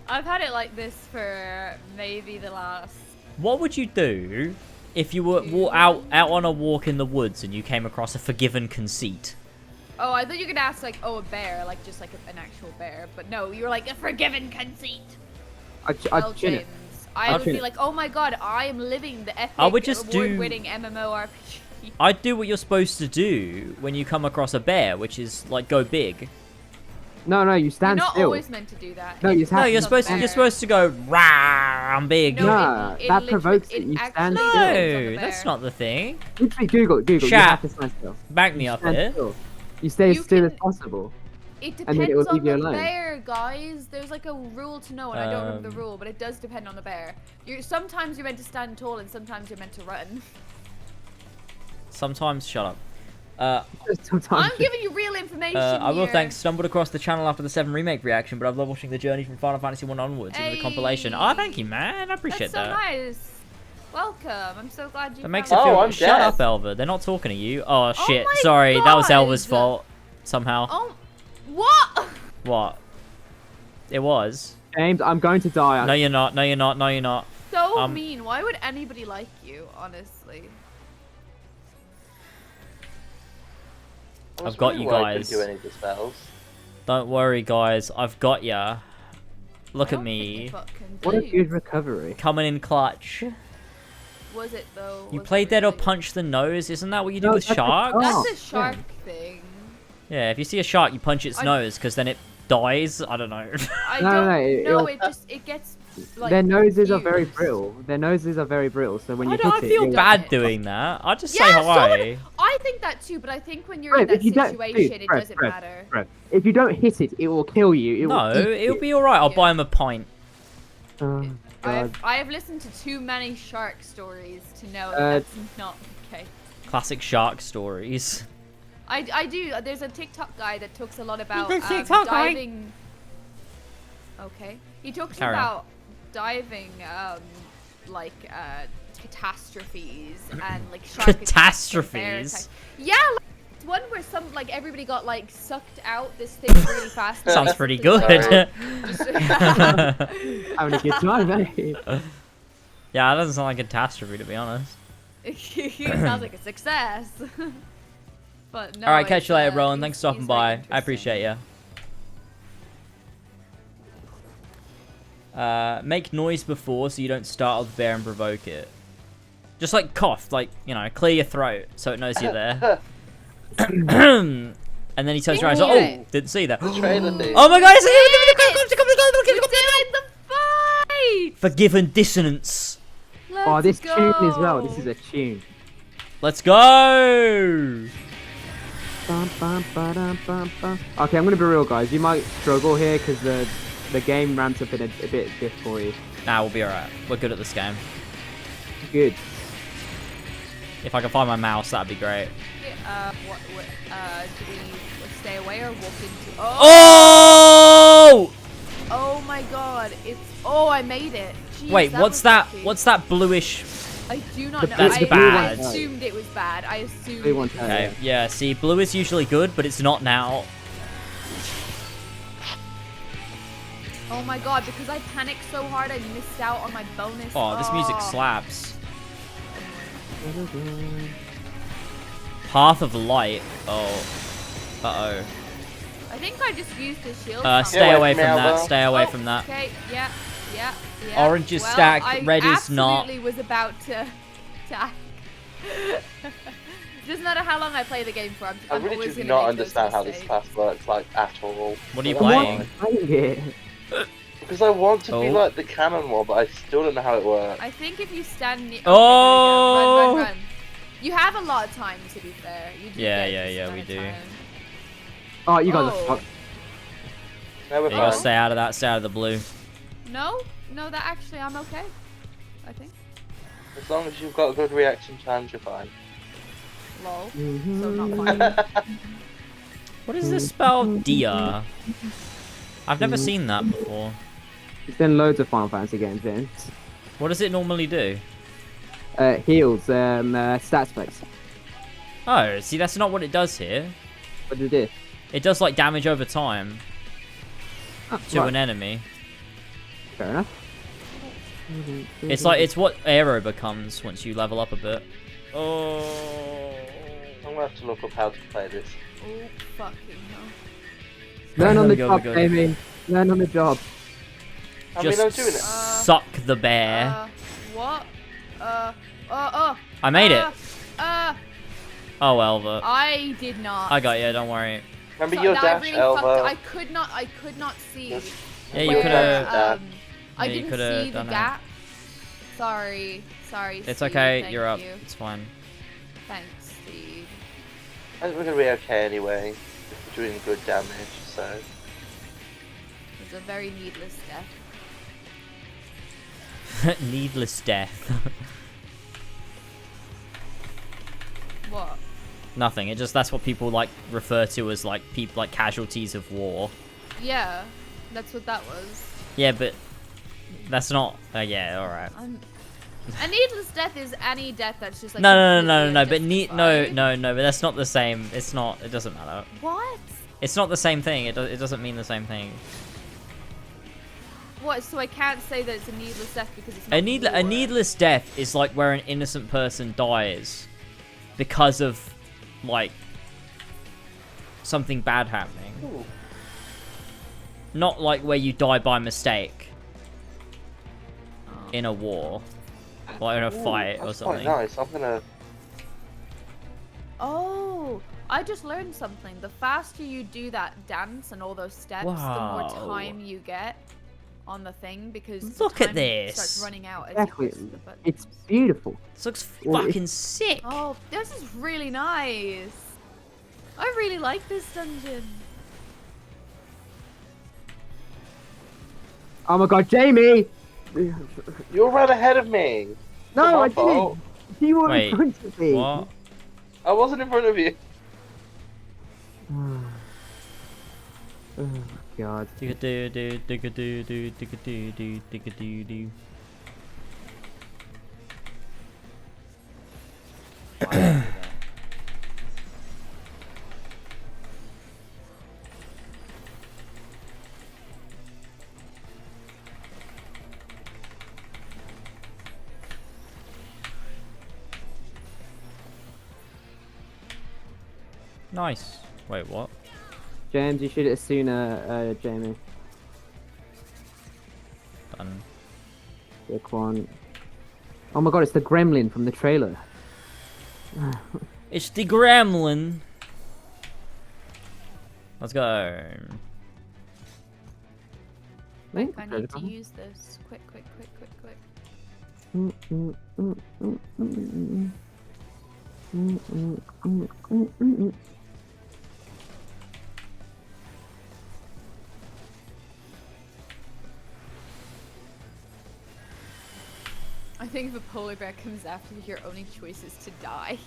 I've had it like this for maybe the last. What would you do if you were out on a walk in the woods and you came across a forgiven conceit? Oh, I thought you could ask like, oh, a bear, like just like an actual bear, but no, you were like a forgiven conceit. I'd chin it. I would be like, oh my god, I am living the epic award-winning MMORPG. I'd do what you're supposed to do when you come across a bear, which is like go big. No, you stand still. You're not always meant to do that. No, you're supposed to go rah, I'm big. No, that provokes it. You stand still. No, that's not the thing. Literally, Google. Chat, you have to stand still. Back me up here. You stay as still as possible. It and then it depends will on leave you the alone. bear, guys. There's like a rule to know, and I don't remember the rule, but it does depend on the bear. Sometimes you're meant to stand tall, and sometimes you're meant to run. Sometimes, shut up. I'm giving you real information I will here. thank stumbled across the channel after the 7 remake reaction, but I've loved watching the journey from Final Fantasy 1 onwards into the compilation. Oh, thank you, man. I appreciate That's so that. nice. Welcome. I'm so glad you. That makes it feel. Shut up, Elva. They're not talking to you. Oh shit. Sorry, that was Elva's fault. Somehow. Oh, what? What? It was. James, I'm going to die. No, you're not. No, you're not. No, you're not. So mean. Why would anybody like you, honestly? I've got you guys. Do any of the spells. Don't worry, guys. I've got ya. Look at me. What a good recovery. Coming in clutch. Was it though? You play dead or punch the nose? Isn't that what you do with sharks? That's a shark thing. Yeah, if you see a shark, you punch its nose because then it dies. I don't know. No, it gets. Like, their noses are very brittle. Their noses are very brittle, so when you hit it, I feel bad doing that. I just say hi. I think that too, but I think when you're in that situation, it doesn't matter. If you don't hit it, it will kill you. It'll be alright. I'll buy him a pint. I have listened to too many shark stories to know that that's not okay. Classic shark stories. I do. There's a TikTok guy that talks a lot about diving. Okay. He talks about diving, like catastrophes and like shark catastrophes. Yeah. One where everybody got like sucked out this thing really fast. Sounds pretty good. Having a good time, eh? Yeah, that doesn't sound like a catastrophe, to be honest. It sounds like a success. But no. All right, catch you later, Roland. Thanks for stopping by. I appreciate you. Make noise before so you don't startle the bear and provoke it. Just like cough, like, you know, clear your throat so it knows you're there. And then he turns around and he's like, oh, didn't see that. Oh my god, it's the fight! Forgiven Dissonance. This tune as well. This is a tune. Let's go! Okay, I'm gonna be real, guys. You might struggle here because the game ramps up in a bit diff for you. Nah, we'll be alright. We're good at this game. Good. If I can find my mouse, that'd be great. Do we stay away or walk into? Oh! Oh my god! I made it. Jeez, wait, what's that? Lucky. What's that bluish? I do not know. That's bad. I assumed it was bad. I assumed. Okay, yeah. See, blue is usually good, but it's not now. Oh my god! Because I panicked so hard, I missed out on my bonus. Oh, this music slaps. Path of Light. Oh. Uh-oh. I think I just used the shield. Stay away from that. Stay away from that. Okay, yeah. Orange is stacked, red is not. I absolutely was about to attack. Doesn't matter how long I play the game for. I really do not understand how this class works, like, at all. What are you playing? Because I want to be like the cannon one, but I still don't know how it works. I think if you stand near... Oh! Run. You have a lot of time, to be fair. You do yeah, we do. Time. Oh, you guys are fucked. No, you gotta stay out of that, stay out of the blue. No, that actually, I'm okay. I think. As long as you've got good reaction times, you're fine. Lol. So not fine. What is this spell? Dia. I've never seen that before. It's been loads of Final Fantasy games, James. What does it normally do? Heals, stat specs. Oh, see, that's not what it does here. What did it do? It does, like, damage over time to an enemy. Fair enough. It's like, it's what Aero becomes once you level up a bit. Oh. I'm gonna have to look up how to play this. Oh, fucking hell. Learn on the job, Amy. Learn on the job. Just I'm doing it. suck the bear. What? I made it. Oh, Elva. I did not. I got you. Don't worry. Remember your dash, Elva? I could not see. Yeah, you could have. I didn't see the gap. Sorry. It's Steve, okay. You're up. It's fine. Thanks, Steve. I think we're gonna be okay anyway. If we're doing good damage. episode. It was a very needless death. Needless death. What? Nothing. It just, that's what people like refer to as like people like casualties of war. Yeah, that's what that was. Yeah, but that's not. Yeah, all right. A needless death is any death that's just like. No. But but that's not the same. It's not. It doesn't matter. What? It's not the same thing. It doesn't mean the same thing. What? So I can't say that it's a needless death because it's not A needless death is like where an innocent person dies because of like something bad happening. Ooh. Not like where you die by mistake in a war, or in a fight or something. That's quite nice. I'm gonna. Oh, I just learned something. The faster you do that dance and all those steps, the more time you get on the thing, because look the at time this. starts running out. As Exactly. you press the button. It's beautiful. This looks fucking sick. Oh, this is really nice. I really like this dungeon. Oh my god, Jamie! You're right ahead of me. No, I didn't. You were in front of me. What? I wasn't in front of you. Oh god. Nice. Wait, what? James, you shoot it sooner, Jamie. Done. Quick one. Oh my god, it's the gremlin from the trailer. It's the gremlin. Let's go. Quick, I need to use this. Quick. I think if a polar bear comes after you, your only choice is to die.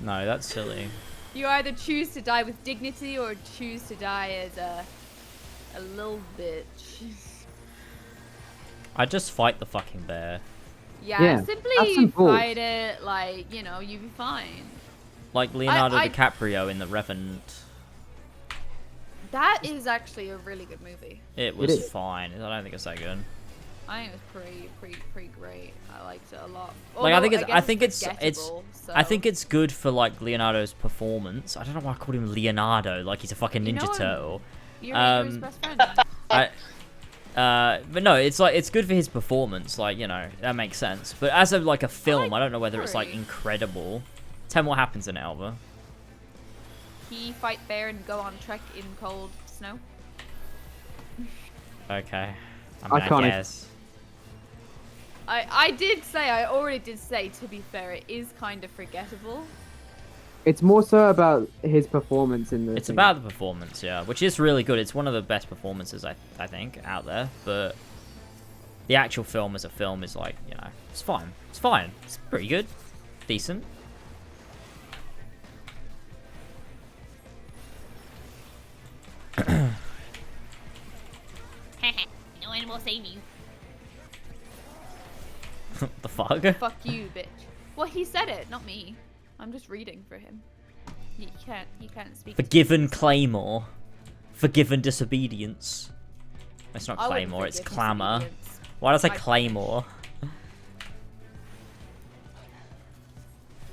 No, that's silly. You either choose to die with dignity or choose to die as a little bitch. I just fight the fucking bear. Yeah, simply fight it, like, you know, you'll be fine. Like Leonardo DiCaprio in The Revenant. That is actually a really good movie. It was fine. I don't think it's that good. I think it was pretty great. I liked it a lot. Like, Although, I think it's so. I think it's good for like Leonardo's performance. I don't know why I called him Leonardo, like he's a fucking Ninja Turtle. You're his best friend. But no, it's like it's good for his performance, like, you know, that makes sense. But as of like a film, I don't know whether it's like incredible. Tell me what happens in it, Alva. He fight bear and go on trek in cold snow. Okay. I guess. I already did say, to be fair, it is kind of forgettable. It's more so about his performance in the It's about the performance, yeah, which is really good. It's one of the best performances, I think, out there. But the actual film as a film is like, you know, it's fine. It's fine. It's pretty good. Decent. No one will save you. The fuck? Fuck you, bitch. Well, he said it, not me. I'm just reading for him. He can't speak. Forgiven Claymore. Forgiven Disobedience. It's not Claymore, it's Clamor. Why did I say Claymore?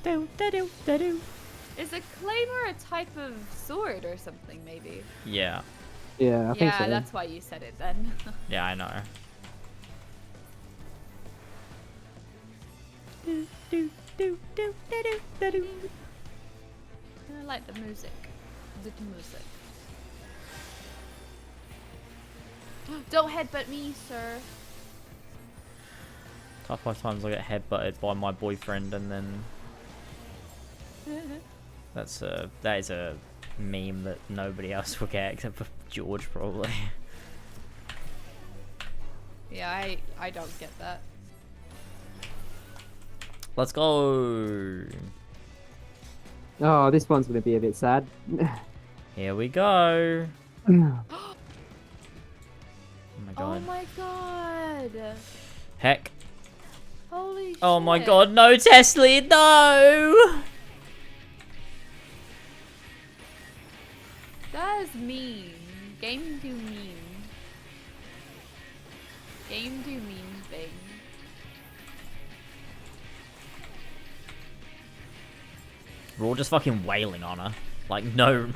Is a claymore a type of sword or something, maybe? Yeah. Yeah, I think so. Yeah, that's why you said it then. Yeah, I know. I like the music. The music. Don't headbutt me, sir. Top 5 times I get headbutted by my boyfriend, and then that is a meme that nobody else will get except for George, probably. Yeah, I don't get that. Let's go. Oh, this one's gonna be a bit sad. Here we go. Oh my god. Oh my god. Heck. Holy shit. Oh my god, no, Tesla, no! That is mean. Game do mean. Game do mean thing. We're all just fucking wailing on her. Like, no.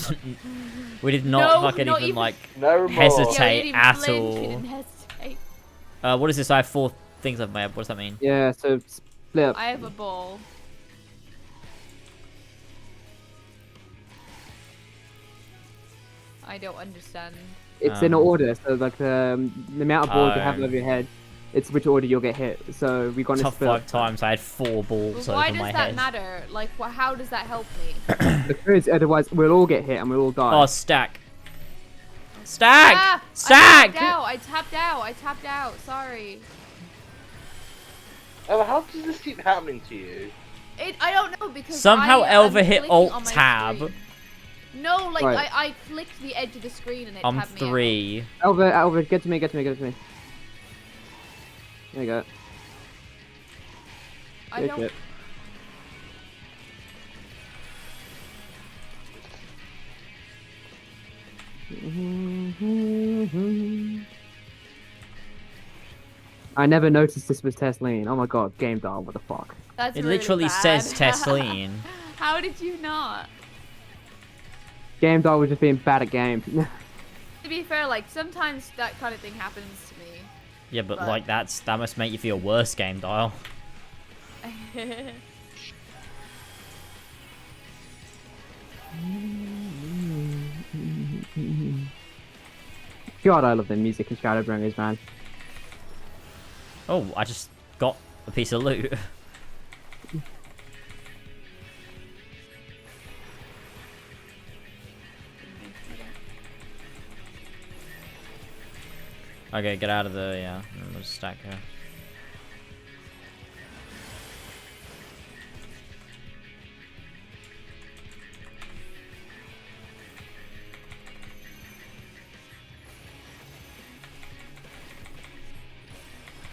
We did not fucking even, like, hesitate at all. What is this? I have 4 things I've made. What does that mean? Yeah, so split up. I have a ball. I don't understand. It's in order, so like the amount of balls you have over your head, it's which order you'll get hit. So we got to split. 5 times I had 4 balls over my head. Why does that matter? Like, how does that help me? Because otherwise we'll all get hit and we'll all die. Oh, stack. Stack! Ah, Stack! I tapped out. Sorry. Oh, how does this keep happening to you? I don't know because somehow Elva hit Alt Tab. Screen. No, like Right. I clicked the edge of the screen and it I'm tabbed me 3. Elva, get to me. There you go. I don't. I never noticed this was Tesleen. Oh my god, game dial, what the fuck? That's It really literally bad. says Tesleen. How did you not? Game dial was just being bad at game. To be fair, like sometimes that kind of thing happens to me. Yeah, but like that must make you feel worse, game dial. God, I love the music in Shadowbringers, man. Oh, I just got a piece of loot. Okay, get out of the, yeah, there's a stack here.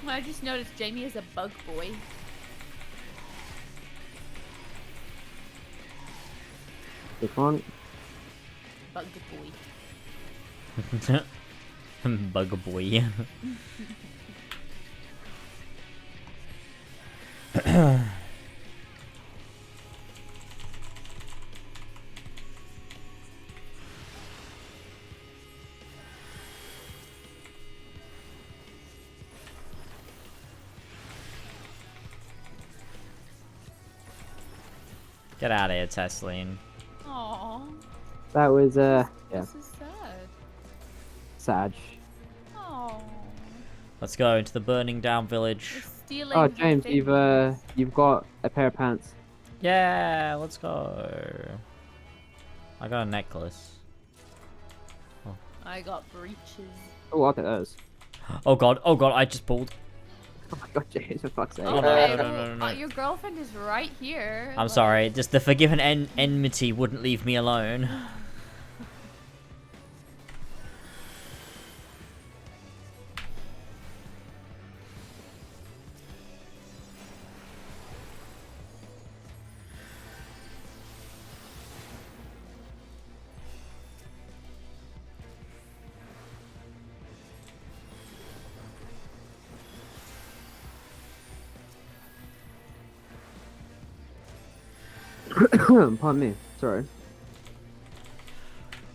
I just noticed Jamie is a bug boy. This one. Bug boy. Bug boy. Get out of here, Tesleen. Aww. That was, yeah. This is sad. Sag. Aww. Let's go into the burning down village. Stealing Oh, James, you've got a pair of pants. Yeah, let's go. I got a necklace. Oh, I got breeches. Oh, I'll take those. oh god, I just pulled. Oh my god, James, for fuck's sake. Oh, no. Your girlfriend is right here. I'm sorry, just the forgiven enmity wouldn't leave me alone. Pardon me, sorry.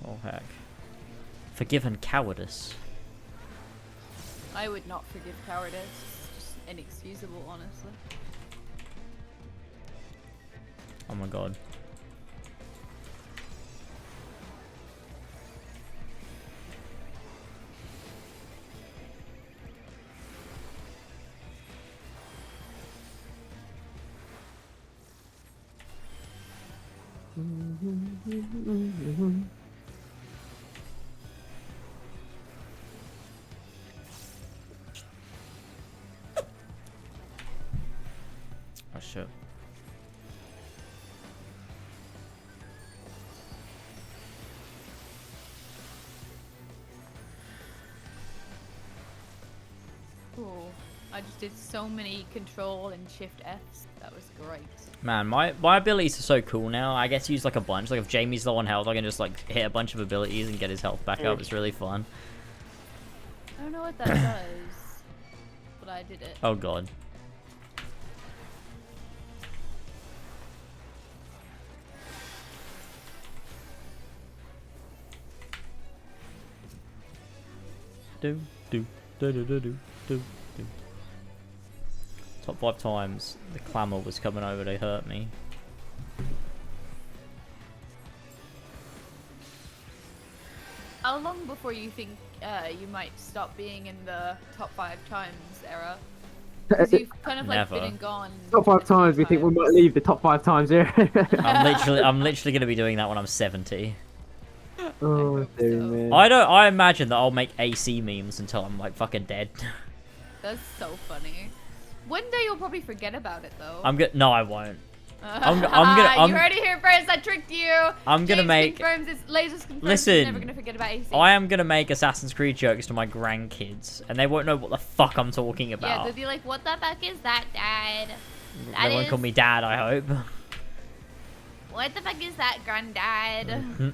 Oh heck. Forgiven cowardice. I would not forgive cowardice. It's just inexcusable, honestly. Oh my god. Oh shit. Cool. I just did so many Control and Shift Fs. That was great. Man, my abilities are so cool now. I get to use like a bunch. Like if Jamie's low on health, I can just like hit a bunch of abilities and get his health back up. It's really fun. I don't know what that does, but I did it. Oh god. Do do do do do do do. Top 5 times the clamor was coming over to hurt me. How long before you think you might stop being in the top 5 times era? Because you've kind of like been and gone. Top 5 times. We think we might leave the top 5 times here. I'm literally gonna be doing that when I'm 70. Oh, dear, man. I imagine that I'll make AC memes until I'm like fucking dead. That's so funny. One day you'll probably forget about it though. No, I won't. You heard it here first. I tricked you. I'm gonna make. Listen. You're never gonna forget about AC. I am gonna make Assassin's Creed jokes to my grandkids, and they won't know what the fuck I'm talking about. Yeah, they'll be like, "What the fuck is that, Dad?" They won't call me Dad, I hope. What the fuck is that, Granddad?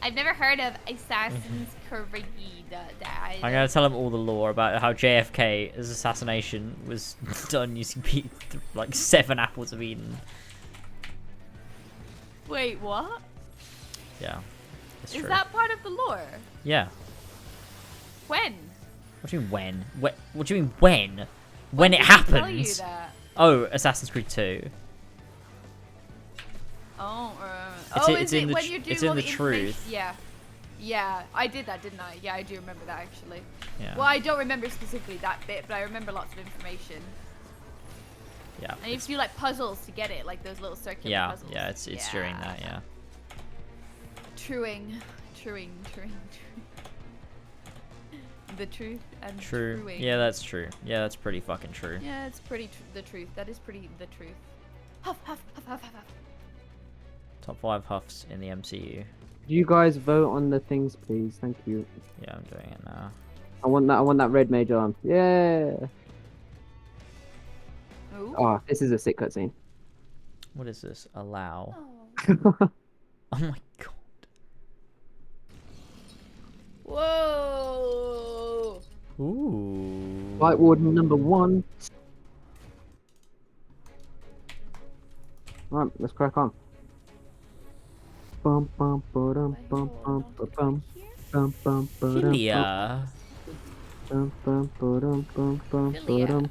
I've never heard of Assassin's Creed, Dad. I'm gonna tell them all the lore about how JFK's assassination was done using like 7 apples of Eden. Wait, what? Yeah, it's is true. that part of the lore? Yeah. When? What do you mean when? What do you mean when? When it happened? Tell you that? Oh, Assassin's Creed 2. Oh, it's in the truth. Yeah. Yeah, I did that, didn't I? Yeah, I do remember that, actually. Yeah. Well, I don't remember specifically that bit, but I remember lots of information. Yeah. And you have to do, like, puzzles to get it, like those little circular puzzles. Yeah, it's during that, yeah. Truing. The truth and true. Truing. Yeah, that's true. Yeah, that's pretty fucking true. Yeah, it's pretty the truth. That is pretty the truth. Huff, huff, huff, huff, huff, huff. Top 5 huffs in the MCU. Do you guys vote on the things, please? Thank you. Yeah, I'm doing it now. I want that red mage arm. Yeah. Ooh. Oh, this is a sick cutscene. What is this? Allow. Oh my god. Whoa. Ooh. White Warden number 1. Right, let's crack on. Bum bum bum bum bum bum bum bum bum. Philia. Bum bum bum bum bum bum.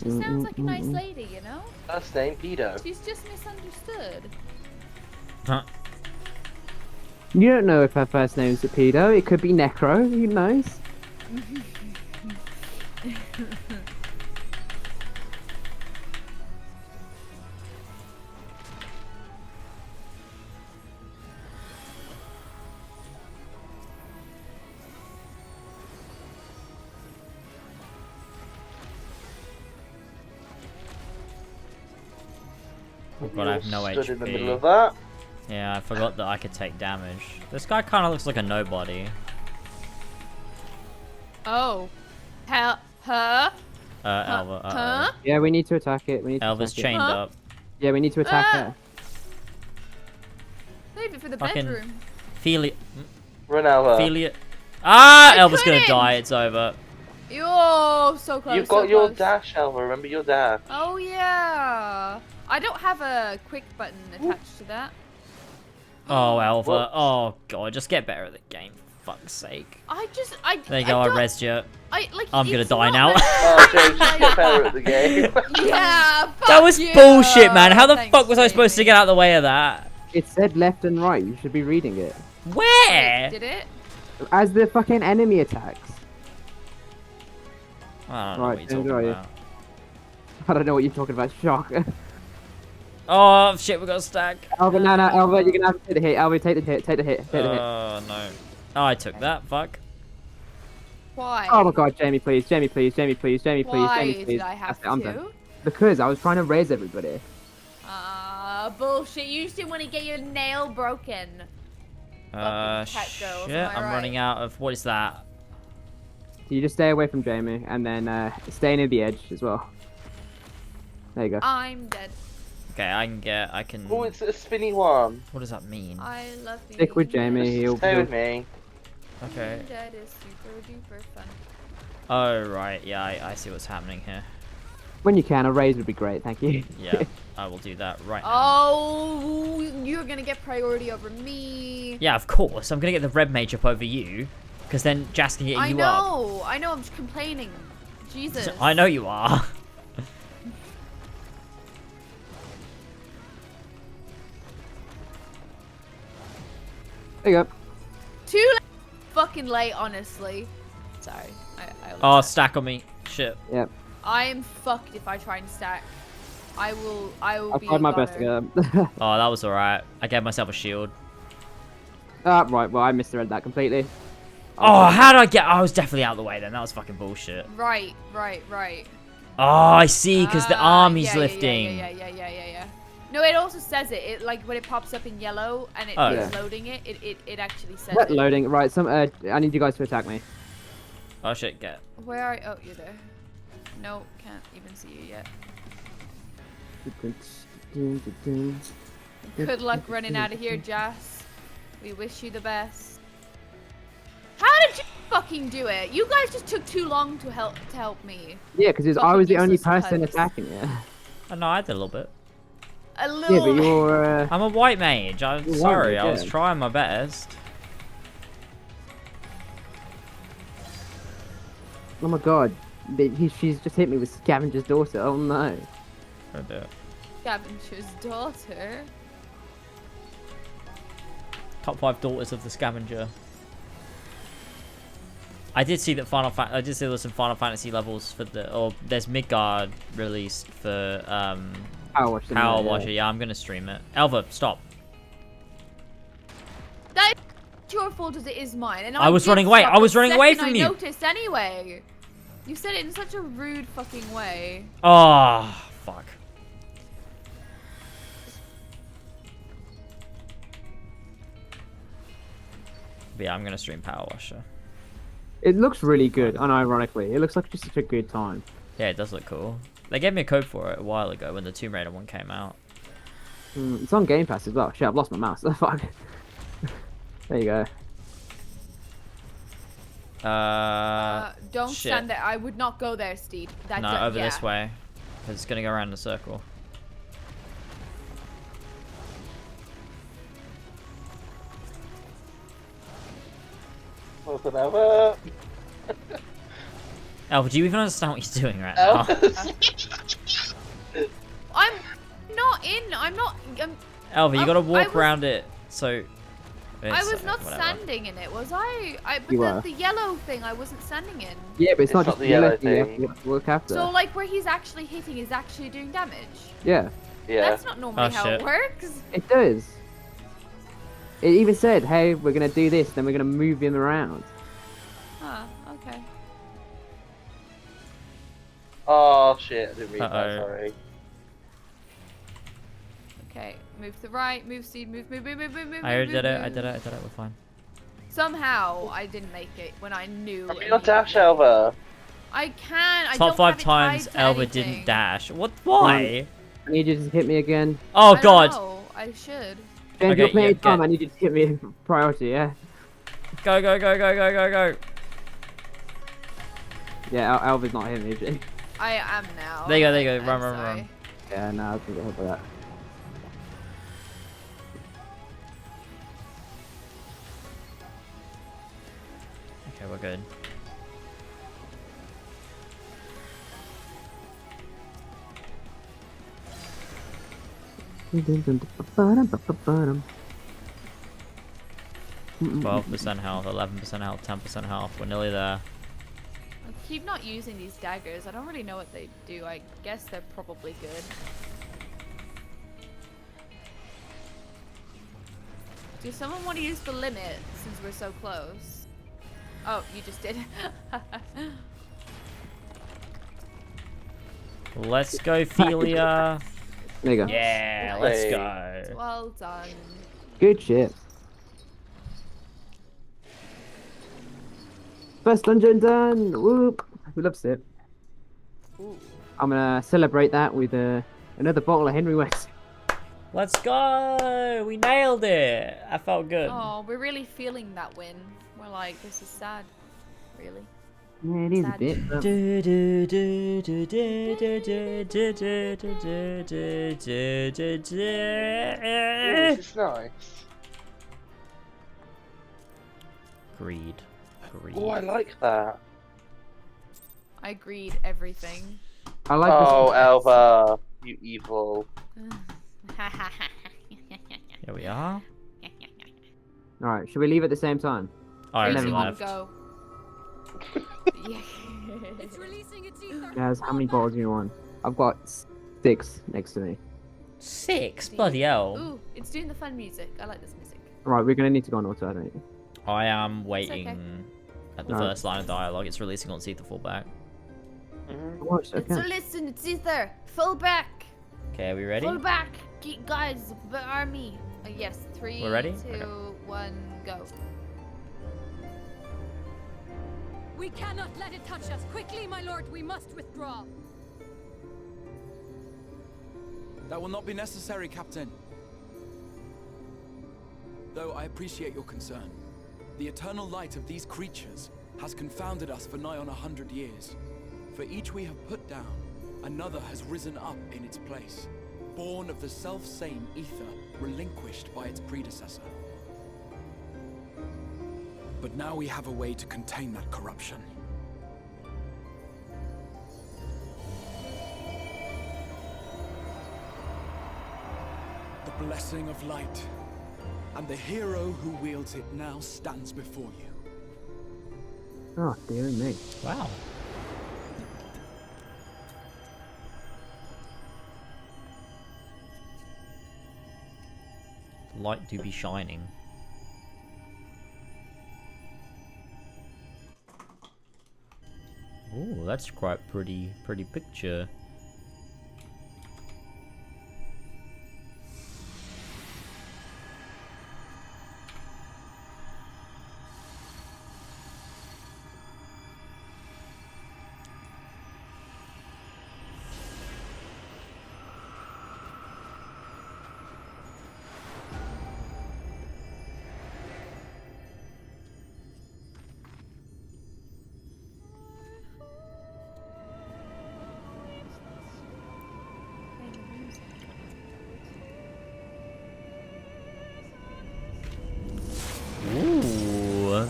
She sounds like a nice lady, you know? First name Pedo. She's just misunderstood. Huh? You don't know if her first name's a pedo. It could be Necro. Who knows? Oh god, I have no HP. In the middle of that. Yeah, I forgot that I could take damage. This guy kind of looks like a nobody. Oh. Her. Huh? Elva. Yeah, we need to attack it. Elva's chained up. Yeah, we need to attack her. Save it for the Fucking bedroom. Philia. Run Elva. Philia. Ah! Elva's gonna die. It's over. Yo, so close. You've got your dash, Elva. Remember your dash. Oh yeah. I don't have a quick button attached to that. Oh, Elva. Oh god, just get better at the game. For fuck's sake. There you go. I rezzed you. Like, I'm gonna die now. Oh, James, just get better at the game. Yeah. That was bullshit, man. How the fuck was I supposed to get out of the way of that? It said left and right. You should be reading it. Where? Did it? As the fucking enemy attacks. I don't know what you're talking about. I don't know what you're talking about. Shock. Oh shit, we got a stack. Elva, no, Elva, you're gonna have to take the hit. Elva, take the hit, take the hit, take the hit. Oh no. Oh, I took that. Fuck. Why? Oh my god, Jamie, please, Jamie, please, Jamie, please, Jamie, please, Why Jamie, please. did I have That's it, I'm to? done. Because I was trying to raise everybody. Bullshit. You just didn't want to get your nail broken. Shit, I'm running out of, what is that? So you just stay away from Jamie, and then stay near the edge as well. There you go. I'm dead. Okay, I can... Oh, it's a spinny one. What does that mean? I love you. Stick with Jamie, he'll... Stay with me. Okay. That is super duper fun. Oh, right, yeah, I see what's happening here. When you can, a raise would be great, thank you. Yeah, I will do that right now. Oh, you're gonna get priority over me. Yeah, of course. I'm gonna get the red mage up over you, because then Jas can get you up. I know, I'm just complaining. Jesus. I know you are. There you go. Too fucking late, honestly. Sorry. Oh, stack on me. Shit. Yep. I am fucked if I try and stack. I will I'll be try my best to get him. Oh, that was alright. I gave myself a shield. Right, well, I misread that completely. Oh, how did I get... I was definitely out of the way then. That was fucking bullshit. Right. Oh, I see, because the army's yeah, lifting. Yeah. No, it also says it. It like when it pops up in yellow and it's loading it, it actually says it. Loading. Right, I need you guys to attack me. Oh shit, get. Where are you? Oh, you're there. No, can't even see you yet. Good luck running out of here, Jas. We wish you the best. How did you fucking do it? You guys just took too long to help me. Yeah, because I was the only person attacking it. Oh, no, I did a little bit. A little. Yeah, but you're. I'm a white mage. I'm sorry. I was trying my best. Oh my god. She's just hit me with Scavenger's daughter. Oh no. Don't do it. Scavenger's daughter? Top 5 daughters of the Scavenger. I did see that I did see there was some Final Fantasy levels for there's Midgard released for Power Washer. Yeah, I'm gonna stream it. Elva, stop. That's your fault as it is mine. And I was running away. I was running away from you. I noticed anyway. You said it in such a rude fucking way. Oh, fuck. But yeah, I'm gonna stream Power Washer. It looks really good, unironically. It looks like just such a good time. Yeah, it does look cool. They gave me a code for it a while ago when the Tomb Raider one came out. It's on Game Pass as well. Shit, I've lost my mouse. Fuck. There you go. Don't stand there. I would not go there, Steed. No, over this way. It's gonna go around in a circle. Open Elva. Elva, do you even understand what you're doing right now? I'm not in. I'm not. Elva, you gotta walk around it. So. I was not standing in it, was I? But the yellow thing, I wasn't standing in. Yeah, but it's not just the yellow thing. You have to look after. So, like, where he's actually hitting is actually doing damage? Yeah. That's not normally how it works. It does. It even said, hey, we're going to do this, then we're going to move him around. Huh, okay. Oh, shit, I didn't read that, sorry. Okay, move to the right, move Steed, move. I already did it, we're fine. Somehow, I didn't make it when I knew. Have you not dash, Elva? I can, I Top don't have 5 times Elva didn't dash. What? Why? I need you to hit me again. Oh, God. I should. James, you're playing time, I need you to hit me priority, yeah? Go. Yeah, Elva's not hitting me, Jay. I am now. There you go, run. Yeah, no, I can get hit by that. Okay, we're good. %% health, 11% health, 10% health. We're nearly there. I keep not using these daggers. I don't really know what they do. I guess they're probably good. Does someone want to use the limit since we're so close? Oh, you just did. Let's go, Felia. There you go. Yeah, let's go. Well done. Good shit. First dungeon done. Whoop. We love it. I'm gonna celebrate that with another bottle of Henry West. Let's go! We nailed it. I felt good. Oh, we're really feeling that win. We're like, this is sad. Really. Yeah, it is a bit. This is nice. Greed. Oh, I like that. I agreed everything. I like oh, Elva, you evil. Here we are. Alright, should we leave at the same time? Oh, I Never left. Go. Yeah. It's releasing its ether. Guys, how many bottles do you want? I've got 6 next to me. 6? Bloody hell. Ooh, it's doing the fun music. I like this music. Right, we're gonna need to go on auto, I don't. I am waiting at the Alright. first line of dialogue. It's releasing on Ether full back. Watch, It's listen, it's ether. Full back. Okay, are we ready? Full back. Guys, the army. Yes, 3, We're ready? 2, Okay. 1, go. We cannot let it touch us. Quickly, my lord, we must withdraw. That will not be necessary, Captain. Though I appreciate your concern. The eternal light of these creatures has confounded us for nigh on 100 years. For each we have put down, another has risen up in its place, born of the self-same ether relinquished by its predecessor. But now we have a way to contain that corruption. The blessing of light, and the hero who wields it now stands before you. Oh, dear me. Wow. Light do be shining. Ooh, that's quite pretty picture. Ooh.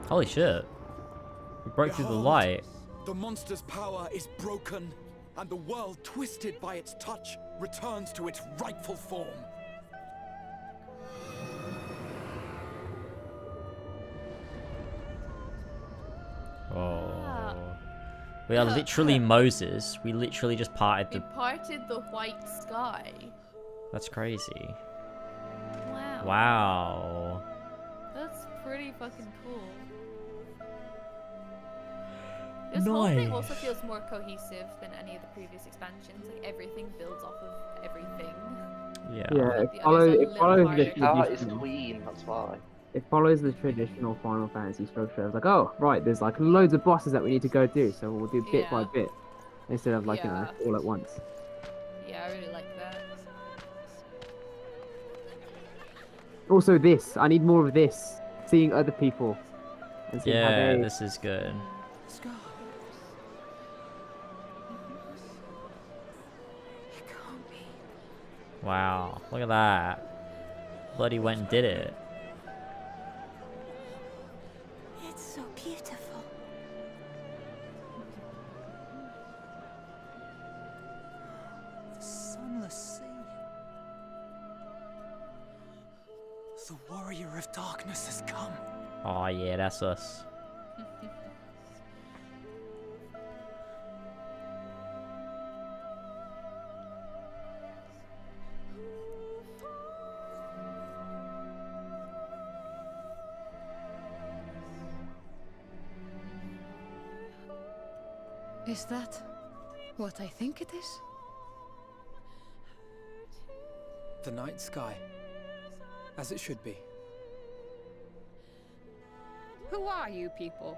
Holy shit. We broke through the light. The monster's power is broken, and the world, twisted by its touch, returns to its rightful form. Oh. We are literally Moses. We literally just parted the... It parted the white sky. That's crazy. Wow. Wow. That's pretty fucking cool. This whole thing also feels more cohesive than any of the previous expansions. Like everything builds off of everything. Yeah. Yeah, Like, it follows the Art is traditional. queen, that's why. It follows the traditional Final Fantasy structure. It's like, oh, right, there's like loads of bosses that we need to go do, so we'll do bit by bit instead of like you know all at once. Yeah, I really like that. Also, this I need more of this. Seeing other people. And seeing how Yeah, they... this is good. Wow, look at that. Bloody went and did it. It's so beautiful. The sunless sea. The warrior of darkness has come. Oh yeah, that's us. Is that what I think it is? The night sky. As it should be. Who are you people?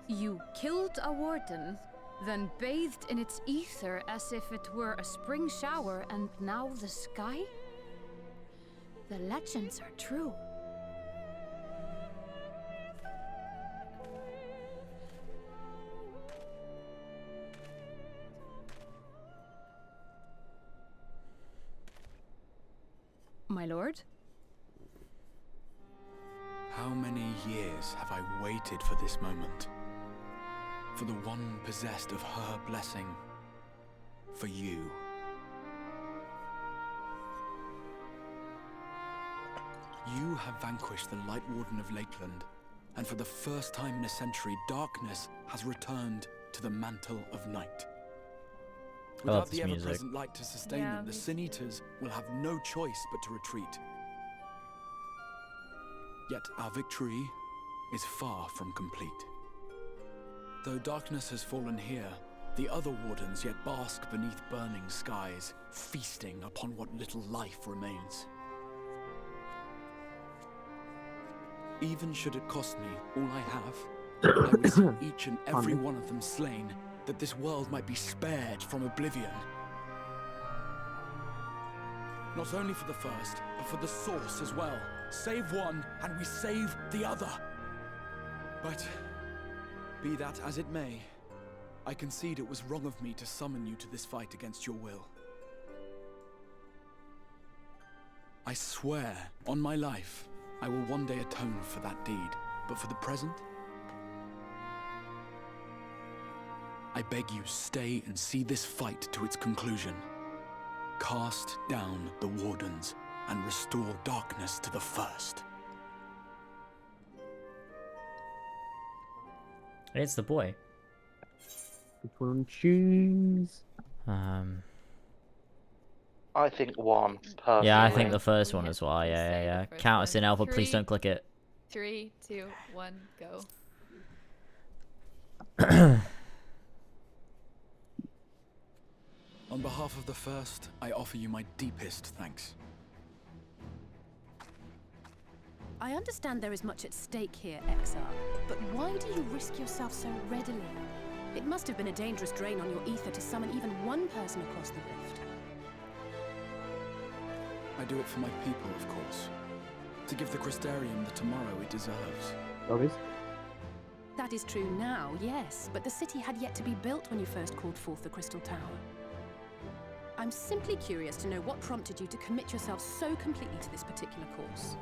You killed a warden, then bathed in its ether as if it were a spring shower, and now the sky? The legends are true. My lord? How many years have I waited for this moment? For the one possessed of her blessing. For you. You have vanquished the Light Warden of Lakeland, and for the first time in a century, darkness has returned to the mantle of night. Without the ever-present light to sustain them, the Sin Eaters will have no choice but to retreat. Yet our victory is far from complete. Though darkness has fallen here, the other wardens yet bask beneath burning skies, feasting upon what little life remains. Even should it cost me all I have, I would see each and every one of them slain, that this world might be spared from oblivion. Not only for the first, but for the source as well. Save one, and we save the other. But, be that as it may, I concede it was wrong of me to summon you to this fight against your will. I swear, on my life, I will one day atone for that deed, but for the present, I beg you stay and see this fight to its conclusion. Cast down the wardens and restore darkness to the first. It's the boy. Which one choose? I think one. Personally. Yeah, I think the first one as well. Yeah. Count us in, Alpha. Please don't click it. 3, 2, 1, go. On behalf of the first, I offer you my deepest thanks. I understand there is much at stake here, Exar, but why do you risk yourself so readily? It must have been a dangerous drain on your ether to summon even one person across the rift. I do it for my people, of course. To give the Crystarium the tomorrow it deserves. Obvious. That is true now, yes, but the city had yet to be built when you first called forth the Crystal Tower. I'm simply curious to know what prompted you to commit yourself so completely to this particular course.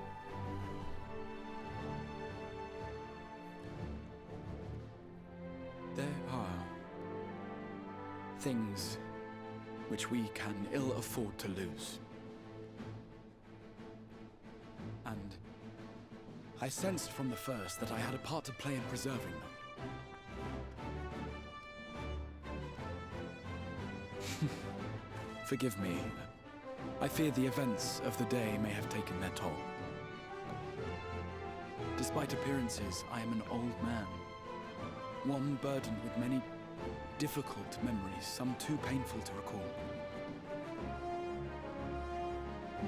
There are things which we can ill afford to lose. And I sensed from the first that I had a part to play in preserving them. Forgive me. I fear the events of the day may have taken their toll. Despite appearances, I am an old man. One burdened with many difficult memories, some too painful to recall.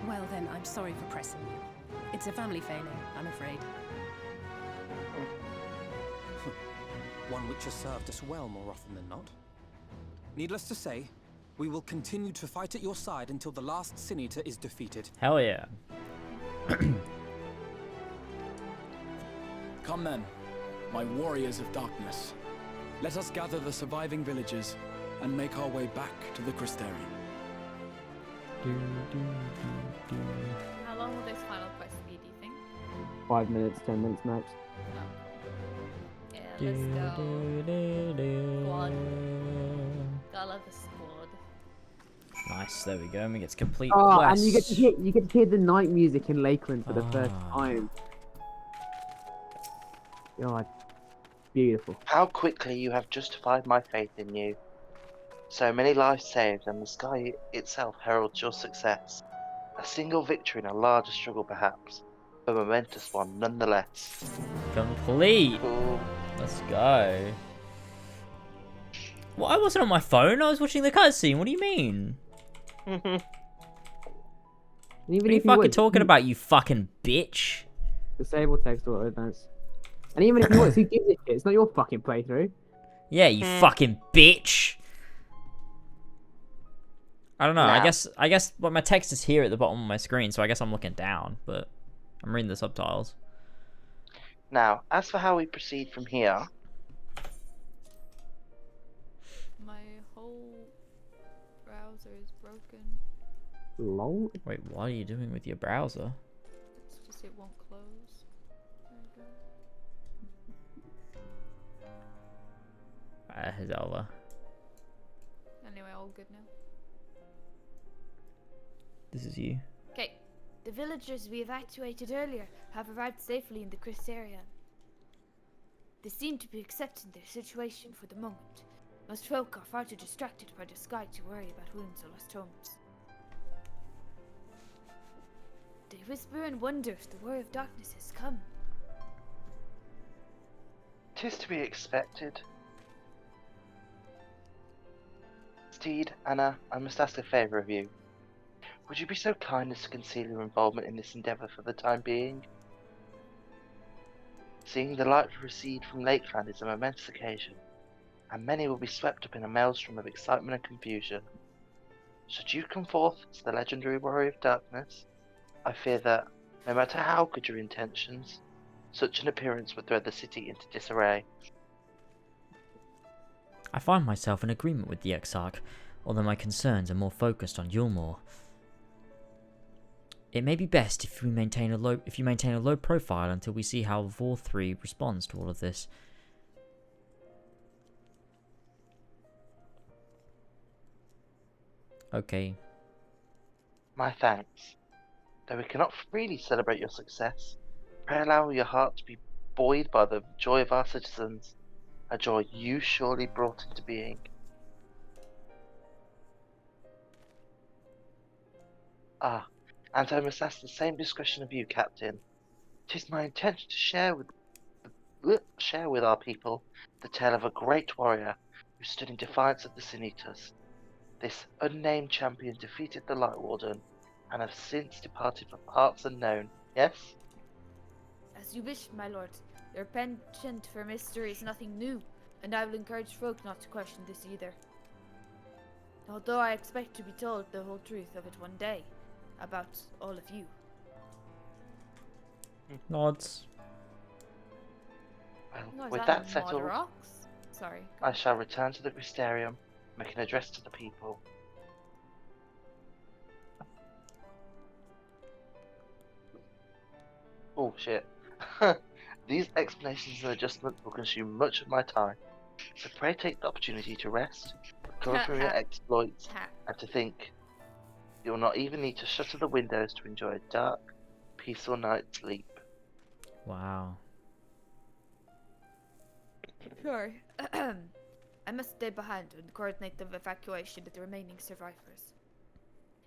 Well then, I'm sorry for pressing you. It's a family failing, I'm afraid. One which has served us well more often than not. Needless to say, we will continue to fight at your side until the last Sin Eater is defeated. Hell yeah. Come then, my warriors of darkness. Let us gather the surviving villagers and make our way back to the Crystarium. How long will this final quest be, do you think? 5 minutes, 10 minutes max. Yeah, let's go. Squad. Gotta love the squad. Nice, there we go. And we get to complete Oh, quest. and you get to hear the night music in Lakeland for the first time. God, beautiful. How quickly you have justified my faith in you. So many lives saved, and the sky itself heralds your success. A single victory in a larger struggle, perhaps, but a momentous one nonetheless. Complete. Cool. Let's go. Well, I wasn't on my phone. I was watching the cutscene. What do you mean? Even what are you fucking talking about, you fucking bitch? Disable text auto advance. And even if you was, who gives a shit? It's not your fucking playthrough. Yeah, you fucking bitch. I don't know. Now. I guess, but my text is here at the bottom of my screen, so I guess I'm looking down, but I'm reading the subtitles. Now, as for how we proceed from here. My whole browser is broken. Lol. Wait, what are you doing with your browser? It's just it won't close. There we go. It's over. Anyway, all good now. This is you. Okay. The villagers we evacuated earlier have arrived safely in the Crystarium. They seem to be accepting their situation for the moment. Most folk are far too distracted by the sky to worry about wounds or lost homes. They whisper and wonder if the war of darkness has come. 'Tis to be expected. Steed, Anna, I must ask a favour of you. Would you be so kind as to conceal your involvement in this endeavour for the time being? Seeing the light recede from Lakeland is a momentous occasion, and many will be swept up in a maelstrom of excitement and confusion. Should you come forth as the legendary warrior of darkness, I fear that, no matter how good your intentions, such an appearance would throw the city into disarray. I find myself in agreement with the Exarch, although my concerns are more focused on Yulmore. It may be best if you maintain a low profile until we see how Vor 3 responds to all of this. Okay. My thanks. Though we cannot freely celebrate your success, pray allow your heart to be buoyed by the joy of our citizens, a joy you surely brought into being. Ah, and I must ask the same discretion of you, Captain. 'Tis my intention to share with our people the tale of a great warrior who stood in defiance of the Sin Eaters. This unnamed champion defeated the Light Warden, and have since departed for parts unknown, yes? As you wish, my lord. Your penchant for mystery is nothing new, and I will encourage folk not to question this either. Although I expect to be told the whole truth of it one day, about all of you. Nods. Well, with that Mod settled, rocks? Sorry. I shall return to the Crystarium, make an address to the people. Oh shit. These explanations and adjustments will consume much of my time, so pray take the opportunity to rest, recover from your exploits, and to think. You will not even need to shutter the windows to enjoy a dark, peaceful night's sleep. Wow. Sure. I must stay behind and coordinate the evacuation of the remaining survivors.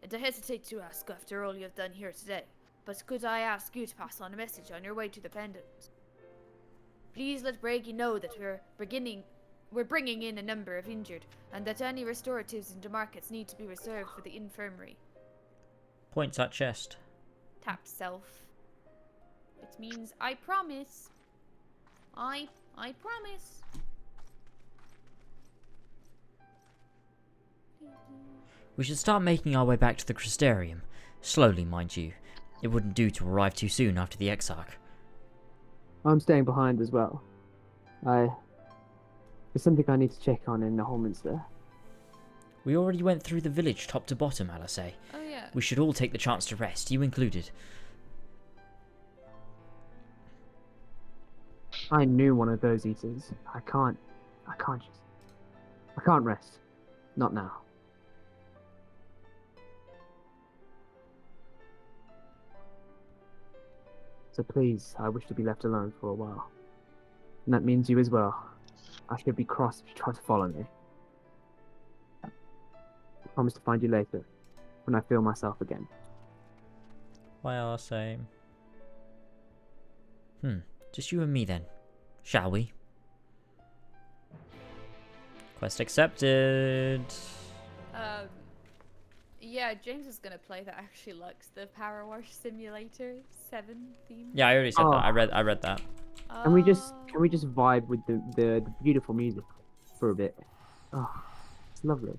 And I hesitate to ask after all you have done here today, but could I ask you to pass on a message on your way to the pendant? Please let Bragi know that we're bringing in a number of injured, and that any restoratives into markets need to be reserved for the infirmary. Points at chest. Tap self. It means I promise. I promise. We should start making our way back to the Crystarium. Slowly, mind you. It wouldn't do to arrive too soon after the Exarch. I'm staying behind as well. There's something I need to check on in the Holminster. We already went through the village top to bottom, Alasay. Oh yeah. We should all take the chance to rest, you included. I knew one of those eaters. I can't rest. Not now. So please, I wish to be left alone for a while. And that means you as well. I should be cross if you try to follow me. I promise to find you later, when I feel myself again. Well, same. Just you and me then, shall we? Quest accepted. Yeah, James is gonna play that actually likes the Power Wash Simulator 7 theme. Yeah, I already said that. I read that. Can we just vibe with the beautiful music for a bit? Oh, it's lovely.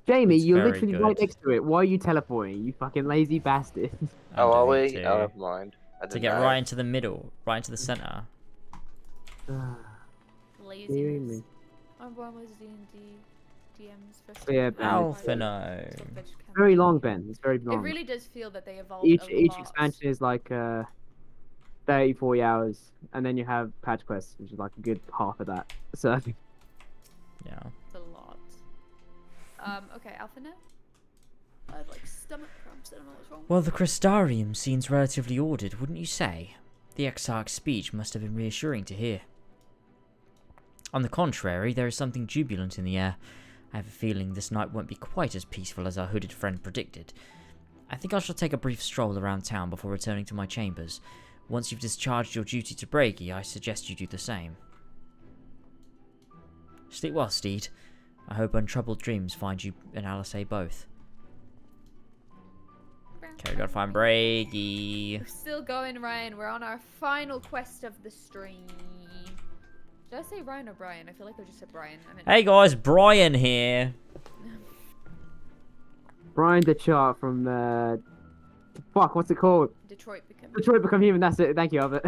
Jamie, It's you're very literally good. right next to it. Why are you teleporting? You fucking lazy bastard. Oh, are we? Oh, never mind. To get right into the middle, right into the center. Laziness. I'm one with D&D DMs for Yeah, Ben. Alphino. Very long, Ben. It's very long. It really does feel that they evolved Each a lot. expansion is like 30, 40 hours, and then you have patch quests, which is like a good half of that. So I think. Yeah. It's a lot. Okay, Alphino? I have like stomach cramps. I don't know what's wrong. Well, the Crystarium seems relatively ordered, wouldn't you say? The Exarch's speech must have been reassuring to hear. On the contrary, there is something jubilant in the air. I have a feeling this night won't be quite as peaceful as our hooded friend predicted. I think I shall take a brief stroll around town before returning to my chambers. Once you've discharged your duty to Bragi, I suggest you do the same. Sleep well, Steed. I hope untroubled dreams find you and Alisaie both. Okay, we gotta find Bragi. We're still going, Ryan. We're on our final quest of the stream. Did I say Ryan or Brian? I feel like I just said Brian. Hey guys, Brian here. Brian the chart from fuck, what's it called? Detroit Become Human. That's it. Thank you, Albert.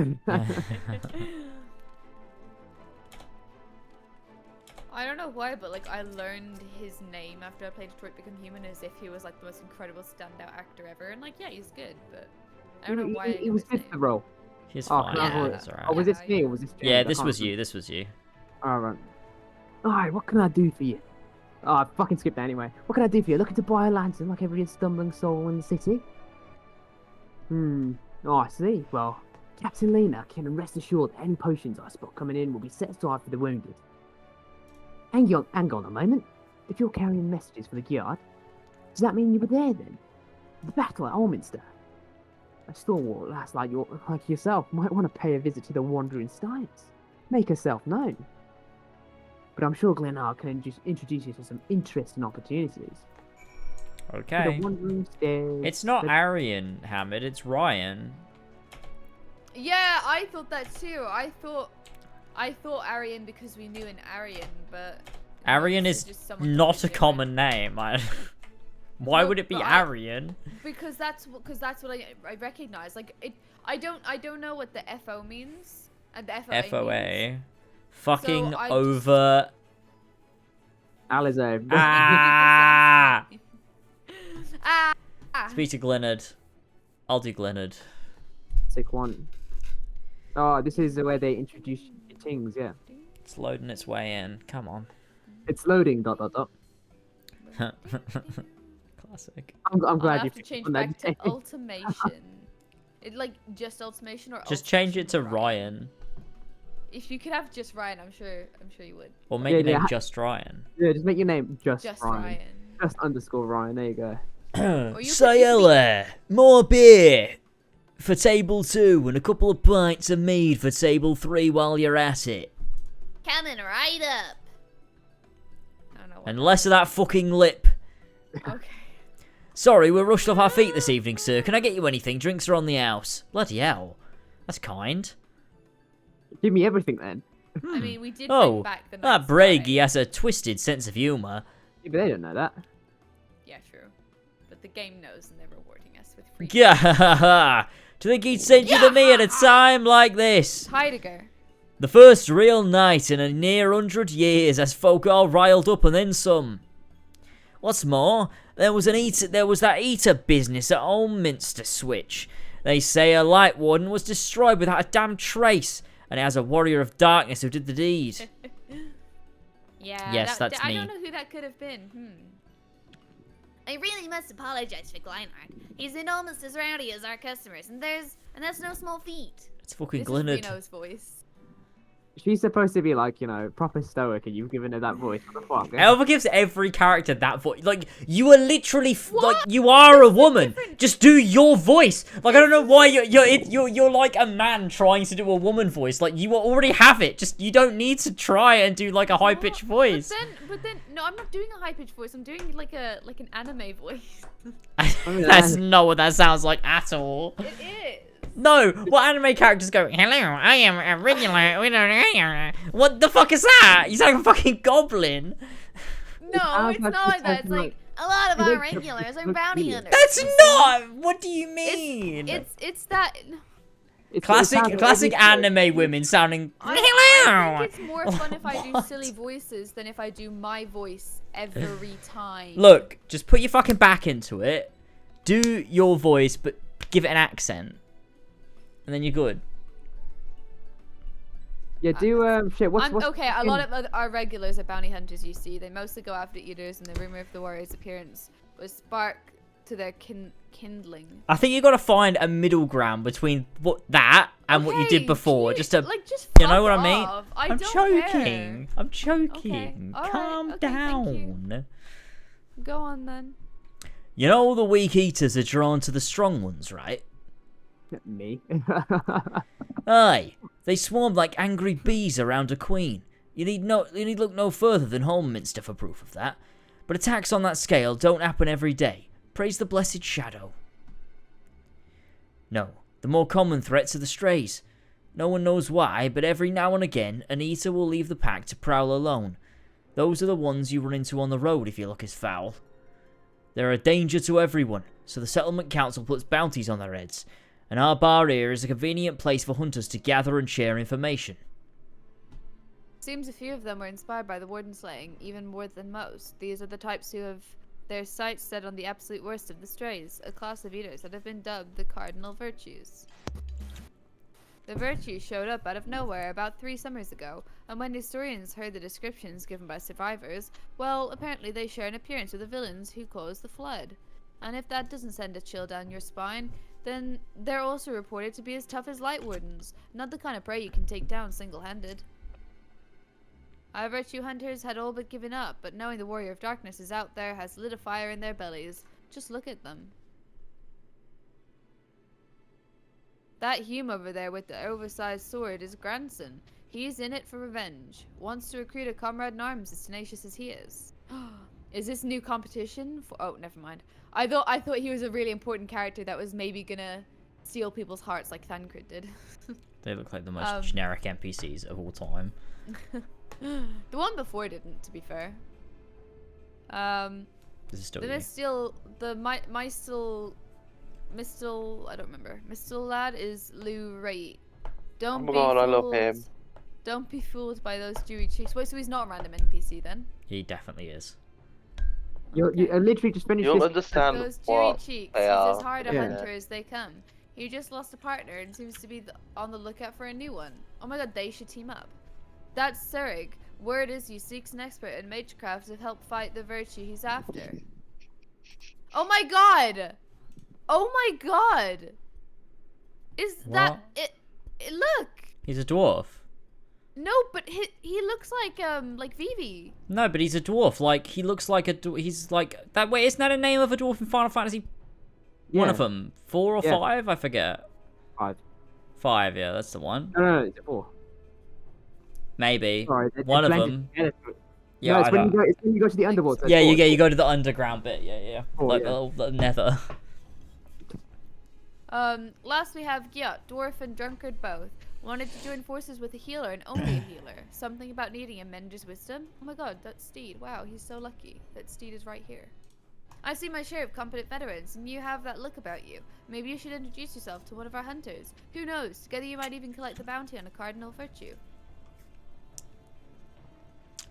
I don't know why, but like I learned his name after I played Detroit Become Human as if he was like the most incredible standout actor ever, and like yeah, he's good, but I don't know why. He was good for the role. He's fine. Yeah, That's alright. Oh, was this me or was this James? Yeah, this was you. This was you. Alright. Alright, what can I do for you? Oh, I fucking skipped that anyway. What can I do for you? Looking to buy a lantern like every stumbling soul in the city? Oh, I see. Well, Captain Lena can rest assured that any potions I spot coming in will be set aside for the wounded. Hang on a moment. If you're carrying messages for the guard, does that mean you were there then? The battle at Alminster? A stalwart lass like yourself might want to pay a visit to the Wandering Steins. Make herself known. But I'm sure Glenard can introduce you to some interesting opportunities. Okay. The Wandering Stairs. It's not Arian, Hamid. It's Ryan. Yeah, I thought that too. I thought Arian because we knew an Arian, but Arian is not a common name. Why would it be Arian? Because that's what I recognize. Like it, I don't know what the FO means and the FOA. FOA. Means. Fucking so over. Alisaie. Ah! Ah! Speak to Glenard. I'll do Glenard. Take one. Oh, this is where they introduce your things, yeah. It's loading its way in. Come on. It's loading. ... Classic. I'm glad I'll you have to change back to ultimation. It like just ultimation or just change it to Ryan. If you could have just Ryan, I'm sure you would. Or make your name just Ryan. Yeah, just make your name just Ryan. Ryan. Just _ Ryan. There you go. Sayella, more beer for table 2 and a couple of pints of mead for table 3 while you're at it. Coming right up. And less of that fucking lip. Okay. Sorry, we're rushed off our feet this evening, sir. Can I get you anything? Drinks are on the house. Bloody hell. That's kind. Give me everything then. I mean, we did bring back the that Bragi has a twisted sense of humour. Yeah, but they don't know that. Yeah, true. But the game knows and they're rewarding us with free. Yeah, do you think he'd send you to me at a time like this? Heidegger. The first real night in a near 100 years as folk all riled up and then some. What's more, there was that eater business at Alminster Switch. They say a light warden was destroyed without a damn trace, and it has a warrior of darkness who did the deed. Yeah. Yes, that's me. I don't know who that could have been. I really must apologize for Gleinar. He's been almost as rowdy as our customers, and that's no small feat. It's fucking This Glenard. is Reno's voice. She's supposed to be like, you know, proper stoic, and you've given her that voice. What the fuck? Elva gives every character that voice. Like, you are literally like, you are a woman. Just do your voice. Like, I don't know why you're like a man trying to do a woman voice. Like, you already have it. Just, you don't need to try and do like a high pitched voice. But then, no, I'm not doing a high pitched voice. I'm doing like an anime voice. That's not what that sounds like at all. It is. No, what anime characters go, hello, I am a regular, what the fuck is that? You sound like a fucking goblin. No, it's not like that. It's like, a lot of our regulars are bounty hunters. That's not! What do you mean? It's that... Classic anime women sounding, hello! I think it's more fun if I do silly voices than if I do my voice every time. Look, just put your fucking back into it, do your voice, but give it an accent. And then you're good. Yeah, do shit. What's okay? A lot of our regulars are bounty hunters. You see, they mostly go after eaters, and the rumor of the warrior's appearance was spark to their kindling. I think you got to find a middle ground between that and what you did before, just to, you know what I mean? I'm joking. I'm joking. Okay. Calm down. Go on then. You know all the weak eaters are drawn to the strong ones, right? Me. Aye, they swarm like angry bees around a queen. You need look no further than Holminster for proof of that. But attacks on that scale don't happen every day. Praise the blessed shadow. No, the more common threats are the strays. No one knows why, but every now and again, an eater will leave the pack to prowl alone. Those are the ones you run into on the road if your luck is foul. They're a danger to everyone, so the settlement council puts bounties on their heads. And our bar here is a convenient place for hunters to gather and share information. Seems a few of them were inspired by the warden slaying, even more than most. These are the types who have their sights set on the absolute worst of the strays, a class of eaters that have been dubbed the cardinal virtues. The virtues showed up out of nowhere about 3 summers ago, and when historians heard the descriptions given by survivors, well, apparently they share an appearance with the villains who caused the flood. And if that doesn't send a chill down your spine, then they're also reported to be as tough as light wardens, not the kind of prey you can take down single-handed. Our virtue hunters had all but given up, but knowing the warrior of darkness is out there has lit a fire in their bellies. Just look at them. That Hume over there with the oversized sword is grandson. He's in it for revenge. Wants to recruit a comrade in arms as tenacious as he is. Is this new competition? Oh, never mind. I thought he was a really important character that was maybe gonna steal people's hearts like Thancred did. They look like the most generic NPCs of all time. The one before didn't, to be fair. This is still the Mistil, I don't remember. Mistil lad is Lou Ray. Don't be fooled. I love him. Don't be fooled by those dewy cheeks. Wait, so he's not a random NPC then? He definitely is. You literally just finished. You'll understand those dewy cheeks. He's as hard a hunter as they come. He just lost a partner and seems to be on the lookout for a new one. Oh my god, they should team up. That's Surig. Word is he seeks an expert in magecraft to help fight the virtue he's after. Oh my god! Oh my god! Is what? That it? Look. He's a dwarf. No, but he looks like Vivi. No, but he's a dwarf. Like he looks like a. He's like that. Wait, isn't that a name of a dwarf in Final Fantasy? Yeah. One of them, 4 or 5, I forget. 5. 5, yeah, that's the one. No, it's 4. Maybe. Sorry, one of them. Yeah, no, it's when you go to the underworld. So yeah, you go to the underground bit. Yeah. Like the nether. Last we have Gyat, dwarf and drunkard both. Wanted to join forces with a healer and only a healer. Something about needing a mender's wisdom. Oh my god, that's Steed. Wow, he's so lucky that Steed is right here. I see my share of competent veterans, and you have that look about you. Maybe you should introduce yourself to one of our hunters. Who knows? Together you might even collect the bounty on a cardinal virtue.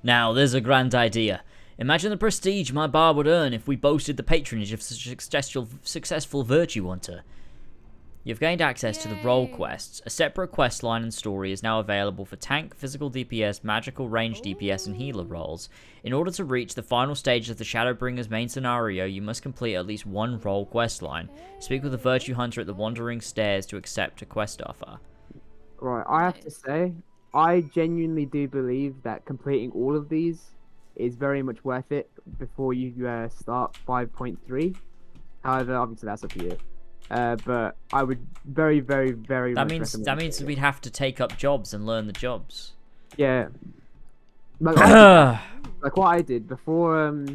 Now, there's a grand idea. Imagine the prestige my bar would earn if we boasted the patronage of such a successful virtue hunter. You've gained access to the role quests. A separate quest line and story is now available for tank, physical DPS, magical, range DPS, and healer roles. In order to reach the final stage of the Shadowbringers main scenario, you must complete at least one role quest line. Speak with a virtue hunter at the Wandering Stairs to accept a quest offer. Right, I have to say, I genuinely do believe that completing all of these is very much worth it before you start 5.3. However, obviously that's up to you. But I would very, very, very much recommend that means we'd have to take up jobs and learn the jobs. Yeah. Like, like what I did before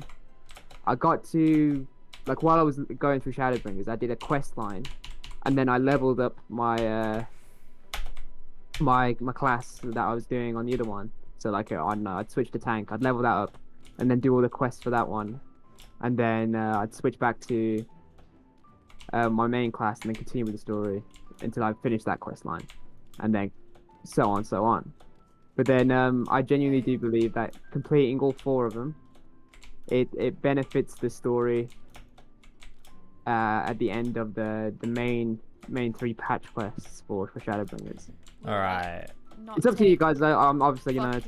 I got to, like, while I was going through Shadowbringers, I did a quest line, and then I leveled up my my class that I was doing on the other one. So like I don't know, I'd switch to tank, I'd level that up, and then do all the quests for that one, and then I'd switch back to my main class and then continue with the story until I finish that quest line, and then so on. But then I genuinely do believe that completing all 4 of them, it benefits the story at the end of the main 3 patch quests for Shadowbringers. All right. It's up to you guys though. Obviously, you know,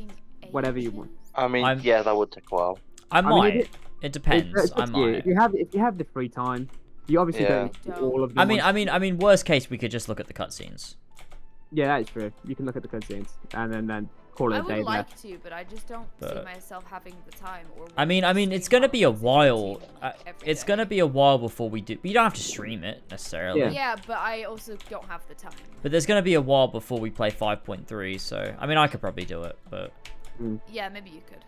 whatever you want. I mean, yeah, that would take a while. I might. It depends. I might. If you have the free time, you obviously don't do all of them. I mean, worst case, we could just look at the cutscenes. Yeah, that is true. You can look at the cutscenes and then call it a day. I would like to, but I just don't see myself having the time. Or I mean, it's gonna be a while. It's gonna be a while before we do. You don't have to stream it necessarily. Yeah, but I also don't have the time. But there's gonna be a while before we play 5.3. So I mean, I could probably do it, but. Yeah, maybe you could.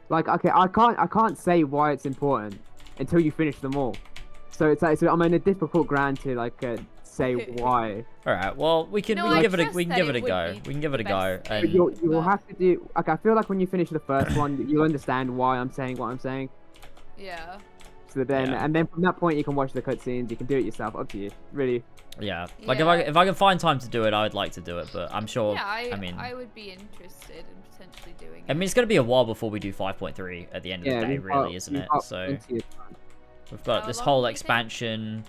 Like, okay, I can't say why it's important until you finish them all. So it's like, I'm in a difficult ground to like say why. All right, well we can give it a go. We can give it a go. And you'll have to do. Like, I feel like when you finish the first one, you'll understand why I'm saying what I'm saying. Yeah. So then, and then from that point, you can watch the cutscenes. You can do it yourself. Up to you, really. Yeah. Like if I can find time to do it, I would like to do it, but I'm sure. Yeah, I mean, I would be interested in potentially doing it. I mean, it's gonna be a while before we do 5.3 at the end of the day, really, isn't it? So we've got this whole expansion,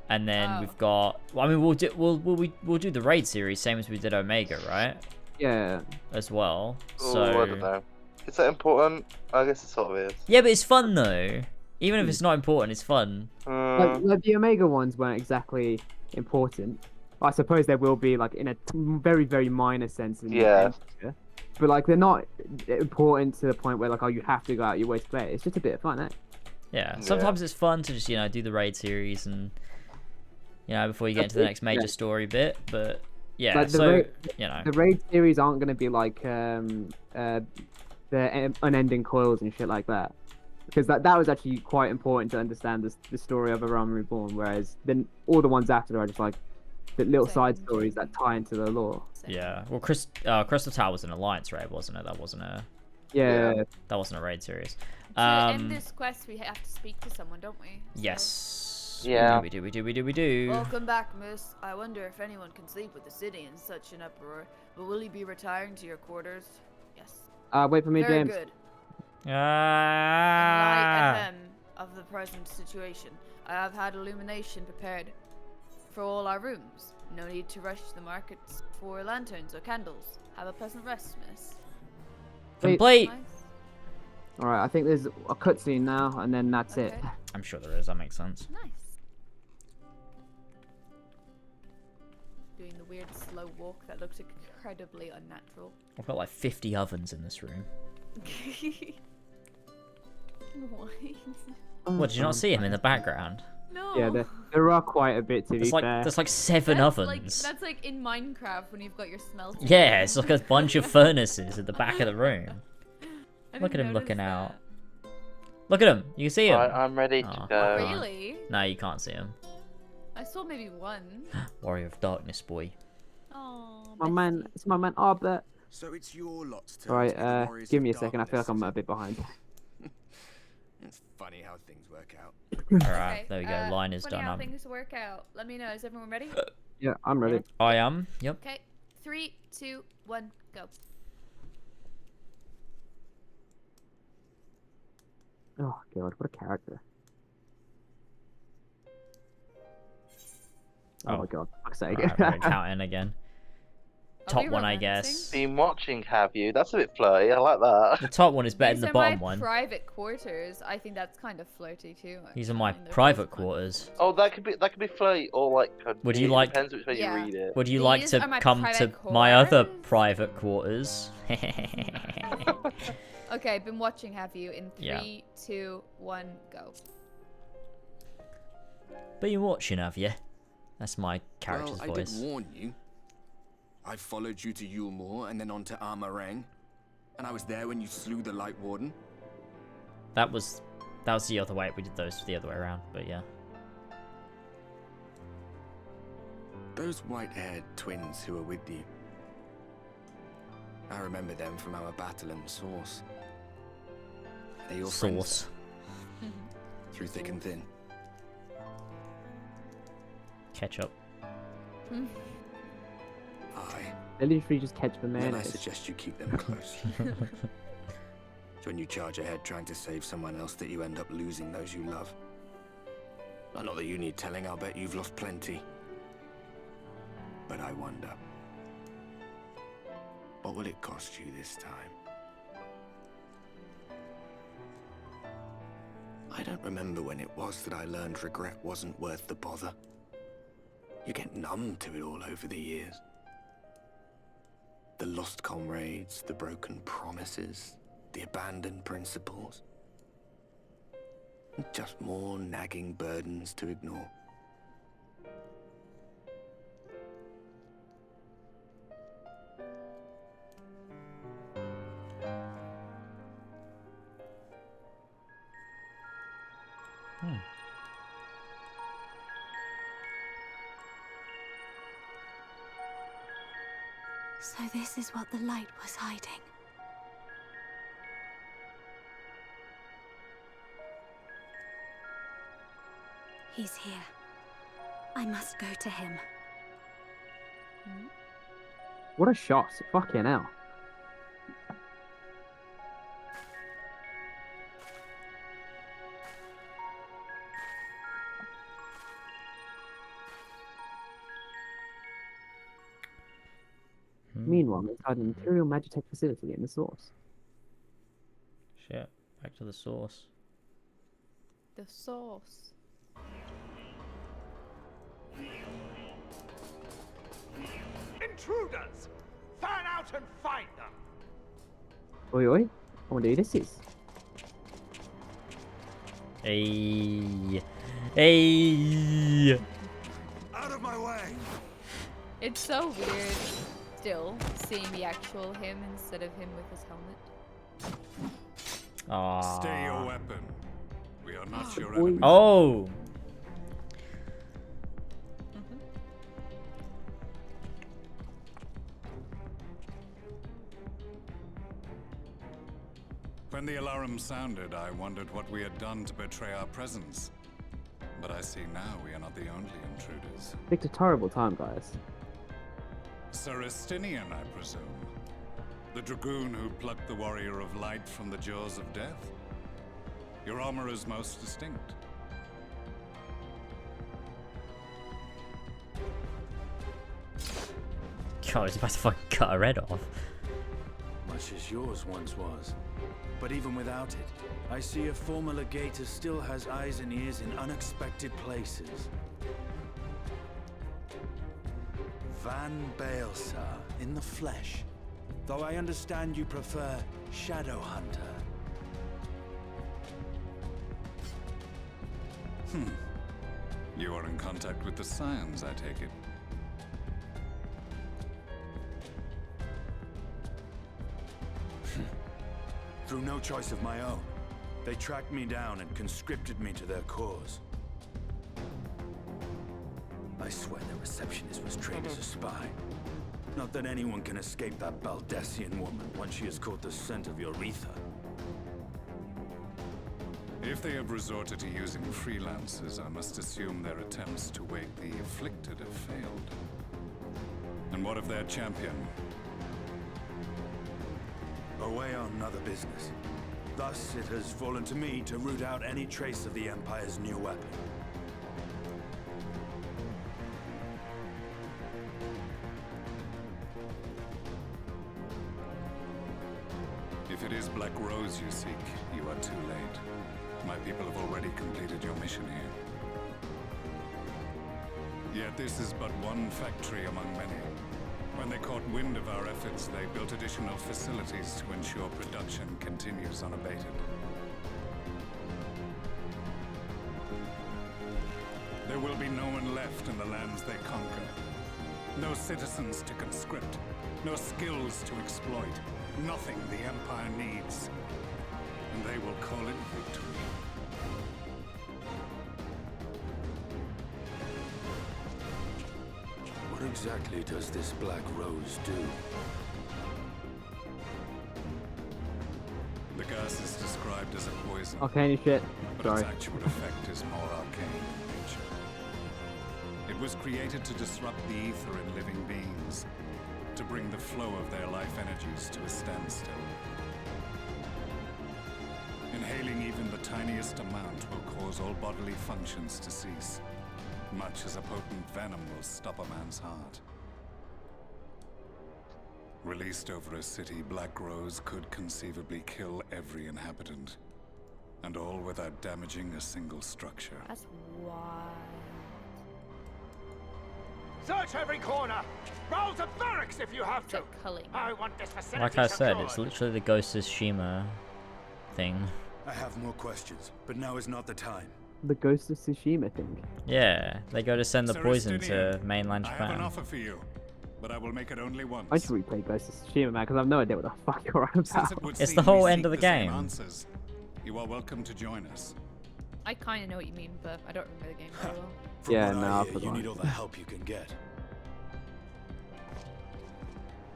and then we've got. Well, I mean, we'll do the raid series, same as we did Omega, right? Yeah. As well. Ooh, So. I don't know. Is that important? I guess it sort of is. Yeah, but it's fun though. Even if it's not important, it's fun. Like the Omega ones weren't exactly important. I suppose there will be, like, in a very, very minor sense. Yeah. But like, they're not important to the point where, like, oh, you have to go out your way to play it. It's just a bit of fun, eh? Yeah. Sometimes it's fun to just, do the raid series and, before you get into the next major story bit. But yeah, like the raid series aren't going to be like the unending coils and shit like that. Because that was actually quite important to understand the story of A Realm Reborn, whereas then all the ones after are just like the little side stories that tie into the lore. Yeah, well, Crystal Tower was an alliance raid, wasn't it? That wasn't a. Yeah. That wasn't a raid series. To end this quest, we have to speak to someone, don't we? So. Yes. Yeah. We do. Welcome back, miss. I wonder if anyone can sleep with the city in such an uproar. But will you be retiring to your quarters? Yes. Wait for me, Very James. good. In Ah. light of the present situation, I have had illumination prepared for all our rooms. No need to rush to the markets for lanterns or candles. Have a pleasant rest, miss. Complete. Nice. Alright, I think there's a cutscene now, and then that's it. I'm sure there is. That makes sense. Nice. Doing the weird slow walk that looks incredibly unnatural. I've got like 50 ovens in this room. What, did you not see him in the background? No. Yeah, there are quite a bit to be fair. There's like 7 ovens. That's like in Minecraft when you've got your smelter. Yeah, it's like a bunch of furnaces at the back of the room. Look at him looking out. Look at him. You can see him. I'm ready to go. Really? No, you can't see him. I saw maybe one. Warrior of Darkness, boy. Oh. It's my man Arbet. So it's your lot's turn. Alright, give me a second. I feel like I'm a bit behind. It's funny how things work out. Alright, Okay, there we go. Line is funny done how up. things work out. Let me know. Is everyone ready? Yeah, I'm ready. I am. Yep. Okay. 3, 2, 1, go. Oh god, what a character. Oh my god, fuck's sake. Alright, we're counting again. top one, I guess. Been watching, have you? That's a bit flirty. I like that. The top one is better than the bottom one. These are my private quarters. I think that's kind of flirty too. These are my private quarters. Oh, that could be flirty or like. Would you like? Depends which way you read it. Would you like to come to my other private quarters? Okay, been watching, have you? In 3, 2, 1, go. Been watching, have you? That's my character's well, voice. I did warn you. I followed you to Yulmore and then on to Armarang, and I was there when you slew the Light Warden. That was the other way. We did those the other way around, but yeah. Those white-haired twins who were with you. I remember them from our battle in the Source. They're your friends. Through thick and thin. Ketchup. They literally just catch the mayonnaise. Then I suggest you keep them close. It's when you charge ahead trying to save someone else that you end up losing those you love. Not that you need telling, I'll bet you've lost plenty. But I wonder, what will it cost you this time? I don't remember when it was that I learned regret wasn't worth the bother. You get numb to it all over the years. The lost comrades, the broken promises, the abandoned principles. Just more nagging burdens to ignore. So this is what the light was hiding. He's here. I must go to him. What a shot. Fucking hell. Meanwhile, inside an Imperial Magitech facility in the Source. Shit, back to the Source. The Source. Intruders! Fan out and find them! Oi oi, I wonder who this is. Hey. Hey. Out of my way! It's so weird, still, seeing the actual him instead of him with his helmet. Aww. Stay your weapon. We are not your enemy. Oh! When the alarm sounded, I wondered what we had done to betray our presence. But I see now we are not the only intruders. Picked a terrible time, guys. Sir Estinian, I presume. The dragoon who plucked the warrior of light from the jaws of death. Your armor is most distinct. God, he's about to fucking cut her head off. Much as yours once was. But even without it, I see a former legator still has eyes and ears in unexpected places. Van Baelsar, in the flesh. Though I understand you prefer Shadow Hunter. You are in contact with the Scions, I take it. Through no choice of my own, they tracked me down and conscripted me to their cause. I swear the receptionist was trained as a spy. Not that anyone can escape that Baldessian woman once she has caught the scent of your ether. If they have resorted to using freelancers, I must assume their attempts to wake the afflicted have failed. And what of their champion? Away on another business. Thus, it has fallen to me to root out any trace of the Empire's new weapon. it is Black Rose you seek, you are too late. My people have already completed your mission here. Yet this is but one factory among many. When they caught wind of our efforts, they built additional facilities to ensure production continues unabated. There will be no one left in the lands they conquer. No citizens to conscript. No skills to exploit. Nothing the Empire needs. And they will call it victory. What exactly does this Black Rose do? The gas is described as a poison. Okay, shit. But Sorry. its actual effect is more arcane in nature. It was created to disrupt the ether in living beings, to bring the flow of their life energies to a standstill. Inhaling even the tiniest amount will cause all bodily functions to cease, much as a potent venom will stop a man's heart. Released over a city, Black Rose could conceivably kill every inhabitant, and all without damaging a single structure. That's wild. Search every corner! Roll to barracks if you have to! I want this facility Like I said, secured. it's literally the Ghost of Tsushima thing. I have more questions, but now is not the time. The Ghost of Tsushima thing. Yeah, they go to send the Sir poison Estinian, to mainland I have an Japan. offer for you, but I will make it only once. I should replay Ghost of Tsushima, man, because I have no idea what the fuck you're on Since about. it would It's seem the whole we end seek of the same game. answers, you are welcome to join us. I kind of know what you mean, but I don't remember the game very well. From Yeah, what no, I I hear, you forgot. need all the help you can get.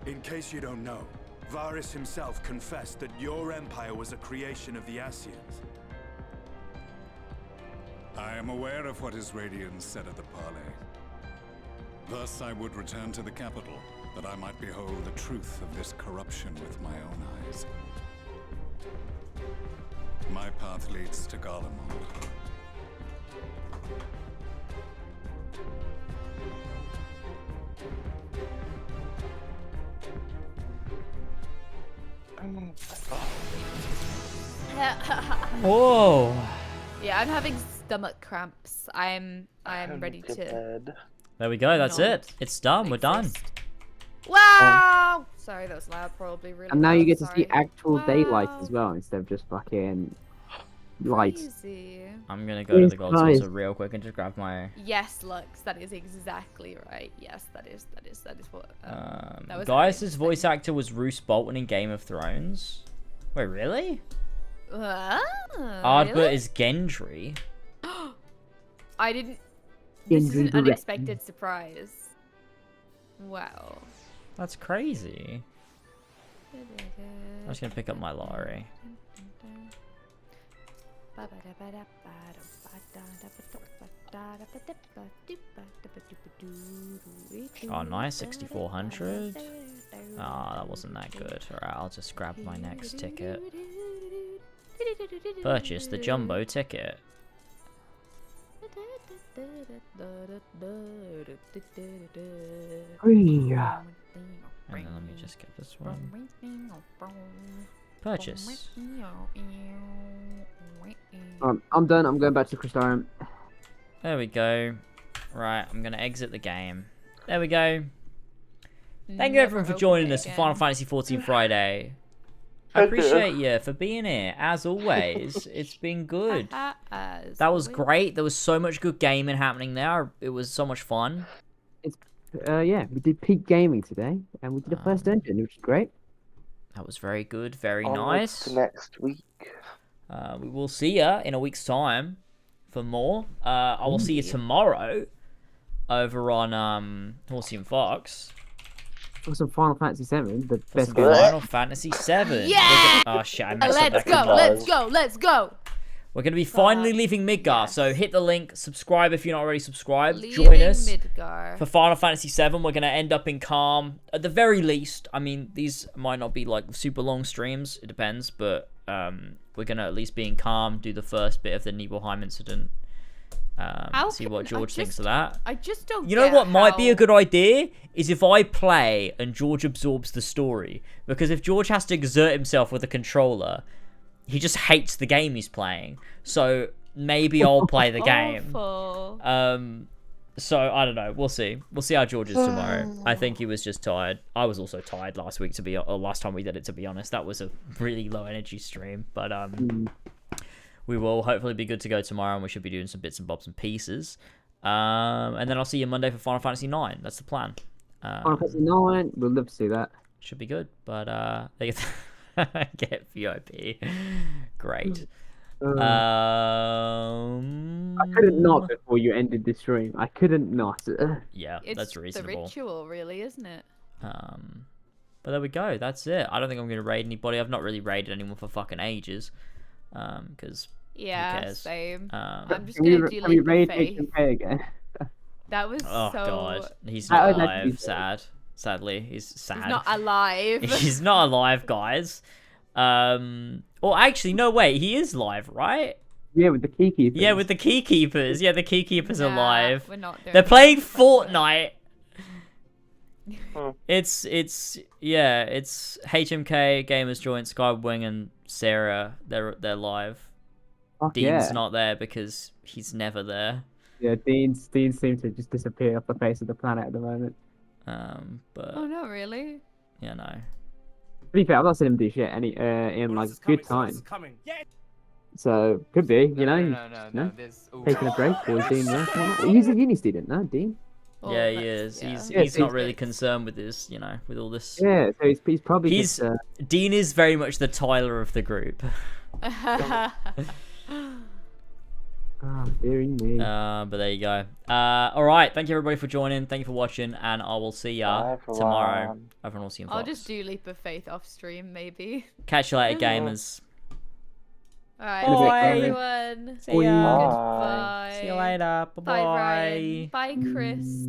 In case you don't know, Varys himself confessed that your empire was a creation of the Ascians. I am aware of what his Radiance said at the parley. Thus I would return to the capital, that I might behold the truth of this corruption with my own eyes. My path leads to Garlemald. Whoa! Yeah, I'm having stomach cramps. I'm ready to. There we go, that's it. It's done, we're done. Wow! Sorry, that was loud. Probably really. And now you loud, get to sorry. see actual daylight as well, instead of just fucking lights. Crazy. I'm gonna go to the gold Christ. saucer real quick and just grab my... Yes, Lux, that is exactly right. Yes, that is what. That was Gaius' voice actor was Roose Bolton in Game of Thrones. Wait, really? Ardbert Really? is Gendry. I didn't. This is Gendry an the unexpected surprise. Wow. That's crazy. I'm just gonna pick up my lorry. Oh, nice, 6,400. Ah, that wasn't that good. Alright, I'll just grab my next ticket. Purchase the jumbo ticket. Yeah. And then let me just get this one. Purchase. I'm done. I'm going back to Crystarium. There we go. Right, I'm gonna exit the game. There we go. Thank you everyone for joining us for Final Fantasy XIV Friday. I appreciate you for being here, as always. It's been good. That was great. There was so much good gaming happening there. It was so much fun. Yeah, we did peak gaming today, and we did the first engine, which is great. That was very good, very Onwards nice. to next week. We will see ya in a week's time for more. I will see you tomorrow over on Horsey and Fox. For some Final Fantasy VII, the For best some game. Final Fantasy VII. Yeah! Oh shit, I messed up Let's that go, let's go, let's go. We're going to be finally leaving Midgar, so hit the link, subscribe if you're not already subscribed, Leaving join us Midgar. for Final Fantasy VII. We're going to end up in Calm, at the very least. I mean, these might not be like super long streams, it depends, but we're going to at least be in Calm, do the first bit of the Nibelheim incident, See what George thinks of that. I just don't. You know what might be a good idea is if I play and George absorbs the story, because if George has to exert himself with a controller, he just hates the game he's playing. So maybe I'll play the game. So I don't know. We'll see. We'll see how George is tomorrow. I think he was just tired. I was also tired last week or last time we did it. To be honest, that was a really low energy stream. But we will hopefully be good to go tomorrow, and we should be doing some bits and bobs and pieces. And then I'll see you Monday for Final Fantasy 9. That's the plan. Final Fantasy 9. We'd love to see that. Should be good. But they get VOP. Great. I couldn't not before you ended the stream. I couldn't not. Yeah, that's reasonable. It's the ritual, really, isn't it? But there we go. That's it. I don't think I'm going to raid anybody. I've not really raided anyone for fucking ages. Because who cares? Same. I'm just going to delete the face. HMK again? That was oh, so... God. He's not alive. Sadly. He's sad. He's not alive. He's not alive, guys. Or actually, no, wait, he is live, right? Yeah, with the key keepers. Yeah, with the key keepers. Yeah, the key keepers are live. We're not doing They're playing Fortnite. It's HMK, Gamers Joint, Skywing, and Sarah. They're live. Dean's not there because he's never there. Yeah, Dean seems to just disappear off the face of the planet at the moment. But oh no, really? Yeah, no. To be fair, I've not seen him do shit in like good time. So could be, you know, no. Taking a break, or is Dean there? He's a uni student, no, Dean. Yeah, he is. He's not really concerned with this, you know, with all this. Yeah, so he's probably Dean is very much the Tyler of the group. Ah, dearie me. But there you go. All right, thank you everybody for joining. Thank you for watching, and I will see ya tomorrow. Everyone will see you in I'll vlogs. just do Leap of Faith off stream, maybe. Catch you later, gamers. Alright, bye everyone. See ya. Goodbye. See you later. Bye Bye, Ryan. Bye, Chris.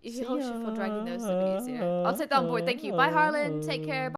If you hold shift while dragging those, it'll be easier. I'll take that on board. Thank you. Bye, Harlan. Take care.